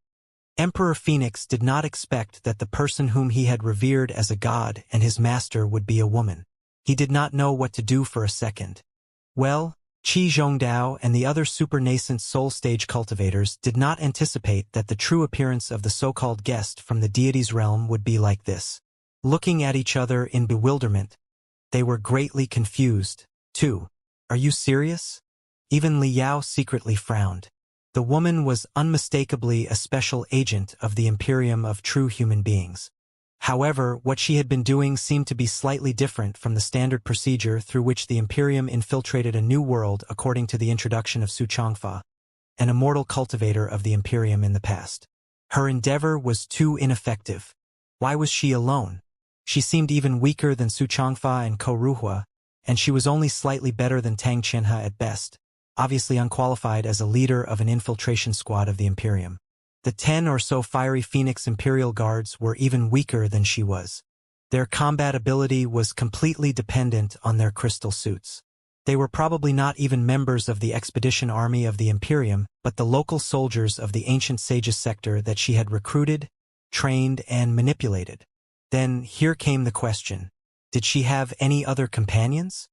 A: Emperor Phoenix did not expect that the person whom he had revered as a god and his master would be a woman. He did not know what to do for a second. Well, Qi Zhongdao and the other super-nascent soul-stage cultivators did not anticipate that the true appearance of the so-called guest from the deity's realm would be like this. Looking at each other in bewilderment, they were greatly confused, too. Are you serious? Even Li Yao secretly frowned. The woman was unmistakably a special agent of the Imperium of true human beings. However, what she had been doing seemed to be slightly different from the standard procedure through which the Imperium infiltrated a new world according to the introduction of Su Changfa, an immortal cultivator of the Imperium in the past. Her endeavor was too ineffective. Why was she alone? She seemed even weaker than Su Changfa and Ko Ruhua, and she was only slightly better than Tang Qianhe at best, obviously unqualified as a leader of an infiltration squad of the Imperium. The 10 or so fiery Phoenix Imperial Guards were even weaker than she was. Their combat ability was completely dependent on their crystal suits. They were probably not even members of the expedition army of the Imperium, but the local soldiers of the ancient sages sector that she had recruited, trained, and manipulated. Then here came the question. Did she have any other companions?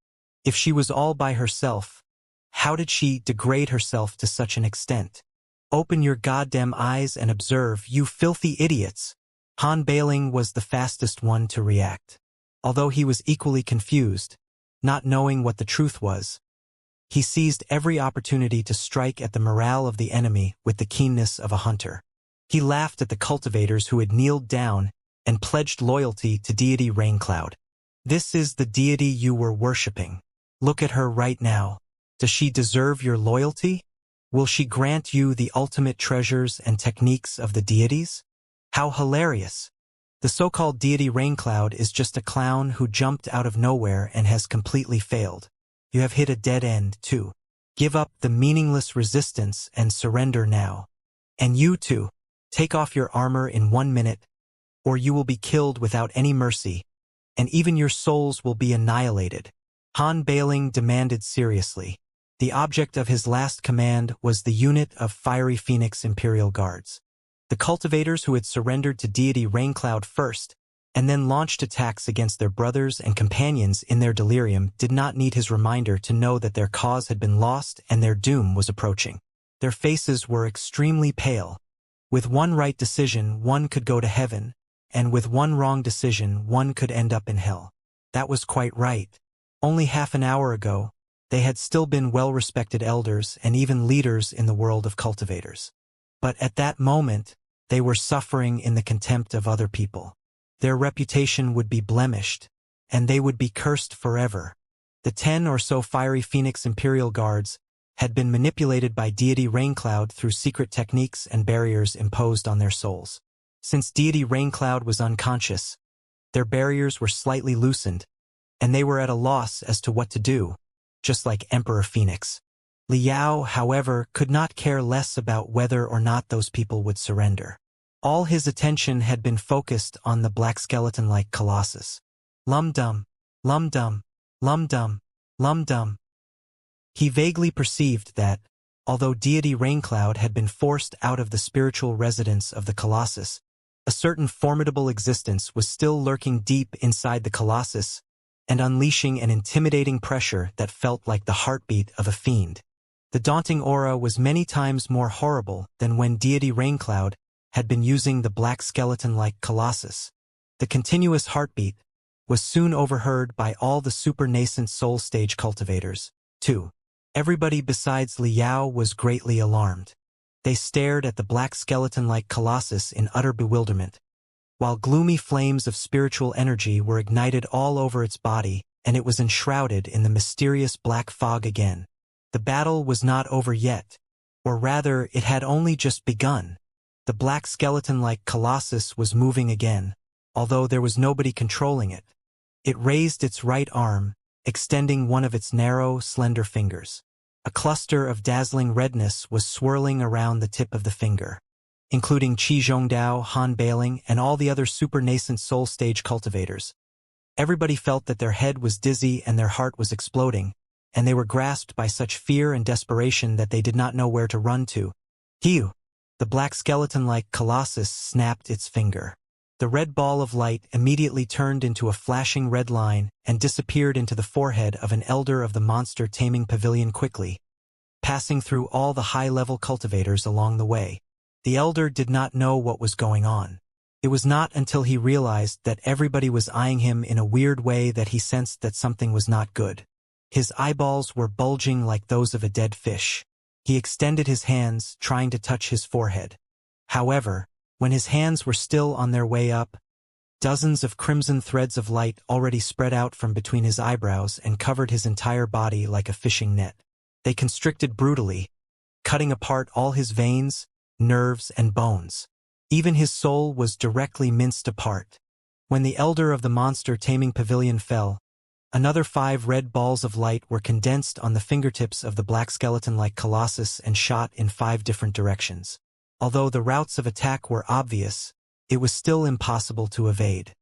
A: If she was all by herself, how did she degrade herself to such an extent? Open your goddamn eyes and observe, you filthy idiots! Han Bailing was the fastest one to react. Although he was equally confused, not knowing what the truth was, he seized every opportunity to strike at the morale of the enemy with the keenness of a hunter. He laughed at the cultivators who had kneeled down and pledged loyalty to deity Raincloud. This is the deity you were worshipping. Look at her right now. Does she deserve your loyalty? Will she grant you the ultimate treasures and techniques of the deities? How hilarious! The so-called deity Raincloud is just a clown who jumped out of nowhere and has completely failed. You have hit a dead end, too. Give up the meaningless resistance and surrender now. And you too. Take off your armor in 1 minute, or you will be killed without any mercy, and even your souls will be annihilated. Han Bailing demanded seriously. The object of his last command was the unit of fiery Phoenix Imperial Guards. The cultivators who had surrendered to deity Raincloud first, and then launched attacks against their brothers and companions in their delirium, did not need his reminder to know that their cause had been lost and their doom was approaching. Their faces were extremely pale. With one right decision, one could go to heaven, and with one wrong decision, one could end up in hell. That was quite right. Only half an hour ago, they had still been well-respected elders and even leaders in the world of cultivators. But at that moment, they were suffering in the contempt of other people. Their reputation would be blemished, and they would be cursed forever. The 10 or so fiery Phoenix Imperial Guards had been manipulated by deity Raincloud through secret techniques and barriers imposed on their souls. Since deity Raincloud was unconscious, their barriers were slightly loosened, and they were at a loss as to what to do, just like Emperor Phoenix. Li Yao, however, could not care less about whether or not those people would surrender. All his attention had been focused on the black skeleton-like colossus. Lum-dum, lum-dum, lum-dum, lum-dum. He vaguely perceived that, although deity Raincloud had been forced out of the spiritual residence of the colossus, a certain formidable existence was still lurking deep inside the colossus and unleashing an intimidating pressure that felt like the heartbeat of a fiend. The daunting aura was many times more horrible than when deity Raincloud had been using the black skeleton-like colossus. The continuous heartbeat was soon overheard by all the super-nascent soul-stage cultivators, too. Everybody besides Li Yao was greatly alarmed. They stared at the black skeleton-like colossus in utter bewilderment. while gloomy flames of spiritual energy were ignited all over its body, and it was enshrouded in the mysterious black fog again. The battle was not over yet, or rather, it had only just begun. The black skeleton-like colossus was moving again, although there was nobody controlling it. It raised its right arm, extending one of its narrow, slender fingers. A cluster of dazzling redness was swirling around the tip of the finger, including Qi Zhongdao, Han Bailing, and all the other super-nascent soul-stage cultivators. Everybody felt that their head was dizzy and their heart was exploding, and they were grasped by such fear and desperation that they did not know where to run to. Hiu! The black skeleton-like colossus snapped its finger. The red ball of light immediately turned into a flashing red line and disappeared into the forehead of an elder of the monster-taming pavilion quickly, passing through all the high-level cultivators along the way. The elder did not know what was going on. It was not until he realized that everybody was eyeing him in a weird way that he sensed that something was not good. His eyeballs were bulging like those of a dead fish. He extended his hands, trying to touch his forehead. However, when his hands were still on their way up, dozens of crimson threads of light already spread out from between his eyebrows and covered his entire body like a fishing net. They constricted brutally, cutting apart all his veins, nerves, and bones. Even his soul was directly minced apart. When the elder of the monster-taming pavilion fell, another 5 red balls of light were condensed on the fingertips of the black skeleton-like colossus and shot in 5 different directions. Although the routes of attack were obvious, it was still impossible to evade.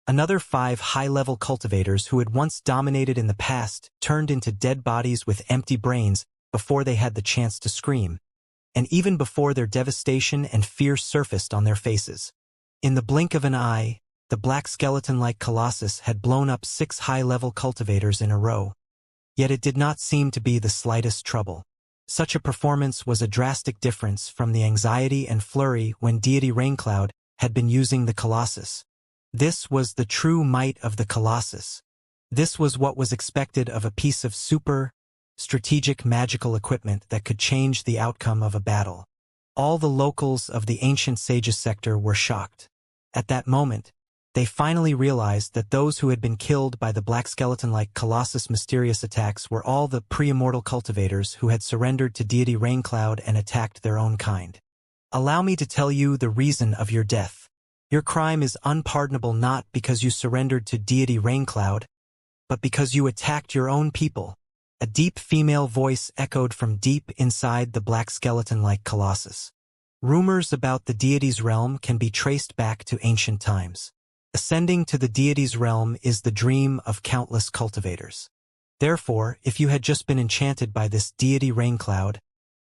A: Another 5 high-level cultivators who had once dominated in the past turned into dead bodies with empty brains before they had the chance to scream, and even before their devastation and fear surfaced on their faces. In the blink of an eye, the black skeleton-like colossus had blown up 6 high-level cultivators in a row. Yet it did not seem to be the slightest trouble. Such a performance was a drastic difference from the anxiety and flurry when deity Raincloud had been using the colossus. This was the true might of the colossus. This was what was expected of a piece of super, strategic magical equipment that could change the outcome of a battle. All the locals of the ancient sages sector were shocked. At that moment, they finally realized that those who had been killed by the black skeleton-like colossus' mysterious attacks were all the pre-immortal cultivators who had surrendered to deity Raincloud and attacked their own kind. Allow me to tell you the reason of your death. Your crime is unpardonable not because you surrendered to deity Raincloud, but because you attacked your own people. A deep female voice echoed from deep inside the black skeleton-like colossus. Rumors about the deity's realm can be traced back to ancient times. Ascending to the deity's realm is the dream of countless cultivators. Therefore, if you had just been enchanted by this deity Raincloud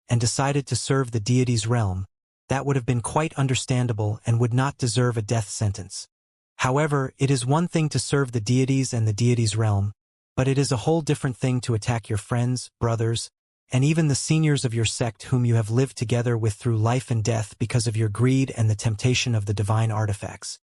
A: and decided to serve the deity's realm, that would have been quite understandable and would not deserve a death sentence. However, it is one thing to serve the deities and the deity's realm, but it is a whole different thing to attack your friends, brothers, and even the seniors of your sect whom you have lived together with through life and death because of your greed and the temptation of the divine artifacts.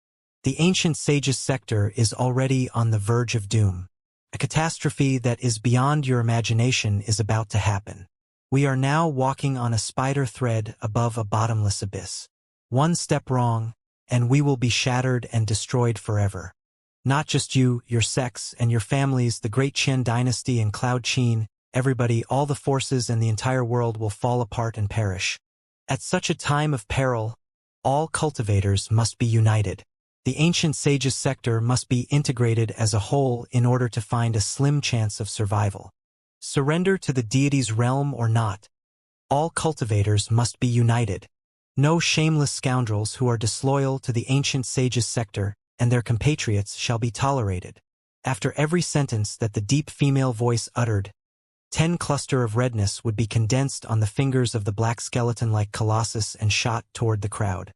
A: The ancient sages sector is already on the verge of doom. A catastrophe that is beyond your imagination is about to happen. We are now walking on a spider thread above a bottomless abyss. One step wrong, and we will be shattered and destroyed forever. Not just you, your sects, and your families, the great Qian dynasty and Cloud Qin, everybody, all the forces and the entire world will fall apart and perish. At such a time of peril, all cultivators must be united. The ancient sages sector must be integrated as a whole in order to find a slim chance of survival. Surrender to the deity's realm or not, all cultivators must be united. No shameless scoundrels who are disloyal to the ancient sages sector and their compatriots shall be tolerated. After every sentence that the deep female voice uttered, 10 cluster of redness would be condensed on the fingers of the black skeleton-like colossus and shot toward the crowd.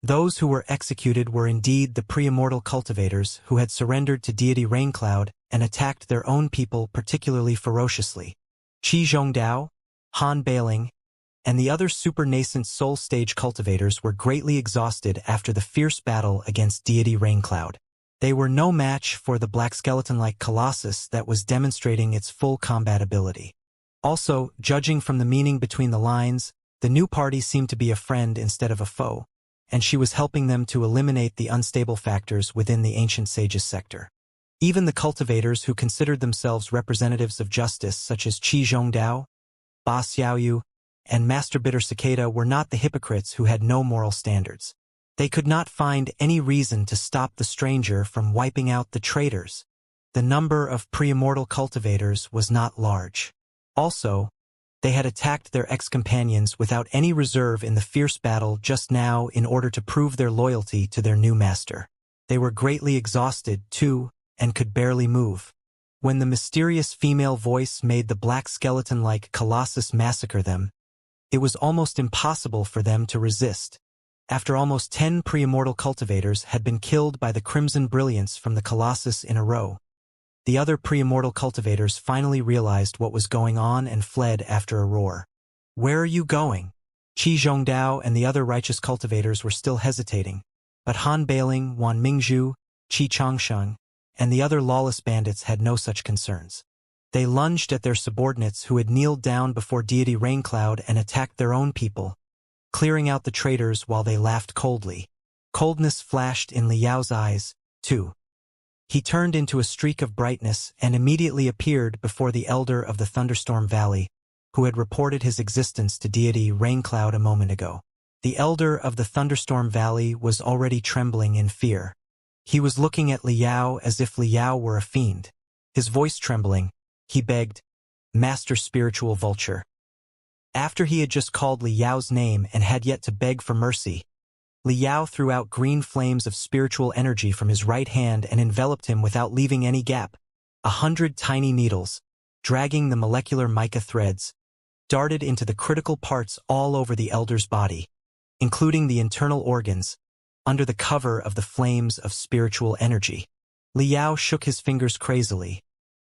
A: Those who were executed were indeed the pre-immortal cultivators who had surrendered to deity Raincloud and attacked their own people particularly ferociously. Qi Zhongdao, Han Bailing, and the other super-nascent soul-stage cultivators were greatly exhausted after the fierce battle against deity Raincloud. They were no match for the black skeleton-like colossus that was demonstrating its full combat ability. Also, judging from the meaning between the lines, the new party seemed to be a friend instead of a foe. and she was helping them to eliminate the unstable factors within the ancient sages sector. Even the cultivators who considered themselves representatives of justice, such as Qi Zhongdao, Ba Xiaoyu, and Master Bitter Cicada, were not the hypocrites who had no moral standards. They could not find any reason to stop the stranger from wiping out the traitors. The number of pre-immortal cultivators was not large. Also, they had attacked their ex-companions without any reserve in the fierce battle just now in order to prove their loyalty to their new master. They were greatly exhausted, too, and could barely move. When the mysterious female voice made the black skeleton-like colossus massacre them, it was almost impossible for them to resist. After almost 10 pre-immortal cultivators had been killed by the crimson brilliance from the colossus in a row, the other pre-immortal cultivators finally realized what was going on and fled after a roar. "Where are you going?" Qi Zhongdao and the other righteous cultivators were still hesitating, but Han Bailing, Wan Mingzhu, Qi Changsheng, and the other lawless bandits had no such concerns. They lunged at their subordinates who had kneeled down before deity Raincloud and attacked their own people, clearing out the traitors while they laughed coldly. Coldness flashed in Liao's eyes, too. He turned into a streak of brightness and immediately appeared before the elder of the Thunderstorm Valley, who had reported his existence to deity Raincloud a moment ago. The elder of the Thunderstorm Valley was already trembling in fear. He was looking at Liao as if Liao were a fiend. His voice trembling, he begged, "Master Spiritual Vulture." After he had just called Liao's name and had yet to beg for mercy, Liao threw out green flames of spiritual energy from his right hand and enveloped him without leaving any gap. 100 tiny needles, dragging the molecular mica threads, darted into the critical parts all over the elder's body, including the internal organs, under the cover of the flames of spiritual energy. Liao shook his fingers crazily,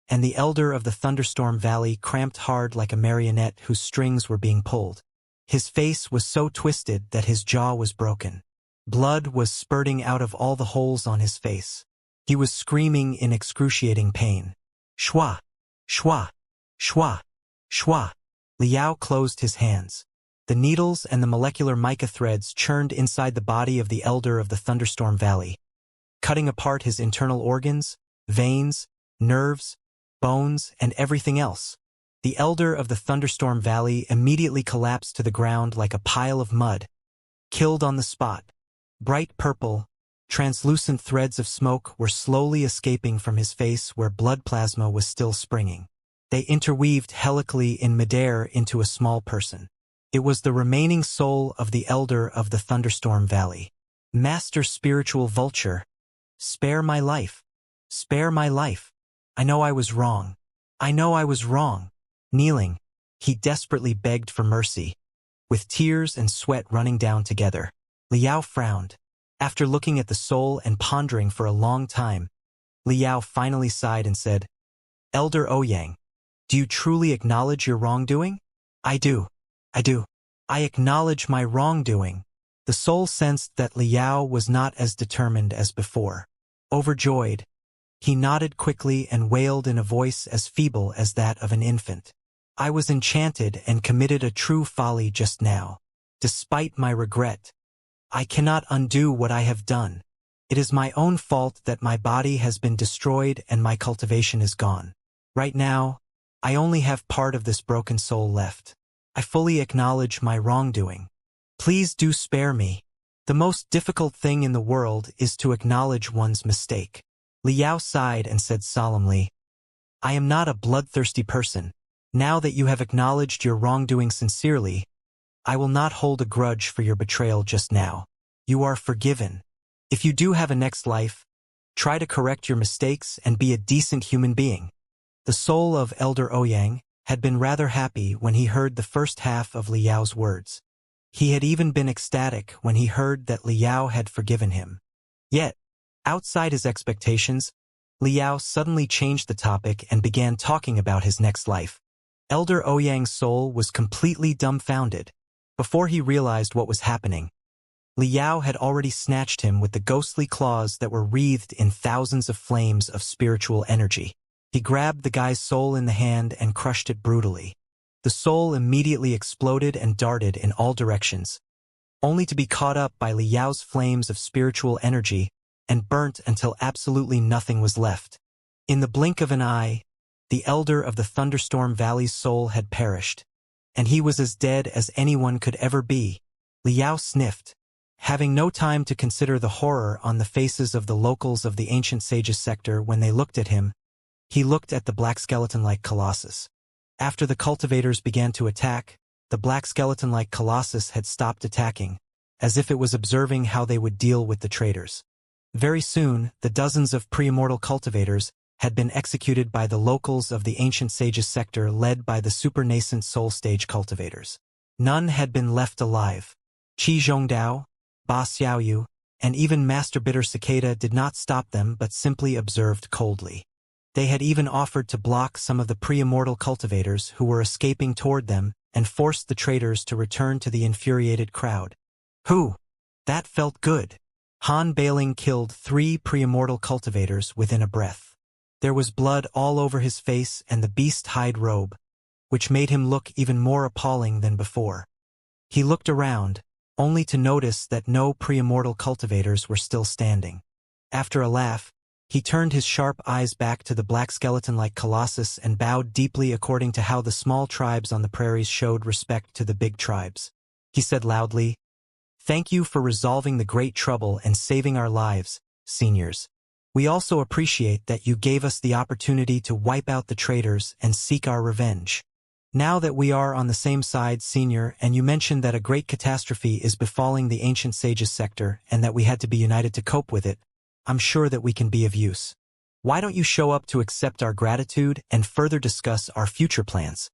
A: and the elder of the Thunderstorm Valley cramped hard like a marionette whose strings were being pulled. His face was so twisted that his jaw was broken. Blood was spurting out of all the holes on his face. He was screaming in excruciating pain. Shua! Shua! Shua! Shua! Liao closed his hands. The needles and the molecular mica threads churned inside the body of the elder of the Thunderstorm Valley, cutting apart his internal organs, veins, nerves, bones, and everything else. The elder of the Thunderstorm Valley immediately collapsed to the ground like a pile of mud, killed on the spot. Bright purple, translucent threads of smoke were slowly escaping from his face where blood plasma was still springing. They interweaved helically in midair into a small person. It was the remaining soul of the elder of the Thunderstorm Valley. "Master Spiritual Vulture, spare my life. Spare my life. I know I was wrong. I know I was wrong." Kneeling, he desperately begged for mercy, with tears and sweat running down together. Liao frowned. After looking at the soul and pondering for a long time, Liao finally sighed and said, "Elder Ouyang, do you truly acknowledge your wrongdoing?" "I do. I do. I acknowledge my wrongdoing." The soul sensed that Liao was not as determined as before. Overjoyed, he nodded quickly and wailed in a voice as feeble as that of an infant. "I was enchanted and committed a true folly just now. Despite my regret, I cannot undo what I have done. It is my own fault that my body has been destroyed and my cultivation is gone. Right now, I only have part of this broken soul left. I fully acknowledge my wrongdoing. Please do spare me. The most difficult thing in the world is to acknowledge one's mistake." Liao sighed and said solemnly, "I am not a bloodthirsty person. Now that you have acknowledged your wrongdoing sincerely, I will not hold a grudge for your betrayal just now. You are forgiven. If you do have a next life, try to correct your mistakes and be a decent human being." The soul of Elder Ouyang had been rather happy when he heard the first half of Liao's words. He had even been ecstatic when he heard that Liao had forgiven him. Yet, outside his expectations, Liao suddenly changed the topic and began talking about his next life. Elder Ouyang's soul was completely dumbfounded. Before he realized what was happening, Liao had already snatched him with the ghostly claws that were wreathed in thousands of flames of spiritual energy. He grabbed the guy's soul in the hand and crushed it brutally. The soul immediately exploded and darted in all directions, only to be caught up by Li Yao's flames of spiritual energy and burnt until absolutely nothing was left. In the blink of an eye, the elder of the Thunderstorm Valley's soul had perished, and he was as dead as anyone could ever be. Li Yao sniffed, having no time to consider the horror on the faces of the locals of the ancient sages sector when they looked at him. He looked at the black skeleton-like colossus. After the cultivators began to attack, the black skeleton-like colossus had stopped attacking, as if it was observing how they would deal with the traitors. Very soon, the dozens of pre-immortal cultivators had been executed by the locals of the ancient sages sector led by the super-nascent soul stage cultivators. None had been left alive. Qi Zhongdao, Ba Xiaoyu, and even Master Bitter Cicada did not stop them but simply observed coldly. They had even offered to block some of the pre-immortal cultivators who were escaping toward them and forced the traitors to return to the infuriated crowd. That felt good. Han Bailing killed 3 pre-immortal cultivators within a breath. There was blood all over his face and the beast-hide robe, which made him look even more appalling than before. He looked around, only to notice that no pre-immortal cultivators were still standing. After a laugh, he turned his sharp eyes back to the black skeleton-like colossus and bowed deeply according to how the small tribes on the prairies showed respect to the big tribes. He said loudly, "Thank you for resolving the great trouble and saving our lives, seniors. We also appreciate that you gave us the opportunity to wipe out the traitors and seek our revenge. Now that we are on the same side, senior, and you mentioned that a great catastrophe is befalling the ancient sages sector and that we had to be united to cope with it, I'm sure that we can be of use. Why don't you show up to accept our gratitude and further discuss our future plans?"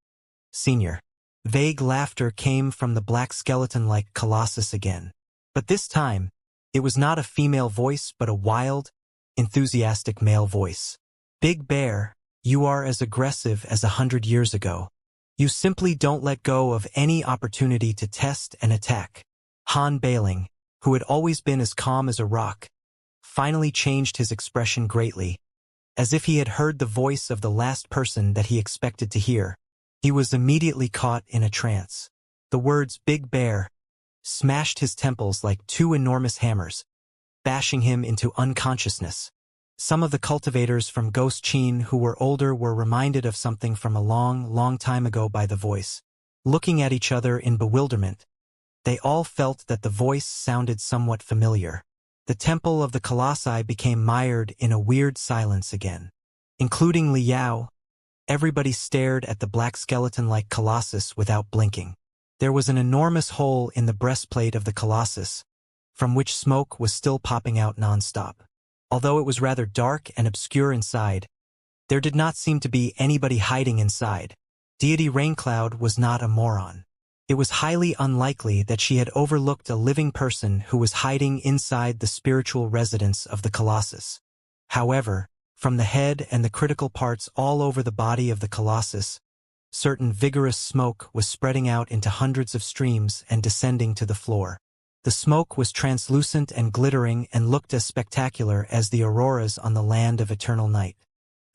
A: Senior. Vague laughter came from the black skeleton-like colossus again. But this time, it was not a female voice but a wild, enthusiastic male voice. "Big Bear, you are as aggressive as 100 years ago. You simply don't let go of any opportunity to test and attack." Han Bailing, who had always been as calm as a rock, finally changed his expression greatly, as if he had heard the voice of the last person that he expected to hear. He was immediately caught in a trance. The words "Big Bear" smashed his temples like 2 enormous hammers, bashing him into unconsciousness. Some of the cultivators from Ghost Qin who were older were reminded of something from a long, long time ago by the voice. Looking at each other in bewilderment, they all felt that the voice sounded somewhat familiar. The temple of the colossi became mired in a weird silence again. Including Li Yao, everybody stared at the black skeleton-like colossus without blinking. There was an enormous hole in the breastplate of the colossus, from which smoke was still popping out nonstop. Although it was rather dark and obscure inside, there did not seem to be anybody hiding inside. Deity Raincloud was not a moron. It was highly unlikely that she had overlooked a living person who was hiding inside the spiritual residence of the colossus. However, from the head and the critical parts all over the body of the colossus, certain vigorous smoke was spreading out into hundreds of streams and descending to the floor. The smoke was translucent and glittering and looked as spectacular as the auroras on the land of eternal night.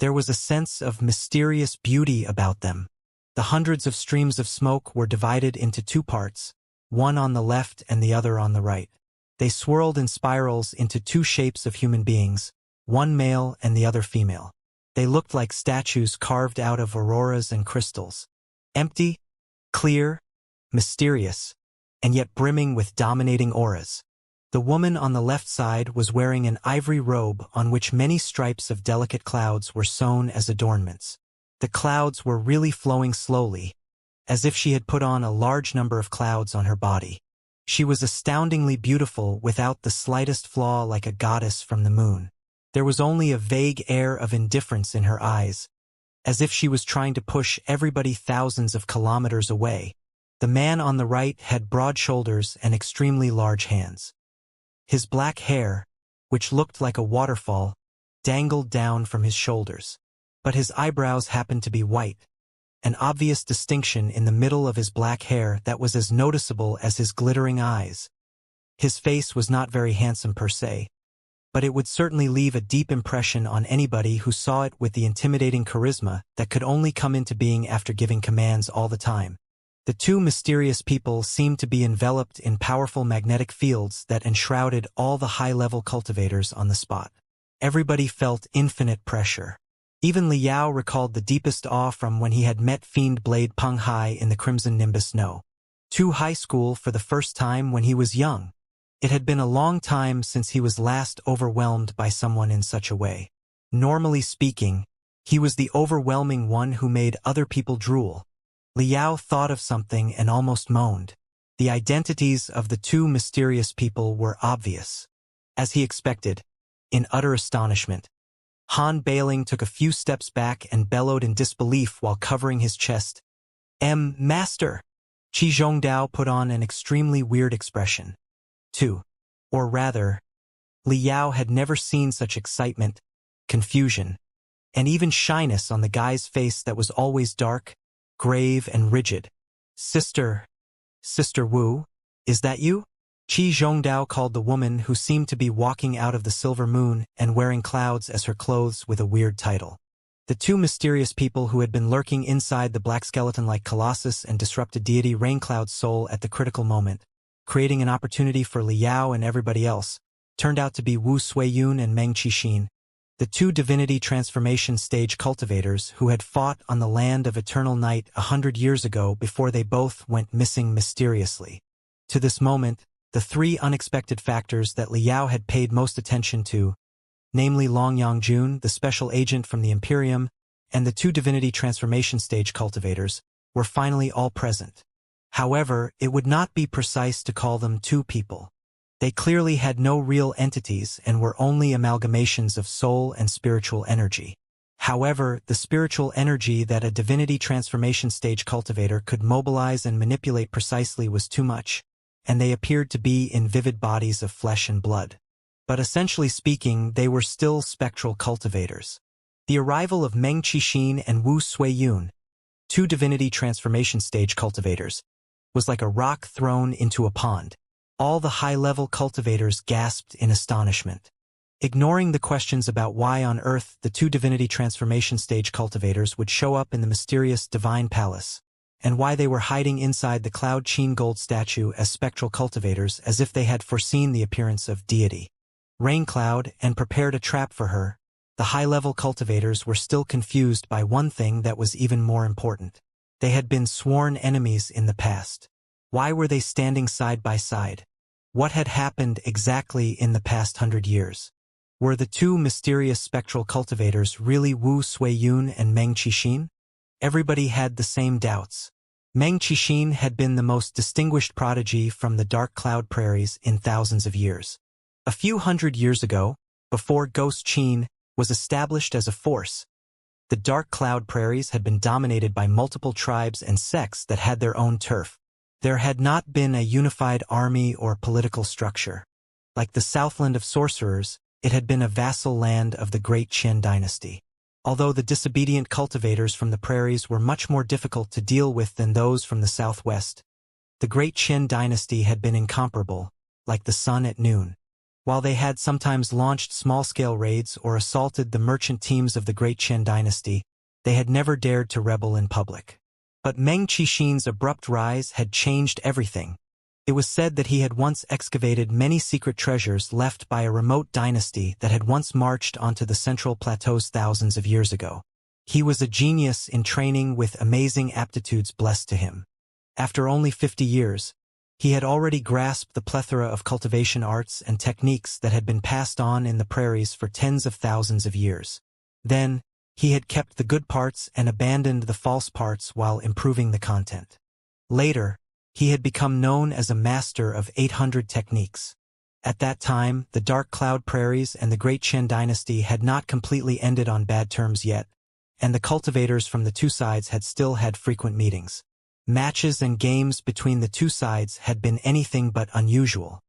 A: There was a sense of mysterious beauty about them. The hundreds of streams of smoke were divided into 2 parts, one on the left and the other on the right. They swirled in spirals into 2 shapes of human beings, one male and the other female. They looked like statues carved out of auroras and crystals. Empty, clear, mysterious, and yet brimming with dominating auras. The woman on the left side was wearing an ivory robe on which many stripes of delicate clouds were sewn as adornments. The clouds were really flowing slowly, as if she had put on a large number of clouds on her body. She was astoundingly beautiful without the slightest flaw, like a goddess from the moon. There was only a vague air of indifference in her eyes, as if she was trying to push everybody thousands of kilometers away. The man on the right had broad shoulders and extremely large hands. His black hair, which looked like a waterfall, dangled down from his shoulders. But his eyebrows happened to be white, an obvious distinction in the middle of his black hair that was as noticeable as his glittering eyes. His face was not very handsome per se, but it would certainly leave a deep impression on anybody who saw it with the intimidating charisma that could only come into being after giving commands all the time. The two mysterious people seemed to be enveloped in powerful magnetic fields that enshrouded all the high-level cultivators on the spot. Everybody felt infinite pressure. Even Liao recalled the deepest awe from when he had met Fiend Blade Peng Hai in the Crimson Nimbus No. 2 high school for the first time when he was young. It had been a long time since he was last overwhelmed by someone in such a way. Normally speaking, he was the overwhelming one who made other people drool. Liao thought of something and almost moaned. The identities of the two mysterious people were obvious. As he expected, in utter astonishment, Han Bailing took a few steps back and bellowed in disbelief while covering his chest. Master! Qi Zhongdao put on an extremely weird expression. Or rather, Liao had never seen such excitement, confusion, and even shyness on the guy's face that was always dark, grave and rigid. Sister Wu, is that you? Qi Zhongdao called the woman who seemed to be walking out of the silver moon and wearing clouds as her clothes with a weird title. The two mysterious people who had been lurking inside the black skeleton-like colossus and disrupted deity Raincloud's soul at the critical moment, creating an opportunity for Liao and everybody else, turned out to be Wu Suiyun and Meng Qixin, the two divinity transformation stage cultivators who had fought on the land of eternal night 100 years ago before they both went missing mysteriously. To this moment, the three unexpected factors that Liao had paid most attention to, namely Long Yangjun, the special agent from the Imperium, and the two divinity transformation stage cultivators, were finally all present. However, it would not be precise to call them two people. They clearly had no real entities and were only amalgamations of soul and spiritual energy. However, the spiritual energy that a divinity transformation stage cultivator could mobilize and manipulate precisely was too much, and they appeared to be in vivid bodies of flesh and blood. But essentially speaking, they were still spectral cultivators. The arrival of Meng Qixin and Wu Suiyun, two divinity transformation stage cultivators, was like a rock thrown into a pond. All the high-level cultivators gasped in astonishment. Ignoring the questions about why on earth the two divinity transformation stage cultivators would show up in the mysterious divine palace, and why they were hiding inside the Cloud Qin gold statue as spectral cultivators as if they had foreseen the appearance of deity Raincloud and prepared a trap for her, the high-level cultivators were still confused by one thing that was even more important. They had been sworn enemies in the past. Why were they standing side by side? What had happened exactly in the past 100 years? Were the two mysterious spectral cultivators really Wu Suiyun and Meng Qixin? Everybody had the same doubts. Meng Qixin had been the most distinguished prodigy from the Dark Cloud Prairies in thousands of years. A few hundred years ago, before Ghost Qin was established as a force, the Dark Cloud Prairies had been dominated by multiple tribes and sects that had their own turf. There had not been a unified army or political structure. Like the Southland of Sorcerers, it had been a vassal land of the Great Qin dynasty. Although the disobedient cultivators from the prairies were much more difficult to deal with than those from the southwest, the Great Qin dynasty had been incomparable, like the sun at noon. While they had sometimes launched small-scale raids or assaulted the merchant teams of the Great Qin dynasty, they had never dared to rebel in public. But Meng Qixin's abrupt rise had changed everything. It was said that he had once excavated many secret treasures left by a remote dynasty that had once marched onto the Central Plateaus thousands of years ago. He was a genius in training with amazing aptitudes blessed to him. After only 50 years, he had already grasped the plethora of cultivation arts and techniques that had been passed on in the prairies for tens of thousands of years. Then, he had kept the good parts and abandoned the false parts while improving the content. Later, he had become known as a master of 800 techniques. At that time, the Dark Cloud Prairies and the Great Qin dynasty had not completely ended on bad terms yet, and the cultivators from the two sides had still had frequent meetings. Matches and games between the two sides had been anything but unusual.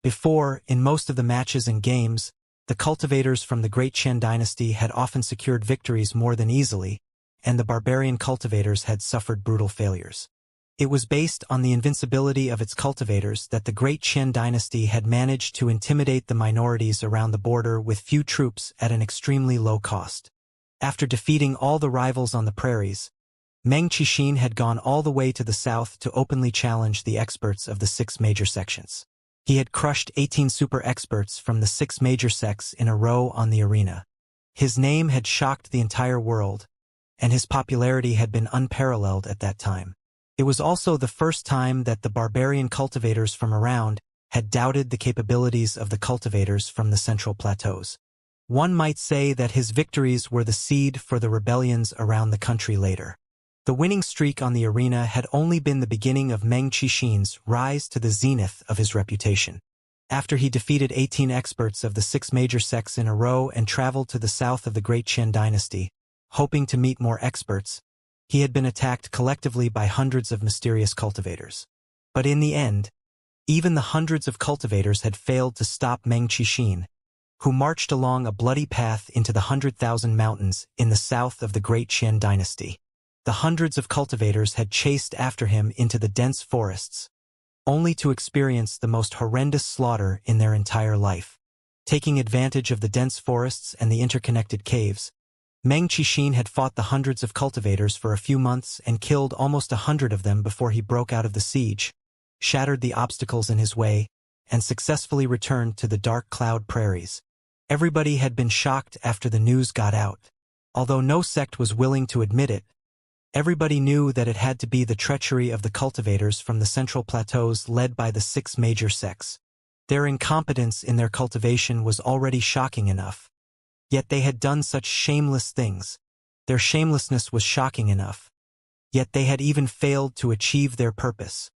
A: Before, in most of the matches and games, the cultivators from the Great Qin dynasty had often secured victories more than easily, and the barbarian cultivators had suffered brutal failures. It was based on the invincibility of its cultivators that the Great Qin dynasty had managed to intimidate the minorities around the border with few troops at an extremely low cost. After defeating all the rivals on the prairies, Meng Qixin had gone all the way to the south to openly challenge the experts of the 6 major sections. He had crushed 18 super experts from the 6 major sects in a row on the arena. His name had shocked the entire world, and his popularity had been unparalleled at that time. It was also the first time that the barbarian cultivators from around had doubted the capabilities of the cultivators from the central plateaus. One might say that his victories were the seed for the rebellions around the country later. The winning streak on the arena had only been the beginning of Meng Qixin's rise to the zenith of his reputation. After he defeated 18 experts of the 6 major sects in a row and traveled to the south of the Great Qian dynasty, hoping to meet more experts, he had been attacked collectively by hundreds of mysterious cultivators. But in the end, even the hundreds of cultivators had failed to stop Meng Qixin, who marched along a bloody path into the 100,000 mountains in the south of the Great Qian dynasty. The hundreds of cultivators had chased after him into the dense forests, only to experience the most horrendous slaughter in their entire life. Taking advantage of the dense forests and the interconnected caves, Meng Qixin had fought the hundreds of cultivators for a few months and killed almost 100 of them before he broke out of the siege, shattered the obstacles in his way, and successfully returned to the dark cloud prairies. Everybody had been shocked after the news got out. Although no sect was willing to admit it, everybody knew that it had to be the treachery of the cultivators from the central plateaus led by the 6 major sects. Their incompetence in their cultivation was already shocking enough. Yet they had done such shameless things. Their shamelessness was shocking enough. Yet they had even failed to achieve their purpose.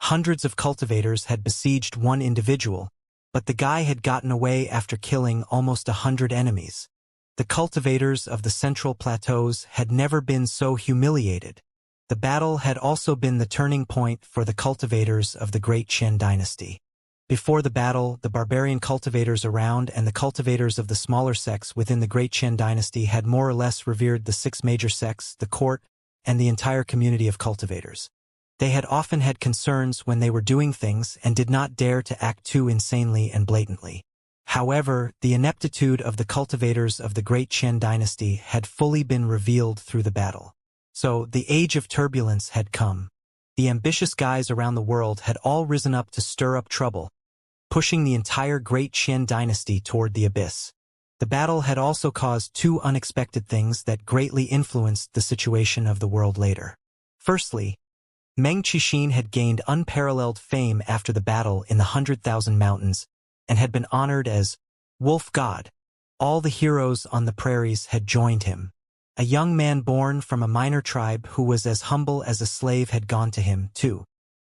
A: Hundreds of cultivators had besieged one individual, but the guy had gotten away after killing almost 100 enemies. The cultivators of the central plateaus had never been so humiliated. The battle had also been the turning point for the cultivators of the Great Qian dynasty. Before the battle, the barbarian cultivators around and the cultivators of the smaller sects within the Great Qian dynasty had more or less revered the 6 major sects, the court, and the entire community of cultivators. They had often had concerns when they were doing things and did not dare to act too insanely and blatantly. However, the ineptitude of the cultivators of the Great Qian dynasty had fully been revealed through the battle. So, the age of turbulence had come. The ambitious guys around the world had all risen up to stir up trouble, pushing the entire Great Qian dynasty toward the abyss. The battle had also caused 2 unexpected things that greatly influenced the situation of the world later. Firstly, Meng Qixin had gained unparalleled fame after the battle in the 100,000 mountains, and had been honored as Wolf God. All the heroes on the prairies had joined him. A young man born from a minor tribe who was as humble as a slave had gone to him, too.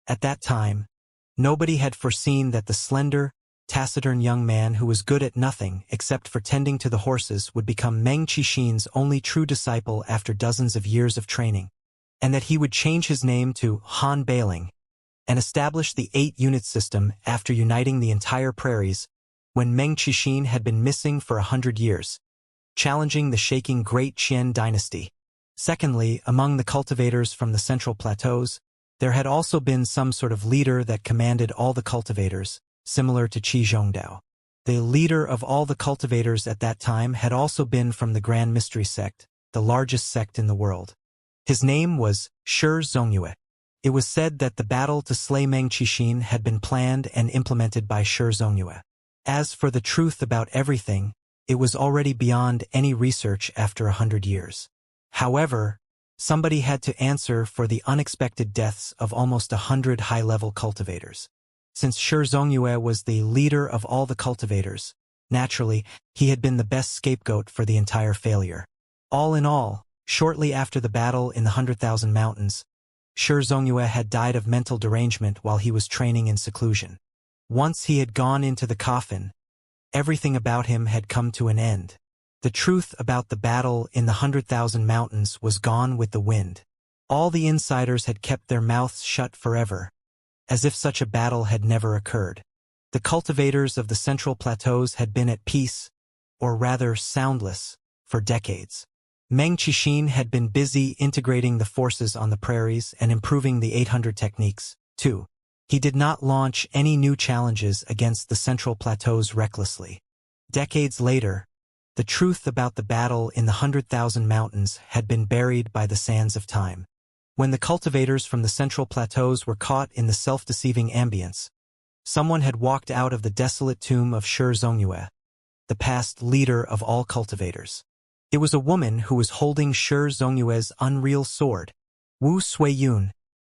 A: At that time, nobody had foreseen that the slender, taciturn young man who was good at nothing except for tending to the horses would become Meng Qixin's only true disciple after dozens of years of training, and that he would change his name to Han Bailing and establish the 8-unit system after uniting the entire prairies when Meng Qixin had been missing for 100 years, challenging the shaking Great Qian dynasty. Secondly, among the cultivators from the central plateaus, there had also been some sort of leader that commanded all the cultivators, similar to Qi Zhongdao. The leader of all the cultivators at that time had also been from the Grand Mystery sect, the largest sect in the world. His name was Shi Zhongyue. It was said that the battle to slay Meng Qixin had been planned and implemented by Shi Zhongyue. As for the truth about everything, it was already beyond any research after 100 years. However, somebody had to answer for the unexpected deaths of almost 100 high-level cultivators. Since Shi Zhongyue was the leader of all the cultivators, naturally, he had been the best scapegoat for the entire failure. All in all, shortly after the battle in the 100,000 mountains, Shi Zhongyue had died of mental derangement while he was training in seclusion. Once he had gone into the coffin, everything about him had come to an end. The truth about the battle in the 100,000 mountains was gone with the wind. All the insiders had kept their mouths shut forever, as if such a battle had never occurred. The cultivators of the central plateaus had been at peace, or rather soundless, for decades. Meng Qixin had been busy integrating the forces on the prairies and improving the 800 techniques, too. He did not launch any new challenges against the central plateaus recklessly. Decades later, the truth about the battle in the 100,000 mountains had been buried by the sands of time. When the cultivators from the central plateaus were caught in the self-deceiving ambience, someone had walked out of the desolate tomb of Xianxia, the past leader of all cultivators. It was a woman who was holding Xianxia's unreal sword, Wu Suiyun,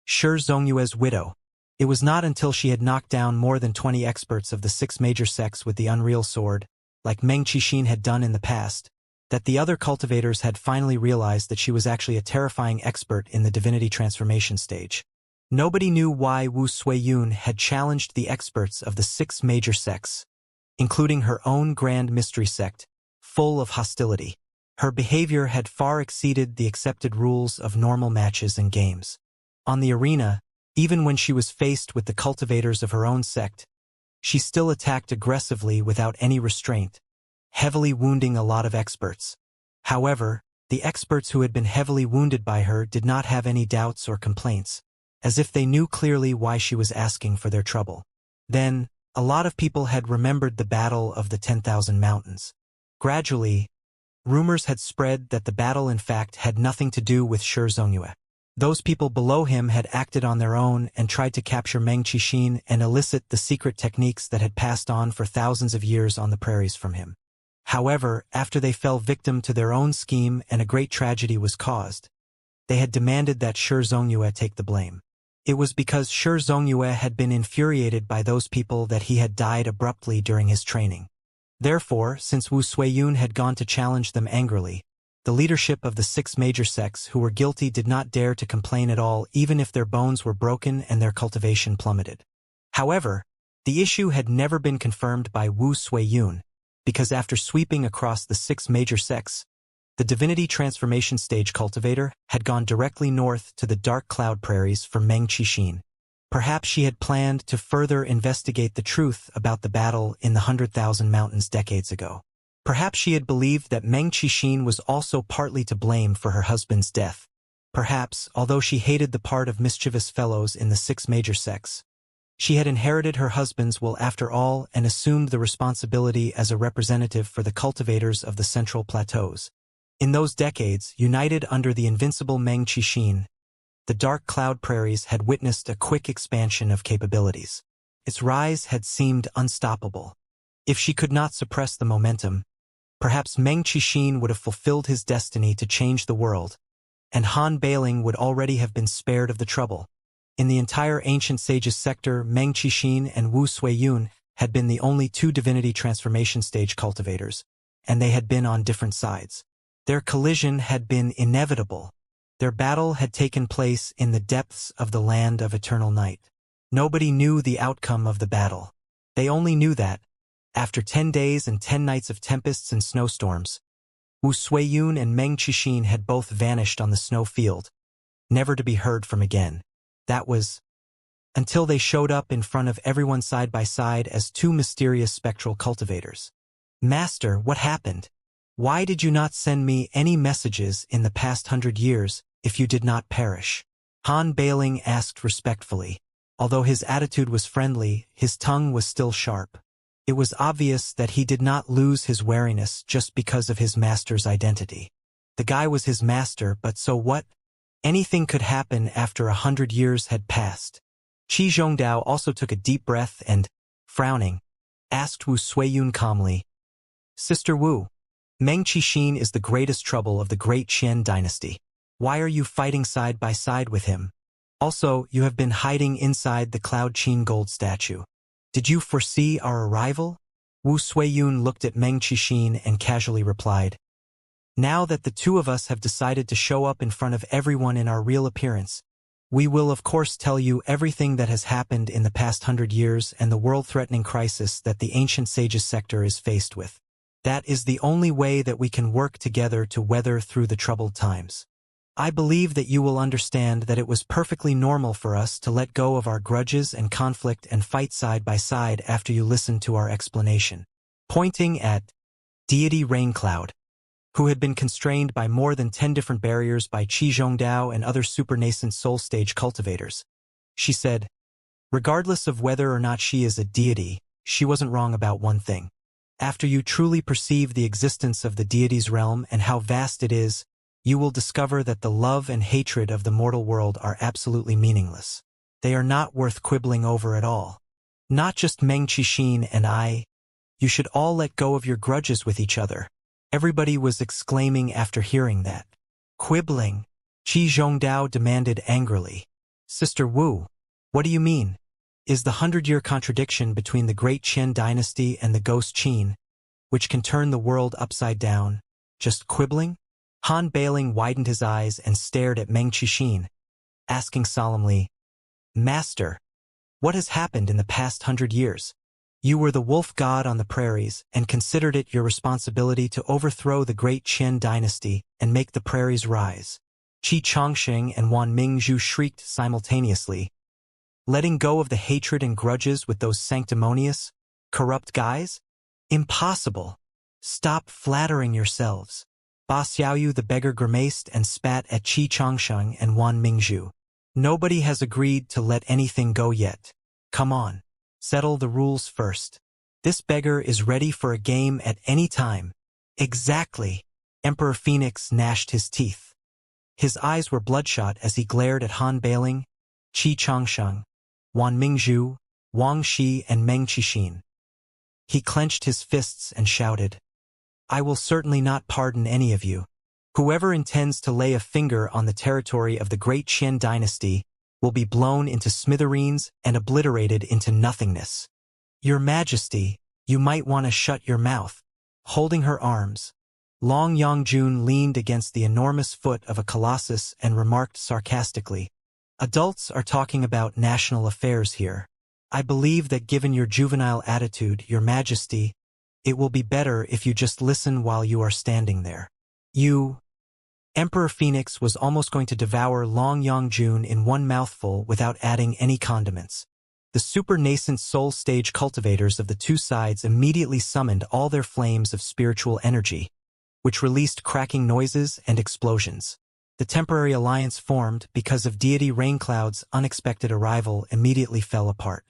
A: Xianxia's widow. It was not until she had knocked down more than 20 experts of the 6 major sects with the unreal sword, like Meng Qixin had done in the past, that the other cultivators had finally realized that she was actually a terrifying expert in the divinity transformation stage. Nobody knew why Wu Suiyun had challenged the experts of the 6 major sects, including her own grand mystery sect, full of hostility. Her behavior had far exceeded the accepted rules of normal matches and games. On the arena, even when she was faced with the cultivators of her own sect, she still attacked aggressively without any restraint, heavily wounding a lot of experts. However, the experts who had been heavily wounded by her did not have any doubts or complaints, as if they knew clearly why she was asking for their trouble. Then, a lot of people had remembered the Battle of the 10,000 Mountains. Gradually, rumors had spread that the battle in fact had nothing to do with Xianxia. Those people below him had acted on their own and tried to capture Meng Qixin and elicit the secret techniques that had passed on for thousands of years on the prairies from him. However, after they fell victim to their own scheme and a great tragedy was caused, they had demanded that Xianxia take the blame. It was because Xianxia had been infuriated by those people that he had died abruptly during his training. Therefore, since Wu Suiyun had gone to challenge them angrily, the leadership of the 6 major sects who were guilty did not dare to complain at all, even if their bones were broken and their cultivation plummeted. However, the issue had never been confirmed by Wu Suiyun, because after sweeping across the 6 major sects, the divinity transformation stage cultivator had gone directly north to the dark cloud prairies for Meng Qixin. Perhaps she had planned to further investigate the truth about the battle in the 100,000 Mountains decades ago. Perhaps she had believed that Meng Qixin was also partly to blame for her husband's death. Perhaps, although she hated the part of mischievous fellows in the 6 major sects, she had inherited her husband's will after all and assumed the responsibility as a representative for the cultivators of the central plateaus. In those decades, united under the invincible Meng Qixin, the dark cloud prairies had witnessed a quick expansion of capabilities. Its rise had seemed unstoppable. If she could not suppress the momentum, perhaps Meng Qixin would have fulfilled his destiny to change the world, and Han Bailing would already have been spared of the trouble. In the entire ancient sages sector, Meng Qixin and Wu Suiyun had been the only 2 divinity transformation stage cultivators, and they had been on different sides. Their collision had been inevitable. Their battle had taken place in the depths of the land of eternal night. Nobody knew the outcome of the battle. They only knew that, after 10 days and 10 nights of tempests and snowstorms, Wu Suiyun and Meng Qixin had both vanished on the snow field, never to be heard from again. That was until they showed up in front of everyone side by side as 2 mysterious spectral cultivators. "Master, what happened? Why did you not send me any messages in the past 100 years if you did not perish?" Han Bailing asked respectfully. Although his attitude was friendly, his tongue was still sharp. It was obvious that he did not lose his wariness just because of his master's identity. The guy was his master, but so what? Anything could happen after 100 years had passed. Qi Zhongdao also took a deep breath and, frowning, asked Wu Suiyun calmly, "Sister Wu, Meng Qixin is the greatest trouble of the great Qian dynasty. Why are you fighting side by side with him? Also, you have been hiding inside the Cloud Qin gold statue. Did you foresee our arrival?" Wu Suiyun looked at Meng Qixin and casually replied, "Now that the 2 of us have decided to show up in front of everyone in our real appearance, we will of course tell you everything that has happened in the past 100 years and the world-threatening crisis that the ancient sages sector is faced with. That is the only way that we can work together to weather through the troubled times. I believe that you will understand that it was perfectly normal for us to let go of our grudges and conflict and fight side by side after you listened to our explanation." Pointing at Deity Raincloud, who had been constrained by more than 10 different barriers by Qi Zhongdao and other super-nascent soul stage cultivators, she said, "Regardless of whether or not she is a deity, she wasn't wrong about one thing. After you truly perceive the existence of the deity's realm and how vast it is, you will discover that the love and hatred of the mortal world are absolutely meaningless. They are not worth quibbling over at all. Not just Meng Qixin and I. You should all let go of your grudges with each other. Everybody was exclaiming after hearing that. Quibbling? Qi Zhongdao demanded angrily. Sister Wu, what do you mean? Is the 100-year contradiction between the great Qin dynasty and the ghost Qin, which can turn the world upside down, just quibbling? Han Bailing widened his eyes and stared at Meng Qixin, asking solemnly, Master, what has happened in the past 100 years? You were the wolf god on the prairies and considered it your responsibility to overthrow the great Qin dynasty and make the prairies rise. Qi Chongqing and Wan Mingzhu shrieked simultaneously, letting go of the hatred and grudges with those sanctimonious, corrupt guys? Impossible. Stop flattering yourselves. Ba Xiaoyu the beggar grimaced and spat at Qi Chongqing and Wan Mingzhu. Nobody has agreed to let anything go yet. Come on. Settle the rules first. This beggar is ready for a game at any time. Exactly. Emperor Phoenix gnashed his teeth. His eyes were bloodshot as he glared at Han Bailing, Qi Chongqing, Wan Mingzhu, Wang Shi and Meng Qixin. He clenched his fists and shouted, I will certainly not pardon any of you. Whoever intends to lay a finger on the territory of the great Qin dynasty will be blown into smithereens and obliterated into nothingness. Your Majesty, you might want to shut your mouth. Holding her arms, Long Yongjun leaned against the enormous foot of a colossus and remarked sarcastically, Adults are talking about national affairs here. I believe that given your juvenile attitude, Your Majesty, it will be better if you just listen while you are standing there. Emperor Phoenix was almost going to devour Long Yongjun in one mouthful without adding any condiments. The super-nascent soul stage cultivators of the two sides immediately summoned all their flames of spiritual energy, which released cracking noises and explosions. The temporary alliance formed because of deity Raincloud's unexpected arrival immediately fell apart.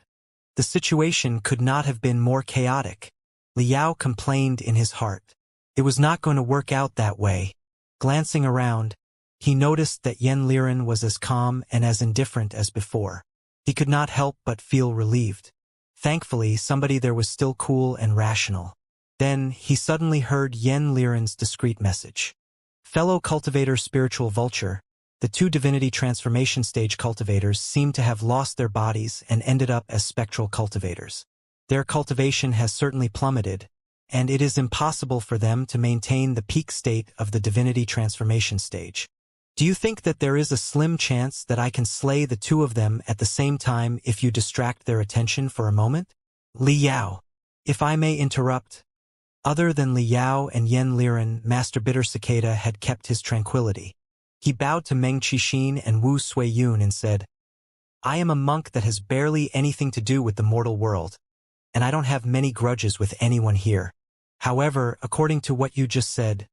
A: The situation could not have been more chaotic. Liao complained in his heart. It was not going to work out that way. Glancing around, he noticed that Yen Liren was as calm and as indifferent as before. He could not help but feel relieved. Thankfully, somebody there was still cool and rational. Then, he suddenly heard Yen Liren's discreet message. Fellow cultivator spiritual vulture, the two divinity transformation stage cultivators seemed to have lost their bodies and ended up as spectral cultivators. Their cultivation has certainly plummeted, and it is impossible for them to maintain the peak state of the divinity transformation stage. Do you think that there is a slim chance that I can slay the two of them at the same time if you distract their attention for a moment? Liao. If I may interrupt. Other than Liao and Yen Liren, Master Bitter Cicada had kept his tranquility. He bowed to Meng Qixin and Wu Suiyun and said, I am a monk that has barely anything to do with the mortal world, and I don't have many grudges with anyone here. However, according to what you just said,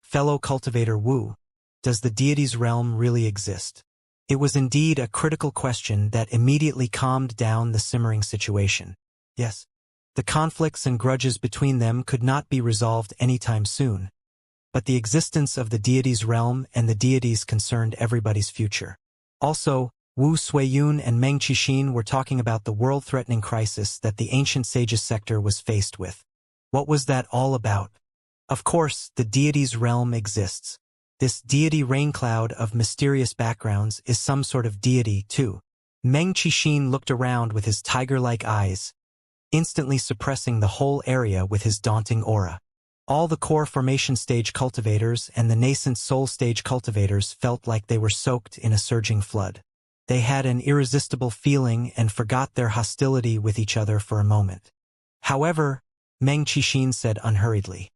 A: fellow cultivator Wu, does the deity's realm really exist? It was indeed a critical question that immediately calmed down the simmering situation. Yes, the conflicts and grudges between them could not be resolved anytime soon, but the existence of the deity's realm and the deities concerned everybody's future. Also, Wu Suiyun and Meng Qixin were talking about the world-threatening crisis that the ancient sages sector was faced with. What was that all about? Of course, the deity's realm exists. This deity Raincloud of mysterious backgrounds is some sort of deity, too. Meng Qixin looked around with his tiger-like eyes, instantly suppressing the whole area with his daunting aura. All the core formation stage cultivators and the nascent soul stage cultivators felt like they were soaked in a surging flood. They had an irresistible feeling and forgot their hostility with each other for a moment. However, Meng Qixin said unhurriedly,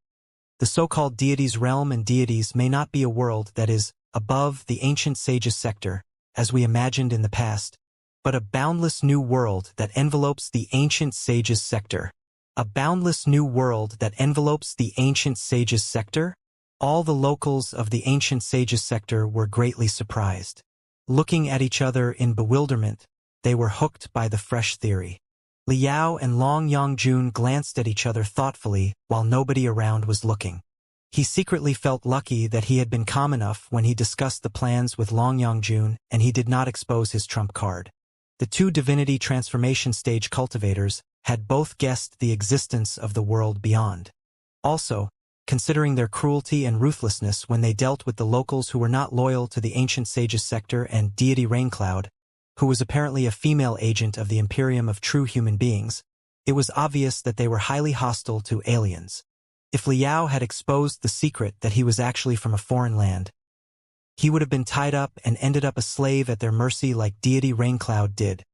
A: the so-called deity's realm and deities may not be a world that is above the ancient sages sector, as we imagined in the past, but a boundless new world that envelopes the ancient sages sector. A boundless new world that envelopes the ancient sages sector? All the locals of the ancient sages sector were greatly surprised. Looking at each other in bewilderment, they were hooked by the fresh theory. Liao and Long Yongjun glanced at each other thoughtfully while nobody around was looking. He secretly felt lucky that he had been calm enough when he discussed the plans with Long Yongjun and he did not expose his trump card. The two divinity transformation stage cultivators had both guessed the existence of the world beyond. Also, considering their cruelty and ruthlessness when they dealt with the locals who were not loyal to the ancient sage's sector and deity Raincloud, who was apparently a female agent of the Imperium of True Human Beings, it was obvious that they were highly hostile to aliens. If Liao had exposed the secret that he was actually from a foreign land, he would have been tied up and ended up a slave at their mercy like deity Raincloud did.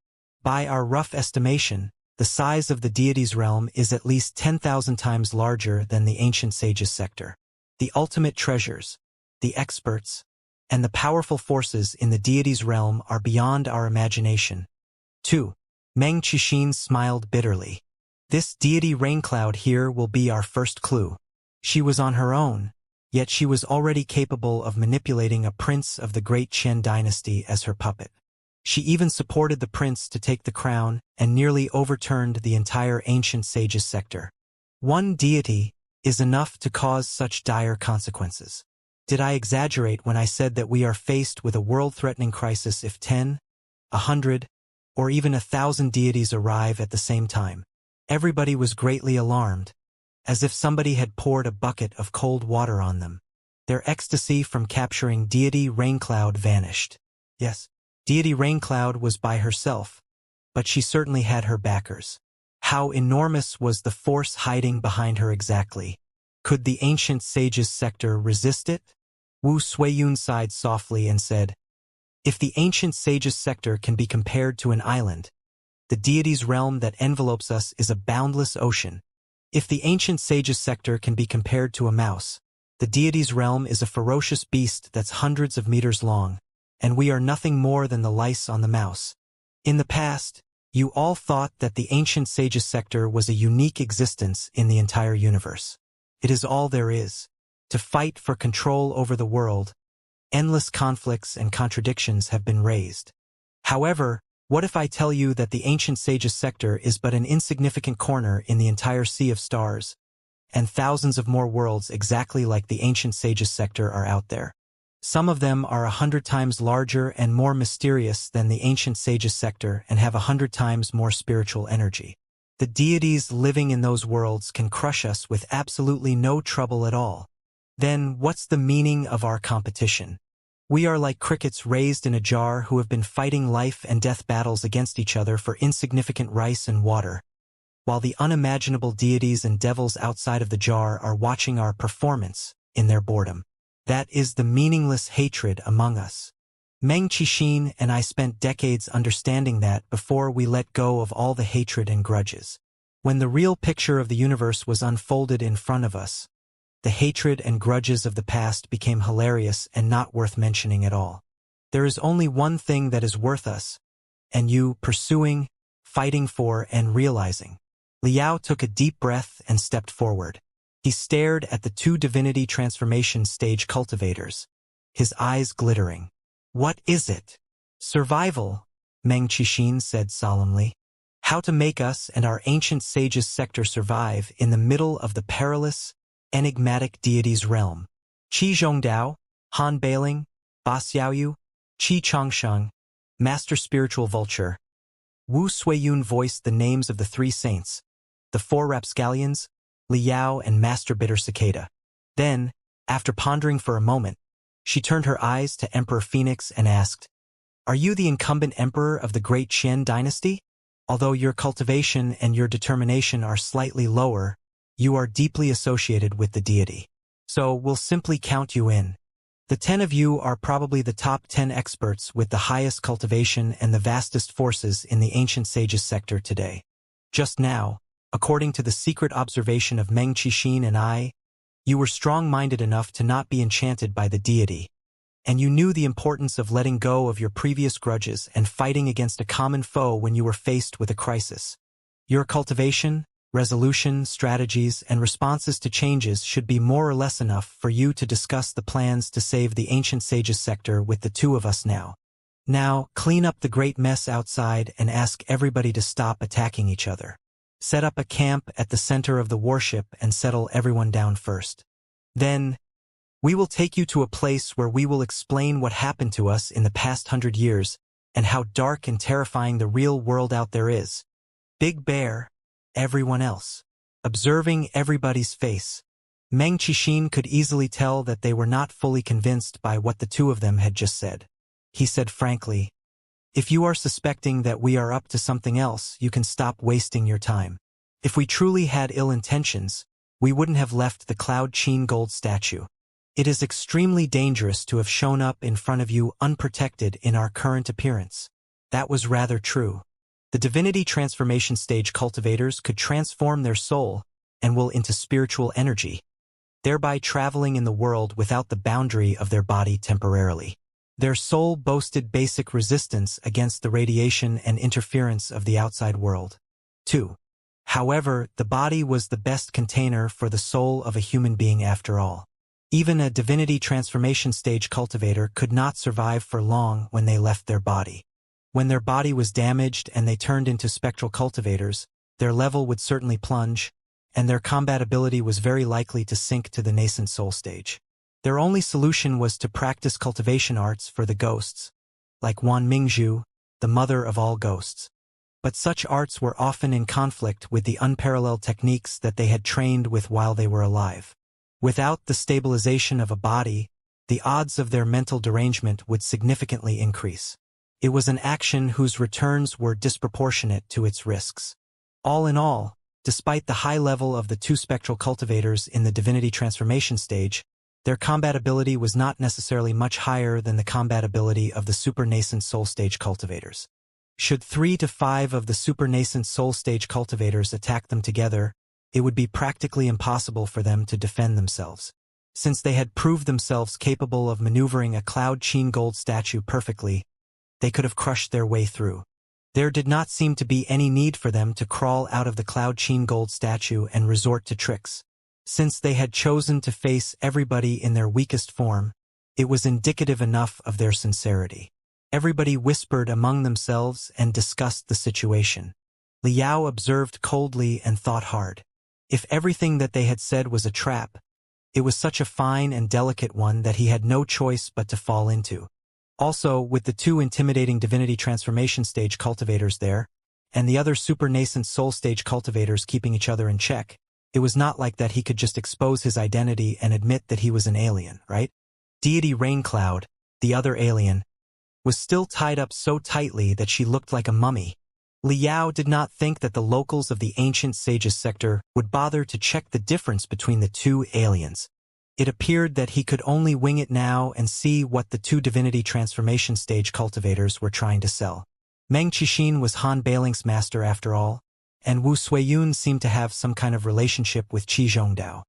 A: By our rough estimation, the size of the deity's realm is at least 10,000 times larger than the ancient sage's sector. The ultimate treasures, the experts, and the powerful forces in the deity's realm are beyond our imagination. 2. Meng Qixin smiled bitterly. This deity Raincloud here will be our first clue. She was on her own, yet she was already capable of manipulating a prince of the great Qian dynasty as her puppet. She even supported the prince to take the crown and nearly overturned the entire ancient sage's sector. One deity is enough to cause such dire consequences. Did I exaggerate when I said that we are faced with a world-threatening crisis if 10, 100, or even 1,000 deities arrive at the same time? Everybody was greatly alarmed, as if somebody had poured a bucket of cold water on them. Their ecstasy from capturing deity Raincloud vanished. Yes, deity Raincloud was by herself, but she certainly had her backers. How enormous was the force hiding behind her exactly? Could the ancient sage's sector resist it? Wu Suiyun sighed softly and said, "If the ancient sage's sector can be compared to an island, the deity's realm that envelopes us is a boundless ocean. If the ancient sage's sector can be compared to a mouse, the deity's realm is a ferocious beast that's hundreds of meters long, and we are nothing more than the lice on the mouse. In the past, you all thought that the ancient sage's sector was a unique existence in the entire universe. It is all there is. To fight for control over the world, endless conflicts and contradictions have been raised. However, what if I tell you that the ancient sage's sector is but an insignificant corner in the entire sea of stars, and thousands of more worlds exactly like the ancient sage's sector are out there? Some of them are 100 times larger and more mysterious than the ancient sage's sector and have 100 times more spiritual energy. The deities living in those worlds can crush us with absolutely no trouble at all. Then what's the meaning of our competition? We are like crickets raised in a jar who have been fighting life and death battles against each other for insignificant rice and water, while the unimaginable deities and devils outside of the jar are watching our performance in their boredom. That is the meaningless hatred among us. Meng Qixin and I spent decades understanding that before we let go of all the hatred and grudges. When the real picture of the universe was unfolded in front of us, the hatred and grudges of the past became hilarious and not worth mentioning at all. There is only one thing that is worth us, and you pursuing, fighting for, and realizing. Liao took a deep breath and stepped forward. He stared at the two divinity transformation stage cultivators, his eyes glittering. What is it? Survival, Meng Qixin said solemnly. How to make us and our ancient sage's sector survive in the middle of the perilous, enigmatic deity's realm. Qi Zhongdao, Han Bailing, Ba Xiaoyu, Qi Changsheng, Master Spiritual Vulture. Wu Suiyun voiced the names of the three saints, the four rapscallions, Liao and Master Bitter Cicada. Then, after pondering for a moment, she turned her eyes to Emperor Phoenix and asked, "Are you the incumbent emperor of the great Qian dynasty? Although your cultivation and your determination are slightly lower, you are deeply associated with the deity. So we'll simply count you in. The 10 of you are probably the top 10 experts with the highest cultivation and the vastest forces in the ancient sage's sector today. Just now, according to the secret observation of Meng Qixin and I, you were strong-minded enough to not be enchanted by the deity, and you knew the importance of letting go of your previous grudges and fighting against a common foe when you were faced with a crisis. Your cultivation, resolution, strategies, and responses to changes should be more or less enough for you to discuss the plans to save the ancient sage's sector with the two of us now. Now, clean up the great mess outside and ask everybody to stop attacking each other. Set up a camp at the center of the warship and settle everyone down first. Then, we will take you to a place where we will explain what happened to us in the past 100 years and how dark and terrifying the real world out there is. Big Bear, everyone else. Observing everybody's face, Meng Qixin could easily tell that they were not fully convinced by what the two of them had just said. He said frankly, "If you are suspecting that we are up to something else, you can stop wasting your time. If we truly had ill intentions, we wouldn't have left the Cloud Qin gold statue. It is extremely dangerous to have shown up in front of you unprotected in our current appearance." That was rather true. The divinity transformation stage cultivators could transform their soul and will into spiritual energy, thereby traveling in the world without the boundary of their body temporarily. Their soul boasted basic resistance against the radiation and interference of the outside world. 2. However, the body was the best container for the soul of a human being after all. Even a divinity transformation stage cultivator could not survive for long when they left their body. When their body was damaged and they turned into spectral cultivators, their level would certainly plunge, and their combatability was very likely to sink to the nascent soul stage. Their only solution was to practice cultivation arts for the ghosts, like Wan Mingzhu, the mother of all ghosts. But such arts were often in conflict with the unparalleled techniques that they had trained with while they were alive. Without the stabilization of a body, the odds of their mental derangement would significantly increase. It was an action whose returns were disproportionate to its risks. All in all, despite the high level of the two spectral cultivators in the divinity transformation stage, their combatability was not necessarily much higher than the combatability of the super-nascent soul stage cultivators. Should 3 to 5 of the super-nascent soul stage cultivators attack them together, it would be practically impossible for them to defend themselves. Since they had proved themselves capable of maneuvering a Cloud Qin gold statue perfectly, they could have crushed their way through. There did not seem to be any need for them to crawl out of the Cloud Qin gold statue and resort to tricks. Since they had chosen to face everybody in their weakest form, it was indicative enough of their sincerity. Everybody whispered among themselves and discussed the situation. Liao observed coldly and thought hard. If everything that they had said was a trap, it was such a fine and delicate one that he had no choice but to fall into. Also, with the two intimidating divinity transformation stage cultivators there, and the other super-nascent soul stage cultivators keeping each other in check, it was not like that he could just expose his identity and admit that he was an alien, right? Deity Raincloud, the other alien, was still tied up so tightly that she looked like a mummy. Liao did not think that the locals of the ancient sages sector would bother to check the difference between the two aliens. It appeared that he could only wing it now and see what the two divinity transformation stage cultivators were trying to sell. Meng Qixin was Han Bailing's master after all, and Wu Suiyun seemed to have some kind of relationship with Qi Zhongdao.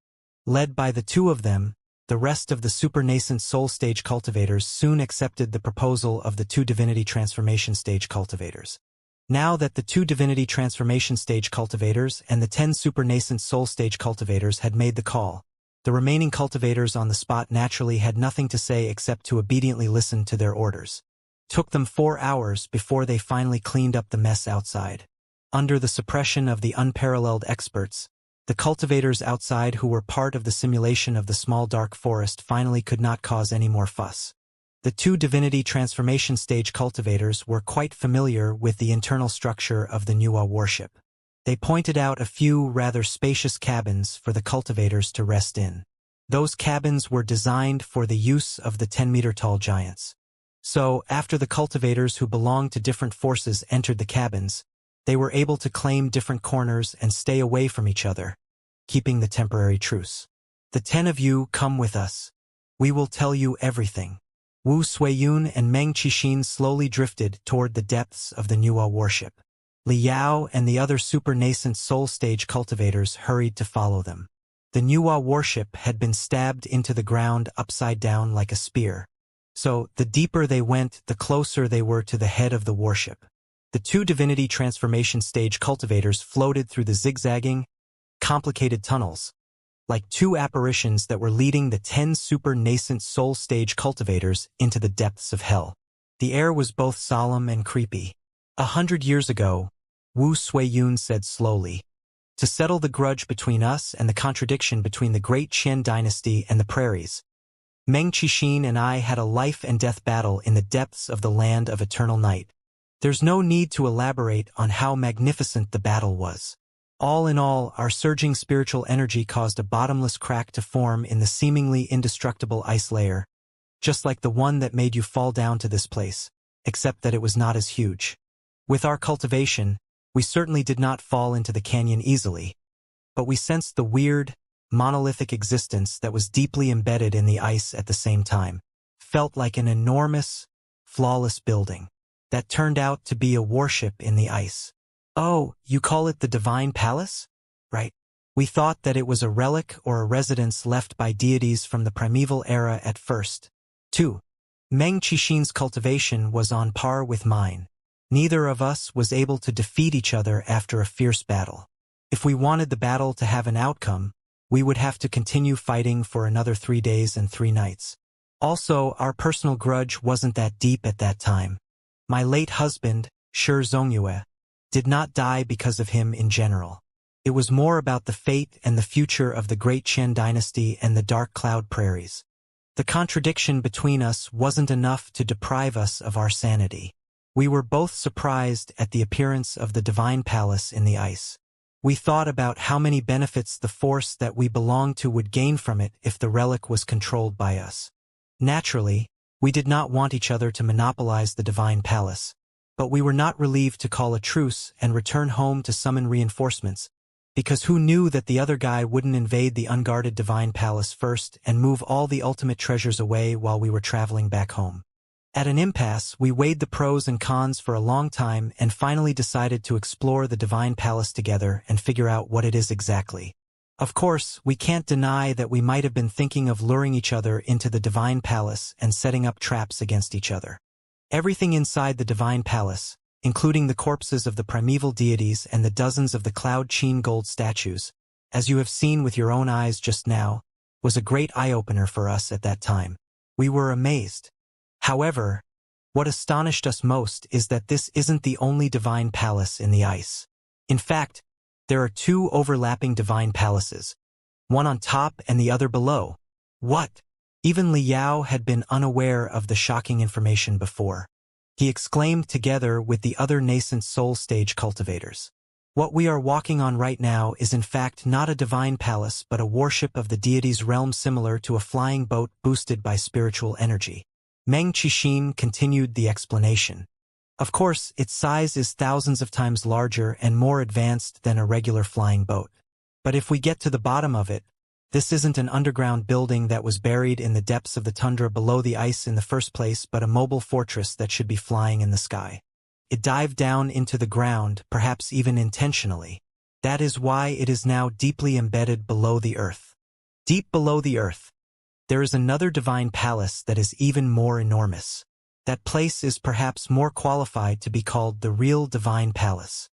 A: Led by the two of them, the rest of the super-nascent soul stage cultivators soon accepted the proposal of the two divinity transformation stage cultivators. Now that the two divinity transformation stage cultivators and the 10 super-nascent soul stage cultivators had made the call, the remaining cultivators on the spot naturally had nothing to say except to obediently listen to their orders. Took them 4 hours before they finally cleaned up the mess outside. Under the suppression of the unparalleled experts, the cultivators outside who were part of the simulation of the small dark forest finally could not cause any more fuss. The two divinity transformation stage cultivators were quite familiar with the internal structure of the Nuwa warship. They pointed out a few rather spacious cabins for the cultivators to rest in. Those cabins were designed for the use of the 10-meter-tall giants. So, after the cultivators who belonged to different forces entered the cabins, they were able to claim different corners and stay away from each other, keeping the temporary truce. "The 10 of you come with us. We will tell you everything." Wu Suiyun and Meng Qixin slowly drifted toward the depths of the Nuwa warship. Liao and the other super-nascent soul stage cultivators hurried to follow them. The Nuwa warship had been stabbed into the ground upside down like a spear. So, the deeper they went, the closer they were to the head of the warship. The two divinity transformation stage cultivators floated through the zigzagging, complicated tunnels, like two apparitions that were leading the 10 super-nascent soul stage cultivators into the depths of hell. The air was both solemn and creepy. 100 years ago, Wu Suiyun said slowly, to settle the grudge between us and the contradiction between the great Qian dynasty and the prairies. Meng Qixin and I had a life-and-death battle in the depths of the land of eternal night. There's no need to elaborate on how magnificent the battle was. All in all, our surging spiritual energy caused a bottomless crack to form in the seemingly indestructible ice layer, just like the one that made you fall down to this place, except that it was not as huge. With our cultivation, we certainly did not fall into the canyon easily, but we sensed the weird, monolithic existence that was deeply embedded in the ice at the same time. Felt like an enormous, flawless building that turned out to be a warship in the ice. Oh, you call it the Divine Palace? Right. We thought that it was a relic or a residence left by deities from the primeval era at first. 2. Meng Qixin's cultivation was on par with mine. Neither of us was able to defeat each other after a fierce battle. If we wanted the battle to have an outcome, we would have to continue fighting for another 3 days and 3 nights. Also, our personal grudge wasn't that deep at that time. My late husband, Shi Zongyue, did not die because of him in general. It was more about the fate and the future of the great Qian dynasty and the dark cloud prairies. The contradiction between us wasn't enough to deprive us of our sanity. We were both surprised at the appearance of the Divine Palace in the ice. We thought about how many benefits the force that we belonged to would gain from it if the relic was controlled by us. Naturally, we did not want each other to monopolize the Divine Palace, but we were not relieved to call a truce and return home to summon reinforcements, because who knew that the other guy wouldn't invade the unguarded Divine Palace first and move all the ultimate treasures away while we were traveling back home. At an impasse, we weighed the pros and cons for a long time and finally decided to explore the Divine Palace together and figure out what it is exactly. Of course, we can't deny that we might have been thinking of luring each other into the Divine Palace and setting up traps against each other. Everything inside the Divine Palace, including the corpses of the primeval deities and the dozens of the Cloud Qin gold statues, as you have seen with your own eyes just now, was a great eye-opener for us at that time. We were amazed. However, what astonished us most is that this isn't the only Divine Palace in the ice. In fact, there are 2 overlapping Divine Palaces, one on top and the other below. What? Even Liao had been unaware of the shocking information before. He exclaimed together with the other nascent soul stage cultivators. What we are walking on right now is in fact not a Divine Palace but a warship of the deity's realm similar to a flying boat boosted by spiritual energy. Meng Qixin continued the explanation. Of course, its size is thousands of times larger and more advanced than a regular flying boat. But if we get to the bottom of it, this isn't an underground building that was buried in the depths of the tundra below the ice in the first place, but a mobile fortress that should be flying in the sky. It dived down into the ground, perhaps even intentionally. That is why it is now deeply embedded below the earth. Deep below the earth, there is another Divine Palace that is even more enormous. That place is perhaps more qualified to be called the real Divine Palace.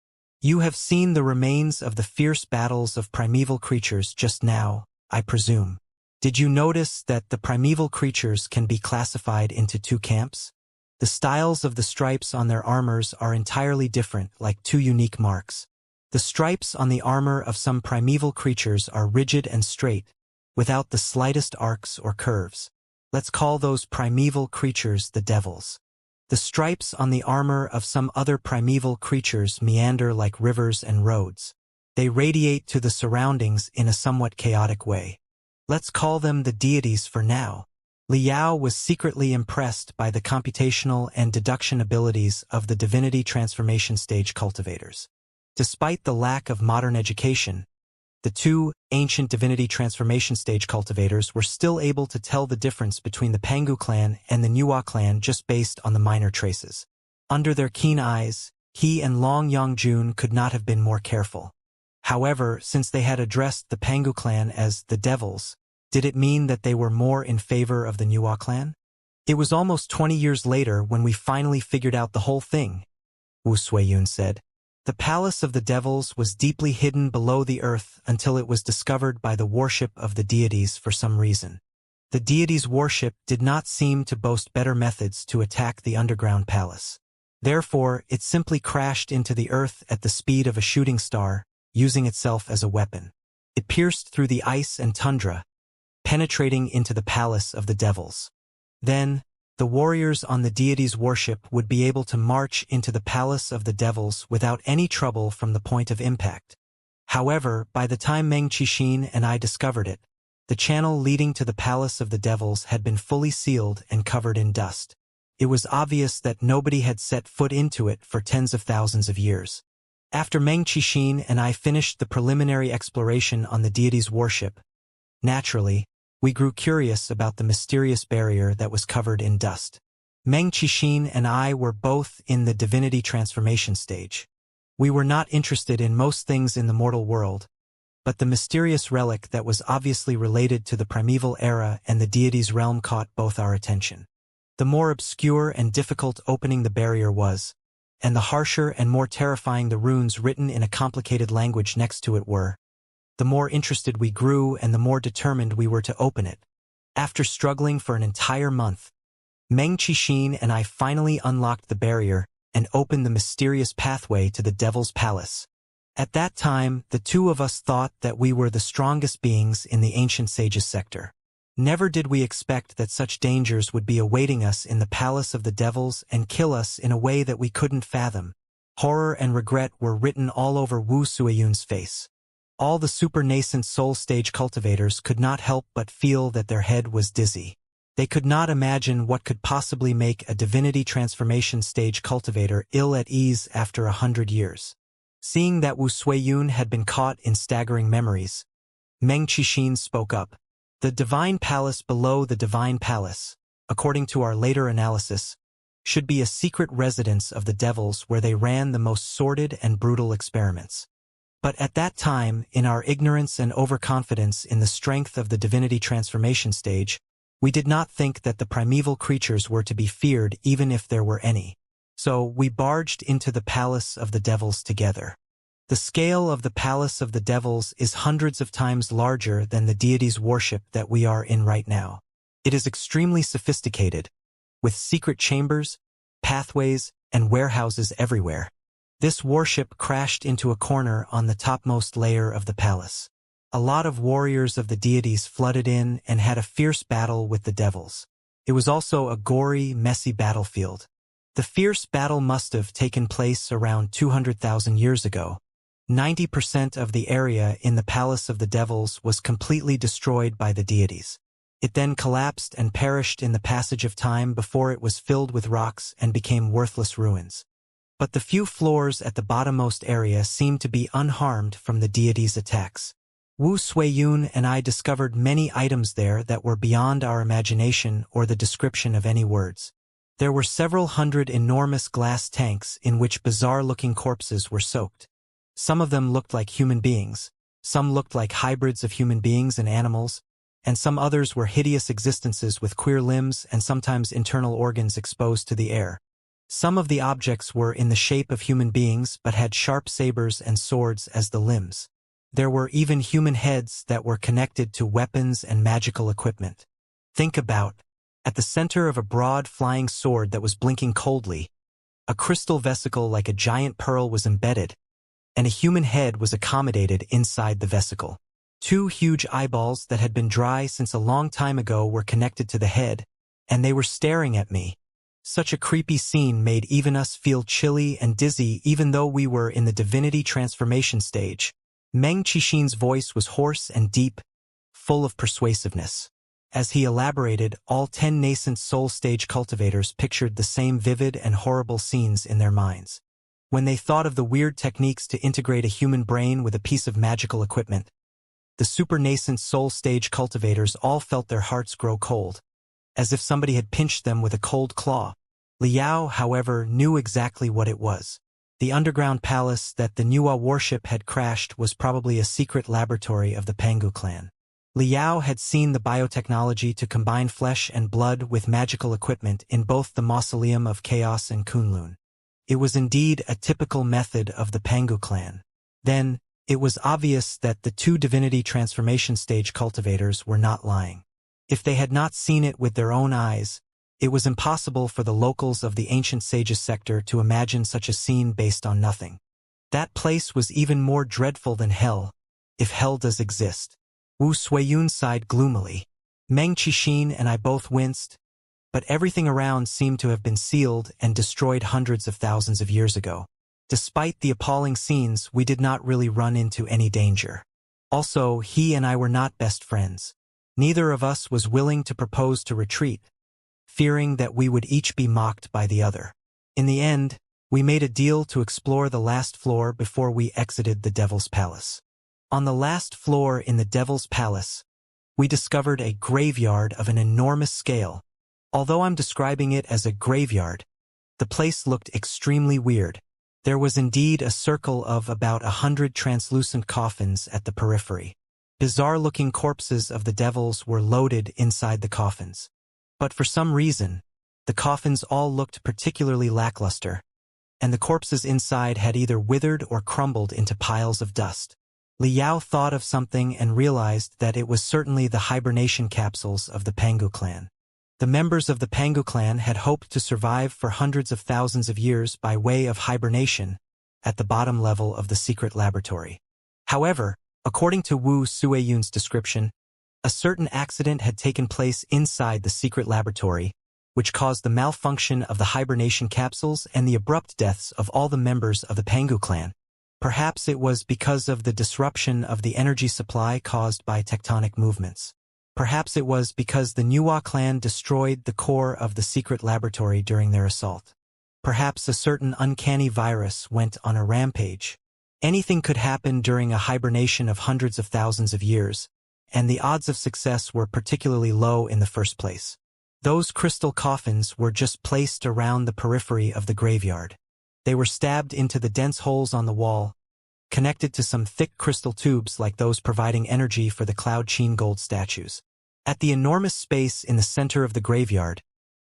A: You have seen the remains of the fierce battles of primeval creatures just now, I presume. Did you notice that the primeval creatures can be classified into 2 camps? The styles of the stripes on their armors are entirely different, like 2 unique marks. The stripes on the armor of some primeval creatures are rigid and straight, without the slightest arcs or curves. Let's call those primeval creatures the devils. The stripes on the armor of some other primeval creatures meander like rivers and roads. They radiate to the surroundings in a somewhat chaotic way. Let's call them the deities for now. Liao was secretly impressed by the computational and deduction abilities of the divinity transformation stage cultivators. Despite the lack of modern education, the 2 ancient divinity transformation stage cultivators were still able to tell the difference between the Pangu clan and the Nuwa clan just based on the minor traces. Under their keen eyes, he and Long Yongjun could not have been more careful. However, since they had addressed the Pangu clan as the devils, did it mean that they were more in favor of the Nuwa clan? It was almost 20 years later when we finally figured out the whole thing, Wu Suiyun said. The palace of the devils was deeply hidden below the earth until it was discovered by the worship of the deities for some reason. The deities' worship did not seem to boast better methods to attack the underground palace. Therefore, it simply crashed into the earth at the speed of a shooting star, using itself as a weapon. It pierced through the ice and tundra, penetrating into the palace of the devils. Then, the warriors on the deity's worship would be able to march into the palace of the devils without any trouble from the point of impact. However, by the time Meng Qixin and I discovered it, the channel leading to the palace of the devils had been fully sealed and covered in dust. It was obvious that nobody had set foot into it for tens of thousands of years. After Meng Qixin and I finished the preliminary exploration on the deity's worship, naturally, we grew curious about the mysterious barrier that was covered in dust. Meng Qixin and I were both in the divinity transformation stage. We were not interested in most things in the mortal world, but the mysterious relic that was obviously related to the primeval era and the deity's realm caught both our attention. The more obscure and difficult opening the barrier was, and the harsher and more terrifying the runes written in a complicated language next to it were, the more interested we grew and the more determined we were to open it. After struggling for an entire month, Meng Qixin and I finally unlocked the barrier and opened the mysterious pathway to the Devil's Palace. At that time, the two of us thought that we were the strongest beings in the ancient sage's sector. Never did we expect that such dangers would be awaiting us in the palace of the devils and kill us in a way that we couldn't fathom. Horror and regret were written all over Wu Suiyun's face. All the super-nascent soul stage cultivators could not help but feel that their head was dizzy. They could not imagine what could possibly make a divinity transformation stage cultivator ill at ease after 100 years. Seeing that Wu Suiyun had been caught in staggering memories, Meng Qixin spoke up. The divine palace below the divine palace, according to our later analysis, should be a secret residence of the devils where they ran the most sordid and brutal experiments. But at that time, in our ignorance and overconfidence in the strength of the divinity transformation stage, we did not think that the primeval creatures were to be feared even if there were any. So we barged into the palace of the devils together. The scale of the palace of the devils is hundreds of times larger than the deity's worship that we are in right now. It is extremely sophisticated, with secret chambers, pathways, and warehouses everywhere. This worship crashed into a corner on the topmost layer of the palace. A lot of warriors of the deities flooded in and had a fierce battle with the devils. It was also a gory, messy battlefield. The fierce battle must have taken place around 200,000 years ago. 90% of the area in the Palace of the Devils was completely destroyed by the deities. It then collapsed and perished in the passage of time before it was filled with rocks and became worthless ruins. But the few floors at the bottommost area seemed to be unharmed from the deities' attacks. Wu Suiyun and I discovered many items there that were beyond our imagination or the description of any words. There were several hundred enormous glass tanks in which bizarre-looking corpses were soaked. Some of them looked like human beings, some looked like hybrids of human beings and animals, and some others were hideous existences with queer limbs and sometimes internal organs exposed to the air. Some of the objects were in the shape of human beings but had sharp sabers and swords as the limbs. There were even human heads that were connected to weapons and magical equipment. Think about, at the center of a broad flying sword that was blinking coldly, a crystal vesicle like a giant pearl was embedded, and a human head was accommodated inside the vesicle. Two huge eyeballs that had been dry since a long time ago were connected to the head, and they were staring at me. Such a creepy scene made even us feel chilly and dizzy even though we were in the divinity transformation stage. Meng Qixin's voice was hoarse and deep, full of persuasiveness. As he elaborated, all 10 nascent soul stage cultivators pictured the same vivid and horrible scenes in their minds. When they thought of the weird techniques to integrate a human brain with a piece of magical equipment, the super-nascent soul stage cultivators all felt their hearts grow cold, as if somebody had pinched them with a cold claw. Liao, however, knew exactly what it was. The underground palace that the Nuwa warship had crashed was probably a secret laboratory of the Pangu clan. Liao had seen the biotechnology to combine flesh and blood with magical equipment in both the Mausoleum of Chaos and Kunlun. It was indeed a typical method of the Pangu clan. Then, it was obvious that the two divinity transformation stage cultivators were not lying. If they had not seen it with their own eyes, it was impossible for the locals of the ancient sage's sector to imagine such a scene based on nothing. That place was even more dreadful than hell, if hell does exist. Wu Suiyun sighed gloomily. Meng Qixin and I both winced, but everything around seemed to have been sealed and destroyed hundreds of thousands of years ago. Despite the appalling scenes, we did not really run into any danger. Also, he and I were not best friends. Neither of us was willing to propose to retreat, fearing that we would each be mocked by the other. In the end, we made a deal to explore the last floor before we exited the Devil's Palace. On the last floor in the Devil's Palace, we discovered a graveyard of an enormous scale. Although I'm describing it as a graveyard, the place looked extremely weird. There was indeed a circle of about 100 translucent coffins at the periphery. Bizarre-looking corpses of the devils were loaded inside the coffins. But for some reason, the coffins all looked particularly lackluster, and the corpses inside had either withered or crumbled into piles of dust. Liao thought of something and realized that it was certainly the hibernation capsules of the Pangu clan. The members of the Pangu clan had hoped to survive for hundreds of thousands of years by way of hibernation at the bottom level of the secret laboratory. However, according to Wu Suiyun's description, a certain accident had taken place inside the secret laboratory, which caused the malfunction of the hibernation capsules and the abrupt deaths of all the members of the Pangu clan. Perhaps it was because of the disruption of the energy supply caused by tectonic movements. Perhaps it was because the Nuwa clan destroyed the core of the secret laboratory during their assault. Perhaps a certain uncanny virus went on a rampage. Anything could happen during a hibernation of hundreds of thousands of years, and the odds of success were particularly low in the first place. Those crystal coffins were just placed around the periphery of the graveyard. They were stabbed into the dense holes on the wall, connected to some thick crystal tubes like those providing energy for the Cloud Sheen gold statues. At the enormous space in the center of the graveyard,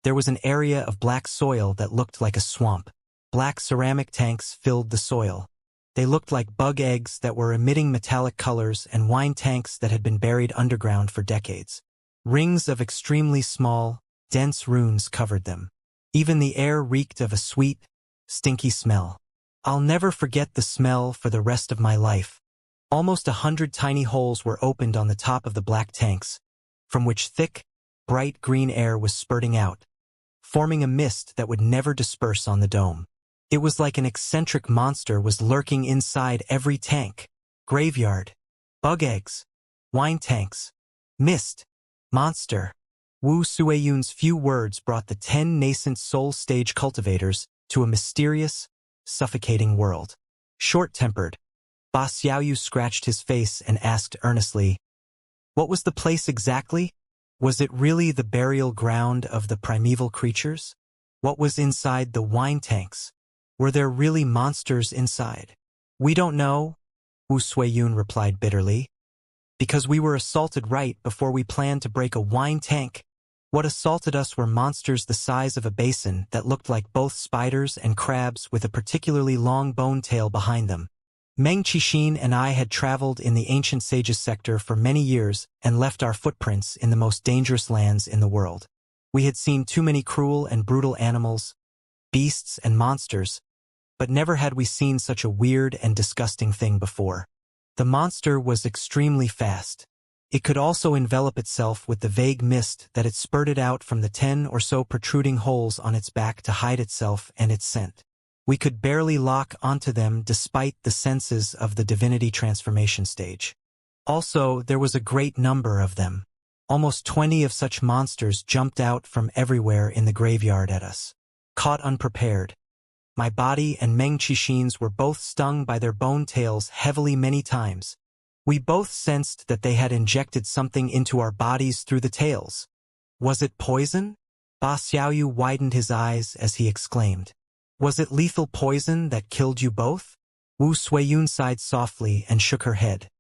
A: there was an area of black soil that looked like a swamp. Black ceramic tanks filled the soil. They looked like bug eggs that were emitting metallic colors and wine tanks that had been buried underground for decades. Rings of extremely small, dense runes covered them. Even the air reeked of a sweet, stinky smell. I'll never forget the smell for the rest of my life. Almost 100 tiny holes were opened on the top of the black tanks, from which thick, bright green air was spurting out, forming a mist that would never disperse on the dome. It was like an eccentric monster was lurking inside every tank. Graveyard, bug eggs, wine tanks, mist, monster. Wu Suiyun's few words brought the 10 nascent soul stage cultivators to a mysterious, suffocating world. Short-tempered, Ba Xiaoyu scratched his face and asked earnestly, "What was the place exactly? Was it really the burial ground of the primeval creatures? What was inside the wine tanks? Were there really monsters inside?" "We don't know," Wu Suiyun replied bitterly, "because we were assaulted right before we planned to break a wine tank. What assaulted us were monsters the size of a basin that looked like both spiders and crabs with a particularly long bone tail behind them. Meng Qixin and I had traveled in the ancient sages sector for many years and left our footprints in the most dangerous lands in the world. We had seen too many cruel and brutal animals, beasts and monsters, but never had we seen such a weird and disgusting thing before. The monster was extremely fast. It could also envelop itself with the vague mist that it spurted out from the 10 or so protruding holes on its back to hide itself and its scent. We could barely lock onto them despite the senses of the divinity transformation stage. Also, there was a great number of them. Almost 20 of such monsters jumped out from everywhere in the graveyard at us. Caught unprepared, my body and Meng Qixin's were both stung by their bone tails heavily many times. We both sensed that they had injected something into our bodies through the tails. Was it poison? Ba Xiaoyu widened his eyes as he exclaimed. Was it lethal poison that killed you both? Wu Suiyun sighed softly and shook her head.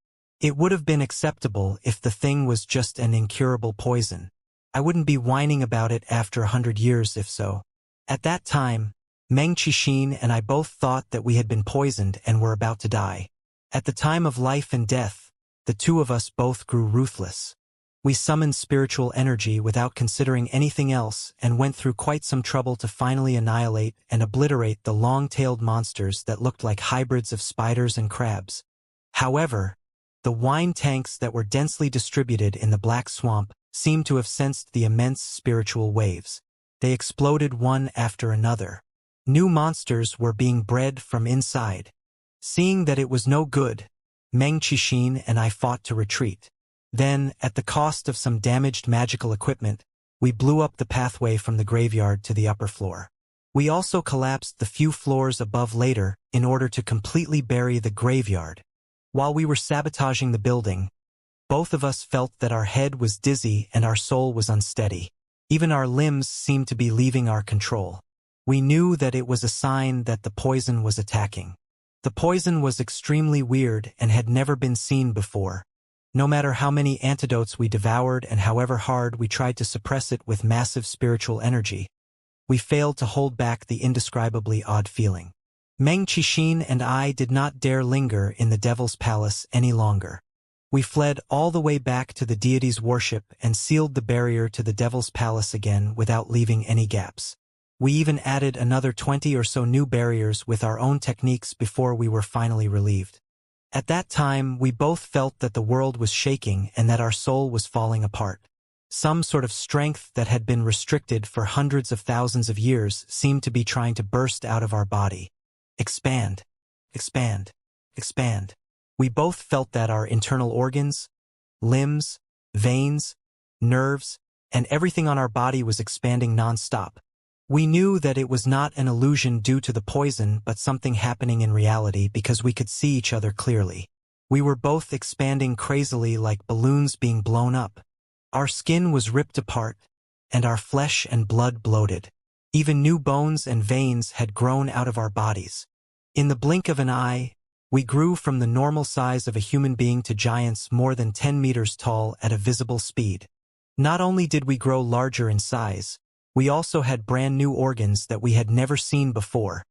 A: It would have been acceptable if the thing was just an incurable poison. I wouldn't be whining about it after 100 years if so. At that time, Meng Qixin and I both thought that we had been poisoned and were about to die. At the time of life and death, the two of us both grew ruthless. We summoned spiritual energy without considering anything else and went through quite some trouble to finally annihilate and obliterate the long-tailed monsters that looked like hybrids of spiders and crabs. However, the wine tanks that were densely distributed in the black swamp seemed to have sensed the immense spiritual waves. They exploded one after another. New monsters were being bred from inside. Seeing that it was no good, Meng Qixin and I fought to retreat. Then, at the cost of some damaged magical equipment, we blew up the pathway from the graveyard to the upper floor. We also collapsed the few floors above later in order to completely bury the graveyard. While we were sabotaging the building, both of us felt that our head was dizzy and our soul was unsteady. Even our limbs seemed to be leaving our control. We knew that it was a sign that the poison was attacking. The poison was extremely weird and had never been seen before. No matter how many antidotes we devoured and however hard we tried to suppress it with massive spiritual energy, we failed to hold back the indescribably odd feeling. Meng Qixin and I did not dare linger in the Devil's Palace any longer. We fled all the way back to the deity's worship and sealed the barrier to the Devil's Palace again without leaving any gaps. We even added another 20 or so new barriers with our own techniques before we were finally relieved. At that time, we both felt that the world was shaking and that our soul was falling apart. Some sort of strength that had been restricted for hundreds of thousands of years seemed to be trying to burst out of our body. Expand, expand, expand. We both felt that our internal organs, limbs, veins, nerves, and everything on our body was expanding non-stop. We knew that it was not an illusion due to the poison but something happening in reality because we could see each other clearly. We were both expanding crazily like balloons being blown up. Our skin was ripped apart, and our flesh and blood bloated. Even new bones and veins had grown out of our bodies. In the blink of an eye, we grew from the normal size of a human being to giants more than 10 meters tall at a visible speed. Not only did we grow larger in size, we also had brand new organs that we had never seen before.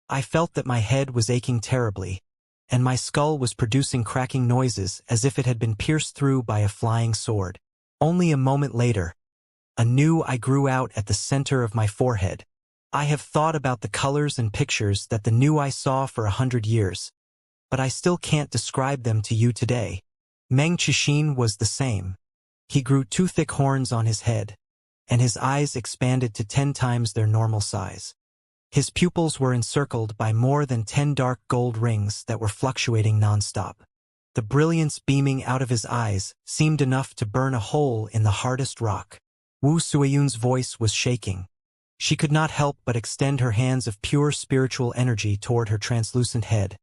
A: I felt that my head was aching terribly, and my skull was producing cracking noises as if it had been pierced through by a flying sword. Only a moment later, a new eye grew out at the center of my forehead. I have thought about the colors and pictures that the new eye saw for 100 years, but I still can't describe them to you today. Meng Qixin was the same. He grew 2 thick horns on his head, and his eyes expanded to 10 times their normal size. His pupils were encircled by more than 10 dark gold rings that were fluctuating non-stop. The brilliance beaming out of his eyes seemed enough to burn a hole in the hardest rock. Wu Suiyun's voice was shaking. She could not help but extend her hands of pure spiritual energy toward her translucent head,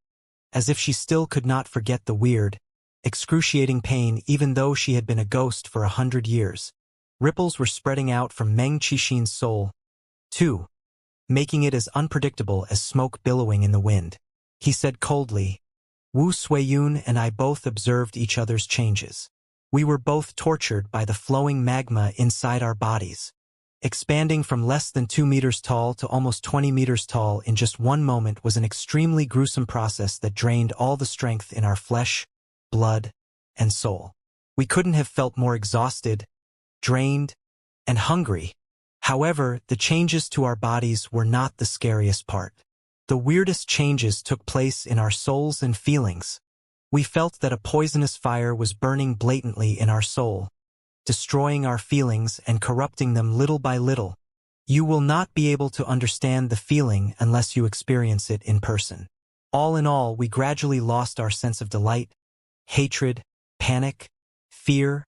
A: as if she still could not forget the weird, excruciating pain even though she had been a ghost for 100 years. Ripples were spreading out from Meng Qixin's soul, too, making it as unpredictable as smoke billowing in the wind. He said coldly, Wu Suiyun and I both observed each other's changes. We were both tortured by the flowing magma inside our bodies. Expanding from less than 2 meters tall to almost 20 meters tall in just one moment was an extremely gruesome process that drained all the strength in our flesh, blood, and soul. We couldn't have felt more exhausted, drained, and hungry. However, the changes to our bodies were not the scariest part. The weirdest changes took place in our souls and feelings. We felt that a poisonous fire was burning blatantly in our soul, destroying our feelings and corrupting them little by little. You will not be able to understand the feeling unless you experience it in person. All in all, we gradually lost our sense of delight, hatred, panic, fear,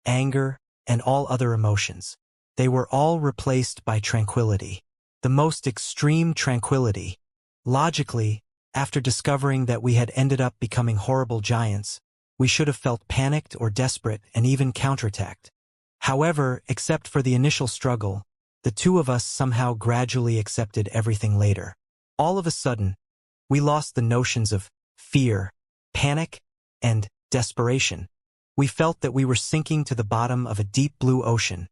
A: anger, and all other emotions. They were all replaced by tranquility, the most extreme tranquility. Logically, after discovering that we had ended up becoming horrible giants, we should have felt panicked or desperate and even counterattacked. However, except for the initial struggle, the two of us somehow gradually accepted everything later. All of a sudden, we lost the notions of fear, panic, and desperation. We felt that we were sinking to the bottom of a deep blue ocean,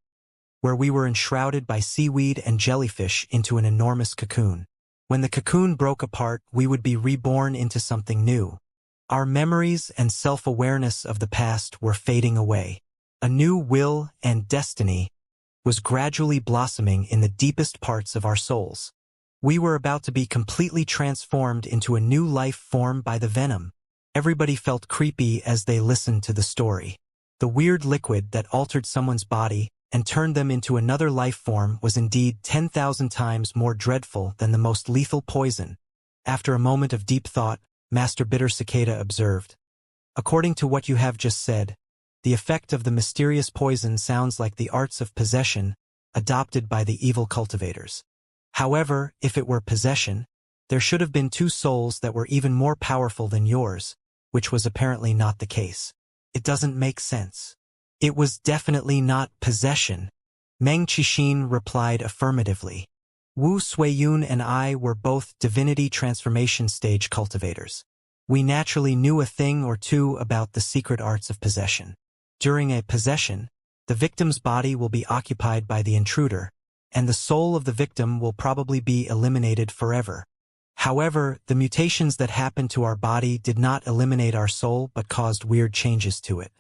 A: where we were enshrouded by seaweed and jellyfish into an enormous cocoon. When the cocoon broke apart, we would be reborn into something new. Our memories and self-awareness of the past were fading away. A new will and destiny was gradually blossoming in the deepest parts of our souls. We were about to be completely transformed into a new life form by the venom. Everybody felt creepy as they listened to the story. The weird liquid that altered someone's body and turned them into another life form was indeed 10,000 times more dreadful than the most lethal poison. After a moment of deep thought, Master Bitter Cicada observed, "According to what you have just said, the effect of the mysterious poison sounds like the arts of possession adopted by the evil cultivators. However, if it were possession, there should have been two souls that were even more powerful than yours, which was apparently not the case. It doesn't make sense." "It was definitely not possession," Meng Qixin replied affirmatively. "Wu Suiyun and I were both divinity transformation stage cultivators. We naturally knew a thing or two about the secret arts of possession. During a possession, the victim's body will be occupied by the intruder, and the soul of the victim will probably be eliminated forever. However, the mutations that happened to our body did not eliminate our soul but caused weird changes to it.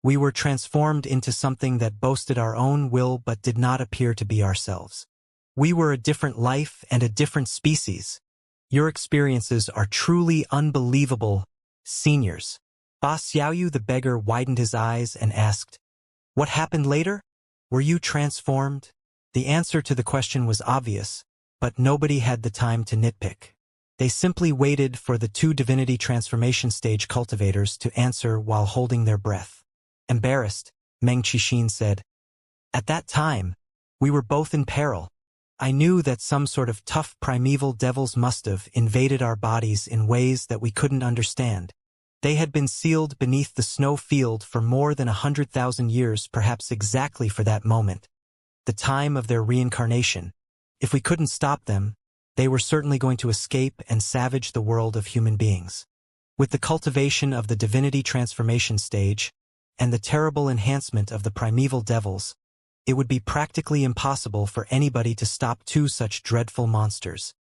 A: We were transformed into something that boasted our own will but did not appear to be ourselves. We were a different life and a different species. Your experiences are truly unbelievable, seniors." Ba Xiaoyu the beggar widened his eyes and asked, "What happened later? Were you transformed?" The answer to the question was obvious, but nobody had the time to nitpick. They simply waited for the two divinity transformation stage cultivators to answer while holding their breath. Embarrassed, Meng Qixin said, "At that time, we were both in peril. I knew that some sort of tough primeval devils must have invaded our bodies in ways that we couldn't understand. They had been sealed beneath the snow field for more than 100,000 years, perhaps exactly for that moment, the time of their reincarnation. If we couldn't stop them, they were certainly going to escape and savage the world of human beings. With the cultivation of the divinity transformation stage and the terrible enhancement of the primeval devils, it would be practically impossible for anybody to stop two such dreadful monsters.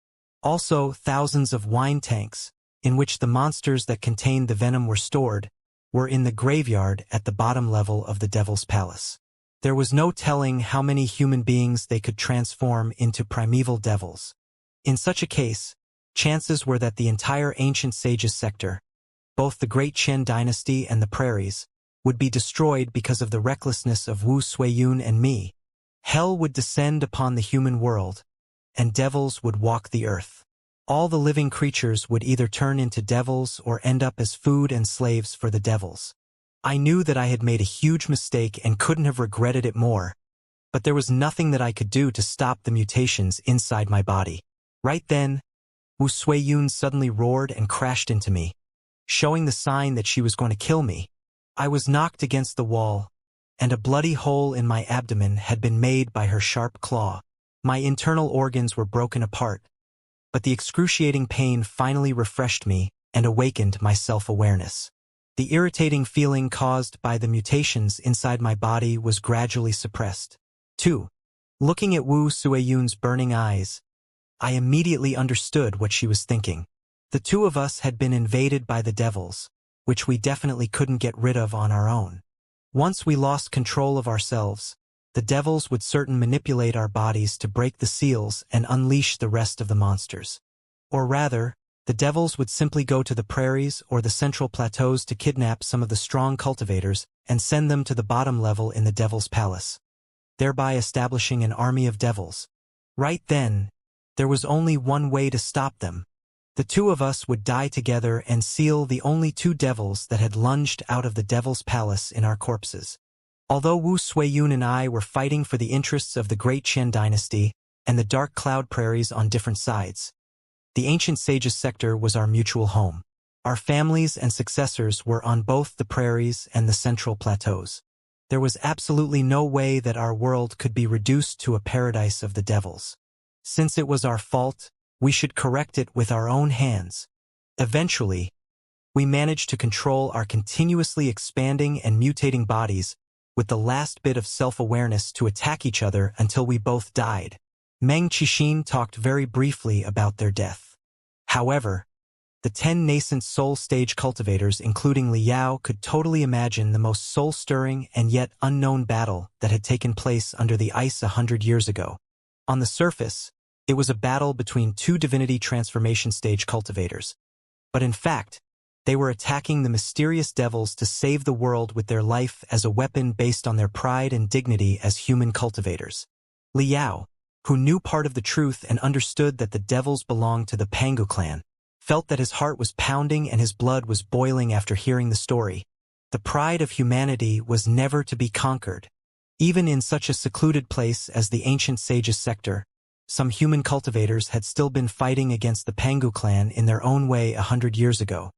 A: Also, thousands of wine tanks, in which the monsters that contained the venom were stored, were in the graveyard at the bottom level of the Devil's Palace. There was no telling how many human beings they could transform into primeval devils. In such a case, chances were that the entire ancient sages sector, both the Great Qian dynasty and the prairies, would be destroyed because of the recklessness of Wu Suiyun and me. Hell would descend upon the human world, and devils would walk the earth. All the living creatures would either turn into devils or end up as food and slaves for the devils. I knew that I had made a huge mistake and couldn't have regretted it more, but there was nothing that I could do to stop the mutations inside my body. Right then, Wu Suiyun suddenly roared and crashed into me, showing the sign that she was going to kill me. I was knocked against the wall, and a bloody hole in my abdomen had been made by her sharp claw. My internal organs were broken apart, but the excruciating pain finally refreshed me and awakened my self-awareness. The irritating feeling caused by the mutations inside my body was gradually suppressed. 2. Looking at Wu Suiyun's burning eyes, I immediately understood what she was thinking. The two of us had been invaded by the devils, which we definitely couldn't get rid of on our own. Once we lost control of ourselves, the devils would certainly manipulate our bodies to break the seals and unleash the rest of the monsters. Or rather, the devils would simply go to the prairies or the central plateaus to kidnap some of the strong cultivators and send them to the bottom level in the Devil's Palace, thereby establishing an army of devils. Right then, there was only one way to stop them. The two of us would die together and seal the only two devils that had lunged out of the Devil's Palace in our corpses. Although Wu Suiyun and I were fighting for the interests of the Great Qian dynasty and the Dark Cloud Prairies on different sides, the ancient sages sector was our mutual home. Our families and successors were on both the prairies and the central plateaus. There was absolutely no way that our world could be reduced to a paradise of the devils. Since it was our fault, we should correct it with our own hands. Eventually, we managed to control our continuously expanding and mutating bodies with the last bit of self-awareness to attack each other until we both died. Meng Qixin talked very briefly about their death. However, The 10 nascent soul-stage cultivators, including Liao, could totally imagine the most soul-stirring and yet unknown battle that had taken place under the ice 100 years ago. On the surface, it was a battle between two divinity transformation stage cultivators. But in fact, they were attacking the mysterious devils to save the world with their life as a weapon based on their pride and dignity as human cultivators. Liao, who knew part of the truth and understood that the devils belonged to the Pangu clan, felt that his heart was pounding and his blood was boiling after hearing the story. The pride of humanity was never to be conquered. Even in such a secluded place as the ancient sages' sector, some human cultivators had still been fighting against the Pangu clan in their own way 100 years ago.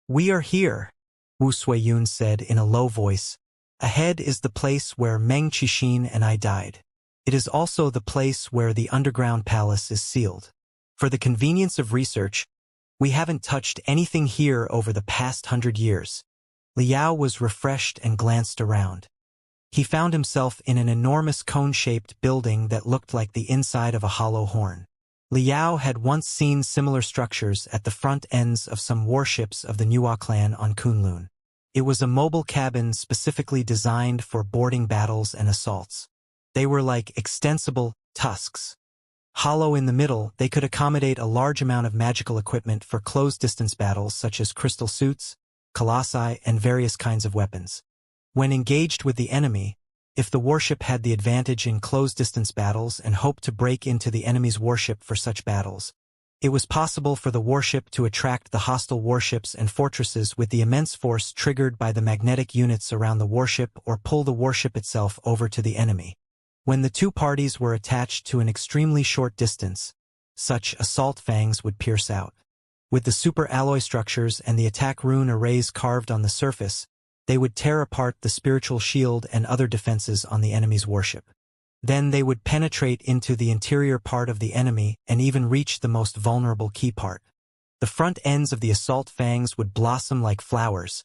A: "We are here," Wu Suiyun said in a low voice. "Ahead is the place where Meng Qixin and I died. It is also the place where the underground palace is sealed. For the convenience of research, we haven't touched anything here over the past 100 years. Liao was refreshed and glanced around. He found himself in an enormous cone-shaped building that looked like the inside of a hollow horn. Liao had once seen similar structures at the front ends of some warships of the Nuo clan on Kunlun. It was a mobile cabin specifically designed for boarding battles and assaults. They were like extensible tusks. Hollow in the middle, they could accommodate a large amount of magical equipment for close-distance battles such as crystal suits, colossi, and various kinds of weapons. When engaged with the enemy, if the warship had the advantage in close-distance battles and hoped to break into the enemy's warship for such battles, it was possible for the warship to attract the hostile warships and fortresses with the immense force triggered by the magnetic units around the warship or pull the warship itself over to the enemy. When the two parties were attached to an extremely short distance, such assault fangs would pierce out. With the super alloy structures and the attack rune arrays carved on the surface, they would tear apart the spiritual shield and other defenses on the enemy's warship. Then they would penetrate into the interior part of the enemy and even reach the most vulnerable key part. The front ends of the assault fangs would blossom like flowers,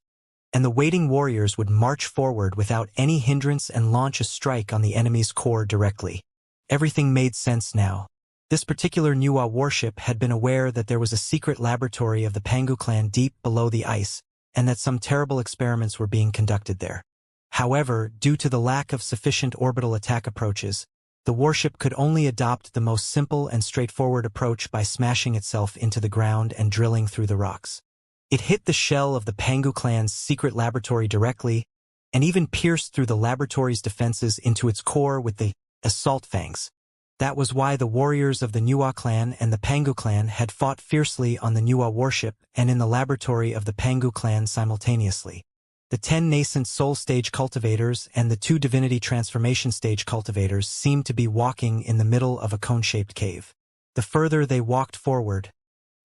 A: and the waiting warriors would march forward without any hindrance and launch a strike on the enemy's core directly. Everything made sense now. This particular Nuo warship had been aware that there was a secret laboratory of the Pangu clan deep below the ice, and that some terrible experiments were being conducted there. However, due to the lack of sufficient orbital attack approaches, the warship could only adopt the most simple and straightforward approach by smashing itself into the ground and drilling through the rocks. It hit the shell of the Pangu clan's secret laboratory directly, and even pierced through the laboratory's defenses into its core with the assault fangs. That was why the warriors of the Nuo clan and the Pangu clan had fought fiercely on the Nuo warship and in the laboratory of the Pangu clan simultaneously. The 10 nascent soul stage cultivators and the 2 divinity transformation stage cultivators seemed to be walking in the middle of a cone-shaped cave. The further they walked forward,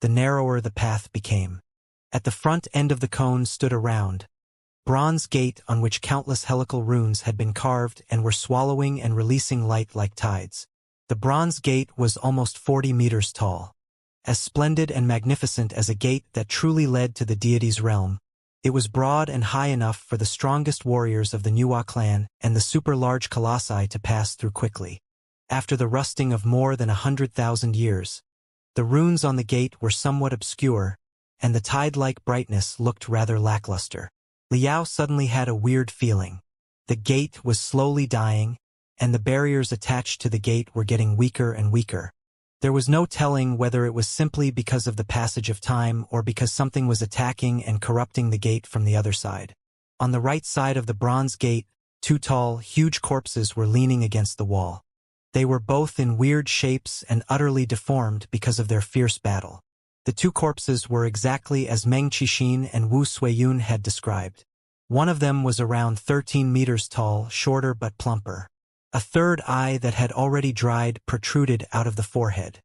A: the narrower the path became. At the front end of the cone stood a round, bronze gate on which countless helical runes had been carved and were swallowing and releasing light like tides. The bronze gate was almost 40 meters tall. As splendid and magnificent as a gate that truly led to the deity's realm, it was broad and high enough for the strongest warriors of the Nuo clan and the super-large colossi to pass through quickly. After the rusting of more than 100,000 years, the runes on the gate were somewhat obscure, and the tide-like brightness looked rather lackluster. Liao suddenly had a weird feeling. The gate was slowly dying, and the barriers attached to the gate were getting weaker and weaker. There was no telling whether it was simply because of the passage of time or because something was attacking and corrupting the gate from the other side. On the right side of the bronze gate, 2 tall, huge corpses were leaning against the wall. They were both in weird shapes and utterly deformed because of their fierce battle. The 2 corpses were exactly as Meng Qixin and Wu Suiyun had described. One of them was around 13 meters tall, shorter but plumper. A third eye that had already dried protruded out of the forehead.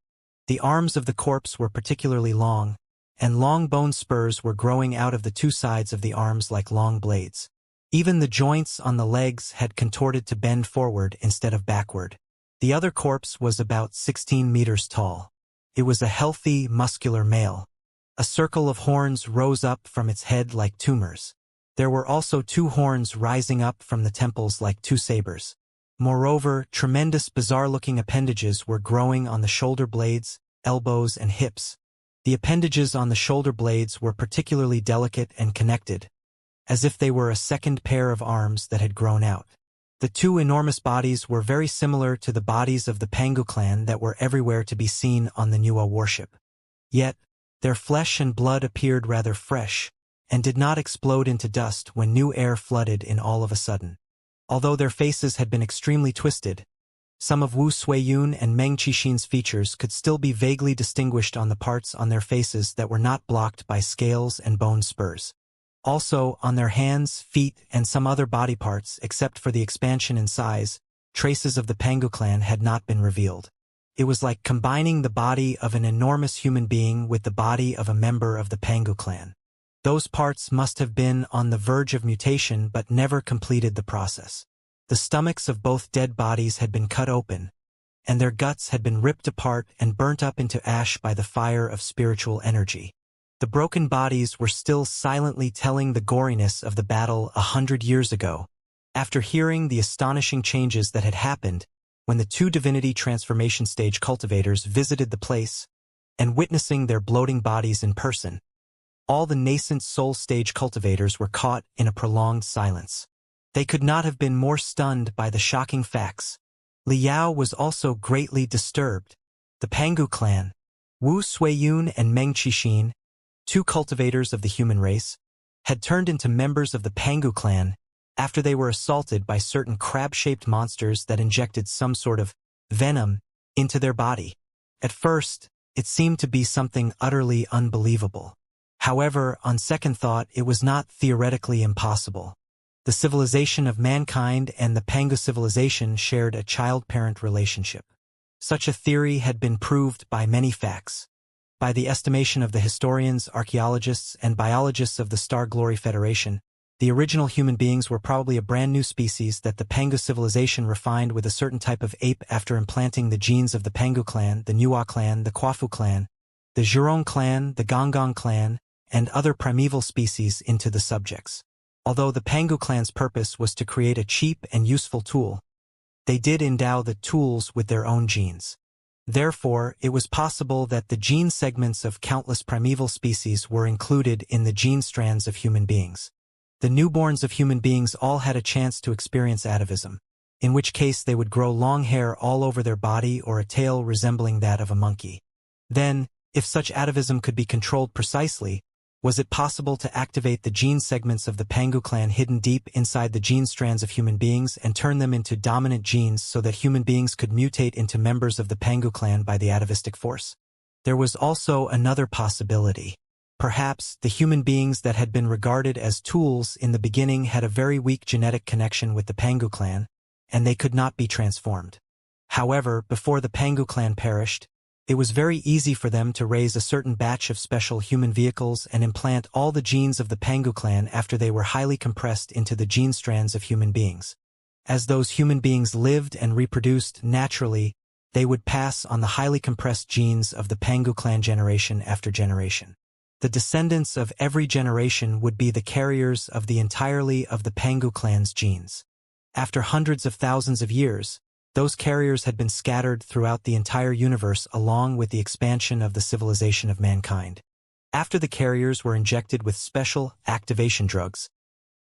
A: The arms of the corpse were particularly long, and long bone spurs were growing out of the 2 sides of the arms like long blades. Even the joints on the legs had contorted to bend forward instead of backward. The other corpse was about 16 meters tall. It was a healthy, muscular male. A circle of horns rose up from its head like tumors. There were also 2 horns rising up from the temples like 2 sabers. Moreover, tremendous bizarre-looking appendages were growing on the shoulder blades, elbows, and hips. The appendages on the shoulder blades were particularly delicate and connected, as if they were a second pair of arms that had grown out. The two enormous bodies were very similar to the bodies of the Pangu clan that were everywhere to be seen on the Nuwa warship. Yet, their flesh and blood appeared rather fresh, and did not explode into dust when new air flooded in all of a sudden. Although their faces had been extremely twisted, some of Wu Suiyun and Meng Qixin's features could still be vaguely distinguished on the parts on their faces that were not blocked by scales and bone spurs. Also, on their hands, feet, and some other body parts, except for the expansion in size, traces of the Pangu clan had not been revealed. It was like combining the body of an enormous human being with the body of a member of the Pangu clan. Those parts must have been on the verge of mutation but never completed the process. The stomachs of both dead bodies had been cut open, and their guts had been ripped apart and burnt up into ash by the fire of spiritual energy. The broken bodies were still silently telling the goriness of the battle 100 years ago, after hearing the astonishing changes that had happened when the two divinity transformation stage cultivators visited the place, and witnessing their bloating bodies in person. All the nascent soul stage cultivators were caught in a prolonged silence. They could not have been more stunned by the shocking facts. Li Yao was also greatly disturbed. The Pangu clan, Wu Suiyun and Meng Qixin, two cultivators of the human race, had turned into members of the Pangu clan after they were assaulted by certain crab-shaped monsters that injected some sort of venom into their body. At first, it seemed to be something utterly unbelievable. However, on second thought, it was not theoretically impossible. The civilization of mankind and the Pangu civilization shared a child-parent relationship. Such a theory had been proved by many facts. By the estimation of the historians, archaeologists, and biologists of the Star Glory Federation, the original human beings were probably a brand new species that the Pangu civilization refined with a certain type of ape after implanting the genes of the Pangu clan, the Nuwa clan, the Kwafu clan, the Zhurong clan, the Gonggong clan, and other primeval species into the subjects. Although the Pangu clan's purpose was to create a cheap and useful tool, they did endow the tools with their own genes. Therefore, it was possible that the gene segments of countless primeval species were included in the gene strands of human beings. The newborns of human beings all had a chance to experience atavism, in which case they would grow long hair all over their body or a tail resembling that of a monkey. Then, if such atavism could be controlled precisely, was it possible to activate the gene segments of the Pangu clan hidden deep inside the gene strands of human beings and turn them into dominant genes so that human beings could mutate into members of the Pangu clan by the atavistic force? There was also another possibility. Perhaps the human beings that had been regarded as tools in the beginning had a very weak genetic connection with the Pangu clan, and they could not be transformed. However, before the Pangu clan perished, it was very easy for them to raise a certain batch of special human vehicles and implant all the genes of the Pangu clan after they were highly compressed into the gene strands of human beings. As those human beings lived and reproduced naturally, they would pass on the highly compressed genes of the Pangu clan generation after generation. The descendants of every generation would be the carriers of the entirety of the Pangu clan's genes. After hundreds of thousands of years, those carriers had been scattered throughout the entire universe along with the expansion of the civilization of mankind. After the carriers were injected with special activation drugs,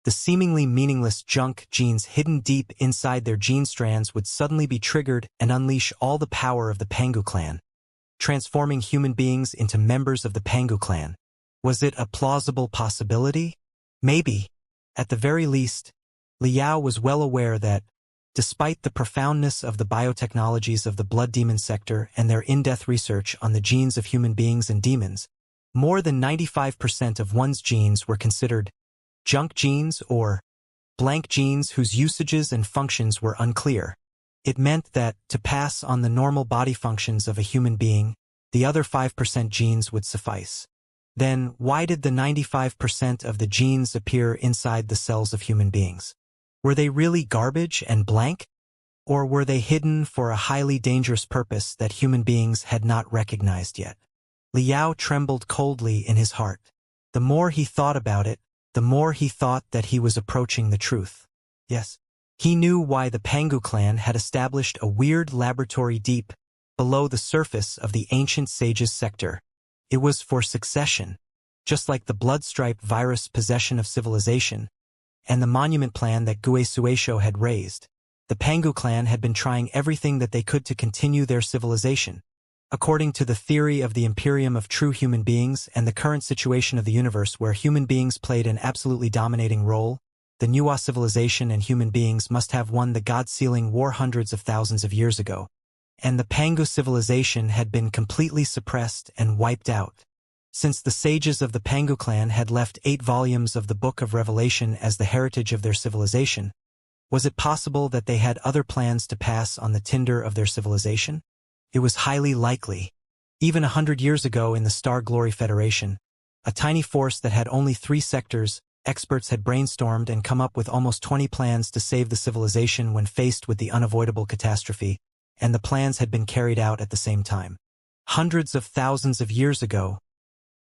A: the seemingly meaningless junk genes hidden deep inside their gene strands would suddenly be triggered and unleash all the power of the Pangu clan, transforming human beings into members of the Pangu clan. Was it a plausible possibility? Maybe. At the very least, Li Yao was well aware that, despite the profoundness of the biotechnologies of the blood demon sector and their in-depth research on the genes of human beings and demons, more than 95% of one's genes were considered junk genes or blank genes whose usages and functions were unclear. It meant that, to pass on the normal body functions of a human being, the other 5% genes would suffice. Then, why did the 95% of the genes appear inside the cells of human beings? Were they really garbage and blank? Or were they hidden for a highly dangerous purpose that human beings had not recognized yet? Li Yao trembled coldly in his heart. The more he thought about it, the more he thought that he was approaching the truth. Yes, he knew why the Pangu clan had established a weird laboratory deep below the surface of the ancient sage's sector. It was for succession, just like the bloodstripe virus possession of civilization, and the monument plan that Gue Suesho had raised. The Pangu clan had been trying everything that they could to continue their civilization. According to the theory of the Imperium of true human beings and the current situation of the universe where human beings played an absolutely dominating role, the Nuwa civilization and human beings must have won the God-sealing war hundreds of thousands of years ago, and the Pangu civilization had been completely suppressed and wiped out. Since the sages of the Pangu clan had left 8 volumes of the Book of Revelation as the heritage of their civilization, was it possible that they had other plans to pass on the tinder of their civilization? It was highly likely. Even 100 years ago in the Star Glory Federation, a tiny force that had only 3 sectors, experts had brainstormed and come up with almost 20 plans to save the civilization when faced with the unavoidable catastrophe, and the plans had been carried out at the same time. Hundreds of thousands of years ago,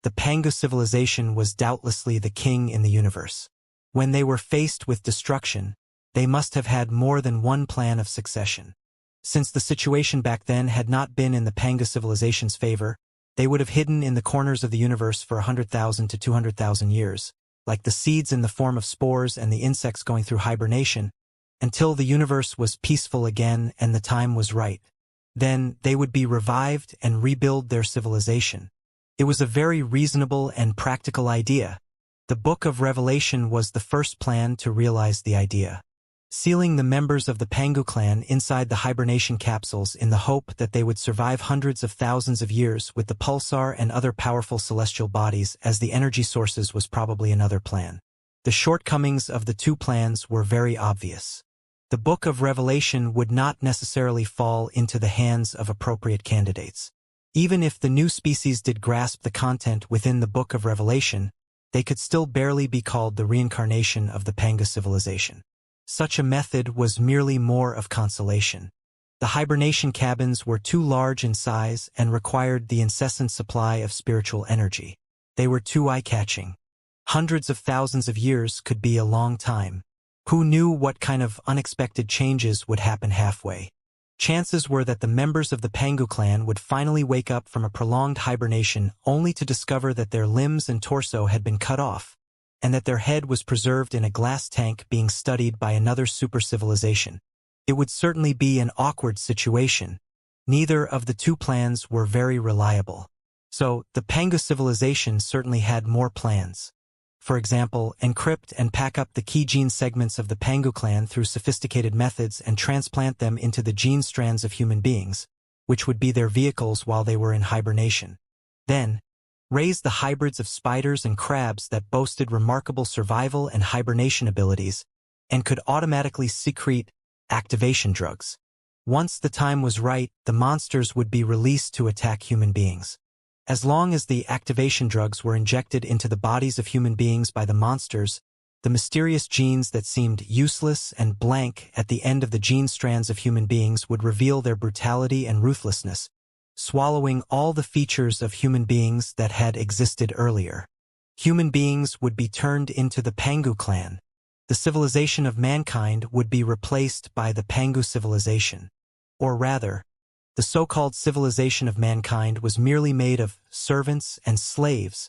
A: the Pangu civilization was doubtlessly the king in the universe. When they were faced with destruction, they must have had more than one plan of succession. Since the situation back then had not been in the Pangu civilization's favor, they would have hidden in the corners of the universe for 100,000 to 200,000 years, like the seeds in the form of spores and the insects going through hibernation, until the universe was peaceful again and the time was right. Then they would be revived and rebuild their civilization. It was a very reasonable and practical idea. The Book of Revelation was the first plan to realize the idea, sealing the members of the Pangu clan inside the hibernation capsules in the hope that they would survive hundreds of thousands of years with the pulsar and other powerful celestial bodies as the energy sources was probably another plan. The shortcomings of the 2 plans were very obvious. The Book of Revelation would not necessarily fall into the hands of appropriate candidates. Even if the new species did grasp the content within the Book of Revelation, they could still barely be called the reincarnation of the Pangu civilization. Such a method was merely more of consolation. The hibernation cabins were too large in size and required the incessant supply of spiritual energy. They were too eye-catching. Hundreds of thousands of years could be a long time. Who knew what kind of unexpected changes would happen halfway? Chances were that the members of the Pangu clan would finally wake up from a prolonged hibernation only to discover that their limbs and torso had been cut off, and that their head was preserved in a glass tank being studied by another super-civilization. It would certainly be an awkward situation. Neither of the 2 plans were very reliable. So, the Pangu civilization certainly had more plans. For example, encrypt and pack up the key gene segments of the Pangu clan through sophisticated methods and transplant them into the gene strands of human beings, which would be their vehicles while they were in hibernation. Then, raise the hybrids of spiders and crabs that boasted remarkable survival and hibernation abilities, and could automatically secrete activation drugs. Once the time was right, the monsters would be released to attack human beings. As long as the activation drugs were injected into the bodies of human beings by the monsters, the mysterious genes that seemed useless and blank at the end of the gene strands of human beings would reveal their brutality and ruthlessness, swallowing all the features of human beings that had existed earlier. Human beings would be turned into the Pangu clan. The civilization of mankind would be replaced by the Pangu civilization. Or rather, the so-called civilization of mankind was merely made of servants and slaves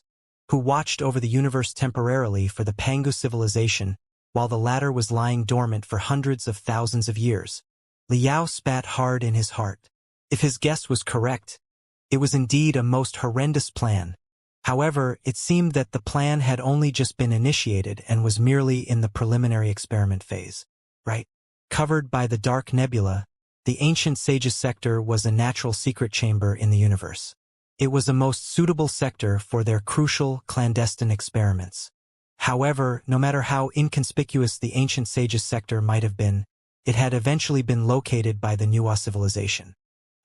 A: who watched over the universe temporarily for the Pangu civilization while the latter was lying dormant for hundreds of thousands of years. Liao spat hard in his heart. If his guess was correct, it was indeed a most horrendous plan. However, it seemed that the plan had only just been initiated and was merely in the preliminary experiment phase. Right? Covered by the dark nebula, the ancient sages sector was a natural secret chamber in the universe. It was a most suitable sector for their crucial, clandestine experiments. However, no matter how inconspicuous the ancient sages sector might have been, it had eventually been located by the Nuwa civilization.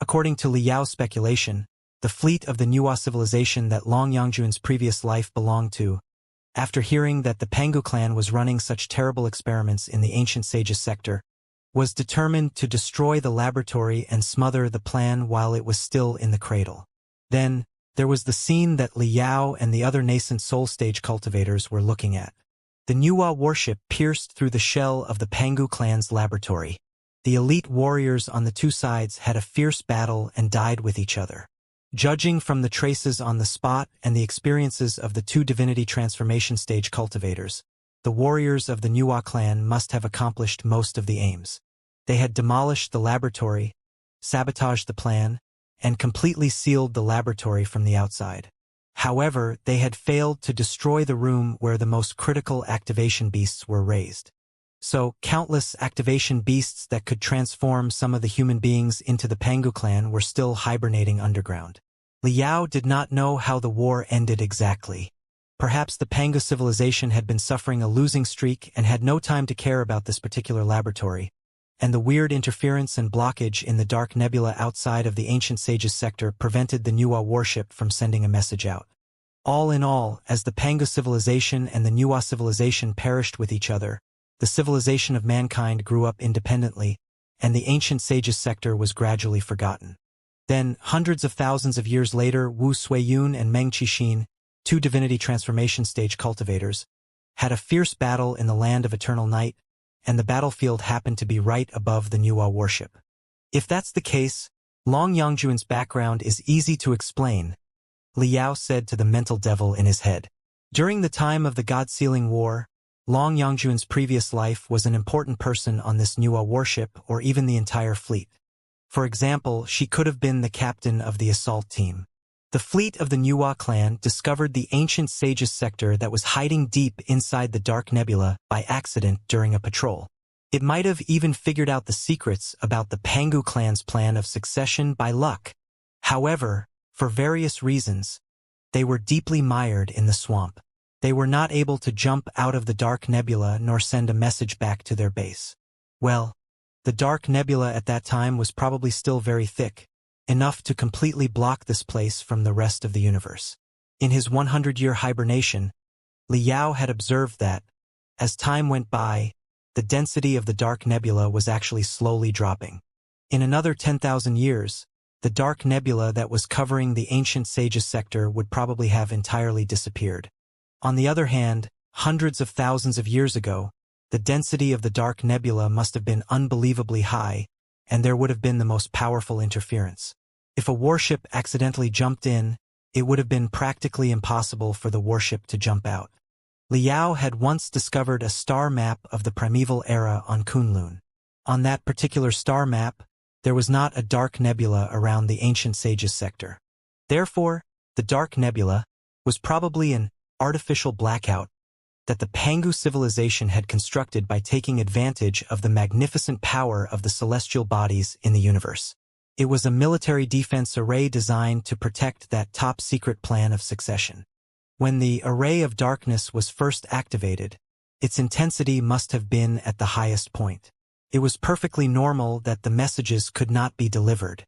A: According to Liao's speculation, the fleet of the Nuwa civilization that Long Yangjun's previous life belonged to, after hearing that the Pangu clan was running such terrible experiments in the ancient sages sector, was determined to destroy the laboratory and smother the plan while it was still in the cradle. Then, there was the scene that Liao and the other nascent soul stage cultivators were looking at. The Nuwa warship pierced through the shell of the Pangu clan's laboratory. The elite warriors on the 2 sides had a fierce battle and died with each other. Judging from the traces on the spot and the experiences of the two divinity transformation stage cultivators, the warriors of the Nuwa clan must have accomplished most of the aims. They had demolished the laboratory, sabotaged the plan, and completely sealed the laboratory from the outside. However, they had failed to destroy the room where the most critical activation beasts were raised. So, countless activation beasts that could transform some of the human beings into the Pangu clan were still hibernating underground. Liao did not know how the war ended exactly. Perhaps the Pangu civilization had been suffering a losing streak and had no time to care about this particular laboratory, and the weird interference and blockage in the dark nebula outside of the ancient sage's sector prevented the Nuwa warship from sending a message out. All in all, as the Pangu civilization and the Nuwa civilization perished with each other, the civilization of mankind grew up independently, and the ancient sage's sector was gradually forgotten. Then, hundreds of thousands of years later, Wu Suiyun and Meng Qixin, two divinity transformation stage cultivators, had a fierce battle in the land of eternal night, and the battlefield happened to be right above the Nuwa warship. If that's the case, Long Yangjuan's background is easy to explain, Liao said to the mental devil in his head. During the time of the God-sealing war, Long Yangjuan's previous life was an important person on this Nuwa warship or even the entire fleet. For example, she could have been the captain of the assault team. The fleet of the Nuwa clan discovered the ancient sage's sector that was hiding deep inside the dark nebula by accident during a patrol. It might have even figured out the secrets about the Pangu clan's plan of succession by luck. However, for various reasons, they were deeply mired in the swamp. They were not able to jump out of the dark nebula nor send a message back to their base. Well, the dark nebula at that time was probably still very thick, enough to completely block this place from the rest of the universe. In his 100-year hibernation, Liao had observed that, as time went by, the density of the dark nebula was actually slowly dropping. In another 10,000 years, the dark nebula that was covering the ancient sage's sector would probably have entirely disappeared. On the other hand, hundreds of thousands of years ago, the density of the dark nebula must have been unbelievably high, and there would have been the most powerful interference. If a warship accidentally jumped in, it would have been practically impossible for the warship to jump out. Liao had once discovered a star map of the primeval era on Kunlun. On that particular star map, there was not a dark nebula around the ancient sage's sector. Therefore, the dark nebula was probably an artificial blackout that the Pangu civilization had constructed by taking advantage of the magnificent power of the celestial bodies in the universe. It was a military defense array designed to protect that top-secret plan of succession. When the array of darkness was first activated, its intensity must have been at the highest point. It was perfectly normal that the messages could not be delivered.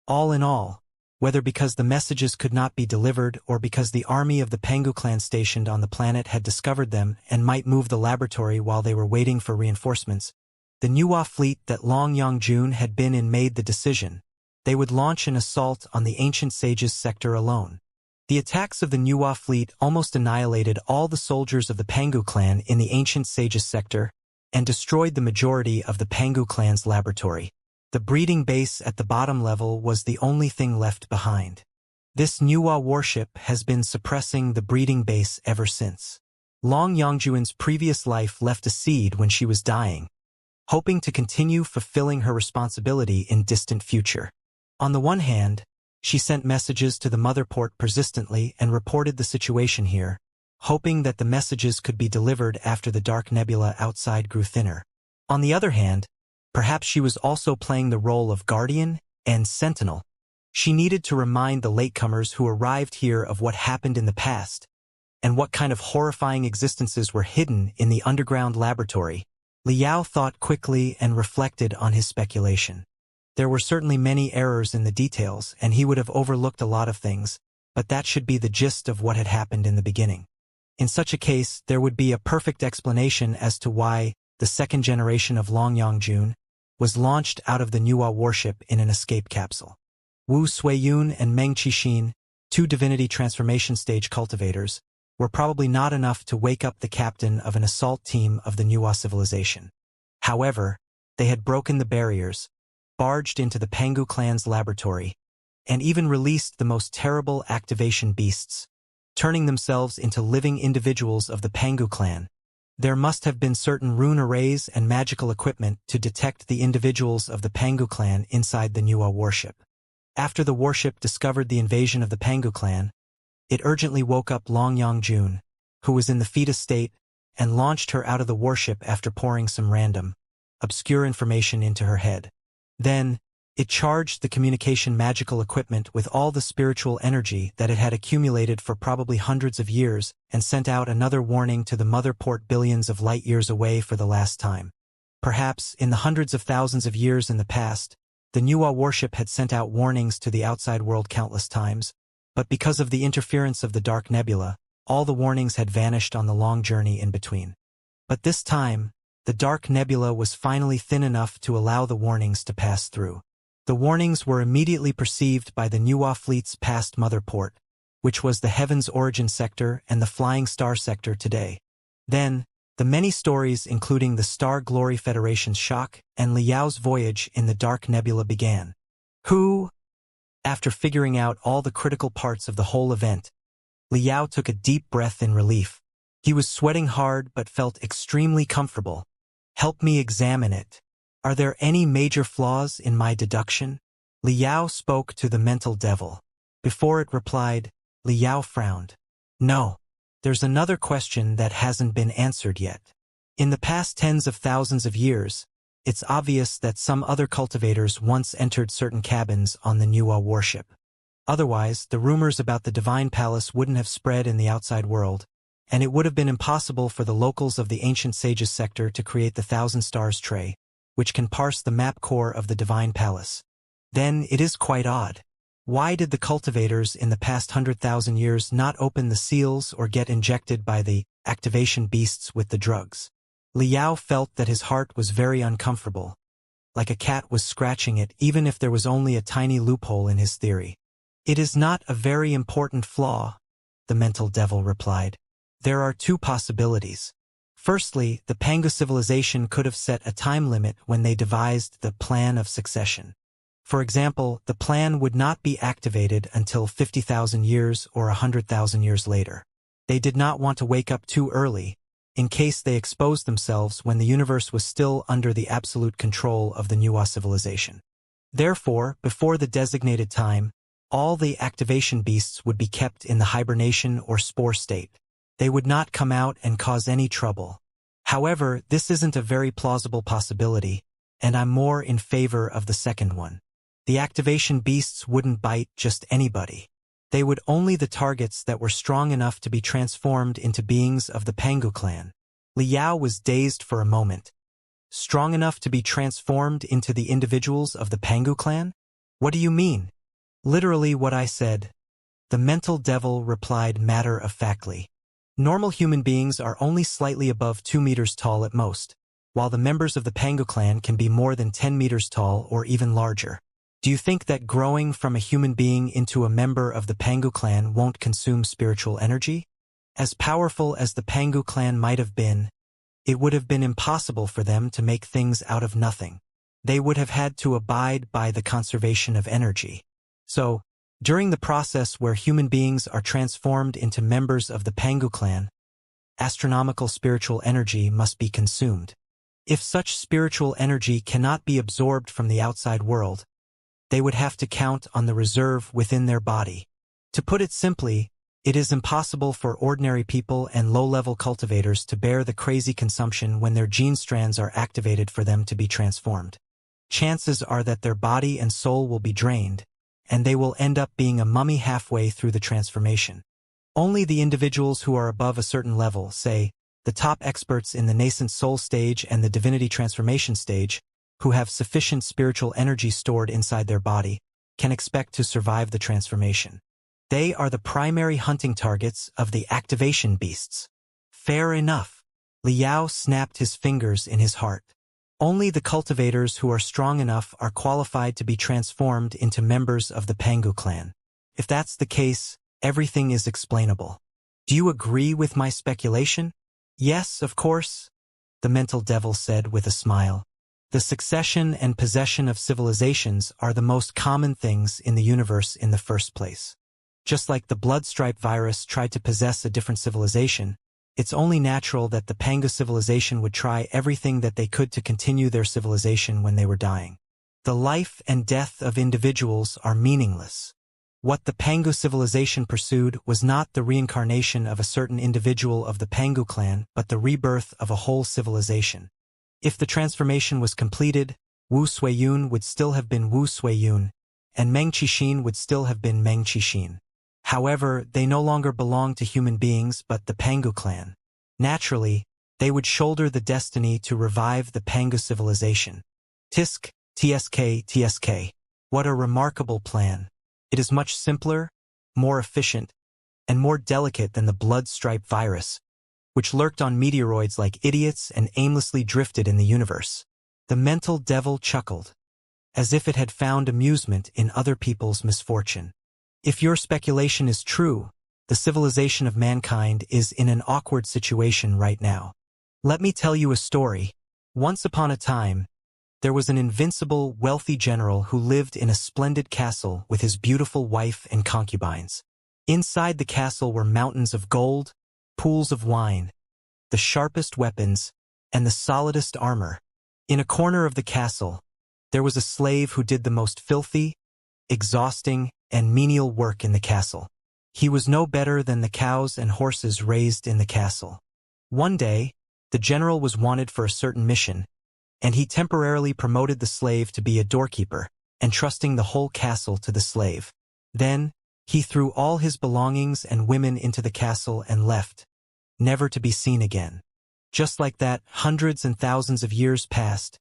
A: All in all, whether because the messages could not be delivered or because the army of the Pangu clan stationed on the planet had discovered them and might move the laboratory while they were waiting for reinforcements, the Nuwa fleet that Long Yangjun had been in made the decision. They would launch an assault on the ancient sage's sector alone. The attacks of the Nuwa fleet almost annihilated all the soldiers of the Pangu clan in the ancient sage's sector and destroyed the majority of the Pangu clan's laboratory. The breeding base at the bottom level was the only thing left behind. This Nuwa warship has been suppressing the breeding base ever since. Long Yangjuan's previous life left a seed when she was dying, hoping to continue fulfilling her responsibility in distant future. On the one hand, she sent messages to the mother port persistently and reported the situation here, hoping that the messages could be delivered after the dark nebula outside grew thinner. On the other hand, perhaps she was also playing the role of guardian and sentinel. She needed to remind the latecomers who arrived here of what happened in the past, and what kind of horrifying existences were hidden in the underground laboratory. Liao thought quickly and reflected on his speculation. There were certainly many errors in the details, and he would have overlooked a lot of things, but that should be the gist of what had happened in the beginning. In such a case, there would be a perfect explanation as to why the second generation of Long Yangjun was launched out of the Nuwa warship in an escape capsule. Wu Suiyun and Meng Qixin, two divinity transformation stage cultivators, were probably not enough to wake up the captain of an assault team of the Nuwa civilization. However, they had broken the barriers, barged into the Pangu clan's laboratory, and even released the most terrible activation beasts, turning themselves into living individuals of the Pangu clan. There must have been certain rune arrays and magical equipment to detect the individuals of the Pangu clan inside the Nuwa warship. After the warship discovered the invasion of the Pangu clan, it urgently woke up Long Yongjun, who was in the fetus state, and launched her out of the warship after pouring some random, obscure information into her head. Then, it charged the communication magical equipment with all the spiritual energy that it had accumulated for probably hundreds of years and sent out another warning to the mother port billions of light years away for the last time. Perhaps, in the hundreds of thousands of years in the past, the Nuwa warship had sent out warnings to the outside world countless times, but because of the interference of the Dark Nebula, all the warnings had vanished on the long journey in between. But this time, the Dark Nebula was finally thin enough to allow the warnings to pass through. The warnings were immediately perceived by the Nuwa fleet's past mother port, which was the Heaven's Origin sector and the Flying Star sector today. Then, the many stories including the Star Glory Federation's shock and Liao's voyage in the Dark Nebula began. Who? After figuring out all the critical parts of the whole event, Liao took a deep breath in relief. He was sweating hard but felt extremely comfortable. Help me examine it. Are there any major flaws in my deduction? Liao spoke to the mental devil. Before it replied, Liao frowned. No. There's another question that hasn't been answered yet. In the past tens of thousands of years, it's obvious that some other cultivators once entered certain cabins on the Nuwa warship. Otherwise, the rumors about the Divine Palace wouldn't have spread in the outside world, and it would have been impossible for the locals of the Ancient Sages sector to create the Thousand Stars tray, which can parse the map core of the Divine Palace. Then it is quite odd. Why did the cultivators in the past 100,000 years not open the seals or get injected by the activation beasts with the drugs? Liao felt that his heart was very uncomfortable, like a cat was scratching it even if there was only a tiny loophole in his theory. It is not a very important flaw, the mental devil replied. There are two possibilities. Firstly, the Pangu civilization could have set a time limit when they devised the plan of succession. For example, the plan would not be activated until 50,000 years or 100,000 years later. They did not want to wake up too early, in case they exposed themselves when the universe was still under the absolute control of the Nuwa civilization. Therefore, before the designated time, all the activation beasts would be kept in the hibernation or spore state. They would not come out and cause any trouble. However, this isn't a very plausible possibility, and I'm more in favor of the second one. The activation beasts wouldn't bite just anybody. They would only the targets that were strong enough to be transformed into beings of the Pangu clan. Liao was dazed for a moment. Strong enough to be transformed into the individuals of the Pangu clan? What do you mean? Literally what I said. The mental devil replied matter-of-factly. Normal human beings are only slightly above 2 meters tall at most, while the members of the Pangu clan can be more than 10 meters tall or even larger. Do you think that growing from a human being into a member of the Pangu clan won't consume spiritual energy? As powerful as the Pangu clan might have been, it would have been impossible for them to make things out of nothing. They would have had to abide by the conservation of energy. So, during the process where human beings are transformed into members of the Pangu clan, astronomical spiritual energy must be consumed. If such spiritual energy cannot be absorbed from the outside world, they would have to count on the reserve within their body. To put it simply, it is impossible for ordinary people and low-level cultivators to bear the crazy consumption when their gene strands are activated for them to be transformed. Chances are that their body and soul will be drained, and they will end up being a mummy halfway through the transformation. Only the individuals who are above a certain level, say, the top experts in the nascent soul stage and the divinity transformation stage, who have sufficient spiritual energy stored inside their body, can expect to survive the transformation. They are the primary hunting targets of the activation beasts. Fair enough. Liao snapped his fingers in his heart. Only the cultivators who are strong enough are qualified to be transformed into members of the Pangu clan. If that's the case, everything is explainable. Do you agree with my speculation? Yes, of course, the mental devil said with a smile. The succession and possession of civilizations are the most common things in the universe in the first place. Just like the blood-stripe virus tried to possess a different civilization, it's only natural that the Pangu civilization would try everything that they could to continue their civilization when they were dying. The life and death of individuals are meaningless. What the Pangu civilization pursued was not the reincarnation of a certain individual of the Pangu clan, but the rebirth of a whole civilization. If the transformation was completed, Wu Suiyun would still have been Wu Suiyun, and Meng Qixin would still have been Meng Qixin. However, they no longer belonged to human beings but the Pangu clan. Naturally, they would shoulder the destiny to revive the Pangu civilization. TSK. What a remarkable plan. It is much simpler, more efficient, and more delicate than the blood-stripe virus, which lurked on meteoroids like idiots and aimlessly drifted in the universe. The mental devil chuckled, as if it had found amusement in other people's misfortune. If your speculation is true, the civilization of mankind is in an awkward situation right now. Let me tell you a story. Once upon a time, there was an invincible, wealthy general who lived in a splendid castle with his beautiful wife and concubines. Inside the castle were mountains of gold, pools of wine, the sharpest weapons, and the solidest armor. In a corner of the castle, there was a slave who did the most filthy, exhausting, and menial work in the castle. He was no better than the cows and horses raised in the castle. One day, the general was wanted for a certain mission, and he temporarily promoted the slave to be a doorkeeper, entrusting the whole castle to the slave. Then, he threw all his belongings and women into the castle and left, never to be seen again. Just like that, hundreds and thousands of years passed,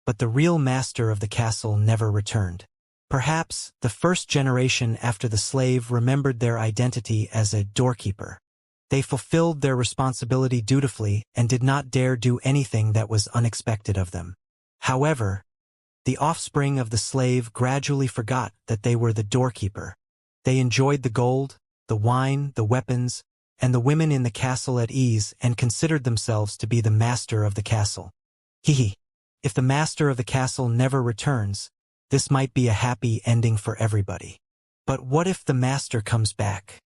A: but the real master of the castle never returned. Perhaps the first generation after the slave remembered their identity as a doorkeeper. They fulfilled their responsibility dutifully and did not dare do anything that was unexpected of them. However, the offspring of the slave gradually forgot that they were the doorkeeper. They enjoyed the gold, the wine, the weapons, and the women in the castle at ease and considered themselves to be the master of the castle. If the master of the castle never returns, this might be a happy ending for everybody. But what if the master comes back?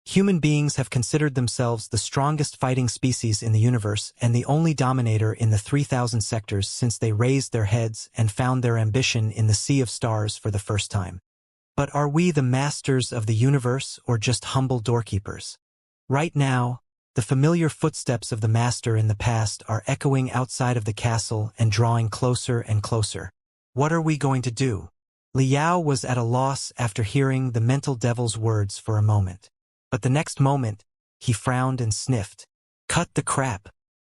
A: Human beings have considered themselves the strongest fighting species in the universe and the only dominator in the 3,000 sectors since they raised their heads and found their ambition in the sea of stars for the first time. But are we the masters of the universe or just humble doorkeepers? Right now, the familiar footsteps of the master in the past are echoing outside of the castle and drawing closer and closer. What are we going to do? Liao was at a loss after hearing the mental devil's words for a moment. But the next moment, he frowned and sniffed. Cut the crap.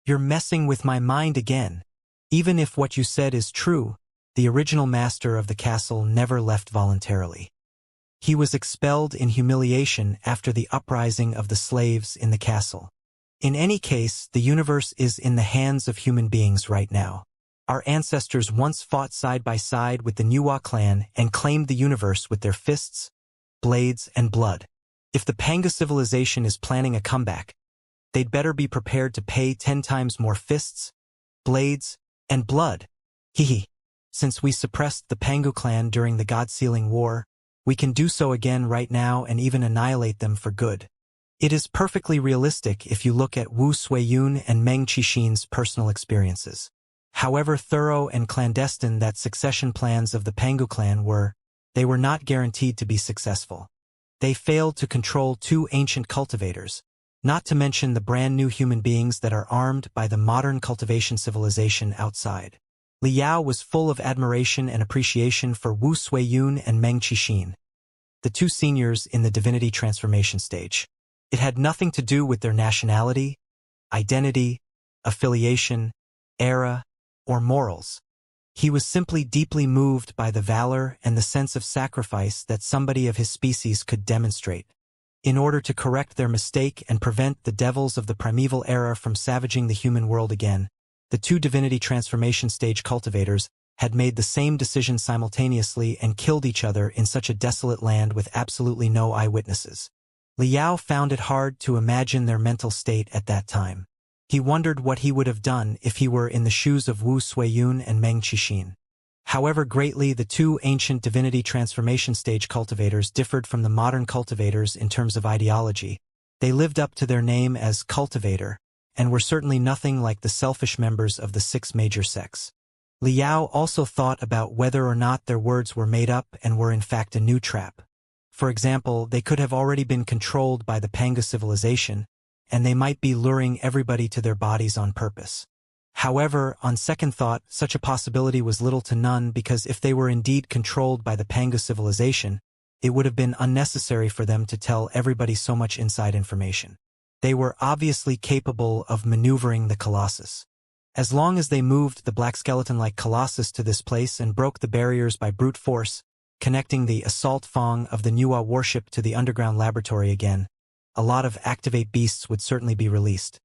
A: You're messing with my mind again. Even if what you said is true, the original master of the castle never left voluntarily. He was expelled in humiliation after the uprising of the slaves in the castle. In any case, the universe is in the hands of human beings right now. Our ancestors once fought side by side with the Nuwa clan and claimed the universe with their fists, blades, and blood. If the Pangu civilization is planning a comeback, they'd better be prepared to pay 10 times more fists, blades, and blood. Since we suppressed the Pangu clan during the God-Sealing War, we can do so again right now and even annihilate them for good. It is perfectly realistic if you look at Wu Suiyun and Meng Qixin's personal experiences. However thorough and clandestine that succession plans of the Pangu clan were, they were not guaranteed to be successful. They failed to control 2 ancient cultivators, not to mention the brand new human beings that are armed by the modern cultivation civilization outside. Liao was full of admiration and appreciation for Wu Suiyun and Meng Qixin, the 2 seniors in the divinity transformation stage. It had nothing to do with their nationality, identity, affiliation, era, or morals. He was simply deeply moved by the valor and the sense of sacrifice that somebody of his species could demonstrate. In order to correct their mistake and prevent the devils of the primeval era from savaging the human world again, the 2 divinity transformation stage cultivators had made the same decision simultaneously and killed each other in such a desolate land with absolutely no eyewitnesses. Liao found it hard to imagine their mental state at that time. He wondered what he would have done if he were in the shoes of Wu Suiyun and Meng Qixin. However greatly the two ancient divinity transformation stage cultivators differed from the modern cultivators in terms of ideology, they lived up to their name as cultivator, and were certainly nothing like the selfish members of the 6 major sects. Liao also thought about whether or not their words were made up and were in fact a new trap. For example, they could have already been controlled by the Panga civilization, and they might be luring everybody to their bodies on purpose. However, on second thought, such a possibility was little to none because if they were indeed controlled by the Panga civilization, it would have been unnecessary for them to tell everybody so much inside information. They were obviously capable of maneuvering the Colossus. As long as they moved the black skeleton-like Colossus to this place and broke the barriers by brute force, connecting the assault Fong of the Nuwa warship to the underground laboratory again, a lot of activate beasts would certainly be released.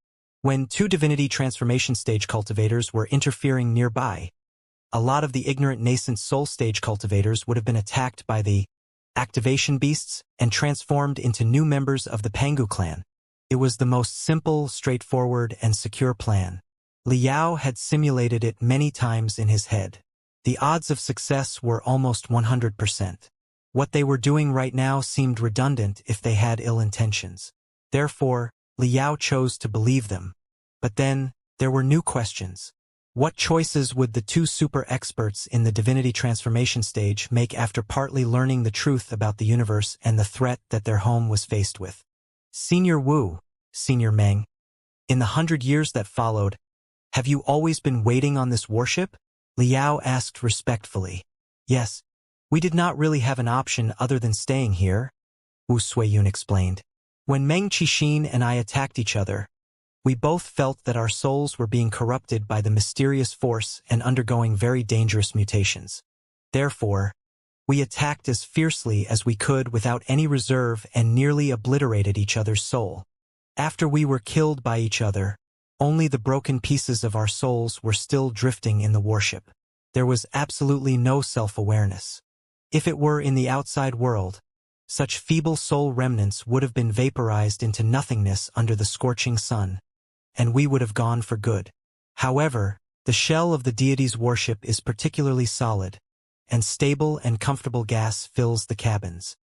A: When 2 divinity transformation stage cultivators were interfering nearby, a lot of the ignorant nascent soul stage cultivators would have been attacked by the activation beasts and transformed into new members of the Pangu clan. It was the most simple, straightforward, and secure plan. Liao had simulated it many times in his head. The odds of success were almost 100%. What they were doing right now seemed redundant if they had ill intentions. Therefore, Liao chose to believe them. But then, there were new questions. What choices would the 2 super experts in the divinity transformation stage make after partly learning the truth about the universe and the threat that their home was faced with? Senior Wu, Senior Meng, in the 100 years that followed, have you always been waiting on this warship? Liao asked respectfully. Yes, we did not really have an option other than staying here, Wu Suiyun explained. When Meng Qixin and I attacked each other, we both felt that our souls were being corrupted by the mysterious force and undergoing very dangerous mutations. Therefore, we attacked as fiercely as we could without any reserve and nearly obliterated each other's soul. After we were killed by each other, only the broken pieces of our souls were still drifting in the warship. There was absolutely no self-awareness. If it were in the outside world, such feeble soul remnants would have been vaporized into nothingness under the scorching sun, and we would have gone for good. However, the shell of the deity's warship is particularly solid, and stable and comfortable gas fills the cabins.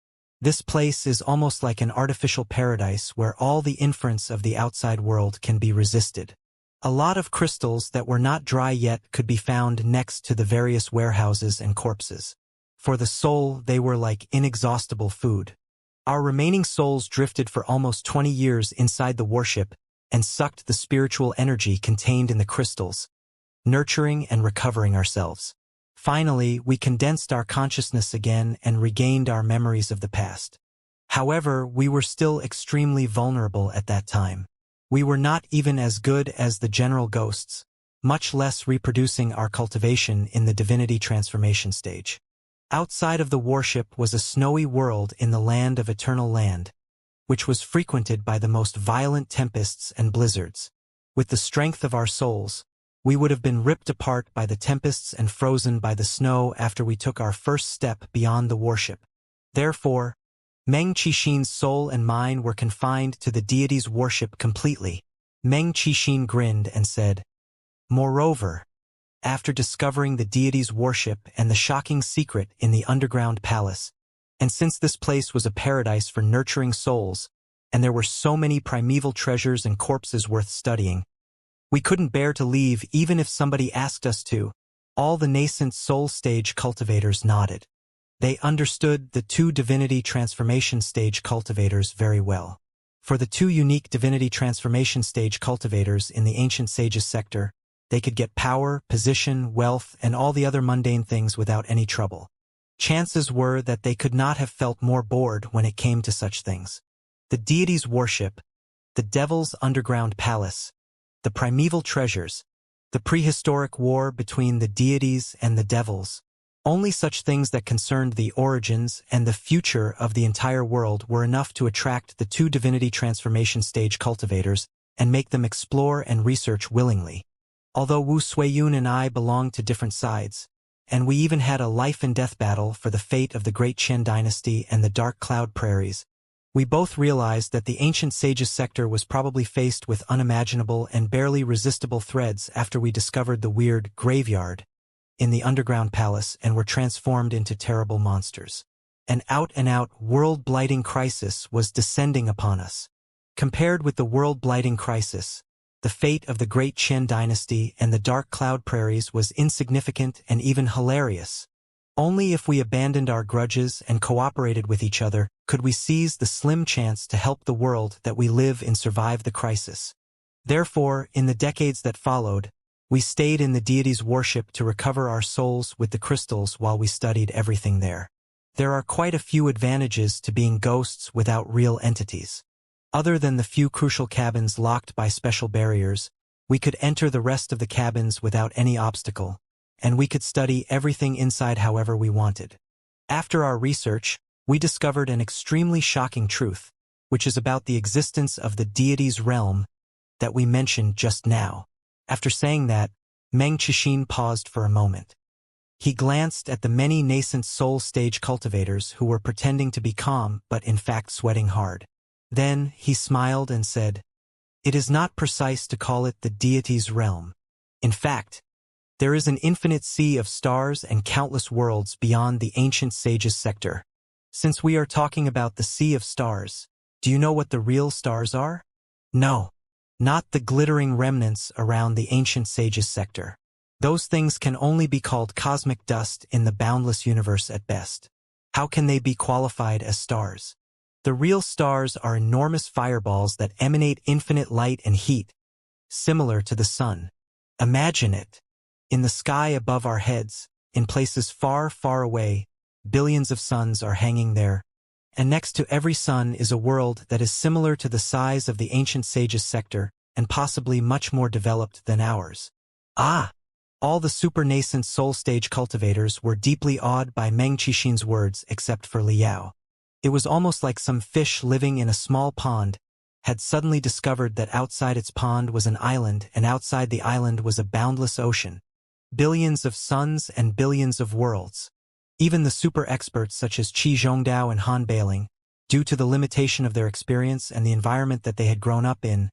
A: This place is almost like an artificial paradise where all the inference of the outside world can be resisted. A lot of crystals that were not dry yet could be found next to the various warehouses and corpses. For the soul, they were like inexhaustible food. Our remaining souls drifted for almost 20 years inside the warship and sucked the spiritual energy contained in the crystals, nurturing and recovering ourselves. Finally, we condensed our consciousness again and regained our memories of the past. However, we were still extremely vulnerable at that time. We were not even as good as the general ghosts, much less reproducing our cultivation in the divinity transformation stage. Outside of the warship was a snowy world in the land of eternal land, which was frequented by the most violent tempests and blizzards. With the strength of our souls, we would have been ripped apart by the tempests and frozen by the snow after we took our first step beyond the warship. Therefore, Meng Qixin's soul and mine were confined to the deity's warship completely. Meng Qixin grinned and said, "Moreover, after discovering the deity's warship and the shocking secret in the underground palace, and since this place was a paradise for nurturing souls, and there were so many primeval treasures and corpses worth studying, we couldn't bear to leave even if somebody asked us to." All the nascent soul stage cultivators nodded. They understood the 2 divinity transformation stage cultivators very well. For the 2 unique divinity transformation stage cultivators in the ancient sages sector, they could get power, position, wealth, and all the other mundane things without any trouble. Chances were that they could not have felt more bored when it came to such things. The deity's worship, the devil's underground palace, the primeval treasures, the prehistoric war between the deities and the devils. Only such things that concerned the origins and the future of the entire world were enough to attract the 2 divinity transformation stage cultivators and make them explore and research willingly. Although Wu Suiyun and I belonged to different sides, and we even had a life-and-death battle for the fate of the Great Qian dynasty and the Dark Cloud Prairies, We both realized that the ancient sage's sector was probably faced with unimaginable and barely resistible threats after we discovered the weird graveyard in the underground palace and were transformed into terrible monsters. An out-and-out world-blighting crisis was descending upon us. Compared with the world-blighting crisis, the fate of the Great Qian dynasty and the Dark Cloud Prairies was insignificant and even hilarious. Only if we abandoned our grudges and cooperated with each other could we seize the slim chance to help the world that we live in survive the crisis. Therefore, in the decades that followed, we stayed in the deity's worship to recover our souls with the crystals while we studied everything there. There are quite a few advantages to being ghosts without real entities. Other than the few crucial cabins locked by special barriers, we could enter the rest of the cabins without any obstacle, and we could study everything inside however we wanted. After our research, we discovered an extremely shocking truth, which is about the existence of the deity's realm that we mentioned just now. After saying that, Meng Qixin paused for a moment. He glanced at the many nascent soul stage cultivators who were pretending to be calm but in fact sweating hard. Then he smiled and said, "It is not precise to call it the deity's realm. In fact, there is an infinite sea of stars and countless worlds beyond the ancient sage's sector. Since we are talking about the sea of stars, do you know what the real stars are? No, not the glittering remnants around the ancient sage's sector. Those things can only be called cosmic dust in the boundless universe at best. How can they be qualified as stars? The real stars are enormous fireballs that emanate infinite light and heat, similar to the sun. Imagine it. In the sky above our heads, in places far, far away, billions of suns are hanging there, and next to every sun is a world that is similar to the size of the ancient sage's sector and possibly much more developed than ours. Ah! All the super-nascent soul-stage cultivators were deeply awed by Meng Qixin's words except for Liao. It was almost like some fish living in a small pond had suddenly discovered that outside its pond was an island and outside the island was a boundless ocean. Billions of suns and billions of worlds. Even the super-experts such as Qi Zhongdao and Han Bailing, due to the limitation of their experience and the environment that they had grown up in,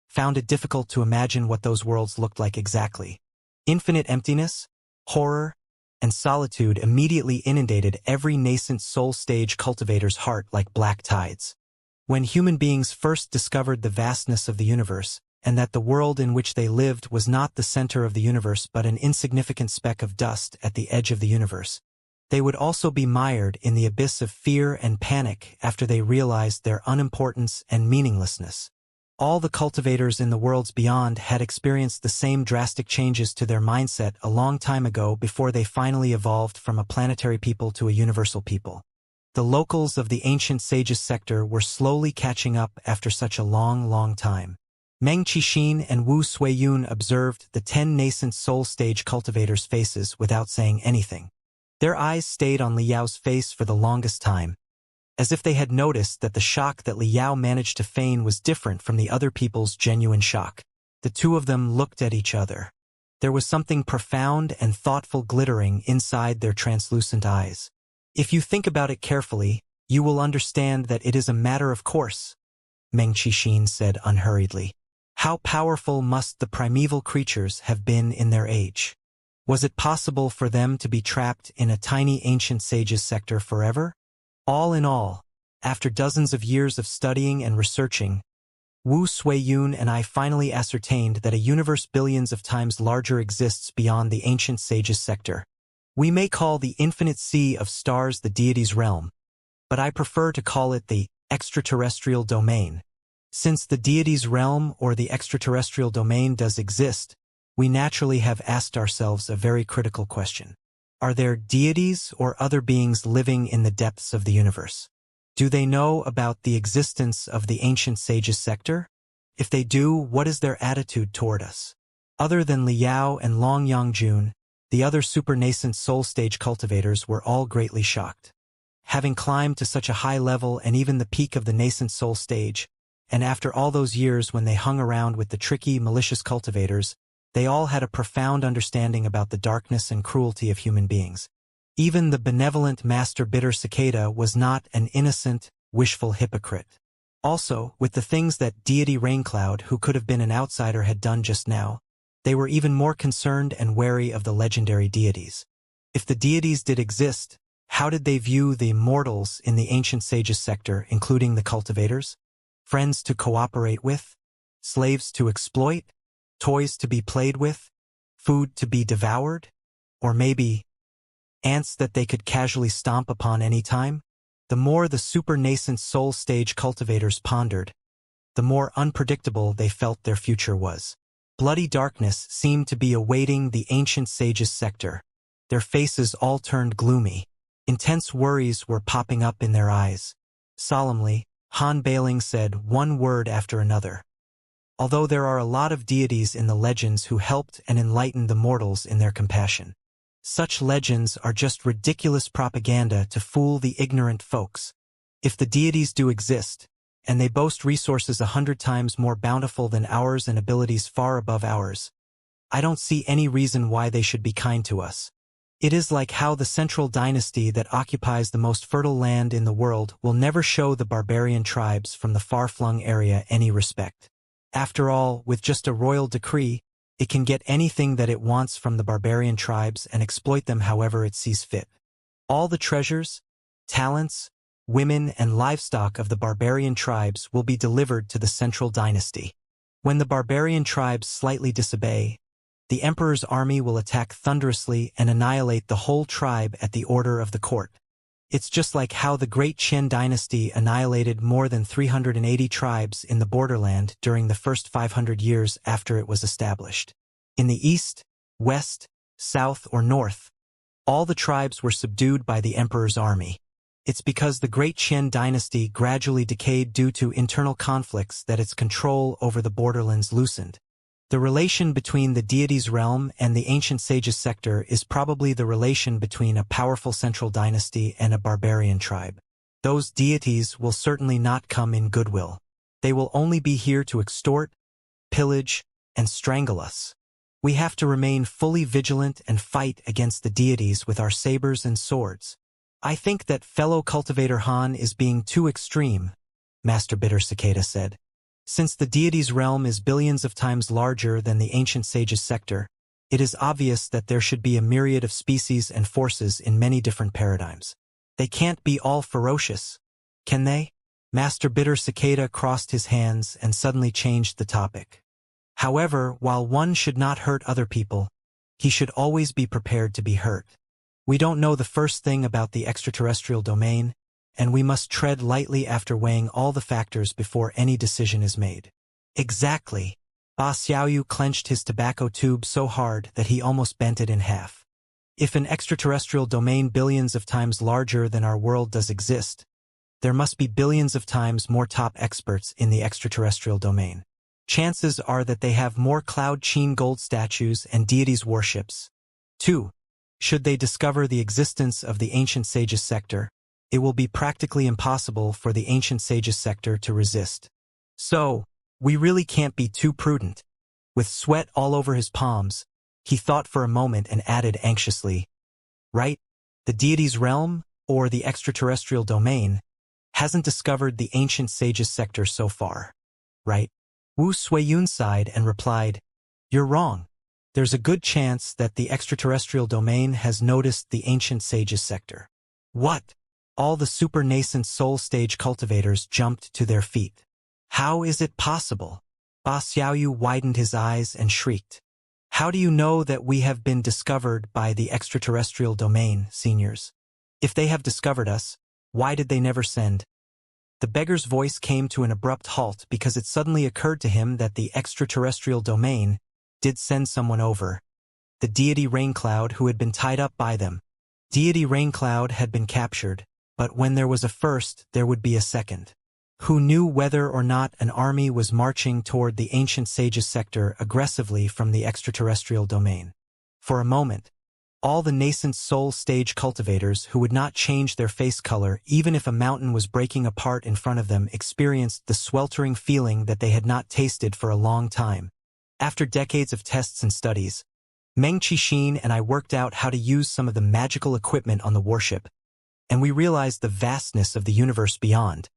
A: found it difficult to imagine what those worlds looked like exactly. Infinite emptiness, horror, and solitude immediately inundated every nascent soul stage cultivator's heart like black tides. When human beings first discovered the vastness of the universe, and that the world in which they lived was not the center of the universe but an insignificant speck of dust at the edge of the universe, they would also be mired in the abyss of fear and panic after they realized their unimportance and meaninglessness. All the cultivators in the worlds beyond had experienced the same drastic changes to their mindset a long time ago before they finally evolved from a planetary people to a universal people. The locals of the ancient sage's sector were slowly catching up after such a long, long time. Meng Qixin and Wu Suiyun observed the 10 nascent soul stage cultivators' faces without saying anything. Their eyes stayed on Liao's face for the longest time, as if they had noticed that the shock that Liao managed to feign was different from the other people's genuine shock. The two of them looked at each other. There was something profound and thoughtful glittering inside their translucent eyes. If you think about it carefully, you will understand that it is a matter of course, Meng Qixin said unhurriedly. How powerful must the primeval creatures have been in their age? Was it possible for them to be trapped in a tiny ancient sage's sector forever? All in all, after dozens of years of studying and researching, Wu Suiyun and I finally ascertained that a universe billions of times larger exists beyond the ancient sage's sector. We may call the infinite sea of stars the deity's realm, but I prefer to call it the extraterrestrial domain. Since the deity's realm or the extraterrestrial domain does exist, we naturally have asked ourselves a very critical question. Are there deities or other beings living in the depths of the universe? Do they know about the existence of the ancient sage's sector? If they do, what is their attitude toward us? Other than Liao and Long Yangjun, the other super-nascent soul stage cultivators were all greatly shocked. Having climbed to such a high level and even the peak of the nascent soul stage, and after all those years when they hung around with the tricky, malicious cultivators, they all had a profound understanding about the darkness and cruelty of human beings. Even the benevolent Master Bitter Cicada was not an innocent, wishful hypocrite. Also, with the things that deity Raincloud, who could have been an outsider, had done just now, they were even more concerned and wary of the legendary deities. If the deities did exist, how did they view the mortals in the ancient sages sector, including the cultivators? Friends to cooperate with? Slaves to exploit? Toys to be played with? Food to be devoured? Or maybe ants that they could casually stomp upon any time? The more the super-nascent soul-stage cultivators pondered, the more unpredictable they felt their future was. Bloody darkness seemed to be awaiting the ancient sages' sector. Their faces all turned gloomy. Intense worries were popping up in their eyes. Solemnly, Han Bailing said one word after another. Although there are a lot of deities in the legends who helped and enlightened the mortals in their compassion, such legends are just ridiculous propaganda to fool the ignorant folks. If the deities do exist, and they boast resources 100 times more bountiful than ours and abilities far above ours, I don't see any reason why they should be kind to us. It is like how the central dynasty that occupies the most fertile land in the world will never show the barbarian tribes from the far-flung area any respect. After all, with just a royal decree, it can get anything that it wants from the barbarian tribes and exploit them however it sees fit. All the treasures, talents, women, and livestock of the barbarian tribes will be delivered to the central dynasty. When the barbarian tribes slightly disobey, the emperor's army will attack thunderously and annihilate the whole tribe at the order of the court. It's just like how the great Qin dynasty annihilated more than 380 tribes in the borderland during the first 500 years after it was established. In the east, west, south, or north, all the tribes were subdued by the emperor's army. It's because the great Qin dynasty gradually decayed due to internal conflicts that its control over the borderlands loosened. The relation between the deity's realm and the ancient sages sector is probably the relation between a powerful central dynasty and a barbarian tribe. Those deities will certainly not come in goodwill. They will only be here to extort, pillage, and strangle us. We have to remain fully vigilant and fight against the deities with our sabers and swords. I think that fellow cultivator Han is being too extreme, Master Bitter Cicada said. Since the deity's realm is billions of times larger than the ancient sages' sector, it is obvious that there should be a myriad of species and forces in many different paradigms. They can't be all ferocious, can they? Master Bitter Cicada crossed his hands and suddenly changed the topic. However, while one should not hurt other people, he should always be prepared to be hurt. We don't know the first thing about the extraterrestrial domain, and we must tread lightly after weighing all the factors before any decision is made. Exactly. Ba Xiaoyu clenched his tobacco tube so hard that he almost bent it in half. If an extraterrestrial domain billions of times larger than our world does exist, there must be billions of times more top experts in the extraterrestrial domain. Chances are that they have more Cloud Qin gold statues and deities' worships. 2. Should they discover the existence of the ancient sages sector, it will be practically impossible for the ancient sages sector to resist. So, we really can't be too prudent. With sweat all over his palms, he thought for a moment and added anxiously, right? The deity's realm, or the extraterrestrial domain, hasn't discovered the ancient sages sector so far, right? Wu Suiyun sighed and replied, you're wrong. There's a good chance that the extraterrestrial domain has noticed the ancient sages sector. What? All the super-nascent soul-stage cultivators jumped to their feet. How is it possible? Ba Xiaoyu widened his eyes and shrieked. How do you know that we have been discovered by the extraterrestrial domain, seniors? If they have discovered us, why did they never send? The beggar's voice came to an abrupt halt because it suddenly occurred to him that the extraterrestrial domain did send someone over. The deity Raincloud, who had been tied up by them. Deity Raincloud had been captured. But when there was a first, there would be a second. Who knew whether or not an army was marching toward the ancient sages sector aggressively from the extraterrestrial domain? For a moment, all the nascent soul-stage cultivators who would not change their face color even if a mountain was breaking apart in front of them experienced the sweltering feeling that they had not tasted for a long time. After decades of tests and studies, Meng Qixin and I worked out how to use some of the magical equipment on the warship, and we realized the vastness of the universe beyond.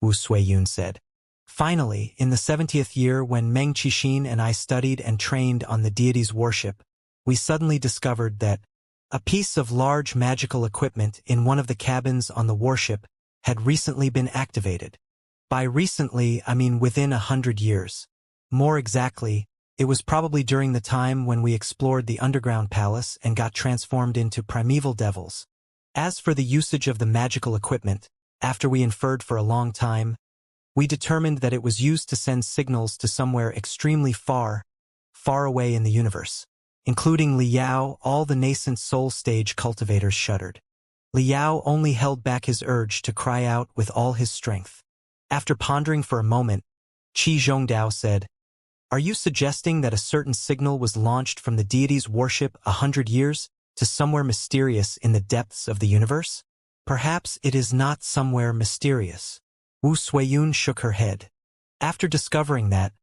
A: Wu Suiyun said. Finally, in the 70th year when Meng Qixin and I studied and trained on the deity's worship, we suddenly discovered that a piece of large magical equipment in one of the cabins on the warship had recently been activated. By recently, I mean within 100 years. More exactly, it was probably during the time when we explored the underground palace and got transformed into primeval devils. As for the usage of the magical equipment, after we inferred for a long time, we determined that it was used to send signals to somewhere extremely far, far away in the universe. Including Liao, all the nascent soul stage cultivators shuddered. Liao only held back his urge to cry out with all his strength. After pondering for a moment, Qi Zhongdao said, "Are you suggesting that a certain signal was launched from the deity's worship 100 years to somewhere mysterious in the depths of the universe? Perhaps it is not somewhere mysterious." Wu Suiyun shook her head. After discovering that,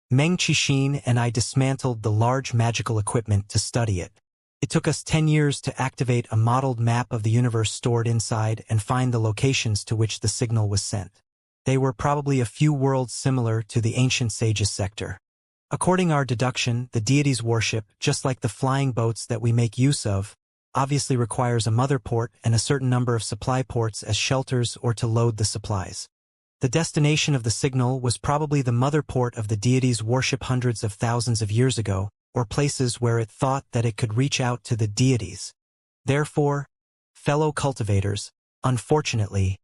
A: Meng Qixin and I dismantled the large magical equipment to study it. It took us 10 years to activate a modeled map of the universe stored inside and find the locations to which the signal was sent. They were probably a few worlds similar to the ancient sages sector. According our deduction, the deity's worship, just like the flying boats that we make use of, obviously requires a mother port and a certain number of supply ports as shelters or to load the supplies. The destination of the signal was probably the mother port of the deity's worship hundreds of thousands of years ago, or places where it thought that it could reach out to the deities. Therefore, fellow cultivators, unfortunately,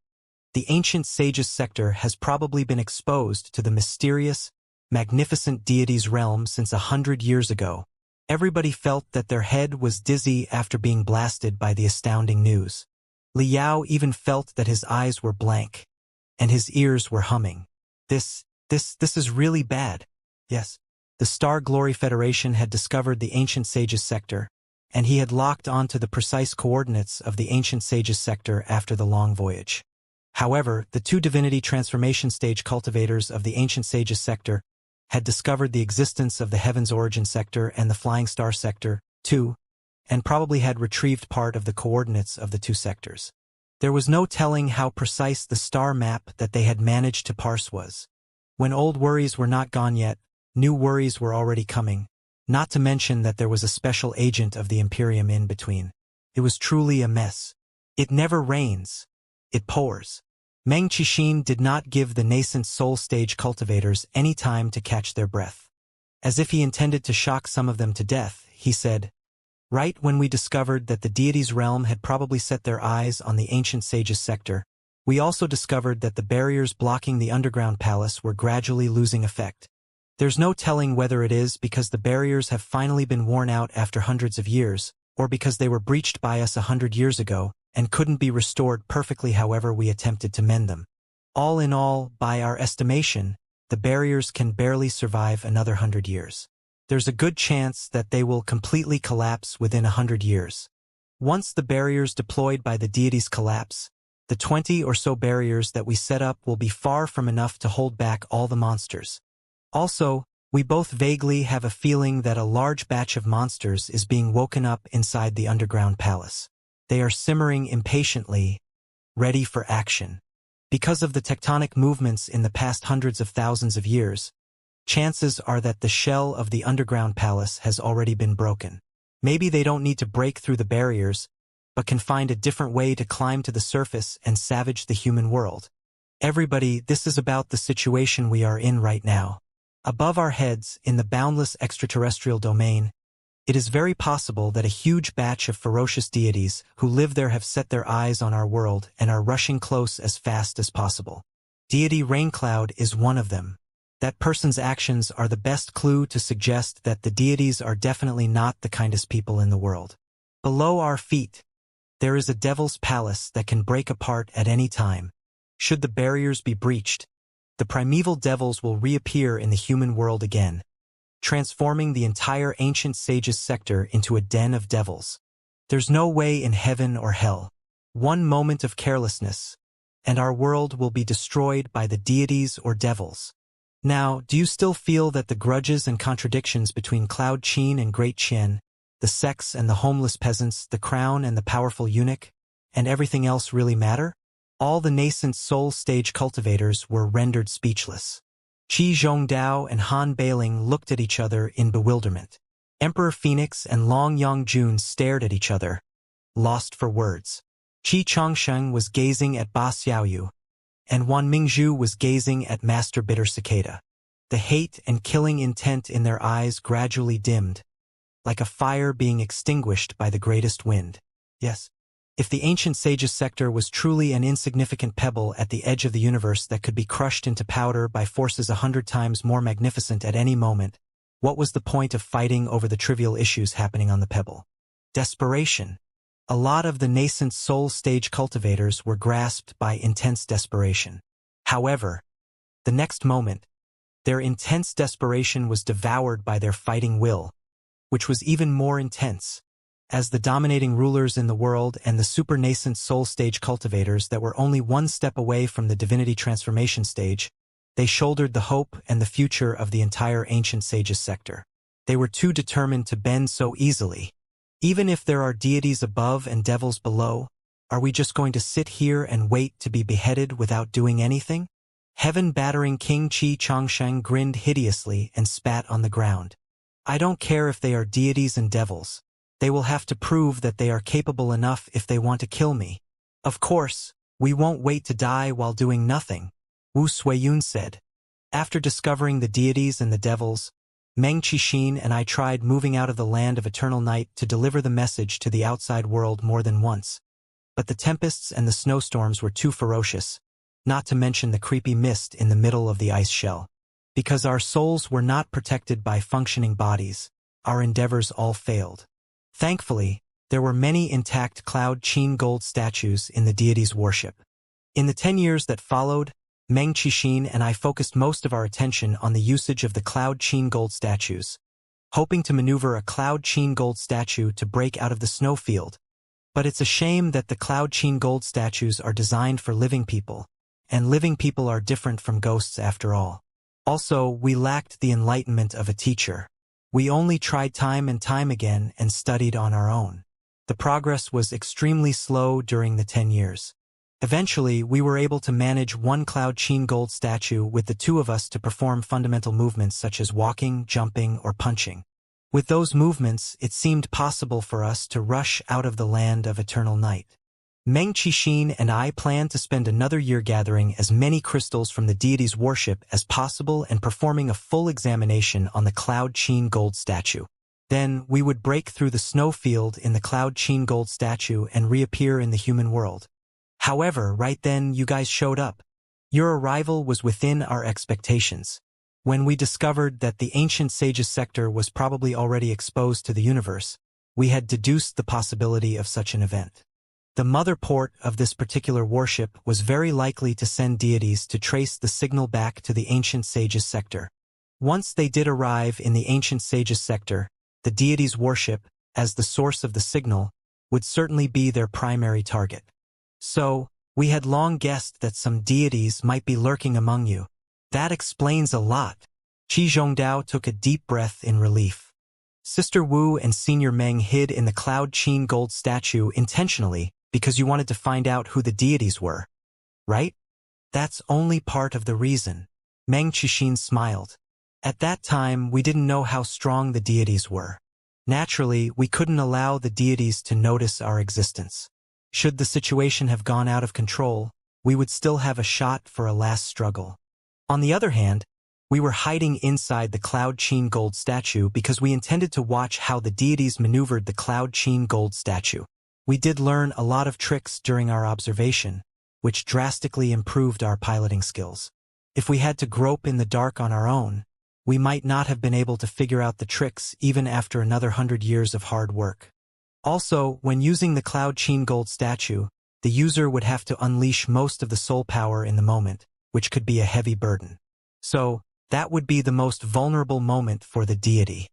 A: the ancient sages sector has probably been exposed to the mysterious, magnificent deity's realm since 100 years ago. Everybody felt that their head was dizzy after being blasted by the astounding news. Liao even felt that his eyes were blank, and his ears were humming. This is really bad. Yes. The Star Glory Federation had discovered the ancient sages sector, and he had locked onto the precise coordinates of the ancient sages sector after the long voyage. However, the two divinity transformation stage cultivators of the ancient sages sector had discovered the existence of the heaven's origin sector and the flying star sector, too, and probably had retrieved part of the coordinates of the two sectors. There was no telling how precise the star map that they had managed to parse was. When old worries were not gone yet, new worries were already coming, not to mention that there was a special agent of the Imperium in between. It was truly a mess. It never rains. It pours. Meng Qixin did not give the nascent soul stage cultivators any time to catch their breath. As if he intended to shock some of them to death, he said, "Right when we discovered that the deity's realm had probably set their eyes on the ancient sages sector, we also discovered that the barriers blocking the underground palace were gradually losing effect. There's no telling whether it is because the barriers have finally been worn out after hundreds of years, or because they were breached by us 100 years ago, and couldn't be restored perfectly however we attempted to mend them. All in all, by our estimation, the barriers can barely survive another 100 years. There's a good chance that they will completely collapse within 100 years. Once the barriers deployed by the deities collapse, the 20 or so barriers that we set up will be far from enough to hold back all the monsters. Also, we both vaguely have a feeling that a large batch of monsters is being woken up inside the underground palace. They are simmering impatiently, ready for action. Because of the tectonic movements in the past hundreds of thousands of years, chances are that the shell of the underground palace has already been broken. Maybe they don't need to break through the barriers, but can find a different way to climb to the surface and savage the human world. Everybody, this is about the situation we are in right now. Above our heads, in the boundless extraterrestrial domain, it is very possible that a huge batch of ferocious deities who live there have set their eyes on our world and are rushing close as fast as possible. Deity Raincloud is one of them. That person's actions are the best clue to suggest that the deities are definitely not the kindest people in the world. Below our feet, there is a devil's palace that can break apart at any time. Should the barriers be breached, the primeval devils will reappear in the human world again, transforming the entire ancient sages sector into a den of devils. There's no way in heaven or hell. One moment of carelessness, and our world will be destroyed by the deities or devils. Now, do you still feel that the grudges and contradictions between Cloud Qin and Great Qian, the sects and the homeless peasants, the crown and the powerful eunuch, and everything else really matter? All the nascent soul stage cultivators were rendered speechless. Qi Zhongdao and Han Beiling looked at each other in bewilderment. Emperor Phoenix and Long Yongjun stared at each other, lost for words. Qi Changsheng was gazing at Ba Xiaoyu, and Wan Mingzhu was gazing at Master Bitter Cicada. The hate and killing intent in their eyes gradually dimmed, like a fire being extinguished by the greatest wind. Yes. If the ancient sage's sector was truly an insignificant pebble at the edge of the universe that could be crushed into powder by forces 100 times more magnificent at any moment, what was the point of fighting over the trivial issues happening on the pebble? Desperation. A lot of the nascent soul stage cultivators were grasped by intense desperation. However, the next moment, their intense desperation was devoured by their fighting will, which was even more intense. As the dominating rulers in the world and the super nascent soul stage cultivators that were only one step away from the divinity transformation stage, they shouldered the hope and the future of the entire ancient sage's sector. They were too determined to bend so easily. Even if there are deities above and devils below, are we just going to sit here and wait to be beheaded without doing anything? Heaven-battering King Qi Changsheng grinned hideously and spat on the ground. I don't care if they are deities and devils. They will have to prove that they are capable enough if they want to kill me. Of course, we won't wait to die while doing nothing, Wu Suiyun said. After discovering the deities and the devils, Meng Qixin and I tried moving out of the land of eternal night to deliver the message to the outside world more than once. But the tempests and the snowstorms were too ferocious, not to mention the creepy mist in the middle of the ice shell. Because our souls were not protected by functioning bodies, our endeavors all failed. Thankfully, there were many intact Cloud Qin gold statues in the deity's worship. In the 10 years that followed, Meng Qixin and I focused most of our attention on the usage of the Cloud Qin gold statues, hoping to maneuver a Cloud Qin gold statue to break out of the snowfield. But it's a shame that the Cloud Qin gold statues are designed for living people, and living people are different from ghosts after all. Also, we lacked the enlightenment of a teacher. We only tried time and time again and studied on our own. The progress was extremely slow during the 10 years. Eventually, we were able to manage one Cloud Qin gold statue with the two of us to perform fundamental movements such as walking, jumping, or punching. With those movements, it seemed possible for us to rush out of the land of eternal night. Meng Qixin and I planned to spend another year gathering as many crystals from the deity's worship as possible and performing a full examination on the Cloud Qin gold statue. Then, we would break through the snowfield in the Cloud Qin gold statue and reappear in the human world. However, right then you guys showed up. Your arrival was within our expectations. When we discovered that the ancient sage's sector was probably already exposed to the universe, we had deduced the possibility of such an event. The mother port of this particular warship was very likely to send deities to trace the signal back to the ancient sage's sector. Once they did arrive in the ancient sage's sector, the deity's worship, as the source of the signal, would certainly be their primary target. So, we had long guessed that some deities might be lurking among you. That explains a lot. Qi Zhongdao took a deep breath in relief. Sister Wu and Senior Meng hid in the Cloud Qin gold statue intentionally because you wanted to find out who the deities were, right? That's only part of the reason. Meng Qixin smiled. At that time, we didn't know how strong the deities were. Naturally, we couldn't allow the deities to notice our existence. Should the situation have gone out of control, we would still have a shot for a last struggle. On the other hand, we were hiding inside the Cloud Qin gold statue because we intended to watch how the deities maneuvered the Cloud Qin gold statue. We did learn a lot of tricks during our observation, which drastically improved our piloting skills. If we had to grope in the dark on our own, we might not have been able to figure out the tricks even after another 100 years of hard work. Also, when using the Cloud Qin gold statue, the user would have to unleash most of the soul power in the moment, which could be a heavy burden. So, that would be the most vulnerable moment for the deity.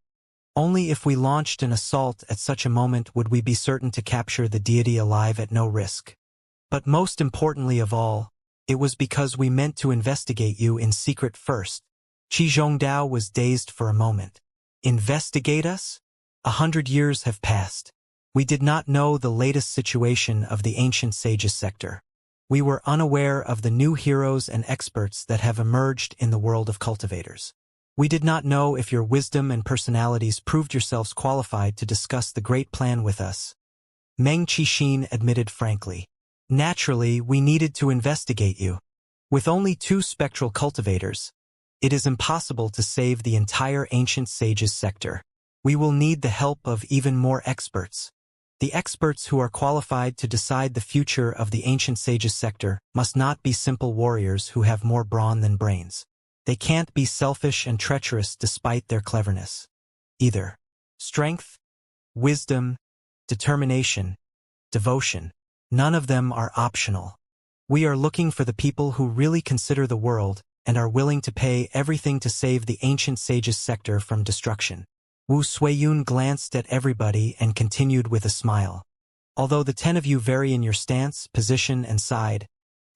A: Only if we launched an assault at such a moment would we be certain to capture the deity alive at no risk. But most importantly of all, it was because we meant to investigate you in secret first. Qi Zhongdao was dazed for a moment. Investigate us? 100 years have passed. We did not know the latest situation of the ancient sage's sector. We were unaware of the new heroes and experts that have emerged in the world of cultivators. We did not know if your wisdom and personalities proved yourselves qualified to discuss the great plan with us. Meng Qixin admitted frankly. Naturally, we needed to investigate you. With only 2 spectral cultivators, it is impossible to save the entire ancient sages sector. We will need the help of even more experts. The experts who are qualified to decide the future of the ancient sages sector must not be simple warriors who have more brawn than brains. They can't be selfish and treacherous despite their cleverness. Either strength, wisdom, determination, devotion, none of them are optional. We are looking for the people who really consider the world and are willing to pay everything to save the ancient sages sector from destruction. Wu Suiyun glanced at everybody and continued with a smile. Although the 10 of you vary in your stance, position, and side,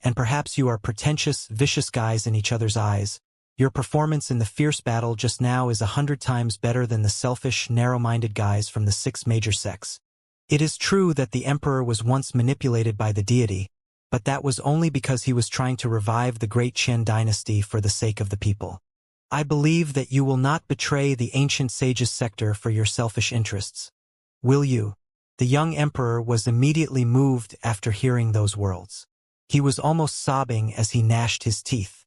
A: and perhaps you are pretentious, vicious guys in each other's eyes, your performance in the fierce battle just now is 100 times better than the selfish, narrow-minded guys from the 6 major sects. It is true that the emperor was once manipulated by the deity, but that was only because he was trying to revive the great Qian dynasty for the sake of the people. I believe that you will not betray the ancient sages sector for your selfish interests. Will you? The young emperor was immediately moved after hearing those words. He was almost sobbing as he gnashed his teeth.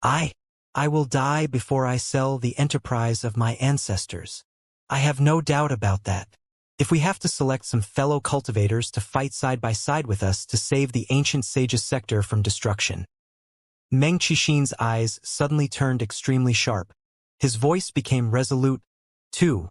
A: I will die before I sell the enterprise of my ancestors. I have no doubt about that. If we have to select some fellow cultivators to fight side by side with us to save the ancient sages sector from destruction. Meng Qixin's eyes suddenly turned extremely sharp. His voice became resolute, too,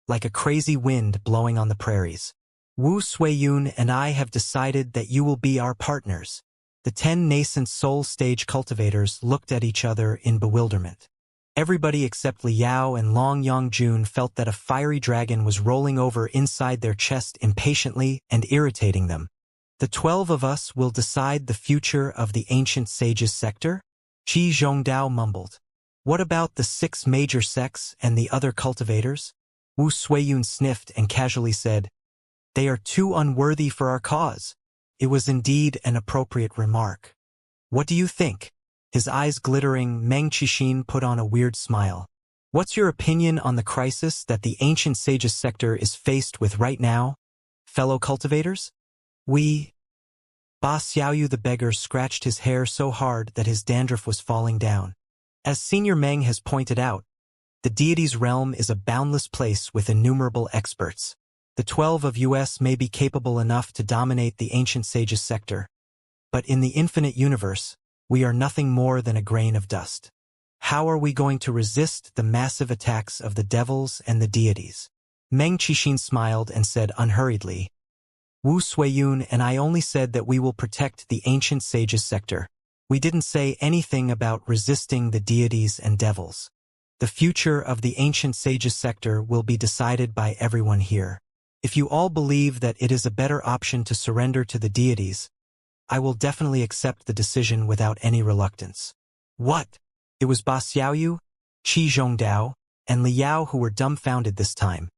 A: like a crazy wind blowing on the prairies. Wu Suiyun and I have decided that you will be our partners. The 10 nascent soul stage cultivators looked at each other in bewilderment. Everybody except Liao and Long Yongjun felt that a fiery dragon was rolling over inside their chest impatiently and irritating them. The 12 of us will decide the future of the ancient sages sector? Qi Zhongdao mumbled. What about the 6 major sects and the other cultivators? Wu Suiyun sniffed and casually said, They are too unworthy for our cause. It was indeed an appropriate remark. What do you think? His eyes glittering, Meng Qixin put on a weird smile. What's your opinion on the crisis that the ancient sages sector is faced with right now, fellow cultivators? Ba Xiaoyu the beggar scratched his hair so hard that his dandruff was falling down. As Senior Meng has pointed out, the deity's realm is a boundless place with innumerable experts. The 12 of us may be capable enough to dominate the ancient sages sector, but in the infinite universe, we are nothing more than a grain of dust. How are we going to resist the massive attacks of the devils and the deities? Meng Qixin smiled and said unhurriedly, Wu Suiyun and I only said that we will protect the ancient sages sector. We didn't say anything about resisting the deities and devils. The future of the ancient sages sector will be decided by everyone here. If you all believe that it is a better option to surrender to the deities, I will definitely accept the decision without any reluctance. What? It was Ba Xiaoyu, Qi Zhongdao, and Liao who were dumbfounded this time.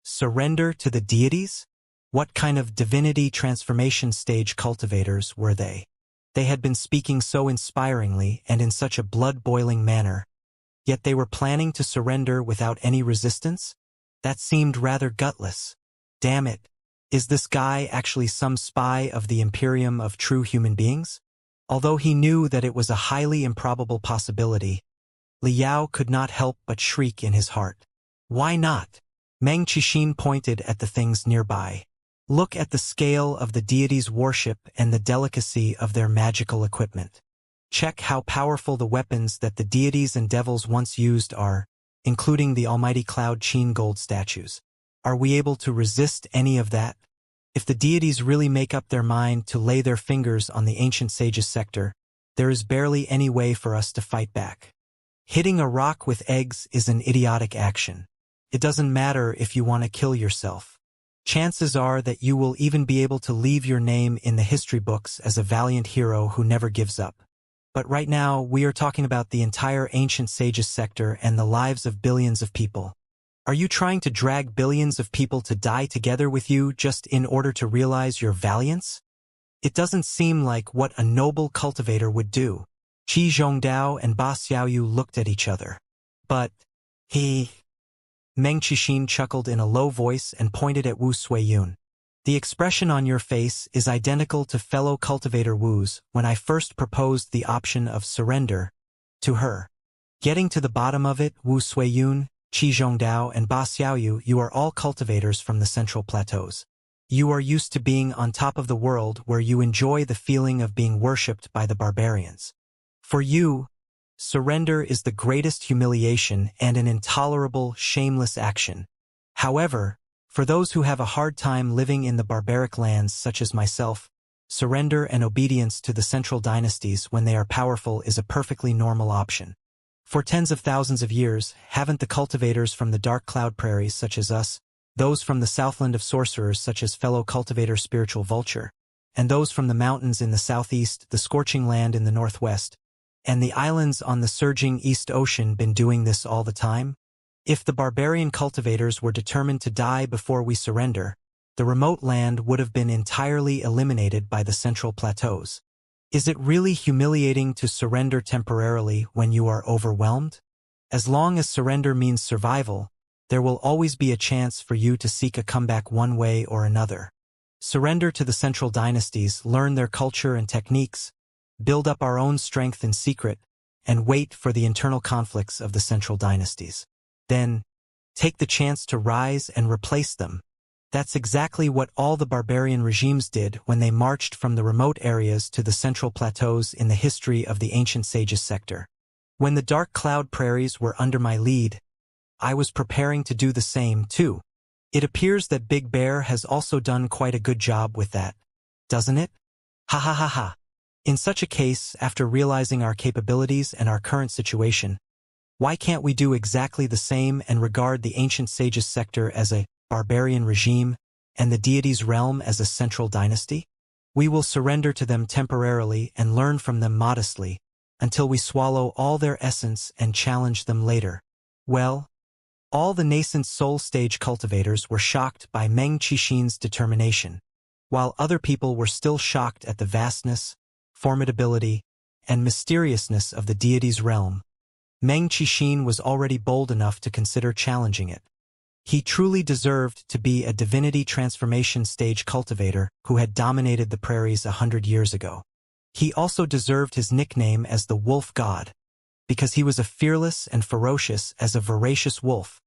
A: Surrender to the deities? What kind of divinity transformation stage cultivators were they? They had been speaking so inspiringly and in such a blood-boiling manner, yet they were planning to surrender without any resistance? That seemed rather gutless. Damn it. Is this guy actually some spy of the Imperium of true human beings? Although he knew that it was a highly improbable possibility, Liao could not help but shriek in his heart. Why not? Meng Qixin pointed at the things nearby. Look at the scale of the deity's worship and the delicacy of their magical equipment. Check how powerful the weapons that the deities and devils once used are, including the almighty Cloud Qin gold statues. Are we able to resist any of that? If the deities really make up their mind to lay their fingers on the ancient sages sector, there is barely any way for us to fight back. Hitting a rock with eggs is an idiotic action. It doesn't matter if you want to kill yourself. Chances are that you will even be able to leave your name in the history books as a valiant hero who never gives up. But right now, we are talking about the entire ancient sages sector and the lives of billions of people. Are you trying to drag billions of people to die together with you just in order to realize your valiance? It doesn't seem like what a noble cultivator would do. Qi Zhongdao and Ba Xiaoyu looked at each other. But, he... Meng Qixin chuckled in a low voice and pointed at Wu Suiyun. The expression on your face is identical to fellow cultivator Wu's when I first proposed the option of surrender to her. Getting to the bottom of it, Wu Suiyun, Qi Zhongdao and Ba Xiaoyu, you are all cultivators from the central plateaus. You are used to being on top of the world where you enjoy the feeling of being worshipped by the barbarians. For you, surrender is the greatest humiliation and an intolerable, shameless action. However, for those who have a hard time living in the barbaric lands such as myself, surrender and obedience to the central dynasties when they are powerful is a perfectly normal option. For tens of thousands of years, haven't the cultivators from the dark cloud prairies such as us, those from the southland of sorcerers such as fellow cultivator Spiritual Vulture, and those from the mountains in the southeast, the scorching land in the northwest, and the islands on the surging East Ocean been doing this all the time? If the barbarian cultivators were determined to die before we surrender, the remote land would have been entirely eliminated by the central plateaus. Is it really humiliating to surrender temporarily when you are overwhelmed? As long as surrender means survival, there will always be a chance for you to seek a comeback one way or another. Surrender to the central dynasties, learn their culture and techniques, build up our own strength in secret, and wait for the internal conflicts of the central dynasties. Then, take the chance to rise and replace them. That's exactly what all the barbarian regimes did when they marched from the remote areas to the central plateaus in the history of the ancient sages sector. When the dark cloud prairies were under my lead, I was preparing to do the same too. It appears that Big Bear has also done quite a good job with that, doesn't it? Ha ha ha ha. In such a case, after realizing our capabilities and our current situation, why can't we do exactly the same and regard the ancient sages sector as a barbarian regime and the deity's realm as a central dynasty? We will surrender to them temporarily and learn from them modestly, until we swallow all their essence and challenge them later. Well, all the nascent soul stage cultivators were shocked by Meng Qixin's determination, while other people were still shocked at the vastness, formidability, and mysteriousness of the deity's realm. Meng Qixin was already bold enough to consider challenging it. He truly deserved to be a divinity transformation stage cultivator who had dominated the prairies 100 years ago. He also deserved his nickname as the Wolf God, because he was as fearless and ferocious as a voracious wolf.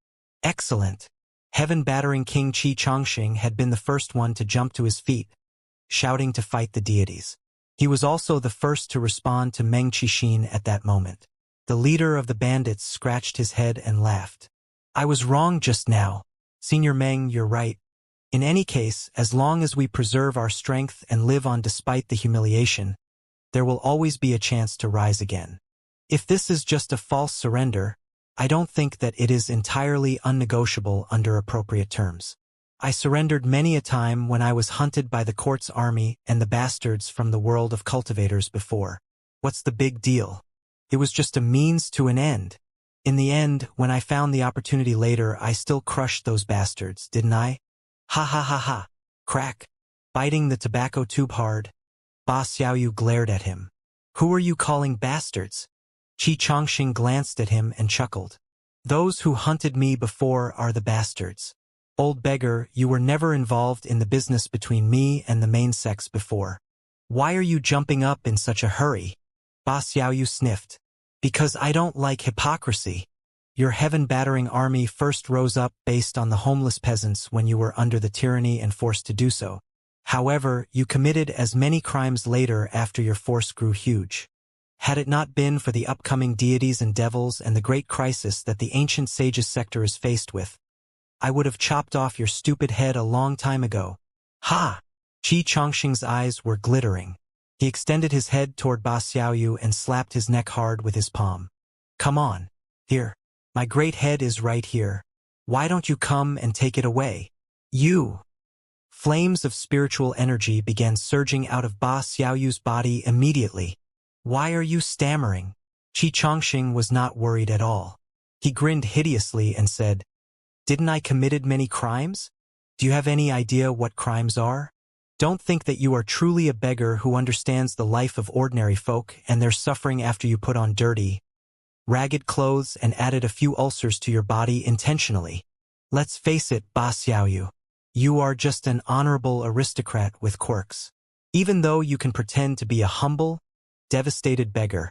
A: Excellent! Heaven-battering King Qi Chongqing had been the first one to jump to his feet, shouting to fight the deities. He was also the first to respond to Meng Qixin at that moment. The leader of the bandits scratched his head and laughed. I was wrong just now. Senior Meng, you're right. In any case, as long as we preserve our strength and live on despite the humiliation, there will always be a chance to rise again. If this is just a false surrender, I don't think that it is entirely unnegotiable under appropriate terms. I surrendered many a time when I was hunted by the court's army and the bastards from the world of cultivators before. What's the big deal? It was just a means to an end. In the end, when I found the opportunity later, I still crushed those bastards, didn't I? Ha ha ha ha. Crack. Biting the tobacco tube hard, Ba Xiaoyu glared at him. Who are you calling bastards? Qi Chongqing glanced at him and chuckled. Those who hunted me before are the bastards. Old beggar, you were never involved in the business between me and the main sex before. Why are you jumping up in such a hurry? Ba Xiaoyu sniffed. Because I don't like hypocrisy. Your heaven-battering army first rose up based on the homeless peasants when you were under the tyranny and forced to do so. However, you committed as many crimes later after your force grew huge. Had it not been for the upcoming deities and devils and the great crisis that the ancient sages sector is faced with, I would have chopped off your stupid head a long time ago. Ha! Qi Chongqing's eyes were glittering. He extended his head toward Ba Xiaoyu and slapped his neck hard with his palm. Come on. Here. My great head is right here. Why don't you come and take it away? You! Flames of spiritual energy began surging out of Ba Xiaoyu's body immediately. Why are you stammering? Qi Chongqing was not worried at all. He grinned hideously and said, Didn't I committed many crimes? Do you have any idea what crimes are? Don't think that you are truly a beggar who understands the life of ordinary folk and their suffering after you put on dirty, ragged clothes and added a few ulcers to your body intentionally. Let's face it, Ba Xiaoyu. You are just an honorable aristocrat with quirks. Even though you can pretend to be a humble, devastated beggar,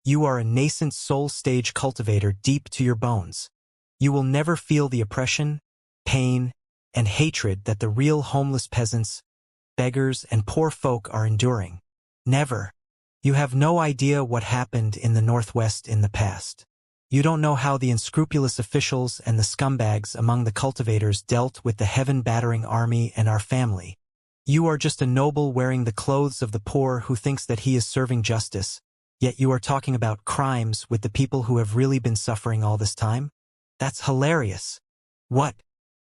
A: you are a nascent soul-stage cultivator deep to your bones. You will never feel the oppression, pain, and hatred that the real homeless peasants, beggars, and poor folk are enduring. Never. You have no idea what happened in the Northwest in the past. You don't know how the unscrupulous officials and the scumbags among the cultivators dealt with the heaven-battering army and our family. You are just a noble wearing the clothes of the poor who thinks that he is serving justice, yet you are talking about crimes with the people who have really been suffering all this time? That's hilarious. What?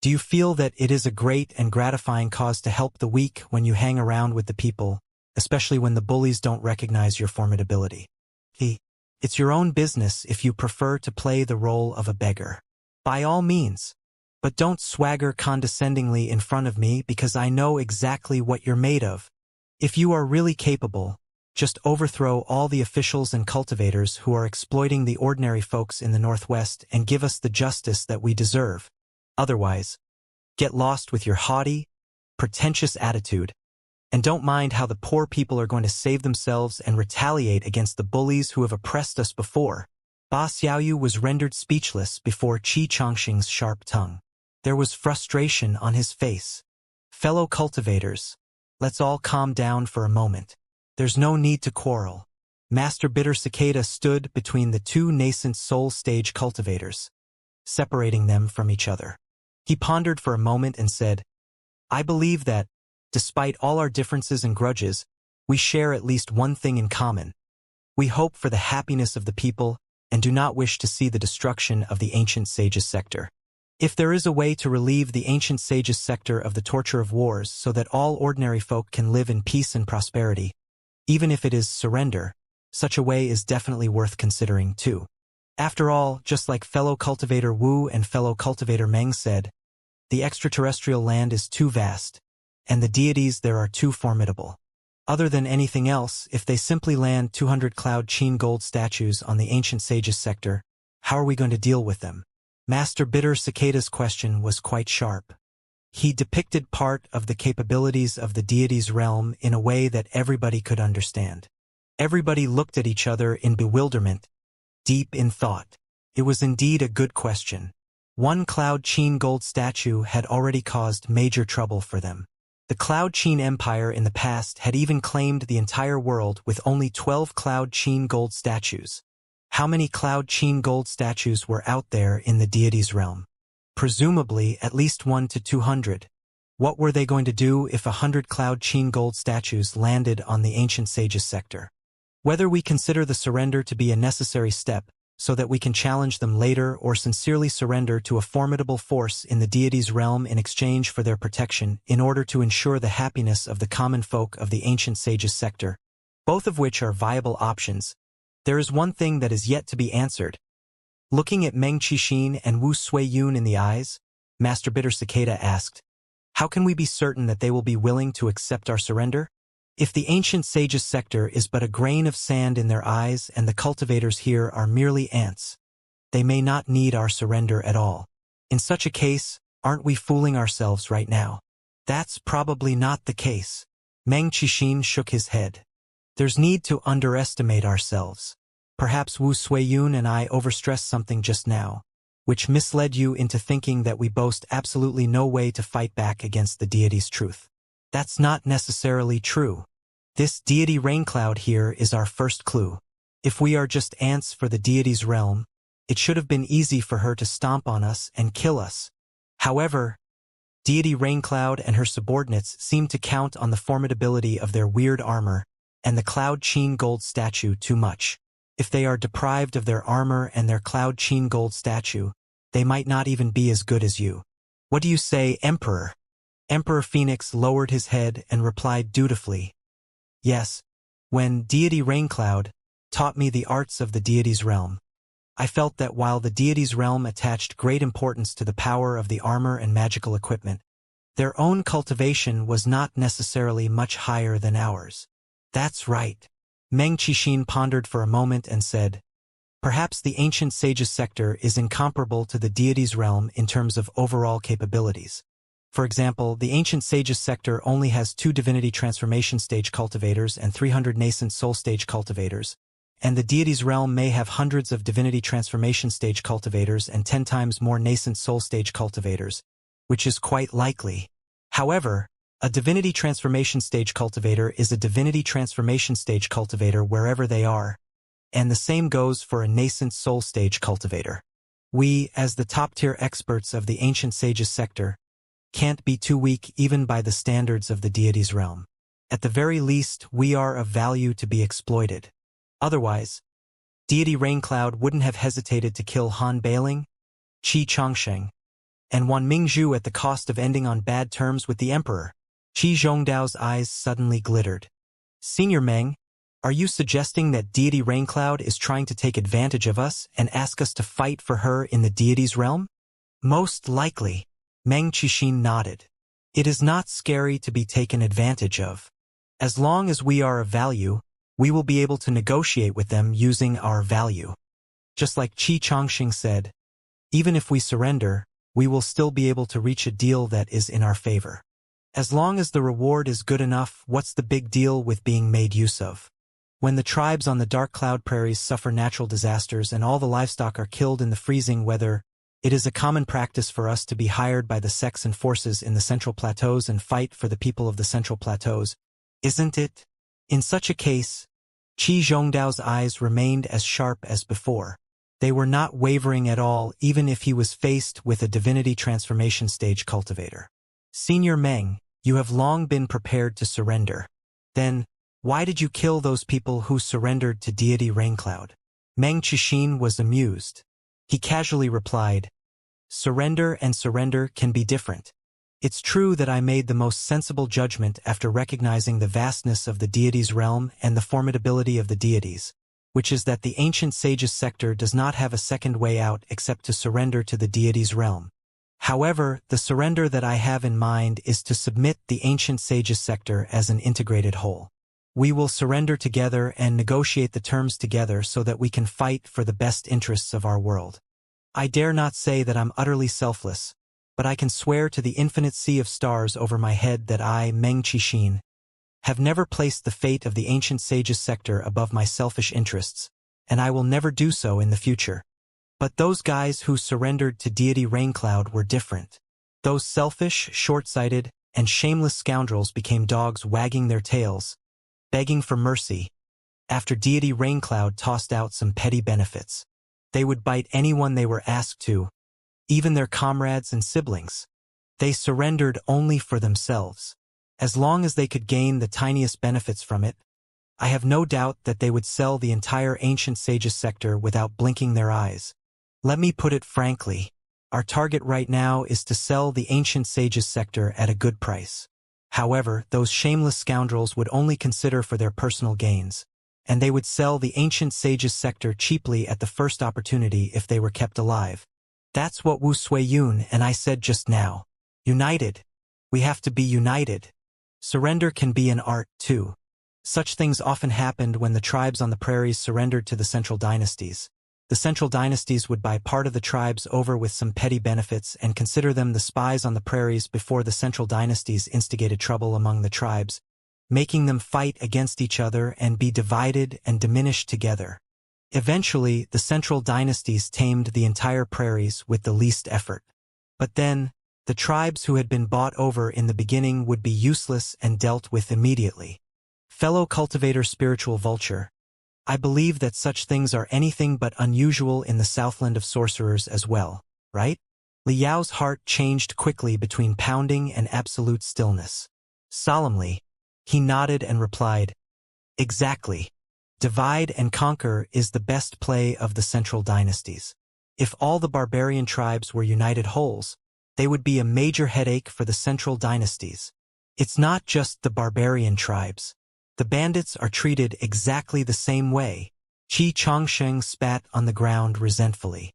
A: Do you feel that it is a great and gratifying cause to help the weak when you hang around with the people, especially when the bullies don't recognize your formidability? It's your own business if you prefer to play the role of a beggar. By all means. But don't swagger condescendingly in front of me because I know exactly what you're made of. If you are really capable, just overthrow all the officials and cultivators who are exploiting the ordinary folks in the Northwest and give us the justice that we deserve. Otherwise, get lost with your haughty, pretentious attitude, and don't mind how the poor people are going to save themselves and retaliate against the bullies who have oppressed us before. Ba Xiaoyu was rendered speechless before Qi Changxing's sharp tongue. There was frustration on his face. Fellow cultivators, let's all calm down for a moment. There's no need to quarrel. Master Bitter Cicada stood between the two nascent soul-stage cultivators, separating them from each other. He pondered for a moment and said, I believe that, despite all our differences and grudges, we share at least one thing in common. We hope for the happiness of the people and do not wish to see the destruction of the ancient sages' sector. If there is a way to relieve the ancient sages' sector of the torture of wars so that all ordinary folk can live in peace and prosperity, even if it is surrender, such a way is definitely worth considering too. After all, just like fellow cultivator Wu and fellow cultivator Meng said, the extraterrestrial land is too vast, and the deities there are too formidable. Other than anything else, if they simply land 200 Cloud Qin gold statues on the ancient sages' sector, how are we going to deal with them? Master Bitter Cicada's question was quite sharp. He depicted part of the capabilities of the deity's realm in a way that everybody could understand. Everybody looked at each other in bewilderment, deep in thought. It was indeed a good question. One Cloud Qin gold statue had already caused major trouble for them. The Cloud Qin Empire in the past had even claimed the entire world with only 12 Cloud Qin gold statues. How many Cloud Qin gold statues were out there in the deity's realm? Presumably at least 1 to 200. What were they going to do if 100 Cloud Qin gold statues landed on the ancient sages' sector? Whether we consider the surrender to be a necessary step so that we can challenge them later or sincerely surrender to a formidable force in the deity's realm in exchange for their protection in order to ensure the happiness of the common folk of the ancient sages' sector, both of which are viable options, there is one thing that is yet to be answered. Looking at Meng Qixin and Wu Suiyun in the eyes, Master Bitter Cicada asked, how can we be certain that they will be willing to accept our surrender? If the ancient sages' sector is but a grain of sand in their eyes and the cultivators here are merely ants, they may not need our surrender at all. In such a case, aren't we fooling ourselves right now? That's probably not the case. Meng Qixin shook his head. There's need to underestimate ourselves. Perhaps Wu Suiyun and I overstressed something just now, which misled you into thinking that we boast absolutely no way to fight back against the deity's truth. That's not necessarily true. This deity raincloud here is our first clue. If we are just ants for the deity's realm, it should have been easy for her to stomp on us and kill us. However, deity raincloud and her subordinates seem to count on the formidability of their weird armor and the Cloud Qin gold statue too much. If they are deprived of their armor and their Cloud Qin gold statue, they might not even be as good as you. What do you say, Emperor? Emperor Phoenix lowered his head and replied dutifully, yes, when deity Raincloud taught me the arts of the deity's realm, I felt that while the deity's realm attached great importance to the power of the armor and magical equipment, Their own cultivation was not necessarily much higher than ours. That's right. Meng Qixin pondered for a moment and said, perhaps the ancient sage's sector is incomparable to the deity's realm in terms of overall capabilities. For example, the ancient sage's sector only has 2 divinity transformation stage cultivators and 300 nascent soul stage cultivators, and the deity's realm may have hundreds of divinity transformation stage cultivators and 10 times more nascent soul stage cultivators, which is quite likely. However, a divinity transformation stage cultivator is a divinity transformation stage cultivator wherever they are, and the same goes for a nascent soul stage cultivator. We, as the top-tier experts of the ancient sage's sector, can't be too weak even by the standards of the deity's realm. At the very least, we are of value to be exploited. Otherwise, deity Raincloud wouldn't have hesitated to kill Han Bailing, Qi Changsheng, and Wan Mingzhu at the cost of ending on bad terms with the emperor. Qi Zhongdao's eyes suddenly glittered. Senior Meng, are you suggesting that deity Raincloud is trying to take advantage of us and ask us to fight for her in the deity's realm? Most likely. Meng Qixin nodded. It is not scary to be taken advantage of. As long as we are of value, we will be able to negotiate with them using our value. Just like Qi Changxing said, even if we surrender, we will still be able to reach a deal that is in our favor. As long as the reward is good enough, what's the big deal with being made use of? When the tribes on the Dark Cloud Prairies suffer natural disasters and all the livestock are killed in the freezing weather, it is a common practice for us to be hired by the sects and forces in the Central Plateaus and fight for the people of the Central Plateaus, isn't it? In such a case, Qi Zhongdao's eyes remained as sharp as before. They were not wavering at all, even if he was faced with a divinity transformation stage cultivator. Senior Meng, you have long been prepared to surrender. Then, why did you kill those people who surrendered to deity Raincloud? Meng Qixin was amused. He casually replied, surrender and surrender can be different. It's true that I made the most sensible judgment after recognizing the vastness of the deity's realm and the formidability of the deities, which is that the ancient sage's sector does not have a second way out except to surrender to the deity's realm. However, the surrender that I have in mind is to submit the ancient sage's sector as an integrated whole. We will surrender together and negotiate the terms together so that we can fight for the best interests of our world. I dare not say that I'm utterly selfless, but I can swear to the infinite sea of stars over my head that I, Meng Qixin, have never placed the fate of the ancient sage's sector above my selfish interests, and I will never do so in the future. But those guys who surrendered to deity Raincloud were different. Those selfish, short-sighted, and shameless scoundrels became dogs wagging their tails, begging for mercy. After deity Raincloud tossed out some petty benefits, they would bite anyone they were asked to, even their comrades and siblings. They surrendered only for themselves. As long as they could gain the tiniest benefits from it, I have no doubt that they would sell the entire ancient sage's sector without blinking their eyes. Let me put it frankly, our target right now is to sell the ancient sage's sector at a good price. However, those shameless scoundrels would only consider for their personal gains, and they would sell the ancient sage's sector cheaply at the first opportunity if they were kept alive. That's what Wu Suiyun and I said just now. United. We have to be united. Surrender can be an art, too. Such things often happened when the tribes on the prairies surrendered to the central dynasties. The central dynasties would buy part of the tribes over with some petty benefits and consider them the spies on the prairies before the central dynasties instigated trouble among the tribes, making them fight against each other and be divided and diminished together. Eventually, the central dynasties tamed the entire prairies with the least effort. But then, the tribes who had been bought over in the beginning would be useless and dealt with immediately. Fellow cultivator spiritual vulture, I believe that such things are anything but unusual in the Southland of sorcerers as well, right? Li Yao's heart changed quickly between pounding and absolute stillness. Solemnly, he nodded and replied, exactly. Divide and conquer is the best play of the central dynasties. If all the barbarian tribes were united wholes, they would be a major headache for the central dynasties. It's not just the barbarian tribes. The bandits are treated exactly the same way. Qi Changsheng spat on the ground resentfully.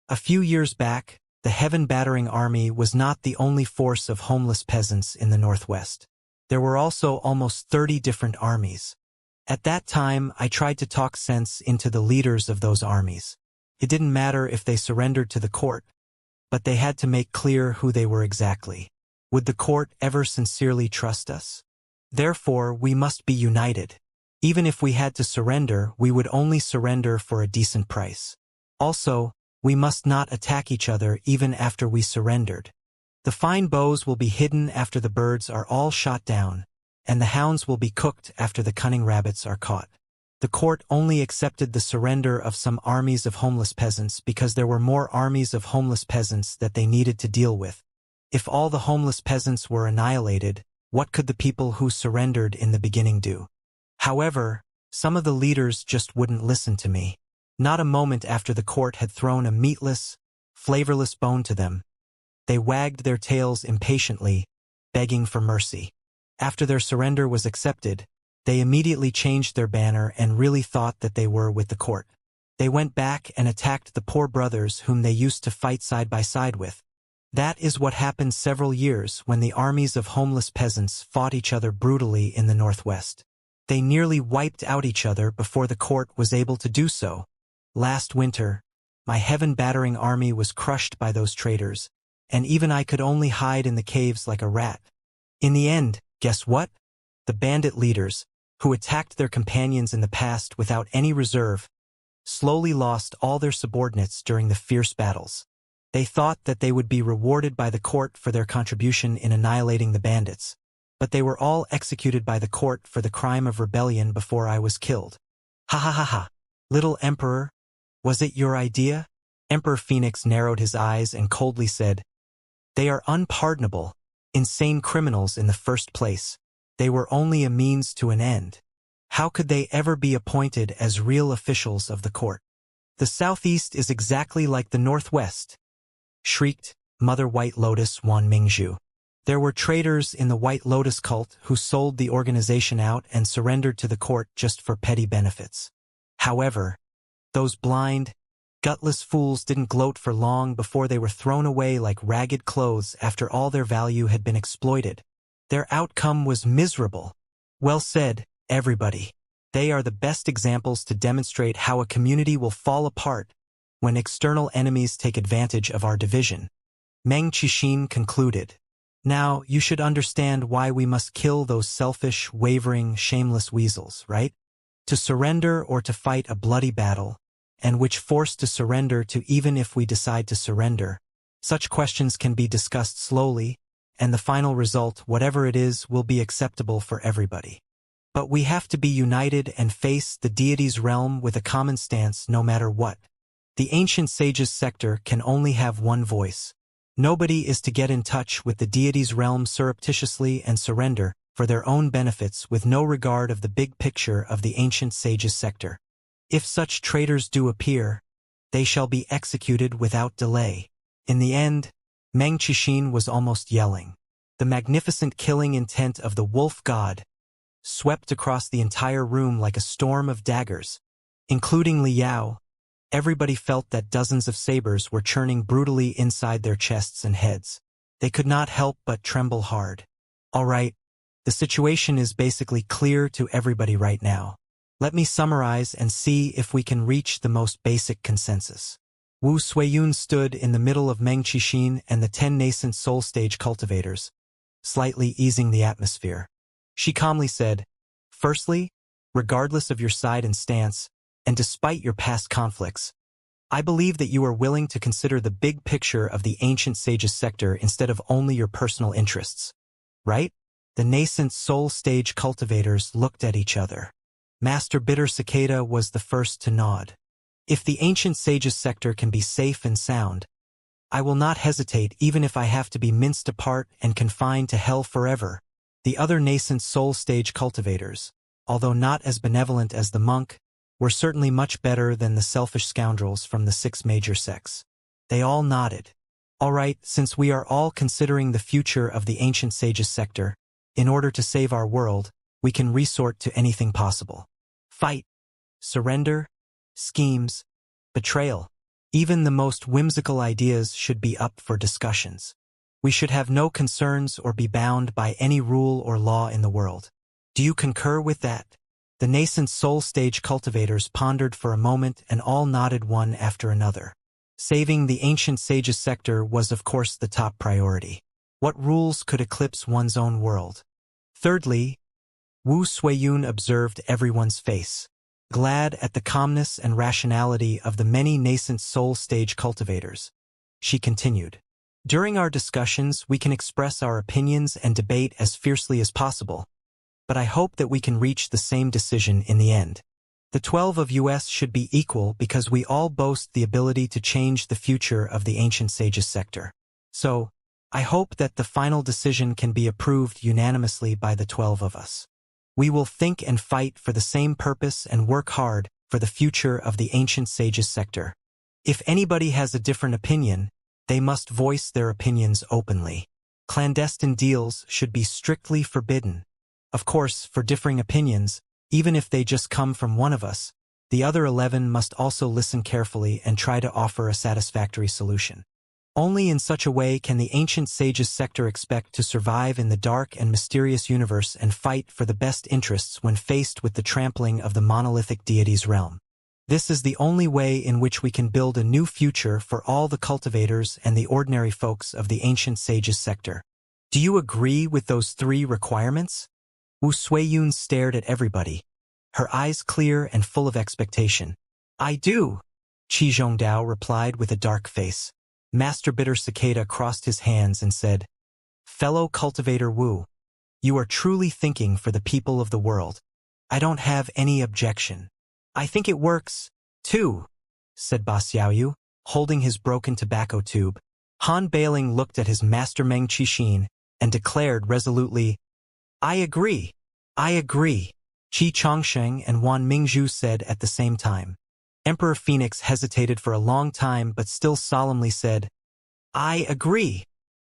A: A few years back, The heaven-battering army was not the only force of homeless peasants in the Northwest. There were also almost 30 different armies. At that time, I tried to talk sense into the leaders of those armies. It didn't matter if they surrendered to the court, but they had to make clear who they were exactly. Would the court ever sincerely trust us? Therefore, we must be united. Even if we had to surrender, we would only surrender for a decent price. Also, we must not attack each other even after we surrendered. The fine bows will be hidden after the birds are all shot down, and the hounds will be cooked after the cunning rabbits are caught. The court only accepted the surrender of some armies of homeless peasants because there were more armies of homeless peasants that they needed to deal with. If all the homeless peasants were annihilated, what could the people who surrendered in the beginning do? However, some of the leaders just wouldn't listen to me. Not a moment after the court had thrown a meatless, flavorless bone to them, they wagged their tails impatiently, begging for mercy. After their surrender was accepted, they immediately changed their banner and really thought that they were with the court. They went back and attacked the poor brothers whom they used to fight side by side with. That is what happened several years when the armies of homeless peasants fought each other brutally in the Northwest. They nearly wiped out each other before the court was able to do so. Last winter, my heaven-battering army was crushed by those traitors, and even I could only hide in the caves like a rat. In the end, guess what? The bandit leaders, who attacked their companions in the past without any reserve, slowly lost all their subordinates during the fierce battles. They thought that they would be rewarded by the court for their contribution in annihilating the bandits, but they were all executed by the court for the crime of rebellion before I was killed. Ha ha ha ha. Little Emperor, was it your idea? Emperor Phoenix narrowed his eyes and coldly said, "They are unpardonable, insane criminals in the first place. They were only a means to an end. How could they ever be appointed as real officials of the court? The Southeast is exactly like the Northwest," shrieked Mother White Lotus Wan Mingzhu. There were traitors in the White Lotus cult who sold the organization out and surrendered to the court just for petty benefits. However, those blind, gutless fools didn't gloat for long before they were thrown away like ragged clothes after all their value had been exploited. Their outcome was miserable. Well said, everybody. They are the best examples to demonstrate how a community will fall apart when external enemies take advantage of our division. Meng Qixin concluded. Now, you should understand why we must kill those selfish, wavering, shameless weasels, right? To surrender or to fight a bloody battle, and which force to surrender to even if we decide to surrender. Such questions can be discussed slowly, and the final result, whatever it is, will be acceptable for everybody. But we have to be united and face the deity's realm with a common stance no matter what. The ancient sage's sector can only have one voice. Nobody is to get in touch with the deity's realm surreptitiously and surrender for their own benefits with no regard of the big picture of the ancient sage's sector. If such traitors do appear, they shall be executed without delay. In the end, Meng Qixin was almost yelling. The magnificent killing intent of the wolf god swept across the entire room like a storm of daggers, including Li Yao. Everybody felt that dozens of sabers were churning brutally inside their chests and heads. They could not help but tremble hard. All right, the situation is basically clear to everybody right now. Let me summarize and see if we can reach the most basic consensus. Wu Suiyun stood in the middle of Meng Qixin and the 10 nascent soul stage cultivators, slightly easing the atmosphere. She calmly said, "Firstly, regardless of your side and stance, and despite your past conflicts, I believe that you are willing to consider the big picture of the ancient sage's sector instead of only your personal interests. Right?" The nascent soul stage cultivators looked at each other. Master Bitter Cicada was the first to nod. If the ancient sage's sector can be safe and sound, I will not hesitate even if I have to be minced apart and confined to hell forever. The other nascent soul stage cultivators, although not as benevolent as the monk, were certainly much better than the selfish scoundrels from the 6 major sects. They all nodded. All right, since we are all considering the future of the ancient sage's sector, in order to save our world, we can resort to anything possible. Fight, surrender, schemes, betrayal. Even the most whimsical ideas should be up for discussions. We should have no concerns or be bound by any rule or law in the world. Do you concur with that? The nascent soul stage cultivators pondered for a moment and all nodded one after another. Saving the ancient sage's sector was of course the top priority. What rules could eclipse one's own world? Thirdly, Wu Suiyun observed everyone's face, glad at the calmness and rationality of the many nascent soul stage cultivators. She continued, "During our discussions we can express our opinions and debate as fiercely as possible, but I hope that we can reach the same decision in the end. The 12 of us should be equal because we all boast the ability to change the future of the ancient sage's sector. So, I hope that the final decision can be approved unanimously by the 12 of us. We will think and fight for the same purpose and work hard for the future of the ancient sage's sector. If anybody has a different opinion, they must voice their opinions openly. Clandestine deals should be strictly forbidden. Of course, for differing opinions, even if they just come from one of us, the other 11 must also listen carefully and try to offer a satisfactory solution. Only in such a way can the ancient sage's sector expect to survive in the dark and mysterious universe and fight for the best interests when faced with the trampling of the monolithic deity's realm. This is the only way in which we can build a new future for all the cultivators and the ordinary folks of the ancient sage's sector. Do you agree with those 3 requirements?" Wu Suiyun stared at everybody, her eyes clear and full of expectation. "I do," Qi Zhongdao replied with a dark face. Master Bitter Cicada crossed his hands and said, "Fellow cultivator Wu, you are truly thinking for the people of the world. I don't have any objection. I think it works, too," said Ba Xiaoyu, holding his broken tobacco tube. Han Bailing looked at his master Meng Qixin and declared resolutely, "I agree. I agree." Qi Chongsheng and Wan Mingzhu said at the same time. Emperor Phoenix hesitated for a long time but still solemnly said, "I agree.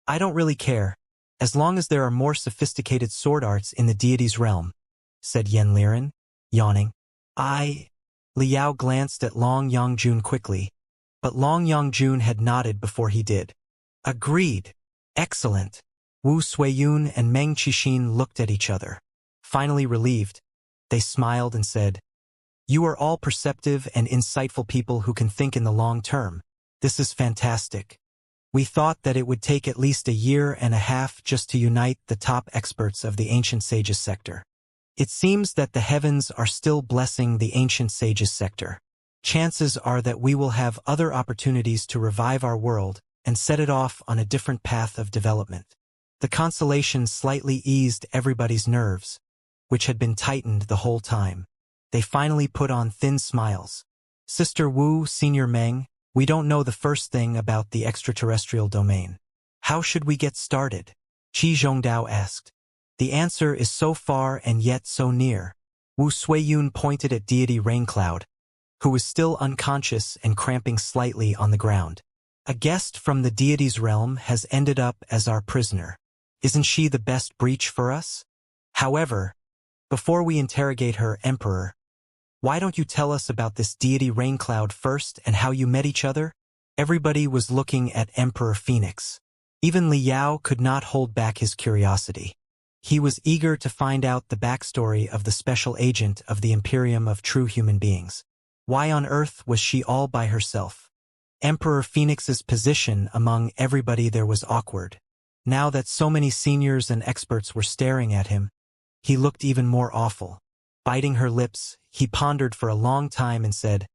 A: I don't really care, as long as there are more sophisticated sword arts in the deity's realm," said Yen Liren, yawning. Liao glanced at Long Yongjun quickly, but Long Yongjun had nodded before he did. "Agreed. Excellent." Wu Suiyun and Meng Qixin looked at each other. Finally relieved, they smiled and said, "You are all perceptive and insightful people who can think in the long term. This is fantastic. We thought that it would take at least a year and a half just to unite the top experts of the ancient sage's sector. It seems that the heavens are still blessing the ancient sage's sector. Chances are that we will have other opportunities to revive our world and set it off on a different path of development." The consolation slightly eased everybody's nerves, which had been tightened the whole time. They finally put on thin smiles. "Sister Wu, Senior Meng, we don't know the first thing about the extraterrestrial domain. How should we get started?" Qi Zhongdao asked. "The answer is so far and yet so near." Wu Suiyun pointed at deity Raincloud, who was still unconscious and cramping slightly on the ground. "A guest from the deity's realm has ended up as our prisoner. Isn't she the best breach for us? However, before we interrogate her, Emperor, why don't you tell us about this deity Raincloud first and how you met each other?" Everybody was looking at Emperor Phoenix. Even Liao could not hold back his curiosity. He was eager to find out the backstory of the special agent of the Imperium of True Human Beings. Why on earth was she all by herself? Emperor Phoenix's position among everybody there was awkward. Now that so many seniors and experts were staring at him, he looked even more awful. Biting her lips, he pondered for a long time and said,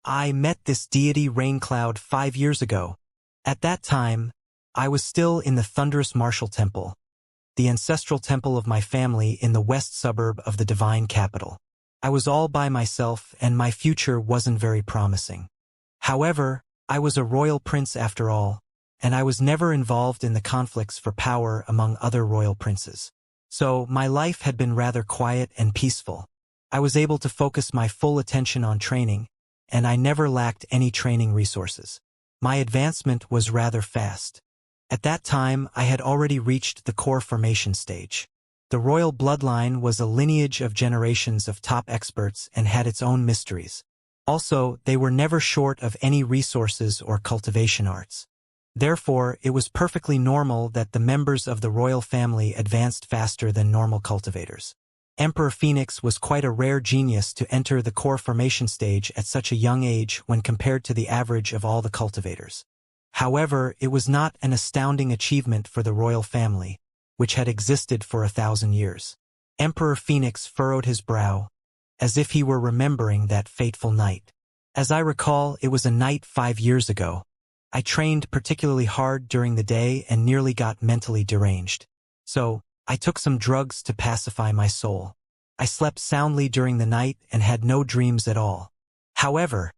A: "I met this deity Raincloud 5 years ago. At that time, I was still in the thunderous martial temple, the ancestral temple of my family in the west suburb of the divine capital. I was all by myself and my future wasn't very promising. However, I was a royal prince after all, and I was never involved in the conflicts for power among other royal princes. So my life had been rather quiet and peaceful. I was able to focus my full attention on training, and I never lacked any training resources. My advancement was rather fast. At that time, I had already reached the core formation stage. The royal bloodline was a lineage of generations of top experts and had its own mysteries. Also, they were never short of any resources or cultivation arts. Therefore, it was perfectly normal that the members of the royal family advanced faster than normal cultivators. Emperor Phoenix was quite a rare genius to enter the core formation stage at such a young age when compared to the average of all the cultivators. However, it was not an astounding achievement for the royal family, which had existed for 1,000 years. Emperor Phoenix furrowed his brow, as if he were remembering that fateful night. As I recall, it was a night 5 years ago. I trained particularly hard during the day and nearly got mentally deranged. So, I took some drugs to pacify my soul. I slept soundly during the night and had no dreams at all. However,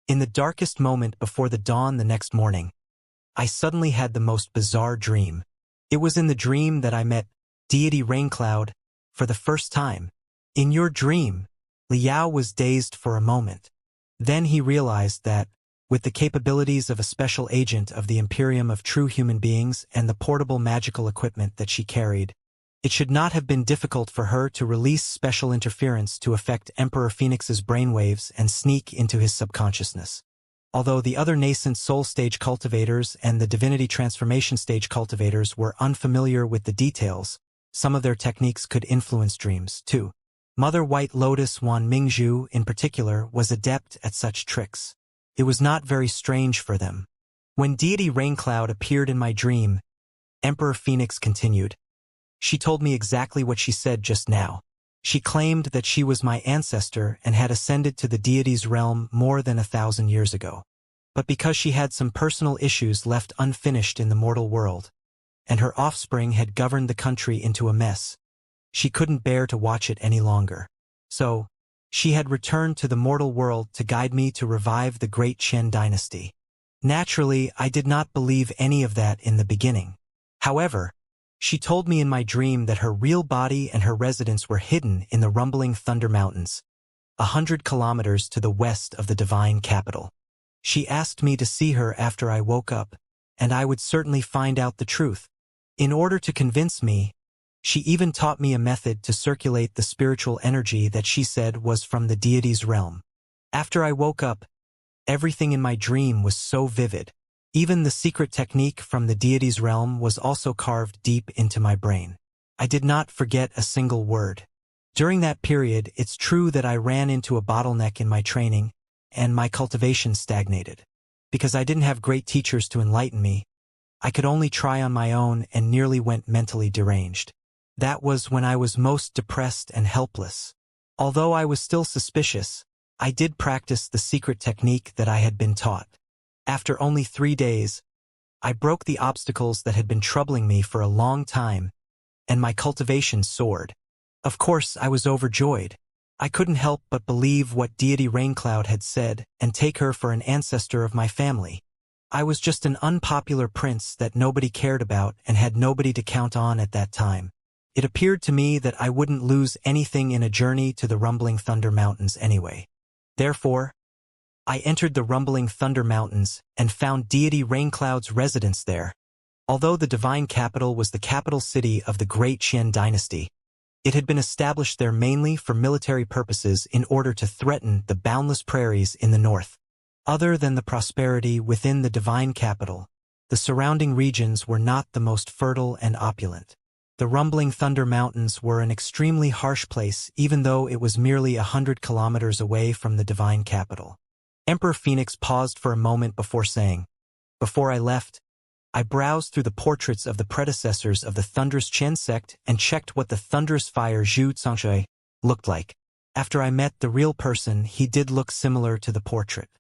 A: in the darkest moment before the dawn the next morning, I suddenly had the most bizarre dream. It was in the dream that I met deity Raincloud for the first time. In your dream, Liao was dazed for a moment. Then he realized that, with the capabilities of a special agent of the Imperium of True Human Beings and the portable magical equipment that she carried, it should not have been difficult for her to release special interference to affect Emperor Phoenix's brainwaves and sneak into his subconsciousness. Although the other nascent soul stage cultivators and the divinity transformation stage cultivators were unfamiliar with the details, some of their techniques could influence dreams, too. Mother White Lotus Wan Mingzhu, in particular, was adept at such tricks. It was not very strange for them. When deity Raincloud appeared in my dream, Emperor Phoenix continued. She told me exactly what she said just now. She claimed that she was my ancestor and had ascended to the deity's realm more than 1,000 years ago. But because she had some personal issues left unfinished in the mortal world, and her offspring had governed the country into a mess, she couldn't bear to watch it any longer. So, she had returned to the mortal world to guide me to revive the great Qian dynasty. Naturally, I did not believe any of that in the beginning. However, she told me in my dream that her real body and her residence were hidden in the rumbling Thunder Mountains, 100 kilometers to the west of the divine capital. She asked me to see her after I woke up, and I would certainly find out the truth. In order to convince me, she even taught me a method to circulate the spiritual energy that she said was from the deity's realm. After I woke up, everything in my dream was so vivid. Even the secret technique from the deity's realm was also carved deep into my brain. I did not forget a single word. During that period, it's true that I ran into a bottleneck in my training, and my cultivation stagnated. Because I didn't have great teachers to enlighten me, I could only try on my own and nearly went mentally deranged. That was when I was most depressed and helpless. Although I was still suspicious, I did practice the secret technique that I had been taught. After only 3 days, I broke the obstacles that had been troubling me for a long time, and my cultivation soared. Of course, I was overjoyed. I couldn't help but believe what deity Raincloud had said and take her for an ancestor of my family. I was just an unpopular prince that nobody cared about and had nobody to count on at that time. It appeared to me that I wouldn't lose anything in a journey to the rumbling Thunder Mountains anyway. Therefore, I entered the rumbling Thunder Mountains and found deity Raincloud's residence there. Although the divine capital was the capital city of the great Qian dynasty, it had been established there mainly for military purposes in order to threaten the boundless prairies in the north. Other than the prosperity within the divine capital, the surrounding regions were not the most fertile and opulent. The rumbling Thunder Mountains were an extremely harsh place even though it was merely 100 kilometers away from the divine capital. Emperor Phoenix paused for a moment before saying, "Before I left, I browsed through the portraits of the predecessors of the thunderous Qian sect and checked what the thunderous fire Xianxia looked like. After I met the real person, he did look similar to the portrait.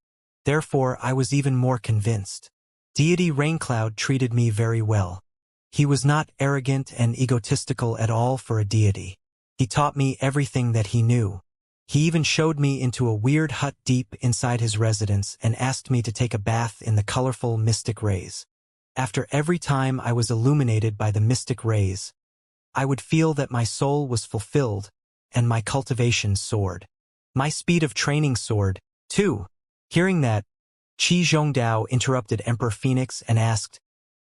A: Therefore, I was even more convinced. Deity Raincloud treated me very well. He was not arrogant and egotistical at all for a deity. He taught me everything that he knew. He even showed me into a weird hut deep inside his residence and asked me to take a bath in the colorful mystic rays. After every time I was illuminated by the mystic rays, I would feel that my soul was fulfilled and my cultivation soared. My speed of training soared, too." Hearing that, Qi Zhongdao interrupted Emperor Phoenix and asked,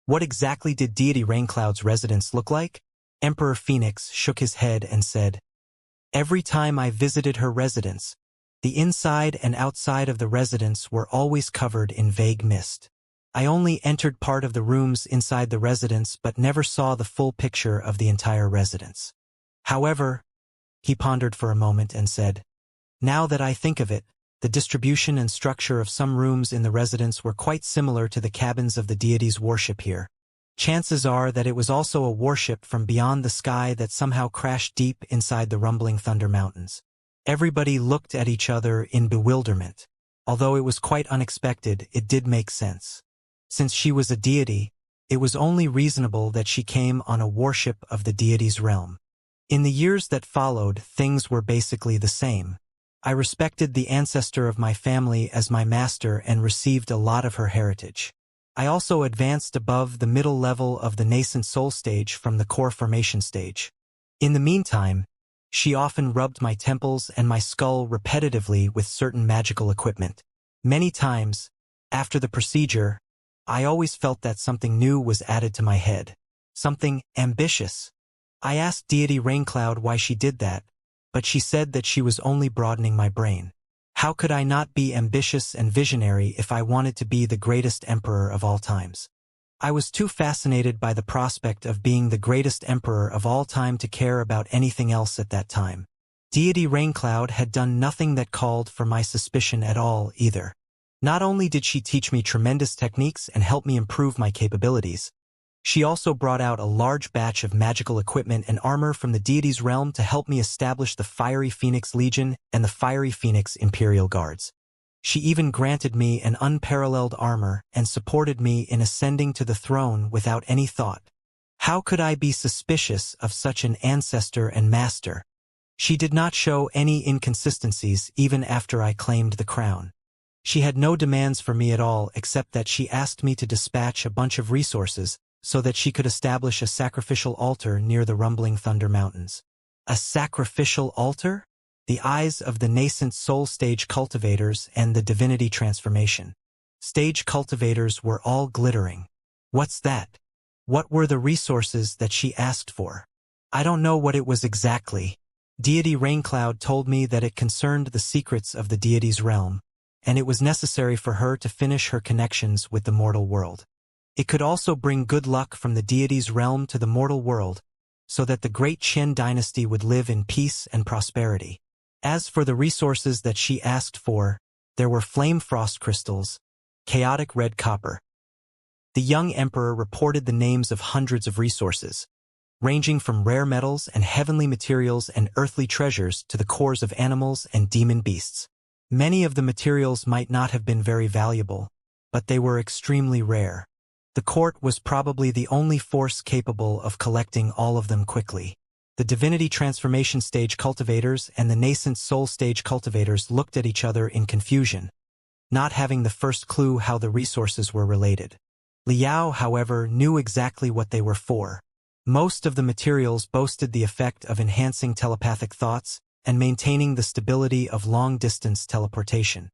A: "What exactly did deity Raincloud's residence look like?" Emperor Phoenix shook his head and said, "Every time I visited her residence, The inside and outside of the residence were always covered in vague mist. I only entered part of the rooms inside the residence but never saw the full picture of the entire residence. However, he pondered for a moment and said, "Now that I think of it, the distribution and structure of some rooms in the residence were quite similar to the cabins of the deity's worship here. Chances are that it was also a warship from beyond the sky that somehow crashed deep inside the rumbling Thunder Mountains." Everybody looked at each other in bewilderment. Although it was quite unexpected, it did make sense. Since she was a deity, it was only reasonable that she came on a warship of the deity's realm. In the years that followed, things were basically the same. I respected the ancestor of my family as my master and received a lot of her heritage. I also advanced above the middle level of the nascent soul stage from the core formation stage. In the meantime, she often rubbed my temples and my skull repetitively with certain magical equipment. Many times, after the procedure, I always felt that something new was added to my head. Something ambitious. I asked Deity Raincloud why she did that, but she said that she was only broadening my brain. How could I not be ambitious and visionary if I wanted to be the greatest emperor of all times? I was too fascinated by the prospect of being the greatest emperor of all time to care about anything else at that time. Deity Raincloud had done nothing that called for my suspicion at all either. Not only did she teach me tremendous techniques and help me improve my capabilities, she also brought out a large batch of magical equipment and armor from the deity's realm to help me establish the Fiery Phoenix Legion and the Fiery Phoenix Imperial Guards. She even granted me an unparalleled armor and supported me in ascending to the throne without any thought. How could I be suspicious of such an ancestor and master? She did not show any inconsistencies even after I claimed the crown. She had no demands for me at all except that she asked me to dispatch a bunch of resources so that she could establish a sacrificial altar near the rumbling Thunder Mountains. A sacrificial altar? The eyes of the nascent soul stage cultivators and the divinity transformation stage cultivators were all glittering. What's that? What were the resources that she asked for? I don't know what it was exactly. Deity Raincloud told me that it concerned the secrets of the deity's realm, and it was necessary for her to finish her connections with the mortal world. It could also bring good luck from the deity's realm to the mortal world, so that the great Qin dynasty would live in peace and prosperity. As for the resources that she asked for, there were flame frost crystals, chaotic red copper. The young emperor reported the names of hundreds of resources, ranging from rare metals and heavenly materials and earthly treasures to the cores of animals and demon beasts. Many of the materials might not have been very valuable, but they were extremely rare. The court was probably the only force capable of collecting all of them quickly. The divinity transformation stage cultivators and the nascent soul stage cultivators looked at each other in confusion, not having the first clue how the resources were related. Liao, however, knew exactly what they were for. Most of the materials boasted the effect of enhancing telepathic thoughts and maintaining the stability of long-distance teleportation.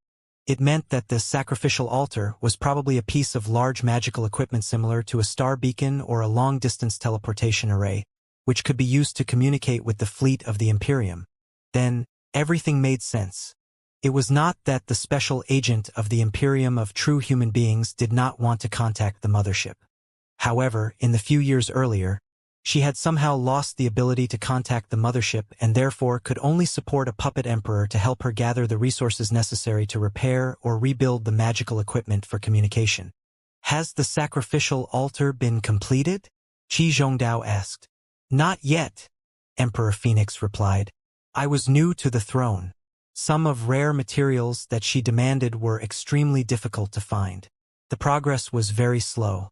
A: It meant that the sacrificial altar was probably a piece of large magical equipment similar to a star beacon or a long-distance teleportation array, which could be used to communicate with the fleet of the Imperium. Then, everything made sense. It was not that the special agent of the Imperium of true human beings did not want to contact the mothership. However, in the few years earlier, she had somehow lost the ability to contact the mothership and therefore could only support a puppet emperor to help her gather the resources necessary to repair or rebuild the magical equipment for communication. Has the sacrificial altar been completed? Qi Zhongdao asked. Not yet, Emperor Phoenix replied. I was new to the throne. Some of rare materials that she demanded were extremely difficult to find. The progress was very slow.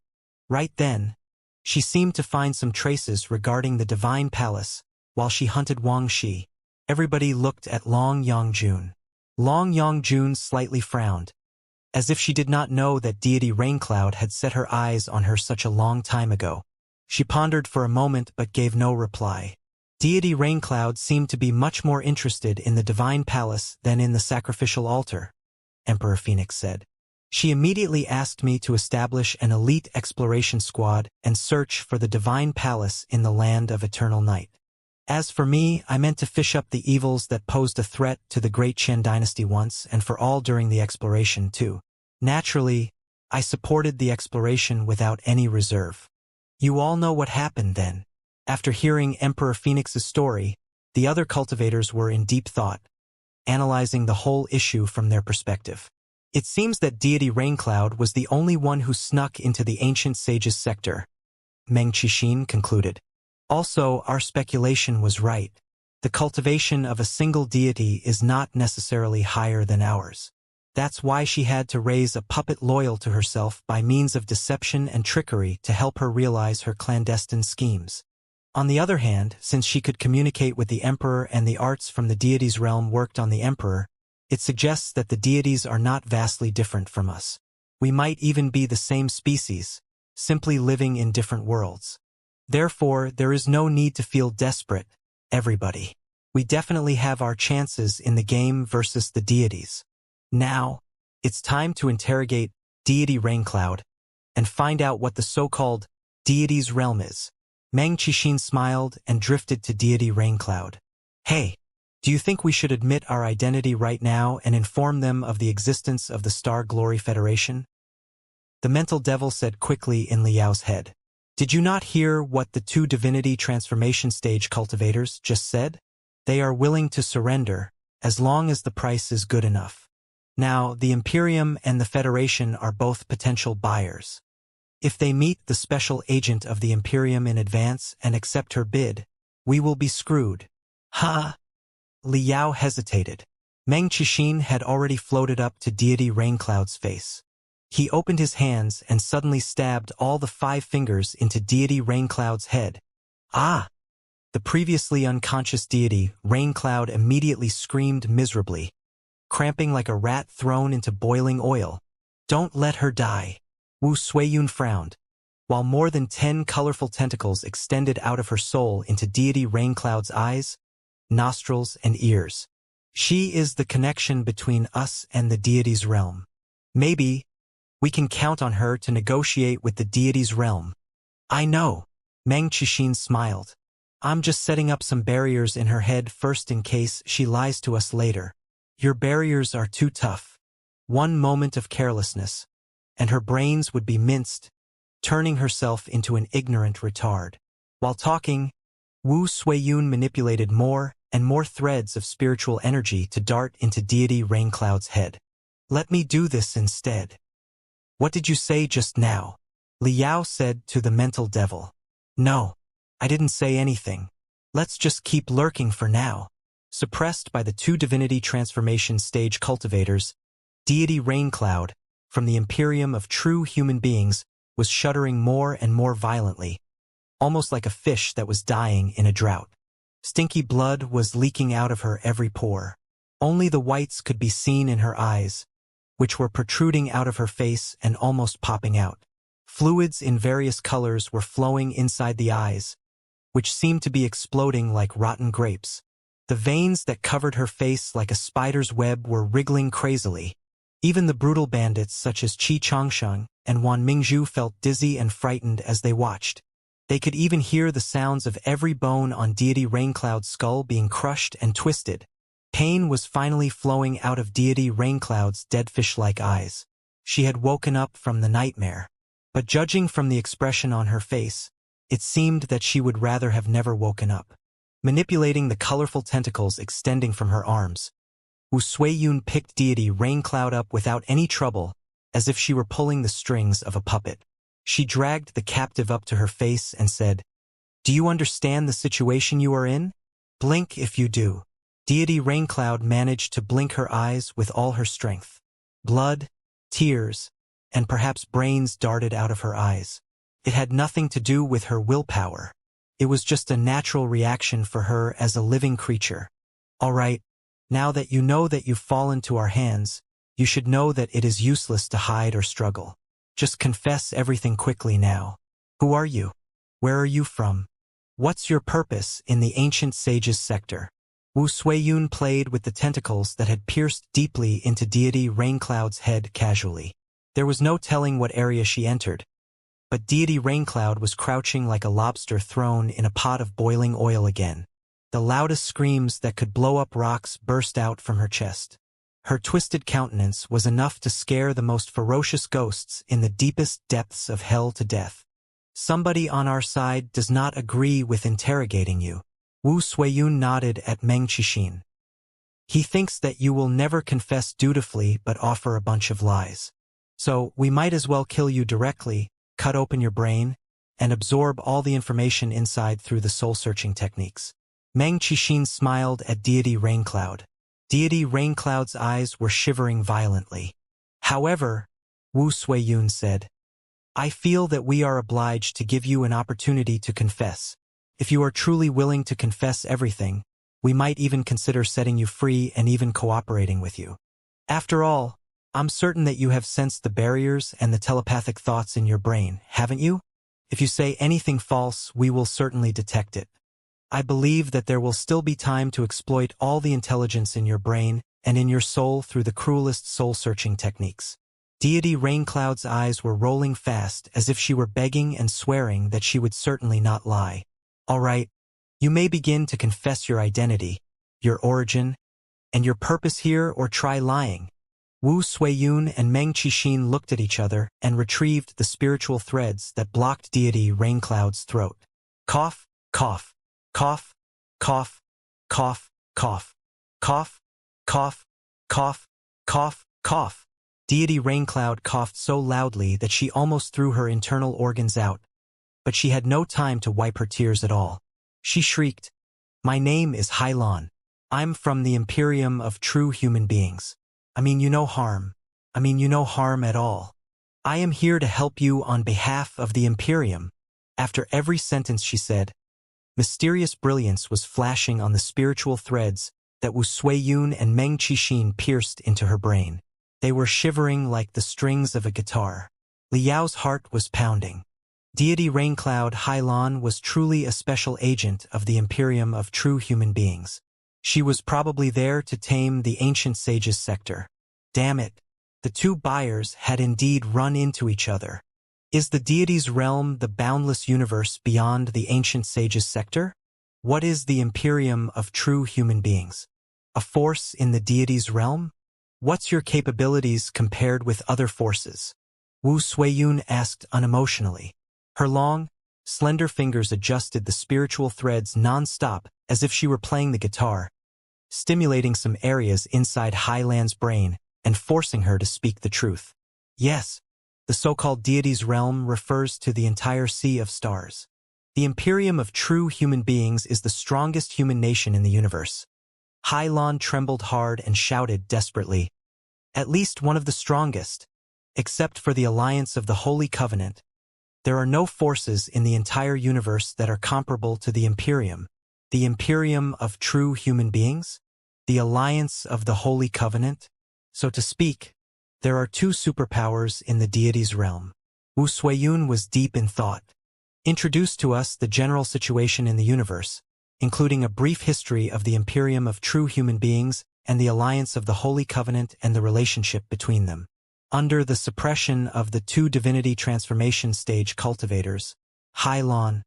A: Right then, she seemed to find some traces regarding the divine palace while she hunted Wang Shi. Everybody looked at Long Yongjun. Long Yongjun slightly frowned, as if she did not know that deity Raincloud had set her eyes on her such a long time ago. She pondered for a moment but gave no reply. Deity Raincloud seemed to be much more interested in the divine palace than in the sacrificial altar, Emperor Phoenix said. She immediately asked me to establish an elite exploration squad and search for the divine palace in the land of eternal night. As for me, I meant to fish up the evils that posed a threat to the great Qin dynasty once and for all during the exploration too. Naturally, I supported the exploration without any reserve. You all know what happened then. After hearing Emperor Phoenix's story, the other cultivators were in deep thought, analyzing the whole issue from their perspective. It seems that deity Raincloud was the only one who snuck into the ancient sage's sector, Meng Qixin concluded. Also, our speculation was right. The cultivation of a single deity is not necessarily higher than ours. That's why she had to raise a puppet loyal to herself by means of deception and trickery to help her realize her clandestine schemes. On the other hand, since she could communicate with the Emperor and the arts from the deity's realm worked on the Emperor, it suggests that the deities are not vastly different from us. We might even be the same species, simply living in different worlds. Therefore, there is no need to feel desperate, everybody. We definitely have our chances in the game versus the deities. Now, it's time to interrogate deity Raincloud and find out what the so-called deity's realm is. Meng Qixin smiled and drifted to deity Raincloud. Hey, do you think we should admit our identity right now and inform them of the existence of the Star Glory Federation? The mental devil said quickly in Liao's head. Did you not hear what the two divinity transformation stage cultivators just said? They are willing to surrender, as long as the price is good enough. Now, the Imperium and the Federation are both potential buyers. If they meet the special agent of the Imperium in advance and accept her bid, we will be screwed. Ha! Liao hesitated. Meng Qixin had already floated up to deity Raincloud's face. He opened his hands and suddenly stabbed all the 5 fingers into deity Raincloud's head. Ah! The previously unconscious deity, Raincloud, immediately screamed miserably, cramping like a rat thrown into boiling oil. Don't let her die. Wu Suiyun frowned, while more than 10 colorful tentacles extended out of her soul into deity Raincloud's eyes, nostrils, and ears. She is the connection between us and the deity's realm. Maybe we can count on her to negotiate with the deity's realm. I know. Meng Qixin smiled. I'm just setting up some barriers in her head first in case she lies to us later. Your barriers are too tough. One moment of carelessness, and her brains would be minced, turning herself into an ignorant retard. While talking, Wu Suiyun manipulated more and more threads of spiritual energy to dart into deity Raincloud's head. Let me do this instead. What did you say just now? Liao said to the mental devil. No, I didn't say anything. Let's just keep lurking for now. Suppressed by the two divinity transformation stage cultivators, deity Raincloud, from the Imperium of true human beings, was shuddering more and more violently, almost like a fish that was dying in a drought. Stinky blood was leaking out of her every pore. Only the whites could be seen in her eyes, which were protruding out of her face and almost popping out. Fluids in various colors were flowing inside the eyes, which seemed to be exploding like rotten grapes. The veins that covered her face like a spider's web were wriggling crazily. Even the brutal bandits such as Qi Changsheng and Wan Mingzhu felt dizzy and frightened as they watched. They could even hear the sounds of every bone on deity Raincloud's skull being crushed and twisted. Pain was finally flowing out of deity Raincloud's dead fish-like eyes. She had woken up from the nightmare. But judging from the expression on her face, it seemed that she would rather have never woken up. Manipulating the colorful tentacles extending from her arms, Wu Suiyun picked deity Raincloud up without any trouble, as if she were pulling the strings of a puppet. She dragged the captive up to her face and said, "Do you understand the situation you are in? Blink if you do." Deity Raincloud managed to blink her eyes with all her strength. Blood, tears, and perhaps brains darted out of her eyes. It had nothing to do with her willpower. It was just a natural reaction for her as a living creature. All right, now that you know that you've fallen to our hands, you should know that it is useless to hide or struggle. Just confess everything quickly now. Who are you? Where are you from? What's your purpose in the ancient sage's sector? Wu Suiyun played with the tentacles that had pierced deeply into deity Raincloud's head casually. There was no telling what area she entered, but deity Raincloud was crouching like a lobster thrown in a pot of boiling oil again. The loudest screams that could blow up rocks burst out from her chest. Her twisted countenance was enough to scare the most ferocious ghosts in the deepest depths of hell to death. Somebody on our side does not agree with interrogating you. Wu Suiyun nodded at Meng Qixin. He thinks that you will never confess dutifully but offer a bunch of lies. So, we might as well kill you directly, cut open your brain, and absorb all the information inside through the soul-searching techniques. Meng Qixin smiled at Deity Raincloud. Deity Raincloud's eyes were shivering violently. However, Wu Suiyun said, I feel that we are obliged to give you an opportunity to confess. If you are truly willing to confess everything, we might even consider setting you free and even cooperating with you. After all, I'm certain that you have sensed the barriers and the telepathic thoughts in your brain, haven't you? If you say anything false, we will certainly detect it. I believe that there will still be time to exploit all the intelligence in your brain and in your soul through the cruelest soul-searching techniques. Deity Raincloud's eyes were rolling fast as if she were begging and swearing that she would certainly not lie. All right, you may begin to confess your identity, your origin, and your purpose here or try lying. Wu Suiyun and Meng Qixin looked at each other and retrieved the spiritual threads that blocked Deity Raincloud's throat. Cough, cough. Cough, cough, cough, cough, cough, cough, cough, cough, cough. Deity Raincloud coughed so loudly that she almost threw her internal organs out, but she had no time to wipe her tears at all. She shrieked, My name is Hailan. I'm from the Imperium of True Human Beings. I mean you no harm at all. I am here to help you on behalf of the Imperium. After every sentence she said, mysterious brilliance was flashing on the spiritual threads that Wu Suiyun and Meng Qixin pierced into her brain. They were shivering like the strings of a guitar. Liao's heart was pounding. Deity Raincloud Hailan was truly a special agent of the Imperium of True Human Beings. She was probably there to tame the ancient sage's sector. Damn it, the two buyers had indeed run into each other. Is the deity's realm the boundless universe beyond the ancient sage's sector? What is the Imperium of True Human Beings? A force in the deity's realm? What's your capabilities compared with other forces? Wu Suiyun asked unemotionally. Her long, slender fingers adjusted the spiritual threads non-stop as if she were playing the guitar, stimulating some areas inside Hailan's brain and forcing her to speak the truth. Yes. The so-called deity's realm refers to the entire sea of stars. The Imperium of True Human Beings is the strongest human nation in the universe. Hailan trembled hard and shouted desperately, At least one of the strongest. Except for the alliance of the Holy Covenant, there are no forces in the entire universe that are comparable to the Imperium. The Imperium of True Human Beings? The alliance of the Holy Covenant? So to speak, there are two superpowers in the deity's realm. Wu Suiyun was deep in thought. Introduced to us the general situation in the universe, including a brief history of the Imperium of True Human Beings and the alliance of the Holy Covenant and the relationship between them. Under the suppression of the two divinity transformation stage cultivators, Hailan,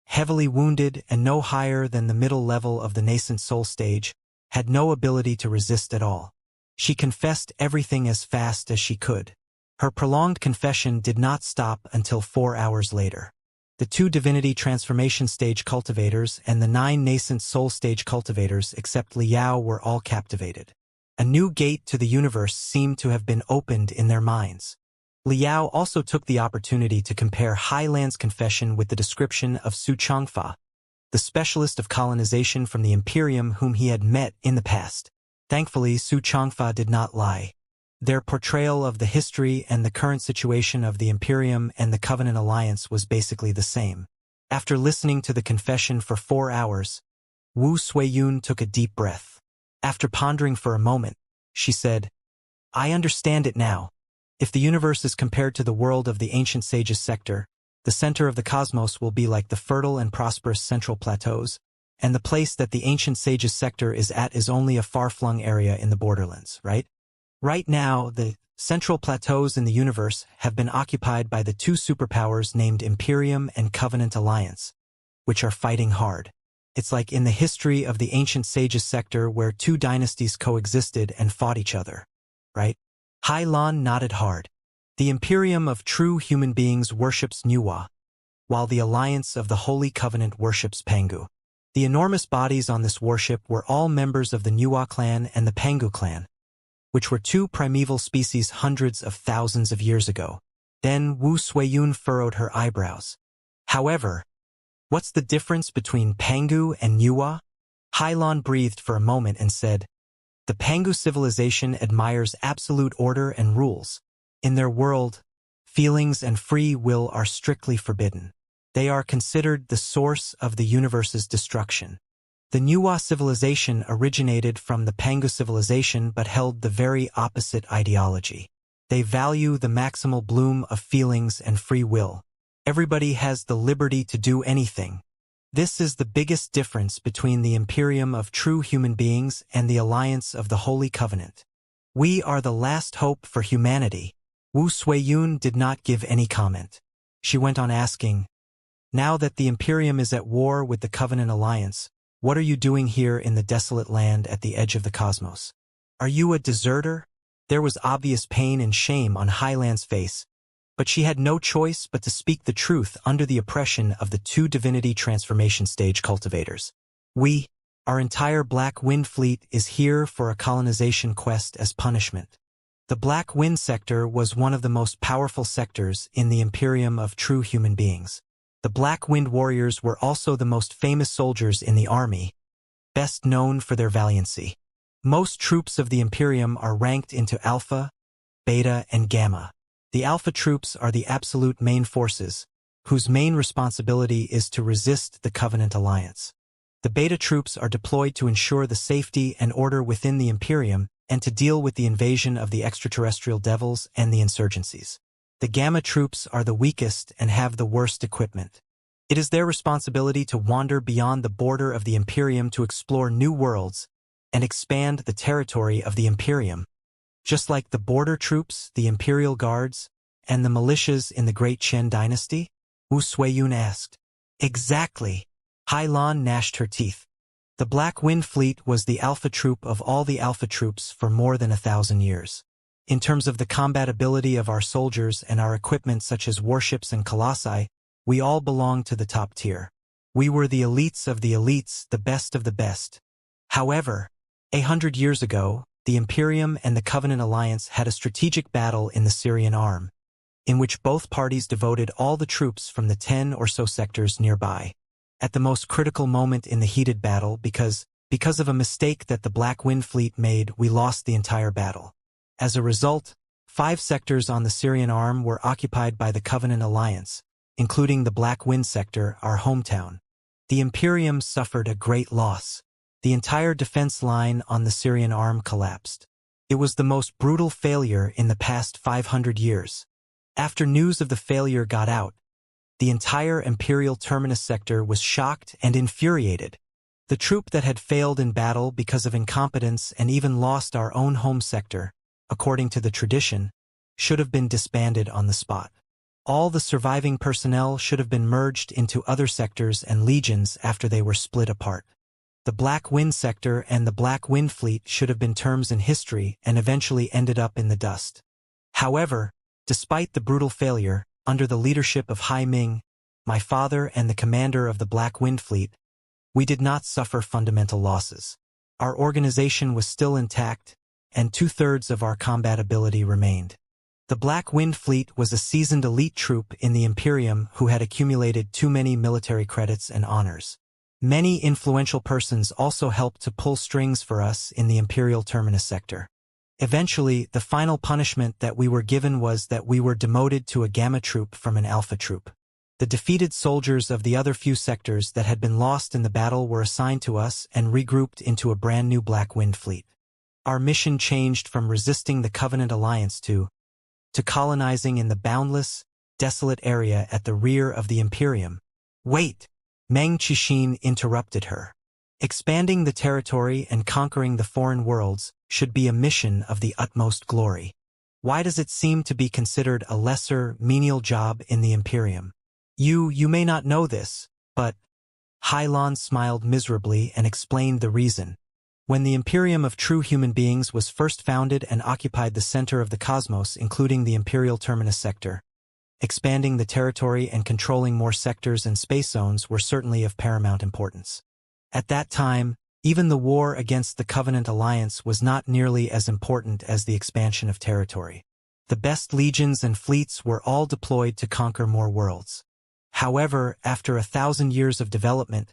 A: heavily wounded and no higher than the middle level of the nascent soul stage, had no ability to resist at all. She confessed everything as fast as she could. Her prolonged confession did not stop until 4 hours later. The two divinity transformation stage cultivators and the 9 nascent soul stage cultivators except Liao were all captivated. A new gate to the universe seemed to have been opened in their minds. Liao also took the opportunity to compare Hailan's confession with the description of Xianxia, the specialist of colonization from the Imperium whom he had met in the past. Thankfully, Xianxia did not lie. Their portrayal of the history and the current situation of the Imperium and the Covenant Alliance was basically the same. After listening to the confession for 4 hours, Wu Suiyun took a deep breath. After pondering for a moment, she said, I understand it now. If the universe is compared to the world of the ancient sage's sector, the center of the cosmos will be like the fertile and prosperous central plateaus, and the place that the ancient sage's sector is at is only a far-flung area in the borderlands, right? Right now, the central plateaus in the universe have been occupied by the two superpowers named Imperium and Covenant Alliance, which are fighting hard. It's like in the history of the ancient sages sector where two dynasties coexisted and fought each other. Right? Hai Lan nodded hard. The Imperium of true human beings worships Nuwa, while the Alliance of the Holy Covenant worships Pangu. The enormous bodies on this warship were all members of the Nuwa clan and the Pangu clan, which were two primeval species hundreds of thousands of years ago. Then Wu Suiyun furrowed her eyebrows. However, what's the difference between Pangu and Nuwa? Hai Lan breathed for a moment and said, the Pangu civilization admires absolute order and rules. In their world, feelings and free will are strictly forbidden. They are considered the source of the universe's destruction. The Nuwa civilization originated from the Pangu civilization but held the very opposite ideology. They value the maximal bloom of feelings and free will. Everybody has the liberty to do anything. This is the biggest difference between the Imperium of true human beings and the Alliance of the Holy Covenant. We are the last hope for humanity. Wu Suiyun did not give any comment. She went on asking, now that the Imperium is at war with the Covenant Alliance, what are you doing here in the desolate land at the edge of the cosmos? Are you a deserter? There was obvious pain and shame on Hai Lan's face, but she had no choice but to speak the truth under the oppression of the two divinity transformation stage cultivators. Our entire Black Wind fleet is here for a colonization quest as punishment. The Black Wind sector was one of the most powerful sectors in the Imperium of true human beings. The Black Wind warriors were also the most famous soldiers in the army, best known for their valiancy. Most troops of the Imperium are ranked into Alpha, Beta, and Gamma. The Alpha troops are the absolute main forces, whose main responsibility is to resist the Covenant Alliance. The Beta troops are deployed to ensure the safety and order within the Imperium and to deal with the invasion of the extraterrestrial devils and the insurgencies. The Gamma troops are the weakest and have the worst equipment. It is their responsibility to wander beyond the border of the Imperium to explore new worlds and expand the territory of the Imperium. Just like the border troops, the Imperial Guards, and the militias in the Great Chen dynasty? Wu Suiyun asked. Exactly. Hai Lan gnashed her teeth. The Black Wind Fleet was the Alpha troop of all the Alpha troops for more than 1,000 years. In terms of the combatability of our soldiers and our equipment such as warships and colossi, we all belonged to the top tier. We were the elites of the elites, the best of the best. However, 100 years ago, the Imperium and the Covenant Alliance had a strategic battle in the Syrian Arm, in which both parties devoted all the troops from the 10 or so sectors nearby. At the most critical moment in the heated battle, because of a mistake that the Black Wind Fleet made, we lost the entire battle. As a result, 5 sectors on the Syrian Arm were occupied by the Covenant Alliance, including the Black Wind sector, our hometown. The Imperium suffered a great loss. The entire defense line on the Syrian Arm collapsed. It was the most brutal failure in the past 500 years. After news of the failure got out, the entire Imperial Terminus sector was shocked and infuriated. The troop that had failed in battle because of incompetence and even lost our own home sector, according to the tradition, should have been disbanded on the spot. All the surviving personnel should have been merged into other sectors and legions after they were split apart. The Black Wind sector and the Black Wind Fleet should have been terms in history and eventually ended up in the dust. However, despite the brutal failure, under the leadership of Hai Ming, my father and the commander of the Black Wind Fleet, we did not suffer fundamental losses. Our organization was still intact, and 2/3 of our combat ability remained. The Black Wind Fleet was a seasoned elite troop in the Imperium who had accumulated too many military credits and honors. Many influential persons also helped to pull strings for us in the Imperial Terminus sector. Eventually, the final punishment that we were given was that we were demoted to a Gamma troop from an Alpha troop. The defeated soldiers of the other few sectors that had been lost in the battle were assigned to us and regrouped into a brand new Black Wind Fleet. Our mission changed from resisting the Covenant Alliance to colonizing in the boundless, desolate area at the rear of the Imperium. Wait! Meng Qixin interrupted her. Expanding the territory and conquering the foreign worlds should be a mission of the utmost glory. Why does it seem to be considered a lesser, menial job in the Imperium? You may not know this, but Hylon smiled miserably and explained the reason. When the Imperium of True Human Beings was first founded and occupied the center of the cosmos, including the Imperial Terminus sector, expanding the territory and controlling more sectors and space zones were certainly of paramount importance. At that time, even the war against the Covenant Alliance was not nearly as important as the expansion of territory. The best legions and fleets were all deployed to conquer more worlds. However, after 1,000 years of development,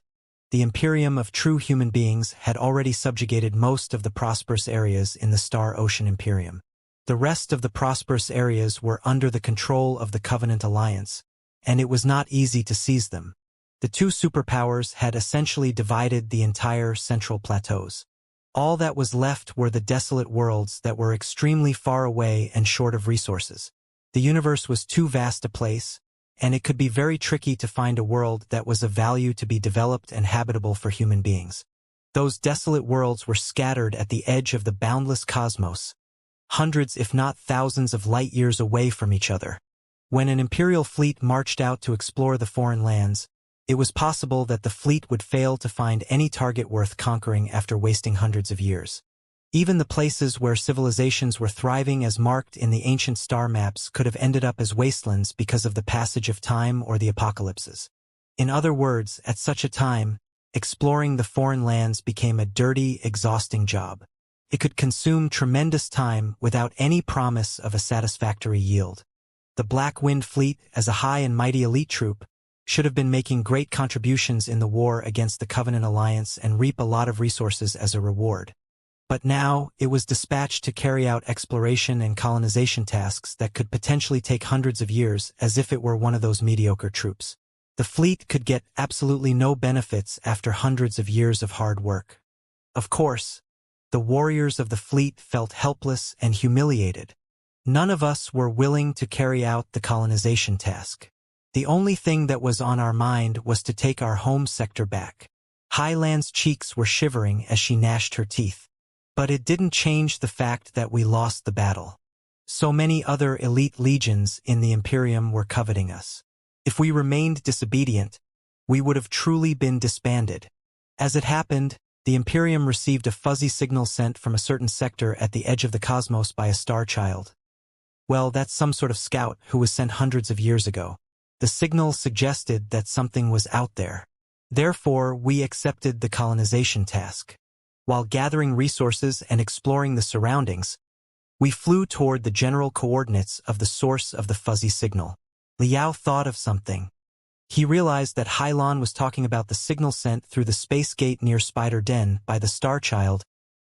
A: the Imperium of True Human Beings had already subjugated most of the prosperous areas in the Star Ocean Imperium. The rest of the prosperous areas were under the control of the Covenant Alliance, and it was not easy to seize them. The two superpowers had essentially divided the entire central plateaus. All that was left were the desolate worlds that were extremely far away and short of resources. The universe was too vast a place, and it could be very tricky to find a world that was of value to be developed and habitable for human beings. Those desolate worlds were scattered at the edge of the boundless cosmos, hundreds if not thousands of light years away from each other. When an imperial fleet marched out to explore the foreign lands, it was possible that the fleet would fail to find any target worth conquering after wasting hundreds of years. Even the places where civilizations were thriving as marked in the ancient star maps could have ended up as wastelands because of the passage of time or the apocalypses. In other words, at such a time, exploring the foreign lands became a dirty, exhausting job. It could consume tremendous time without any promise of a satisfactory yield. The Black Wind Fleet, as a high and mighty elite troop, should have been making great contributions in the war against the Covenant Alliance and reap a lot of resources as a reward. But now, it was dispatched to carry out exploration and colonization tasks that could potentially take hundreds of years, as if it were one of those mediocre troops. The fleet could get absolutely no benefits after hundreds of years of hard work. Of course, the warriors of the fleet felt helpless and humiliated. None of us were willing to carry out the colonization task. The only thing that was on our mind was to take our home sector back. Hylan's cheeks were shivering as she gnashed her teeth. But it didn't change the fact that we lost the battle. So many other elite legions in the Imperium were coveting us. If we remained disobedient, we would have truly been disbanded. As it happened, the Imperium received a fuzzy signal sent from a certain sector at the edge of the cosmos by a star child. Well, that's some sort of scout who was sent hundreds of years ago. The signal suggested that something was out there. Therefore, we accepted the colonization task. While gathering resources and exploring the surroundings, we flew toward the general coordinates of the source of the fuzzy signal. Liao thought of something. He realized that Hylon was talking about the signal sent through the space gate near Spider Den by the Star Child,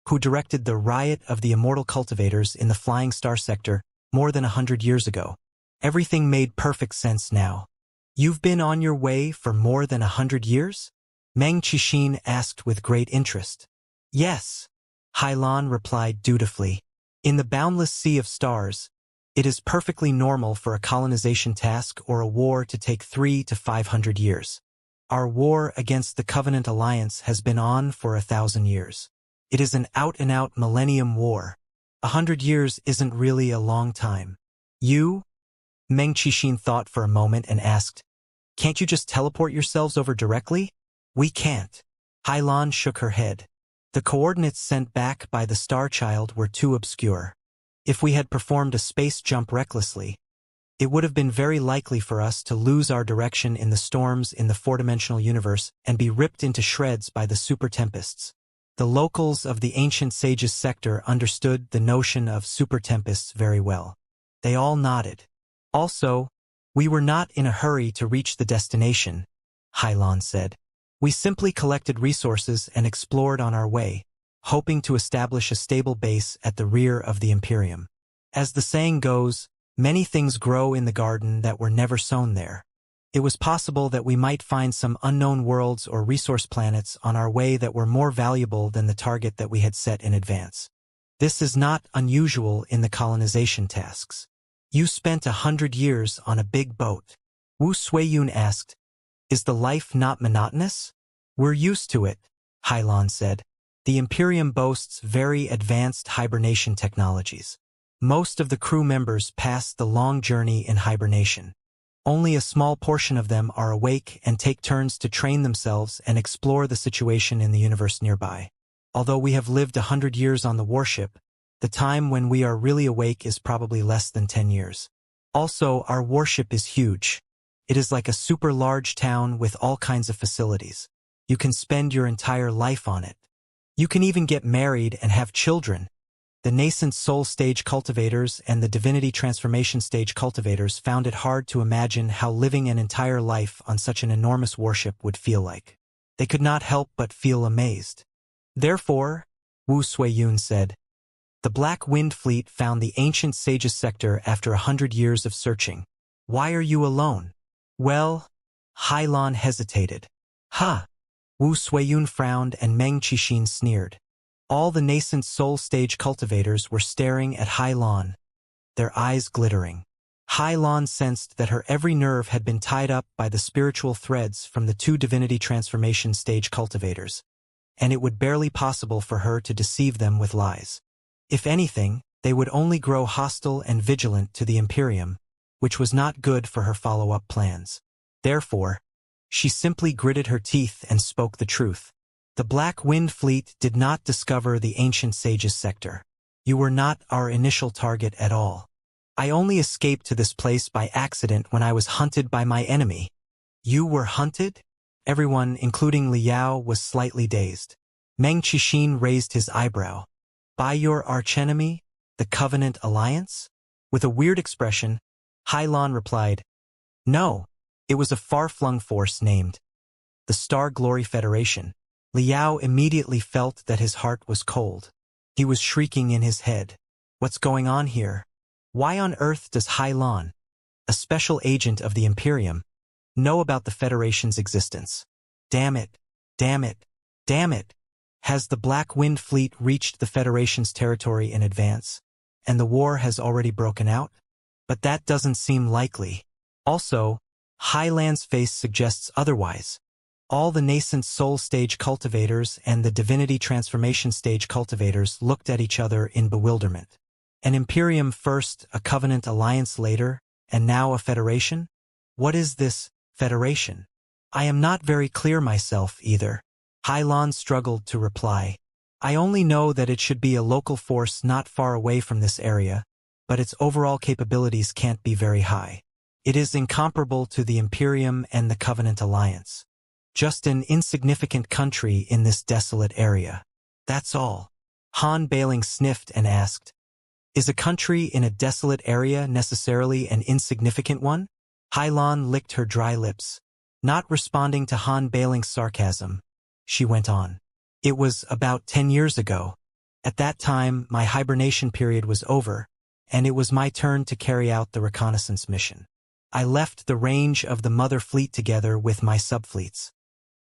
A: who directed the riot of the immortal cultivators in the Flying Star sector more than 100 years ago. Everything made perfect sense now. You've been on your way for more than 100 years? Meng Qixin asked with great interest. Yes, Hylon replied dutifully. In the boundless sea of stars, it is perfectly normal for a colonization task or a war to take 300 to 500 years. Our war against the Covenant Alliance has been on for 1,000 years. It is an out-and-out millennium war. 100 years isn't really a long time. You? Meng Qixin thought for a moment and asked, can't you just teleport yourselves over directly? We can't. Hylon shook her head. The coordinates sent back by the Star Child were too obscure. If we had performed a space jump recklessly, it would have been very likely for us to lose our direction in the storms in the four-dimensional universe and be ripped into shreds by the super tempests. The locals of the ancient sages sector understood the notion of super tempests very well. They all nodded. Also, we were not in a hurry to reach the destination, Hylon said. We simply collected resources and explored on our way, hoping to establish a stable base at the rear of the Imperium. As the saying goes, many things grow in the garden that were never sown there. It was possible that we might find some unknown worlds or resource planets on our way that were more valuable than the target that we had set in advance. This is not unusual in the colonization tasks. You spent 100 years on a big boat. Wu Suiyun asked, is the life not monotonous? We're used to it, Hylon said. The Imperium boasts very advanced hibernation technologies. Most of the crew members pass the long journey in hibernation. Only a small portion of them are awake and take turns to train themselves and explore the situation in the universe nearby. Although we have lived 100 years on the warship, the time when we are really awake is probably less than 10 years. Also, our warship is huge. It is like a super large town with all kinds of facilities. You can spend your entire life on it. You can even get married and have children. The nascent soul stage cultivators and the divinity transformation stage cultivators found it hard to imagine how living an entire life on such an enormous warship would feel like. They could not help but feel amazed. Therefore, Wu Suiyun said, "The Black Wind Fleet found the ancient sage's sector after 100 years of searching. Why are you alone?" "Well," Hailan hesitated. "Ha!" Wu Suiyun frowned and Meng Qixin sneered. All the nascent soul stage cultivators were staring at Hailan, their eyes glittering. Hailan sensed that her every nerve had been tied up by the spiritual threads from the two divinity transformation stage cultivators, and it would barely possible for her to deceive them with lies. If anything, they would only grow hostile and vigilant to the Imperium, which was not good for her follow-up plans. Therefore, she simply gritted her teeth and spoke the truth. "The Black Wind Fleet did not discover the ancient sage's sector. You were not our initial target at all. I only escaped to this place by accident when I was hunted by my enemy." "You were hunted?" Everyone, including Liao, was slightly dazed. Meng Qixin raised his eyebrow. "By your archenemy, the Covenant Alliance?" With a weird expression, Hailan replied, "No, it was a far-flung force named the Star Glory Federation." Liao immediately felt that his heart was cold. He was shrieking in his head. What's going on here? Why on earth does Hailan, a special agent of the Imperium, know about the Federation's existence? Damn it! Damn it! Damn it! Has the Black Wind Fleet reached the Federation's territory in advance, and the war has already broken out? But that doesn't seem likely. Also, Hailan's face suggests otherwise. All the nascent soul stage cultivators and the divinity transformation stage cultivators looked at each other in bewilderment. An Imperium first, a Covenant Alliance later, and now a Federation? What is this Federation? I am not very clear myself either. Hailan struggled to reply. I only know that it should be a local force not far away from this area, but its overall capabilities can't be very high. It is incomparable to the Imperium and the Covenant Alliance. Just an insignificant country in this desolate area. That's all. Han Bailing sniffed and asked, "Is a country in a desolate area necessarily an insignificant one?" Hailan licked her dry lips. Not responding to Han Bailing's sarcasm, she went on. "It was about 10 years ago. At that time, my hibernation period was over, and it was my turn to carry out the reconnaissance mission. I left the range of the Mother Fleet together with my subfleets.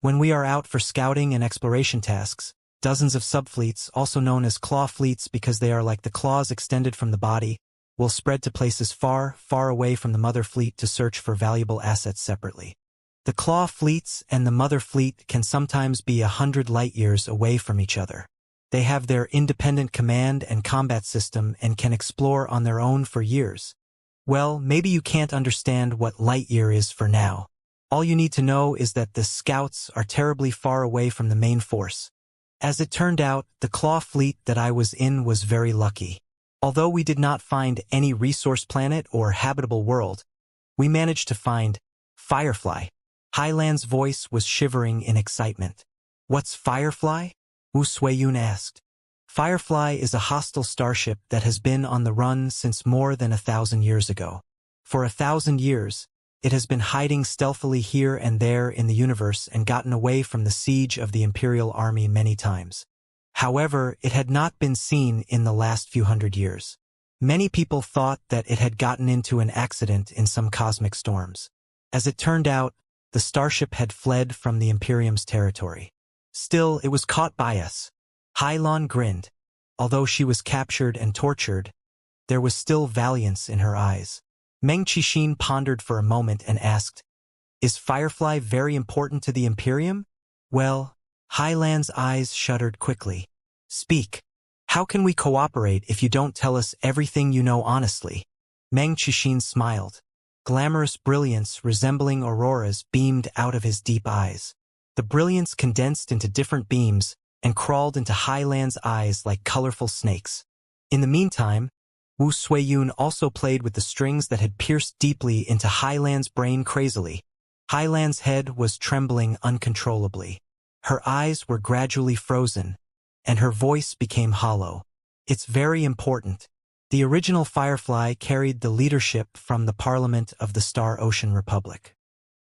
A: When we are out for scouting and exploration tasks, dozens of subfleets, also known as claw fleets because they are like the claws extended from the body, will spread to places far, far away from the Mother Fleet to search for valuable assets separately. The claw fleets and the Mother Fleet can sometimes be 100 light-years away from each other. They have their independent command and combat system and can explore on their own for years. Well, maybe you can't understand what light-year is for now. All you need to know is that the scouts are terribly far away from the main force. As it turned out, the claw fleet that I was in was very lucky. Although we did not find any resource planet or habitable world, we managed to find Firefly." Hailan's voice was shivering in excitement. "What's Firefly?" Wu Suiyun asked. "Firefly is a hostile starship that has been on the run since more than 1,000 years ago. For 1,000 years, it has been hiding stealthily here and there in the universe and gotten away from the siege of the Imperial Army many times. However, it had not been seen in the last few hundred years. Many people thought that it had gotten into an accident in some cosmic storms. As it turned out, the starship had fled from the Imperium's territory. Still, it was caught by us." Hailan grinned. Although she was captured and tortured, there was still valiance in her eyes. Meng Qixin pondered for a moment and asked, "Is Firefly very important to the Imperium?" "Well," Hailan's eyes shuddered quickly. "Speak. How can we cooperate if you don't tell us everything you know honestly?" Meng Qixin smiled. Glamorous brilliance resembling auroras beamed out of his deep eyes. The brilliance condensed into different beams and crawled into Highland's eyes like colorful snakes. In the meantime, Wu Suiyun also played with the strings that had pierced deeply into Highland's brain crazily. Highland's head was trembling uncontrollably. Her eyes were gradually frozen, and her voice became hollow. It's very important. The original Firefly carried the leadership from the Parliament of the Star Ocean Republic.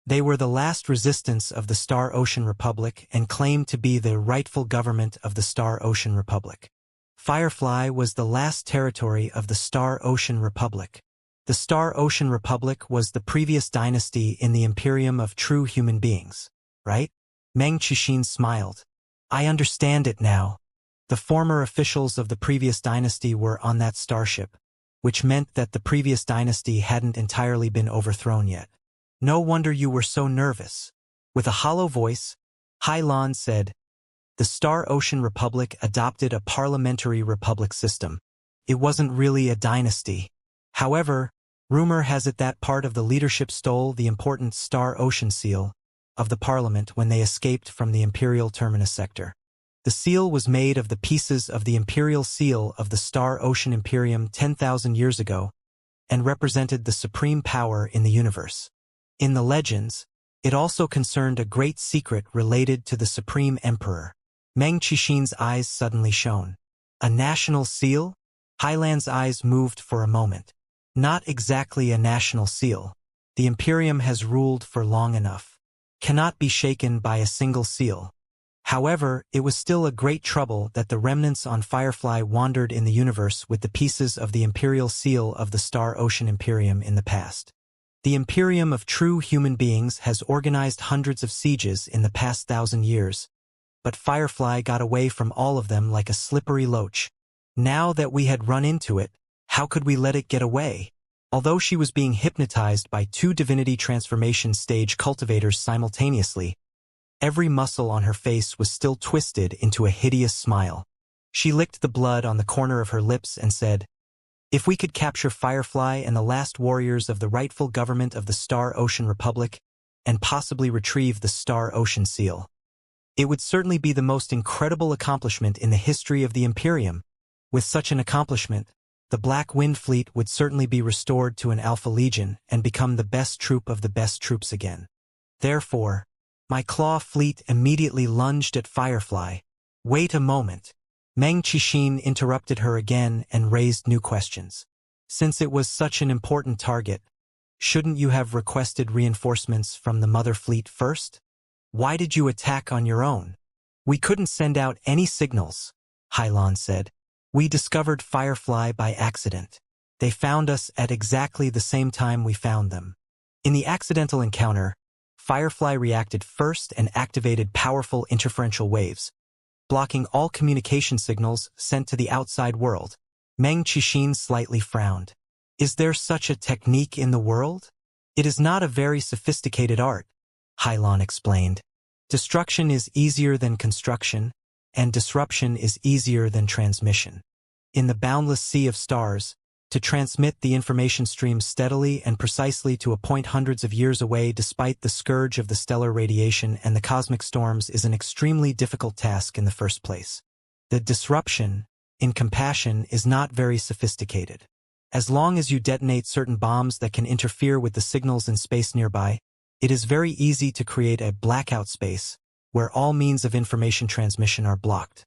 A: They were the last resistance of the Star Ocean Republic and claimed to be the rightful government of the Star Ocean Republic. Firefly was the last territory of the Star Ocean Republic. The Star Ocean Republic was the previous dynasty in the Imperium of true human beings, right? Meng Qixin smiled. I understand it now. The former officials of the previous dynasty were on that starship, which meant that the previous dynasty hadn't entirely been overthrown yet. No wonder you were so nervous. With a hollow voice, Hailan said, the Star Ocean Republic adopted a parliamentary republic system. It wasn't really a dynasty. However, rumor has it that part of the leadership stole the important Star Ocean seal of the Parliament when they escaped from the Imperial Terminus sector. The seal was made of the pieces of the Imperial seal of the Star Ocean Imperium 10,000 years ago and represented the supreme power in the universe. In the legends, it also concerned a great secret related to the Supreme Emperor. Meng Qixin's eyes suddenly shone. A national seal? Highland's eyes moved for a moment. Not exactly a national seal. The Imperium has ruled for long enough. Cannot be shaken by a single seal. However, it was still a great trouble that the remnants on Firefly wandered in the universe with the pieces of the Imperial seal of the Star Ocean Imperium in the past. The Imperium of true human beings has organized hundreds of sieges in the past 1,000 years, but Firefly got away from all of them like a slippery loach. Now that we had run into it, how could we let it get away? Although she was being hypnotized by 2 divinity transformation stage cultivators simultaneously, every muscle on her face was still twisted into a hideous smile. She licked the blood on the corner of her lips and said, if we could capture Firefly and the last warriors of the rightful government of the Star Ocean Republic, and possibly retrieve the Star Ocean Seal, it would certainly be the most incredible accomplishment in the history of the Imperium. With such an accomplishment, the Black Wind Fleet would certainly be restored to an Alpha Legion and become the best troop of the best troops again. Therefore, my Claw Fleet immediately lunged at Firefly. Wait a moment. Meng Qixin interrupted her again and raised new questions. Since it was such an important target, shouldn't you have requested reinforcements from the Mother Fleet first? Why did you attack on your own? We couldn't send out any signals, Hailan said. We discovered Firefly by accident. They found us at exactly the same time we found them. In the accidental encounter, Firefly reacted first and activated powerful interferential waves, blocking all communication signals sent to the outside world. Meng Qixin slightly frowned. Is there such a technique in the world? It is not a very sophisticated art, Hailan explained. Destruction is easier than construction, and disruption is easier than transmission. In the boundless sea of stars, to transmit the information stream steadily and precisely to a point hundreds of years away despite the scourge of the stellar radiation and the cosmic storms is an extremely difficult task in the first place. The disruption, in compassion, is not very sophisticated. As long as you detonate certain bombs that can interfere with the signals in space nearby, it is very easy to create a blackout space where all means of information transmission are blocked.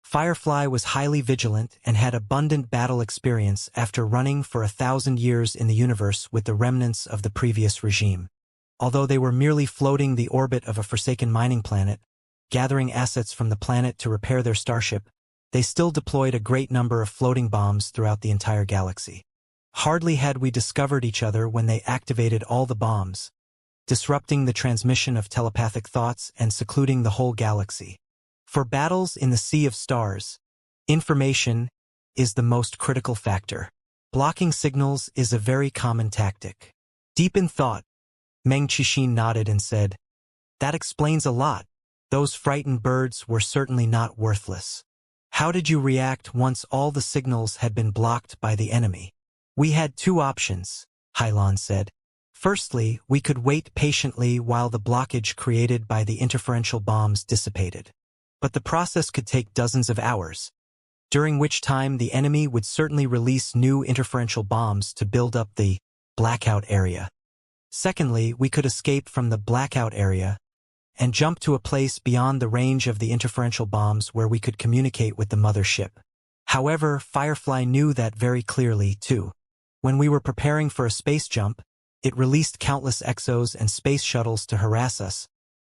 A: Firefly was highly vigilant and had abundant battle experience after running for 1,000 years in the universe with the remnants of the previous regime. Although they were merely floating the orbit of a forsaken mining planet, gathering assets from the planet to repair their starship, they still deployed a great number of floating bombs throughout the entire galaxy. Hardly had we discovered each other when they activated all the bombs, disrupting the transmission of telepathic thoughts and secluding the whole galaxy. For battles in the Sea of Stars, information is the most critical factor. Blocking signals is a very common tactic. Deep in thought, Meng Qixin nodded and said, that explains a lot. Those frightened birds were certainly not worthless. How did you react once all the signals had been blocked by the enemy? We had 2 options, Hailan said. Firstly, we could wait patiently while the blockage created by the interferential bombs dissipated. But the process could take dozens of hours, during which time the enemy would certainly release new interferential bombs to build up the blackout area. Secondly, we could escape from the blackout area and jump to a place beyond the range of the interferential bombs where we could communicate with the mother ship. However, Firefly knew that very clearly, too. When we were preparing for a space jump, it released countless exos and space shuttles to harass us,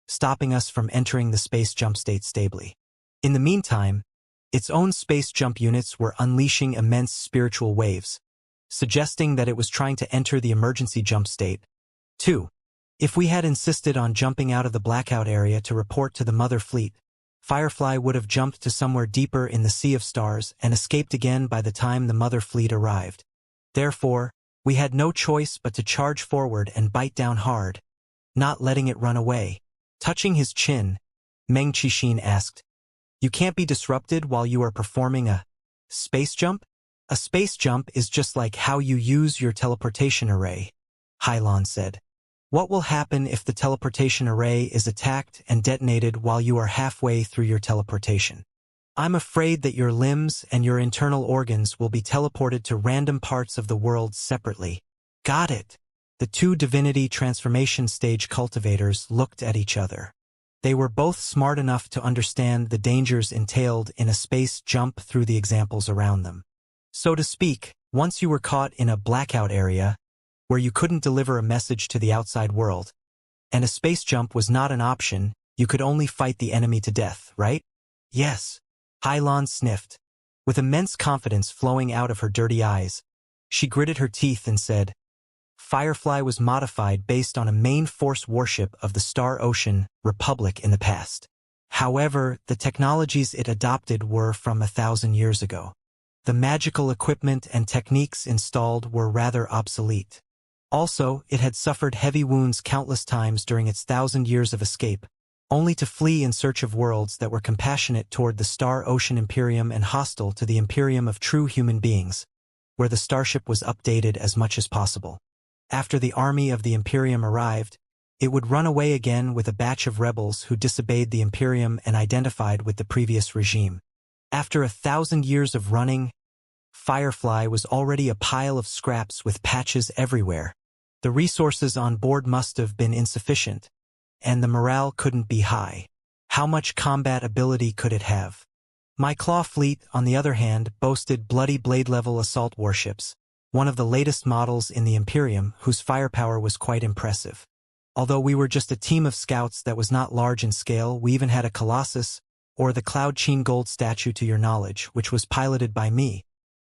A: stopping us from entering the space jump state stably. In the meantime, its own space jump units were unleashing immense spiritual waves, suggesting that it was trying to enter the emergency jump state. 2. If we had insisted on jumping out of the blackout area to report to the mother fleet, Firefly would have jumped to somewhere deeper in the Sea of Stars and escaped again by the time the mother fleet arrived. Therefore, we had no choice but to charge forward and bite down hard, not letting it run away. Touching his chin, Meng Qixin asked, "You can't be disrupted while you are performing a space jump?" "A space jump is just like how you use your teleportation array," Hylon said. "What will happen if the teleportation array is attacked and detonated while you are halfway through your teleportation? I'm afraid that your limbs and your internal organs will be teleported to random parts of the world separately." "Got it." The two divinity transformation stage cultivators looked at each other. They were both smart enough to understand the dangers entailed in a space jump through the examples around them. So to speak, once you were caught in a blackout area, where you couldn't deliver a message to the outside world, and a space jump was not an option, you could only fight the enemy to death, right? "Yes." Hylon sniffed. With immense confidence flowing out of her dirty eyes, she gritted her teeth and said, "Firefly was modified based on a main force warship of the Star Ocean Republic in the past. However, the technologies it adopted were from 1,000 years ago. The magical equipment and techniques installed were rather obsolete. Also, it had suffered heavy wounds countless times during its 1,000 years of escape, only to flee in search of worlds that were compassionate toward the Star Ocean Imperium and hostile to the Imperium of true human beings, where the starship was updated as much as possible. After the army of the Imperium arrived, it would run away again with a batch of rebels who disobeyed the Imperium and identified with the previous regime. After 1,000 years of running, Firefly was already a pile of scraps with patches everywhere. The resources on board must have been insufficient, and the morale couldn't be high. How much combat ability could it have? My Claw fleet, on the other hand, boasted bloody blade-level assault warships, one of the latest models in the Imperium, whose firepower was quite impressive. Although we were just a team of scouts that was not large in scale, we even had a Colossus, or the Cloud Sheen Gold statue to your knowledge, which was piloted by me.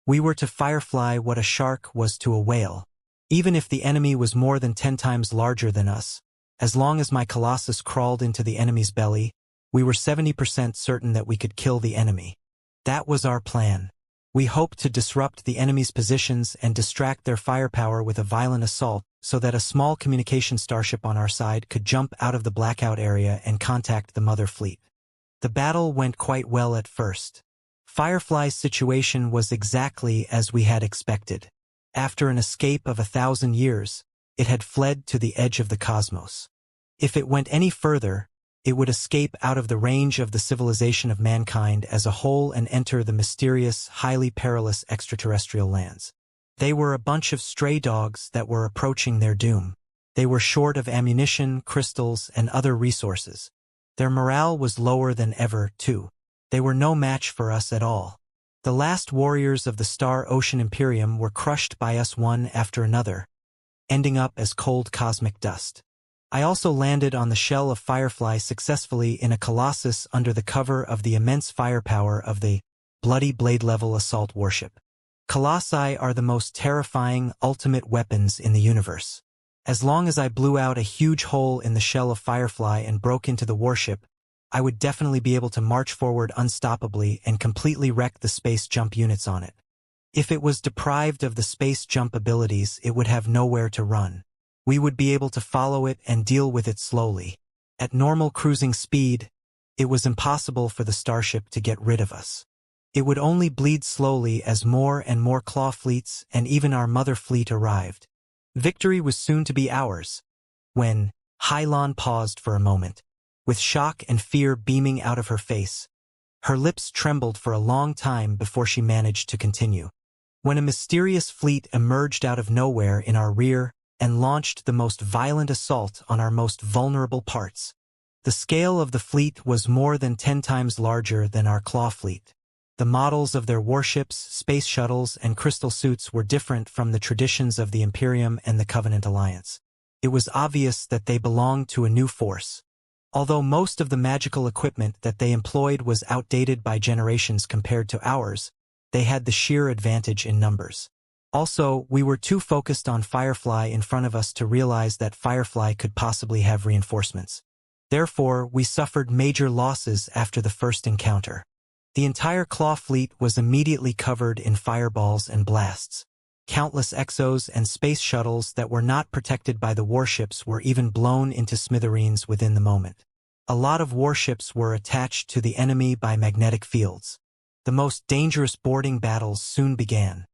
A: We were to Firefly what a shark was to a whale. Even if the enemy was more than 10 times larger than us, as long as my Colossus crawled into the enemy's belly, we were 70% certain that we could kill the enemy. That was our plan. We hoped to disrupt the enemy's positions and distract their firepower with a violent assault so that a small communication starship on our side could jump out of the blackout area and contact the mother fleet. The battle went quite well at first. Firefly's situation was exactly as we had expected. After an escape of 1,000 years, it had fled to the edge of the cosmos. If it went any further, it would escape out of the range of the civilization of mankind as a whole and enter the mysterious, highly perilous extraterrestrial lands. They were a bunch of stray dogs that were approaching their doom. They were short of ammunition, crystals, and other resources. Their morale was lower than ever, too. They were no match for us at all. The last warriors of the Star Ocean Imperium were crushed by us one after another, ending up as cold cosmic dust. I also landed on the shell of Firefly successfully in a Colossus under the cover of the immense firepower of the bloody blade-level assault warship. Colossi are the most terrifying, ultimate weapons in the universe. As long as I blew out a huge hole in the shell of Firefly and broke into the warship, I would definitely be able to march forward unstoppably and completely wreck the space jump units on it. If it was deprived of the space jump abilities, it would have nowhere to run. We would be able to follow it and deal with it slowly. At normal cruising speed, it was impossible for the starship to get rid of us. It would only bleed slowly as more and more claw fleets and even our mother fleet arrived. Victory was soon to be ours. When Hailan paused for a moment, with shock and fear beaming out of her face, her lips trembled for a long time before she managed to continue. When a mysterious fleet emerged out of nowhere in our rear and launched the most violent assault on our most vulnerable parts. The scale of the fleet was more than 10 times larger than our claw fleet. The models of their warships, space shuttles, and crystal suits were different from the traditions of the Imperium and the Covenant Alliance. It was obvious that they belonged to a new force. Although most of the magical equipment that they employed was outdated by generations compared to ours, they had the sheer advantage in numbers. Also, we were too focused on Firefly in front of us to realize that Firefly could possibly have reinforcements. Therefore, we suffered major losses after the first encounter. The entire claw fleet was immediately covered in fireballs and blasts. Countless exos and space shuttles that were not protected by the warships were even blown into smithereens within the moment. A lot of warships were attached to the enemy by magnetic fields. The most dangerous boarding battles soon began.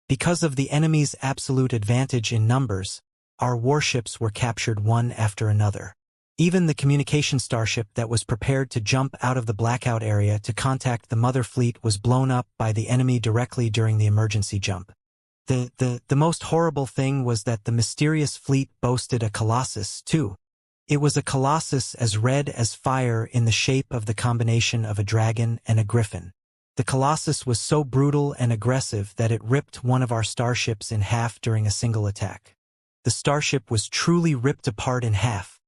A: Because of the enemy's absolute advantage in numbers, our warships were captured one after another. Even the communication starship that was prepared to jump out of the blackout area to contact the mother fleet was blown up by the enemy directly during the emergency jump. The most horrible thing was that the mysterious fleet boasted a colossus, too. It was a colossus as red as fire in the shape of the combination of a dragon and a griffin. The colossus was so brutal and aggressive that it ripped one of our starships in half during a single attack. The starship was truly ripped apart in half.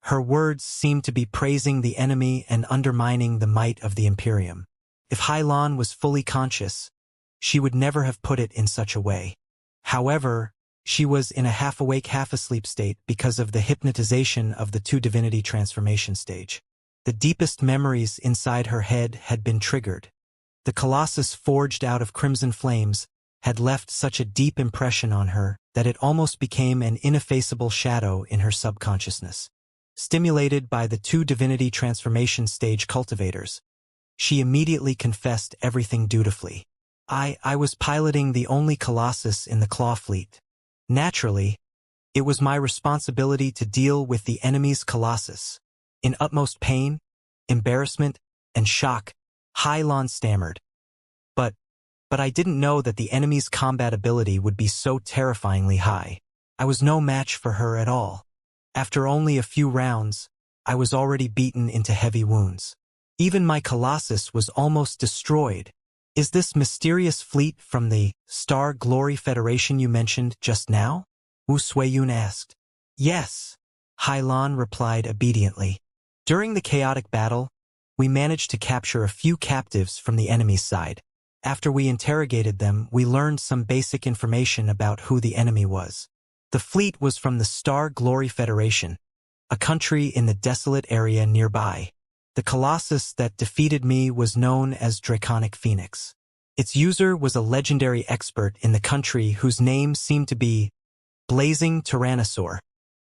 A: Her words seemed to be praising the enemy and undermining the might of the Imperium. If Hailan was fully conscious, she would never have put it in such a way. However, she was in a half-awake, half-asleep state because of the hypnotization of the two-divinity transformation stage. The deepest memories inside her head had been triggered. The colossus forged out of crimson flames had left such a deep impression on her that it almost became an ineffaceable shadow in her subconsciousness. Stimulated by the two-divinity transformation stage cultivators, she immediately confessed everything dutifully. I was piloting the only colossus in the claw fleet. Naturally, it was my responsibility to deal with the enemy's colossus. In utmost pain, embarrassment, and shock, Hailan stammered. But I didn't know that the enemy's combat ability would be so terrifyingly high. I was no match for her at all. After only a few rounds, I was already beaten into heavy wounds. Even my colossus was almost destroyed. Is this mysterious fleet from the Star Glory Federation you mentioned just now? Wu Suiyun asked. Yes, Hailan replied obediently. During the chaotic battle, we managed to capture a few captives from the enemy's side. After we interrogated them, we learned some basic information about who the enemy was. The fleet was from the Star Glory Federation, a country in the desolate area nearby. The colossus that defeated me was known as Draconic Phoenix. Its user was a legendary expert in the country whose name seemed to be Blazing Tyrannosaur.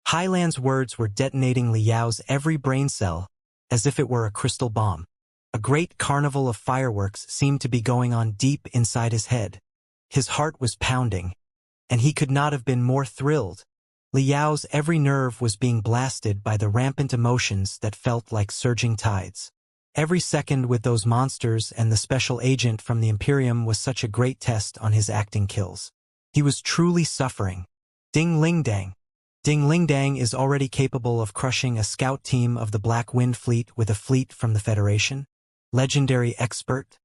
A: Hailan's words were detonating Liao's every brain cell as if it were a crystal bomb. A great carnival of fireworks seemed to be going on deep inside his head. His heart was pounding, and he could not have been more thrilled. Liao's every nerve was being blasted by the rampant emotions that felt like surging tides. Every second with those monsters and the special agent from the Imperium was such a great test on his acting kills. He was truly suffering. Ding Lingdang. Ding Lingdang is already capable of crushing a scout team of the Black Wind Fleet with a fleet from the Federation. Legendary expert.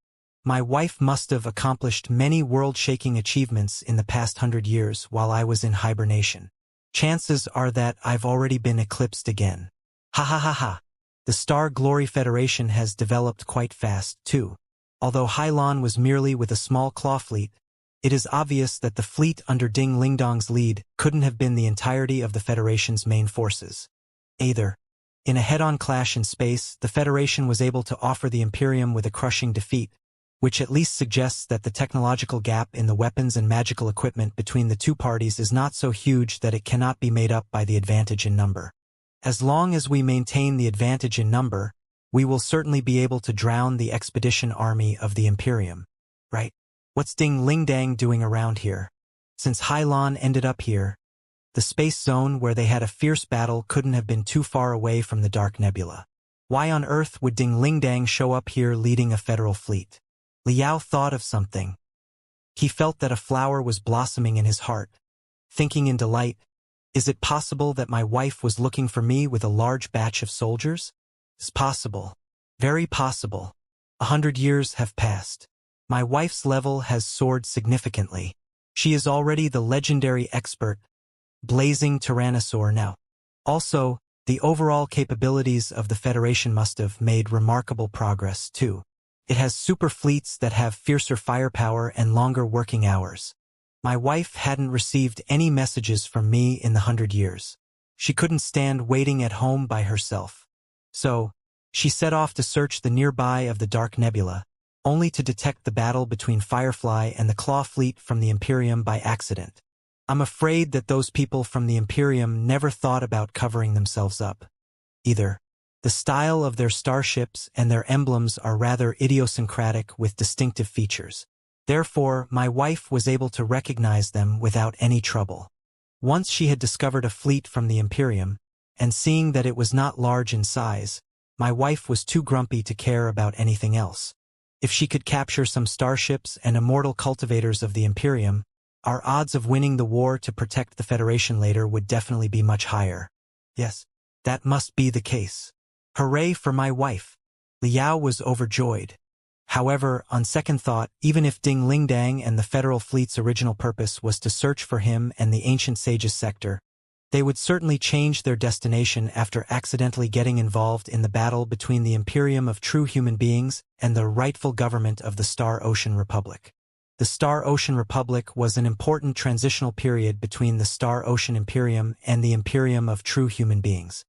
A: My wife must have accomplished many world-shaking achievements in the past 100 years while I was in hibernation. Chances are that I've already been eclipsed again. Ha ha ha ha. The Star Glory Federation has developed quite fast, too. Although Hailan was merely with a small claw fleet, it is obvious that the fleet under Ding Lingdang's lead couldn't have been the entirety of the Federation's main forces. Either. In a head-on clash in space, the Federation was able to offer the Imperium with a crushing defeat, which at least suggests that the technological gap in the weapons and magical equipment between the two parties is not so huge that it cannot be made up by the advantage in number. As long as we maintain the advantage in number, we will certainly be able to drown the expedition army of the Imperium. Right? What's Ding Lingdang doing around here? Since Hailan ended up here, The space zone where they had a fierce battle couldn't have been too far away from the dark nebula. Why on earth would Ding Lingdang show up here leading a federal fleet? Liao thought of something. He felt that a flower was blossoming in his heart. Thinking in delight, is it possible that my wife was looking for me with a large batch of soldiers? It's possible. Very possible. 100 years have passed. My wife's level has soared significantly. She is already the legendary expert, blazing tyrannosaur now. Also, the overall capabilities of the Federation must have made remarkable progress, too. It has super fleets that have fiercer firepower and longer working hours. My wife hadn't received any messages from me in the 100 years. She couldn't stand waiting at home by herself. So, she set off to search the nearby of the dark nebula, only to detect the battle between Firefly and the Claw fleet from the Imperium by accident. I'm afraid that those people from the Imperium never thought about covering themselves up. Either. The style of their starships and their emblems are rather idiosyncratic with distinctive features. Therefore, my wife was able to recognize them without any trouble. Once she had discovered a fleet from the Imperium, and seeing that it was not large in size, my wife was too grumpy to care about anything else. If she could capture some starships and immortal cultivators of the Imperium, our odds of winning the war to protect the Federation later would definitely be much higher. Yes, that must be the case. Hooray for my wife! Liao was overjoyed. However, on second thought, even if Ding Lingdang and the Federal Fleet's original purpose was to search for him and the ancient sage's sector, they would certainly change their destination after accidentally getting involved in the battle between the Imperium of true human beings and the rightful government of the Star Ocean Republic. The Star Ocean Republic was an important transitional period between the Star Ocean Imperium and the Imperium of true human beings.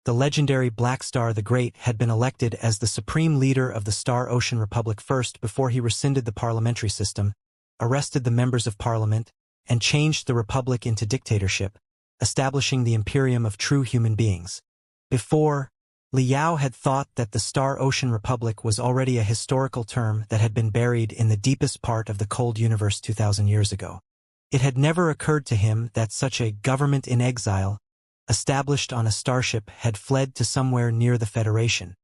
A: The legendary Black Star the Great had been elected as the supreme leader of the Star Ocean Republic first before he rescinded the parliamentary system, arrested the members of parliament, and changed the republic into dictatorship, establishing the Imperium of true human beings. Before, Liao had thought that the Star Ocean Republic was already a historical term that had been buried in the deepest part of the cold universe 2,000 years ago. It had never occurred to him that such a government in exile, established on a starship, had fled to somewhere near the Federation.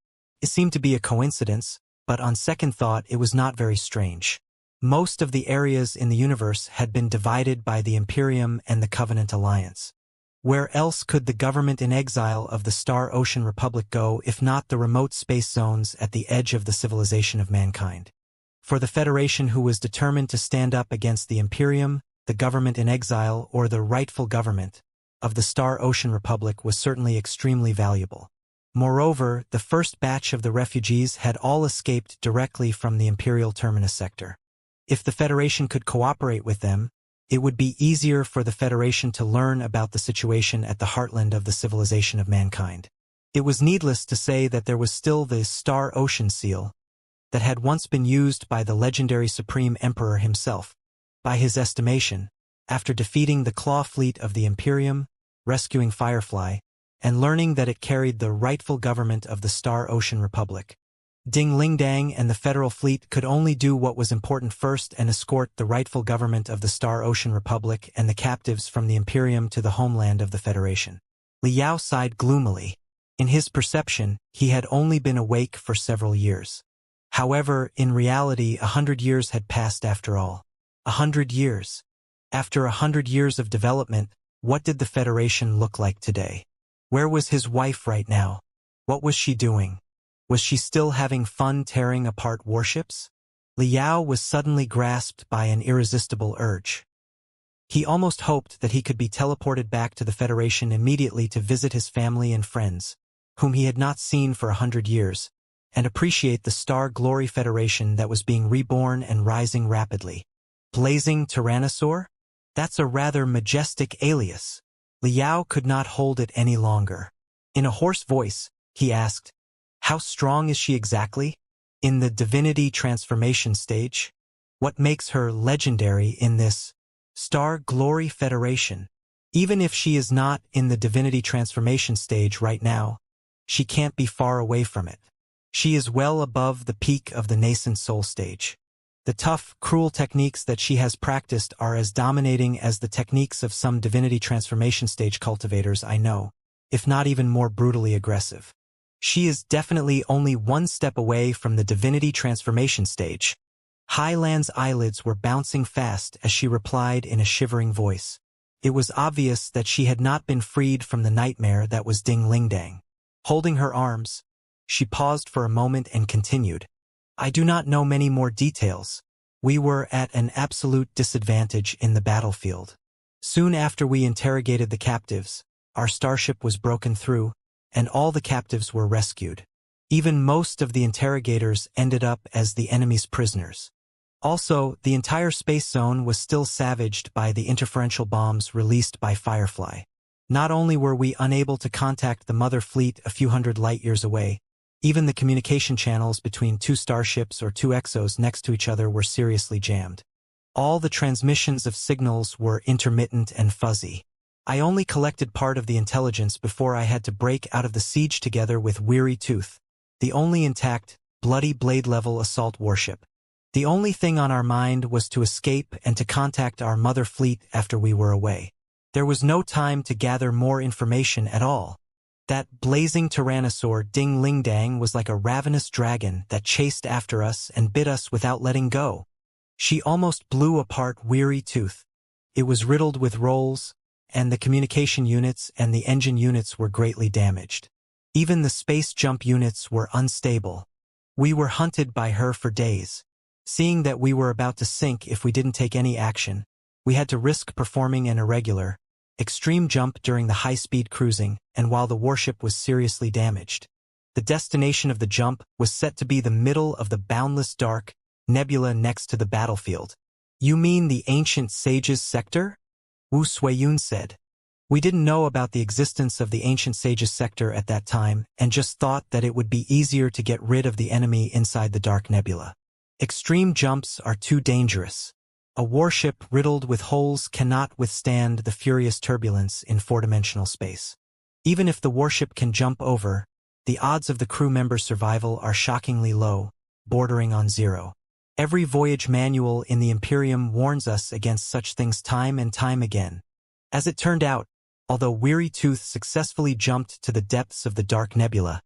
A: It seemed to be a coincidence, but on second thought it was not very strange. Most of the areas in the universe had been divided by the Imperium and the Covenant Alliance. Where else could the government in exile of the Star Ocean Republic go if not the remote space zones at the edge of the civilization of mankind? For the Federation, who was determined to stand up against the Imperium, the government in exile, or the rightful government of the Star Ocean Republic, was certainly extremely valuable. Moreover, the first batch of the refugees had all escaped directly from the Imperial Terminus sector. If the Federation could cooperate with them, it would be easier for the Federation to learn about the situation at the heartland of the civilization of mankind. It was needless to say that there was still the Star Ocean Seal that had once been used by the legendary Supreme Emperor himself. By his estimation, after defeating the Claw fleet of the Imperium, rescuing Firefly, and learning that it carried the rightful government of the Star Ocean Republic, Ding Lingdang and the Federal Fleet could only do what was important first and escort the rightful government of the Star Ocean Republic and the captives from the Imperium to the homeland of the Federation. Liao sighed gloomily. In his perception, he had only been awake for several years. However, in reality, 100 years had passed after all. 100 years. After 100 years of development, what did the Federation look like today? Where was his wife right now? What was she doing? Was she still having fun tearing apart warships? Liao was suddenly grasped by an irresistible urge. He almost hoped that he could be teleported back to the Federation immediately to visit his family and friends, whom he had not seen for 100 years, and appreciate the Star Glory Federation that was being reborn and rising rapidly. Blazing Tyrannosaur? That's a rather majestic alias. Liao could not hold it any longer. In a hoarse voice, he asked, "How strong is she exactly? In the divinity transformation stage? What makes her legendary in this Star Glory Federation? Even if she is not in the divinity transformation stage right now, she can't be far away from it. She is well above the peak of the nascent soul stage." The tough, cruel techniques that she has practiced are as dominating as the techniques of some divinity transformation stage cultivators I know, if not even more brutally aggressive. She is definitely only one step away from the divinity transformation stage. Highland's eyelids were bouncing fast as she replied in a shivering voice. It was obvious that she had not been freed from the nightmare that was Ding Lingdang. Holding her arms, she paused for a moment and continued. I do not know many more details. We were at an absolute disadvantage in the battlefield. Soon after we interrogated the captives, our starship was broken through, and all the captives were rescued. Even most of the interrogators ended up as the enemy's prisoners. Also, the entire space zone was still savaged by the interferential bombs released by Firefly. Not only were we unable to contact the mother fleet a few hundred light-years away, even the communication channels between two starships or two exos next to each other were seriously jammed. All the transmissions of signals were intermittent and fuzzy. I only collected part of the intelligence before I had to break out of the siege together with Weary Tooth, the only intact, bloody blade-level assault warship. The only thing on our mind was to escape and to contact our mother fleet after we were away. There was no time to gather more information at all. That blazing tyrannosaur Ding Lingdang was like a ravenous dragon that chased after us and bit us without letting go. She almost blew apart Weary Tooth. It was riddled with rolls, and the communication units and the engine units were greatly damaged. Even the space jump units were unstable. We were hunted by her for days. Seeing that we were about to sink if we didn't take any action, we had to risk performing an irregular, extreme jump during the high-speed cruising, and while the warship was seriously damaged. The destination of the jump was set to be the middle of the boundless dark nebula next to the battlefield. You mean the ancient sages sector? Wu Suiyun said. We didn't know about the existence of the ancient sages sector at that time and just thought that it would be easier to get rid of the enemy inside the dark nebula. Extreme jumps are too dangerous. A warship riddled with holes cannot withstand the furious turbulence in four-dimensional space. Even if the warship can jump over, the odds of the crew member's survival are shockingly low, bordering on zero. Every voyage manual in the Imperium warns us against such things time and time again. As it turned out, although Weary Tooth successfully jumped to the depths of the dark nebula,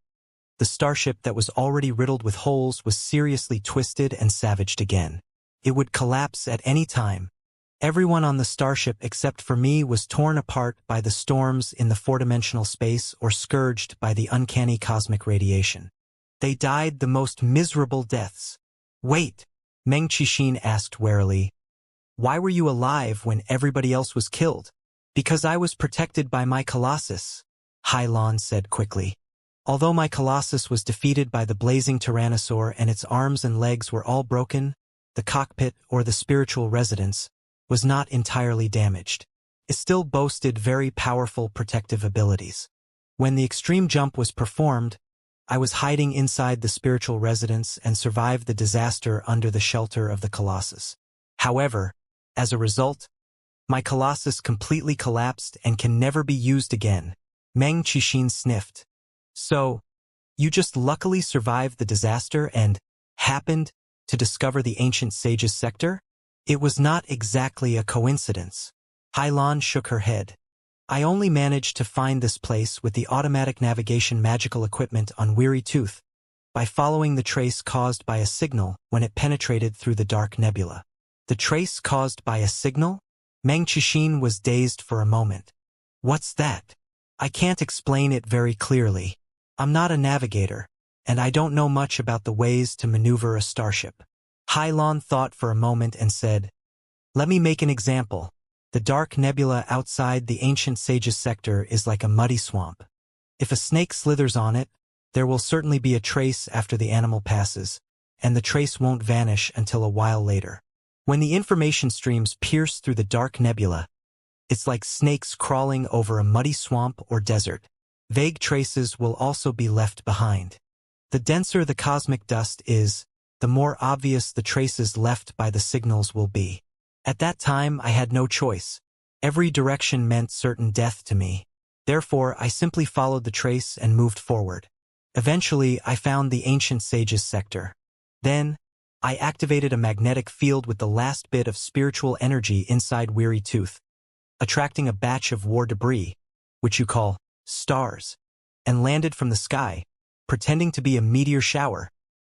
A: the starship that was already riddled with holes was seriously twisted and savaged again. It would collapse at any time. Everyone on the starship except for me was torn apart by the storms in the four-dimensional space or scourged by the uncanny cosmic radiation. They died the most miserable deaths. Wait, Meng Qixin asked warily. Why were you alive when everybody else was killed? Because I was protected by my Colossus, Hailan said quickly. Although my Colossus was defeated by the blazing tyrannosaur and its arms and legs were all broken, the cockpit, or the spiritual residence, was not entirely damaged. It still boasted very powerful protective abilities. When the extreme jump was performed, I was hiding inside the spiritual residence and survived the disaster under the shelter of the Colossus. However, as a result, my Colossus completely collapsed and can never be used again. Meng Qixin sniffed. So, you just luckily survived the disaster and happened to discover the ancient sages sector? It was not exactly a coincidence. Hailan shook her head. I only managed to find this place with the automatic navigation magical equipment on Weary Tooth, by following the trace caused by a signal when it penetrated through the dark nebula. The trace caused by a signal? Meng Qixin was dazed for a moment. What's that? I can't explain it very clearly. I'm not a navigator, and I don't know much about the ways to maneuver a starship. Hailan thought for a moment and said, Let me make an example. The dark nebula outside the ancient sages sector is like a muddy swamp. If a snake slithers on it, there will certainly be a trace after the animal passes, and the trace won't vanish until a while later. When the information streams pierce through the dark nebula, it's like snakes crawling over a muddy swamp or desert. Vague traces will also be left behind. The denser the cosmic dust is, the more obvious the traces left by the signals will be. At that time, I had no choice. Every direction meant certain death to me. Therefore, I simply followed the trace and moved forward. Eventually, I found the ancient sages sector. Then, I activated a magnetic field with the last bit of spiritual energy inside Weary Tooth, attracting a batch of war debris, which you call stars, and landed from the sky, pretending to be a meteor shower.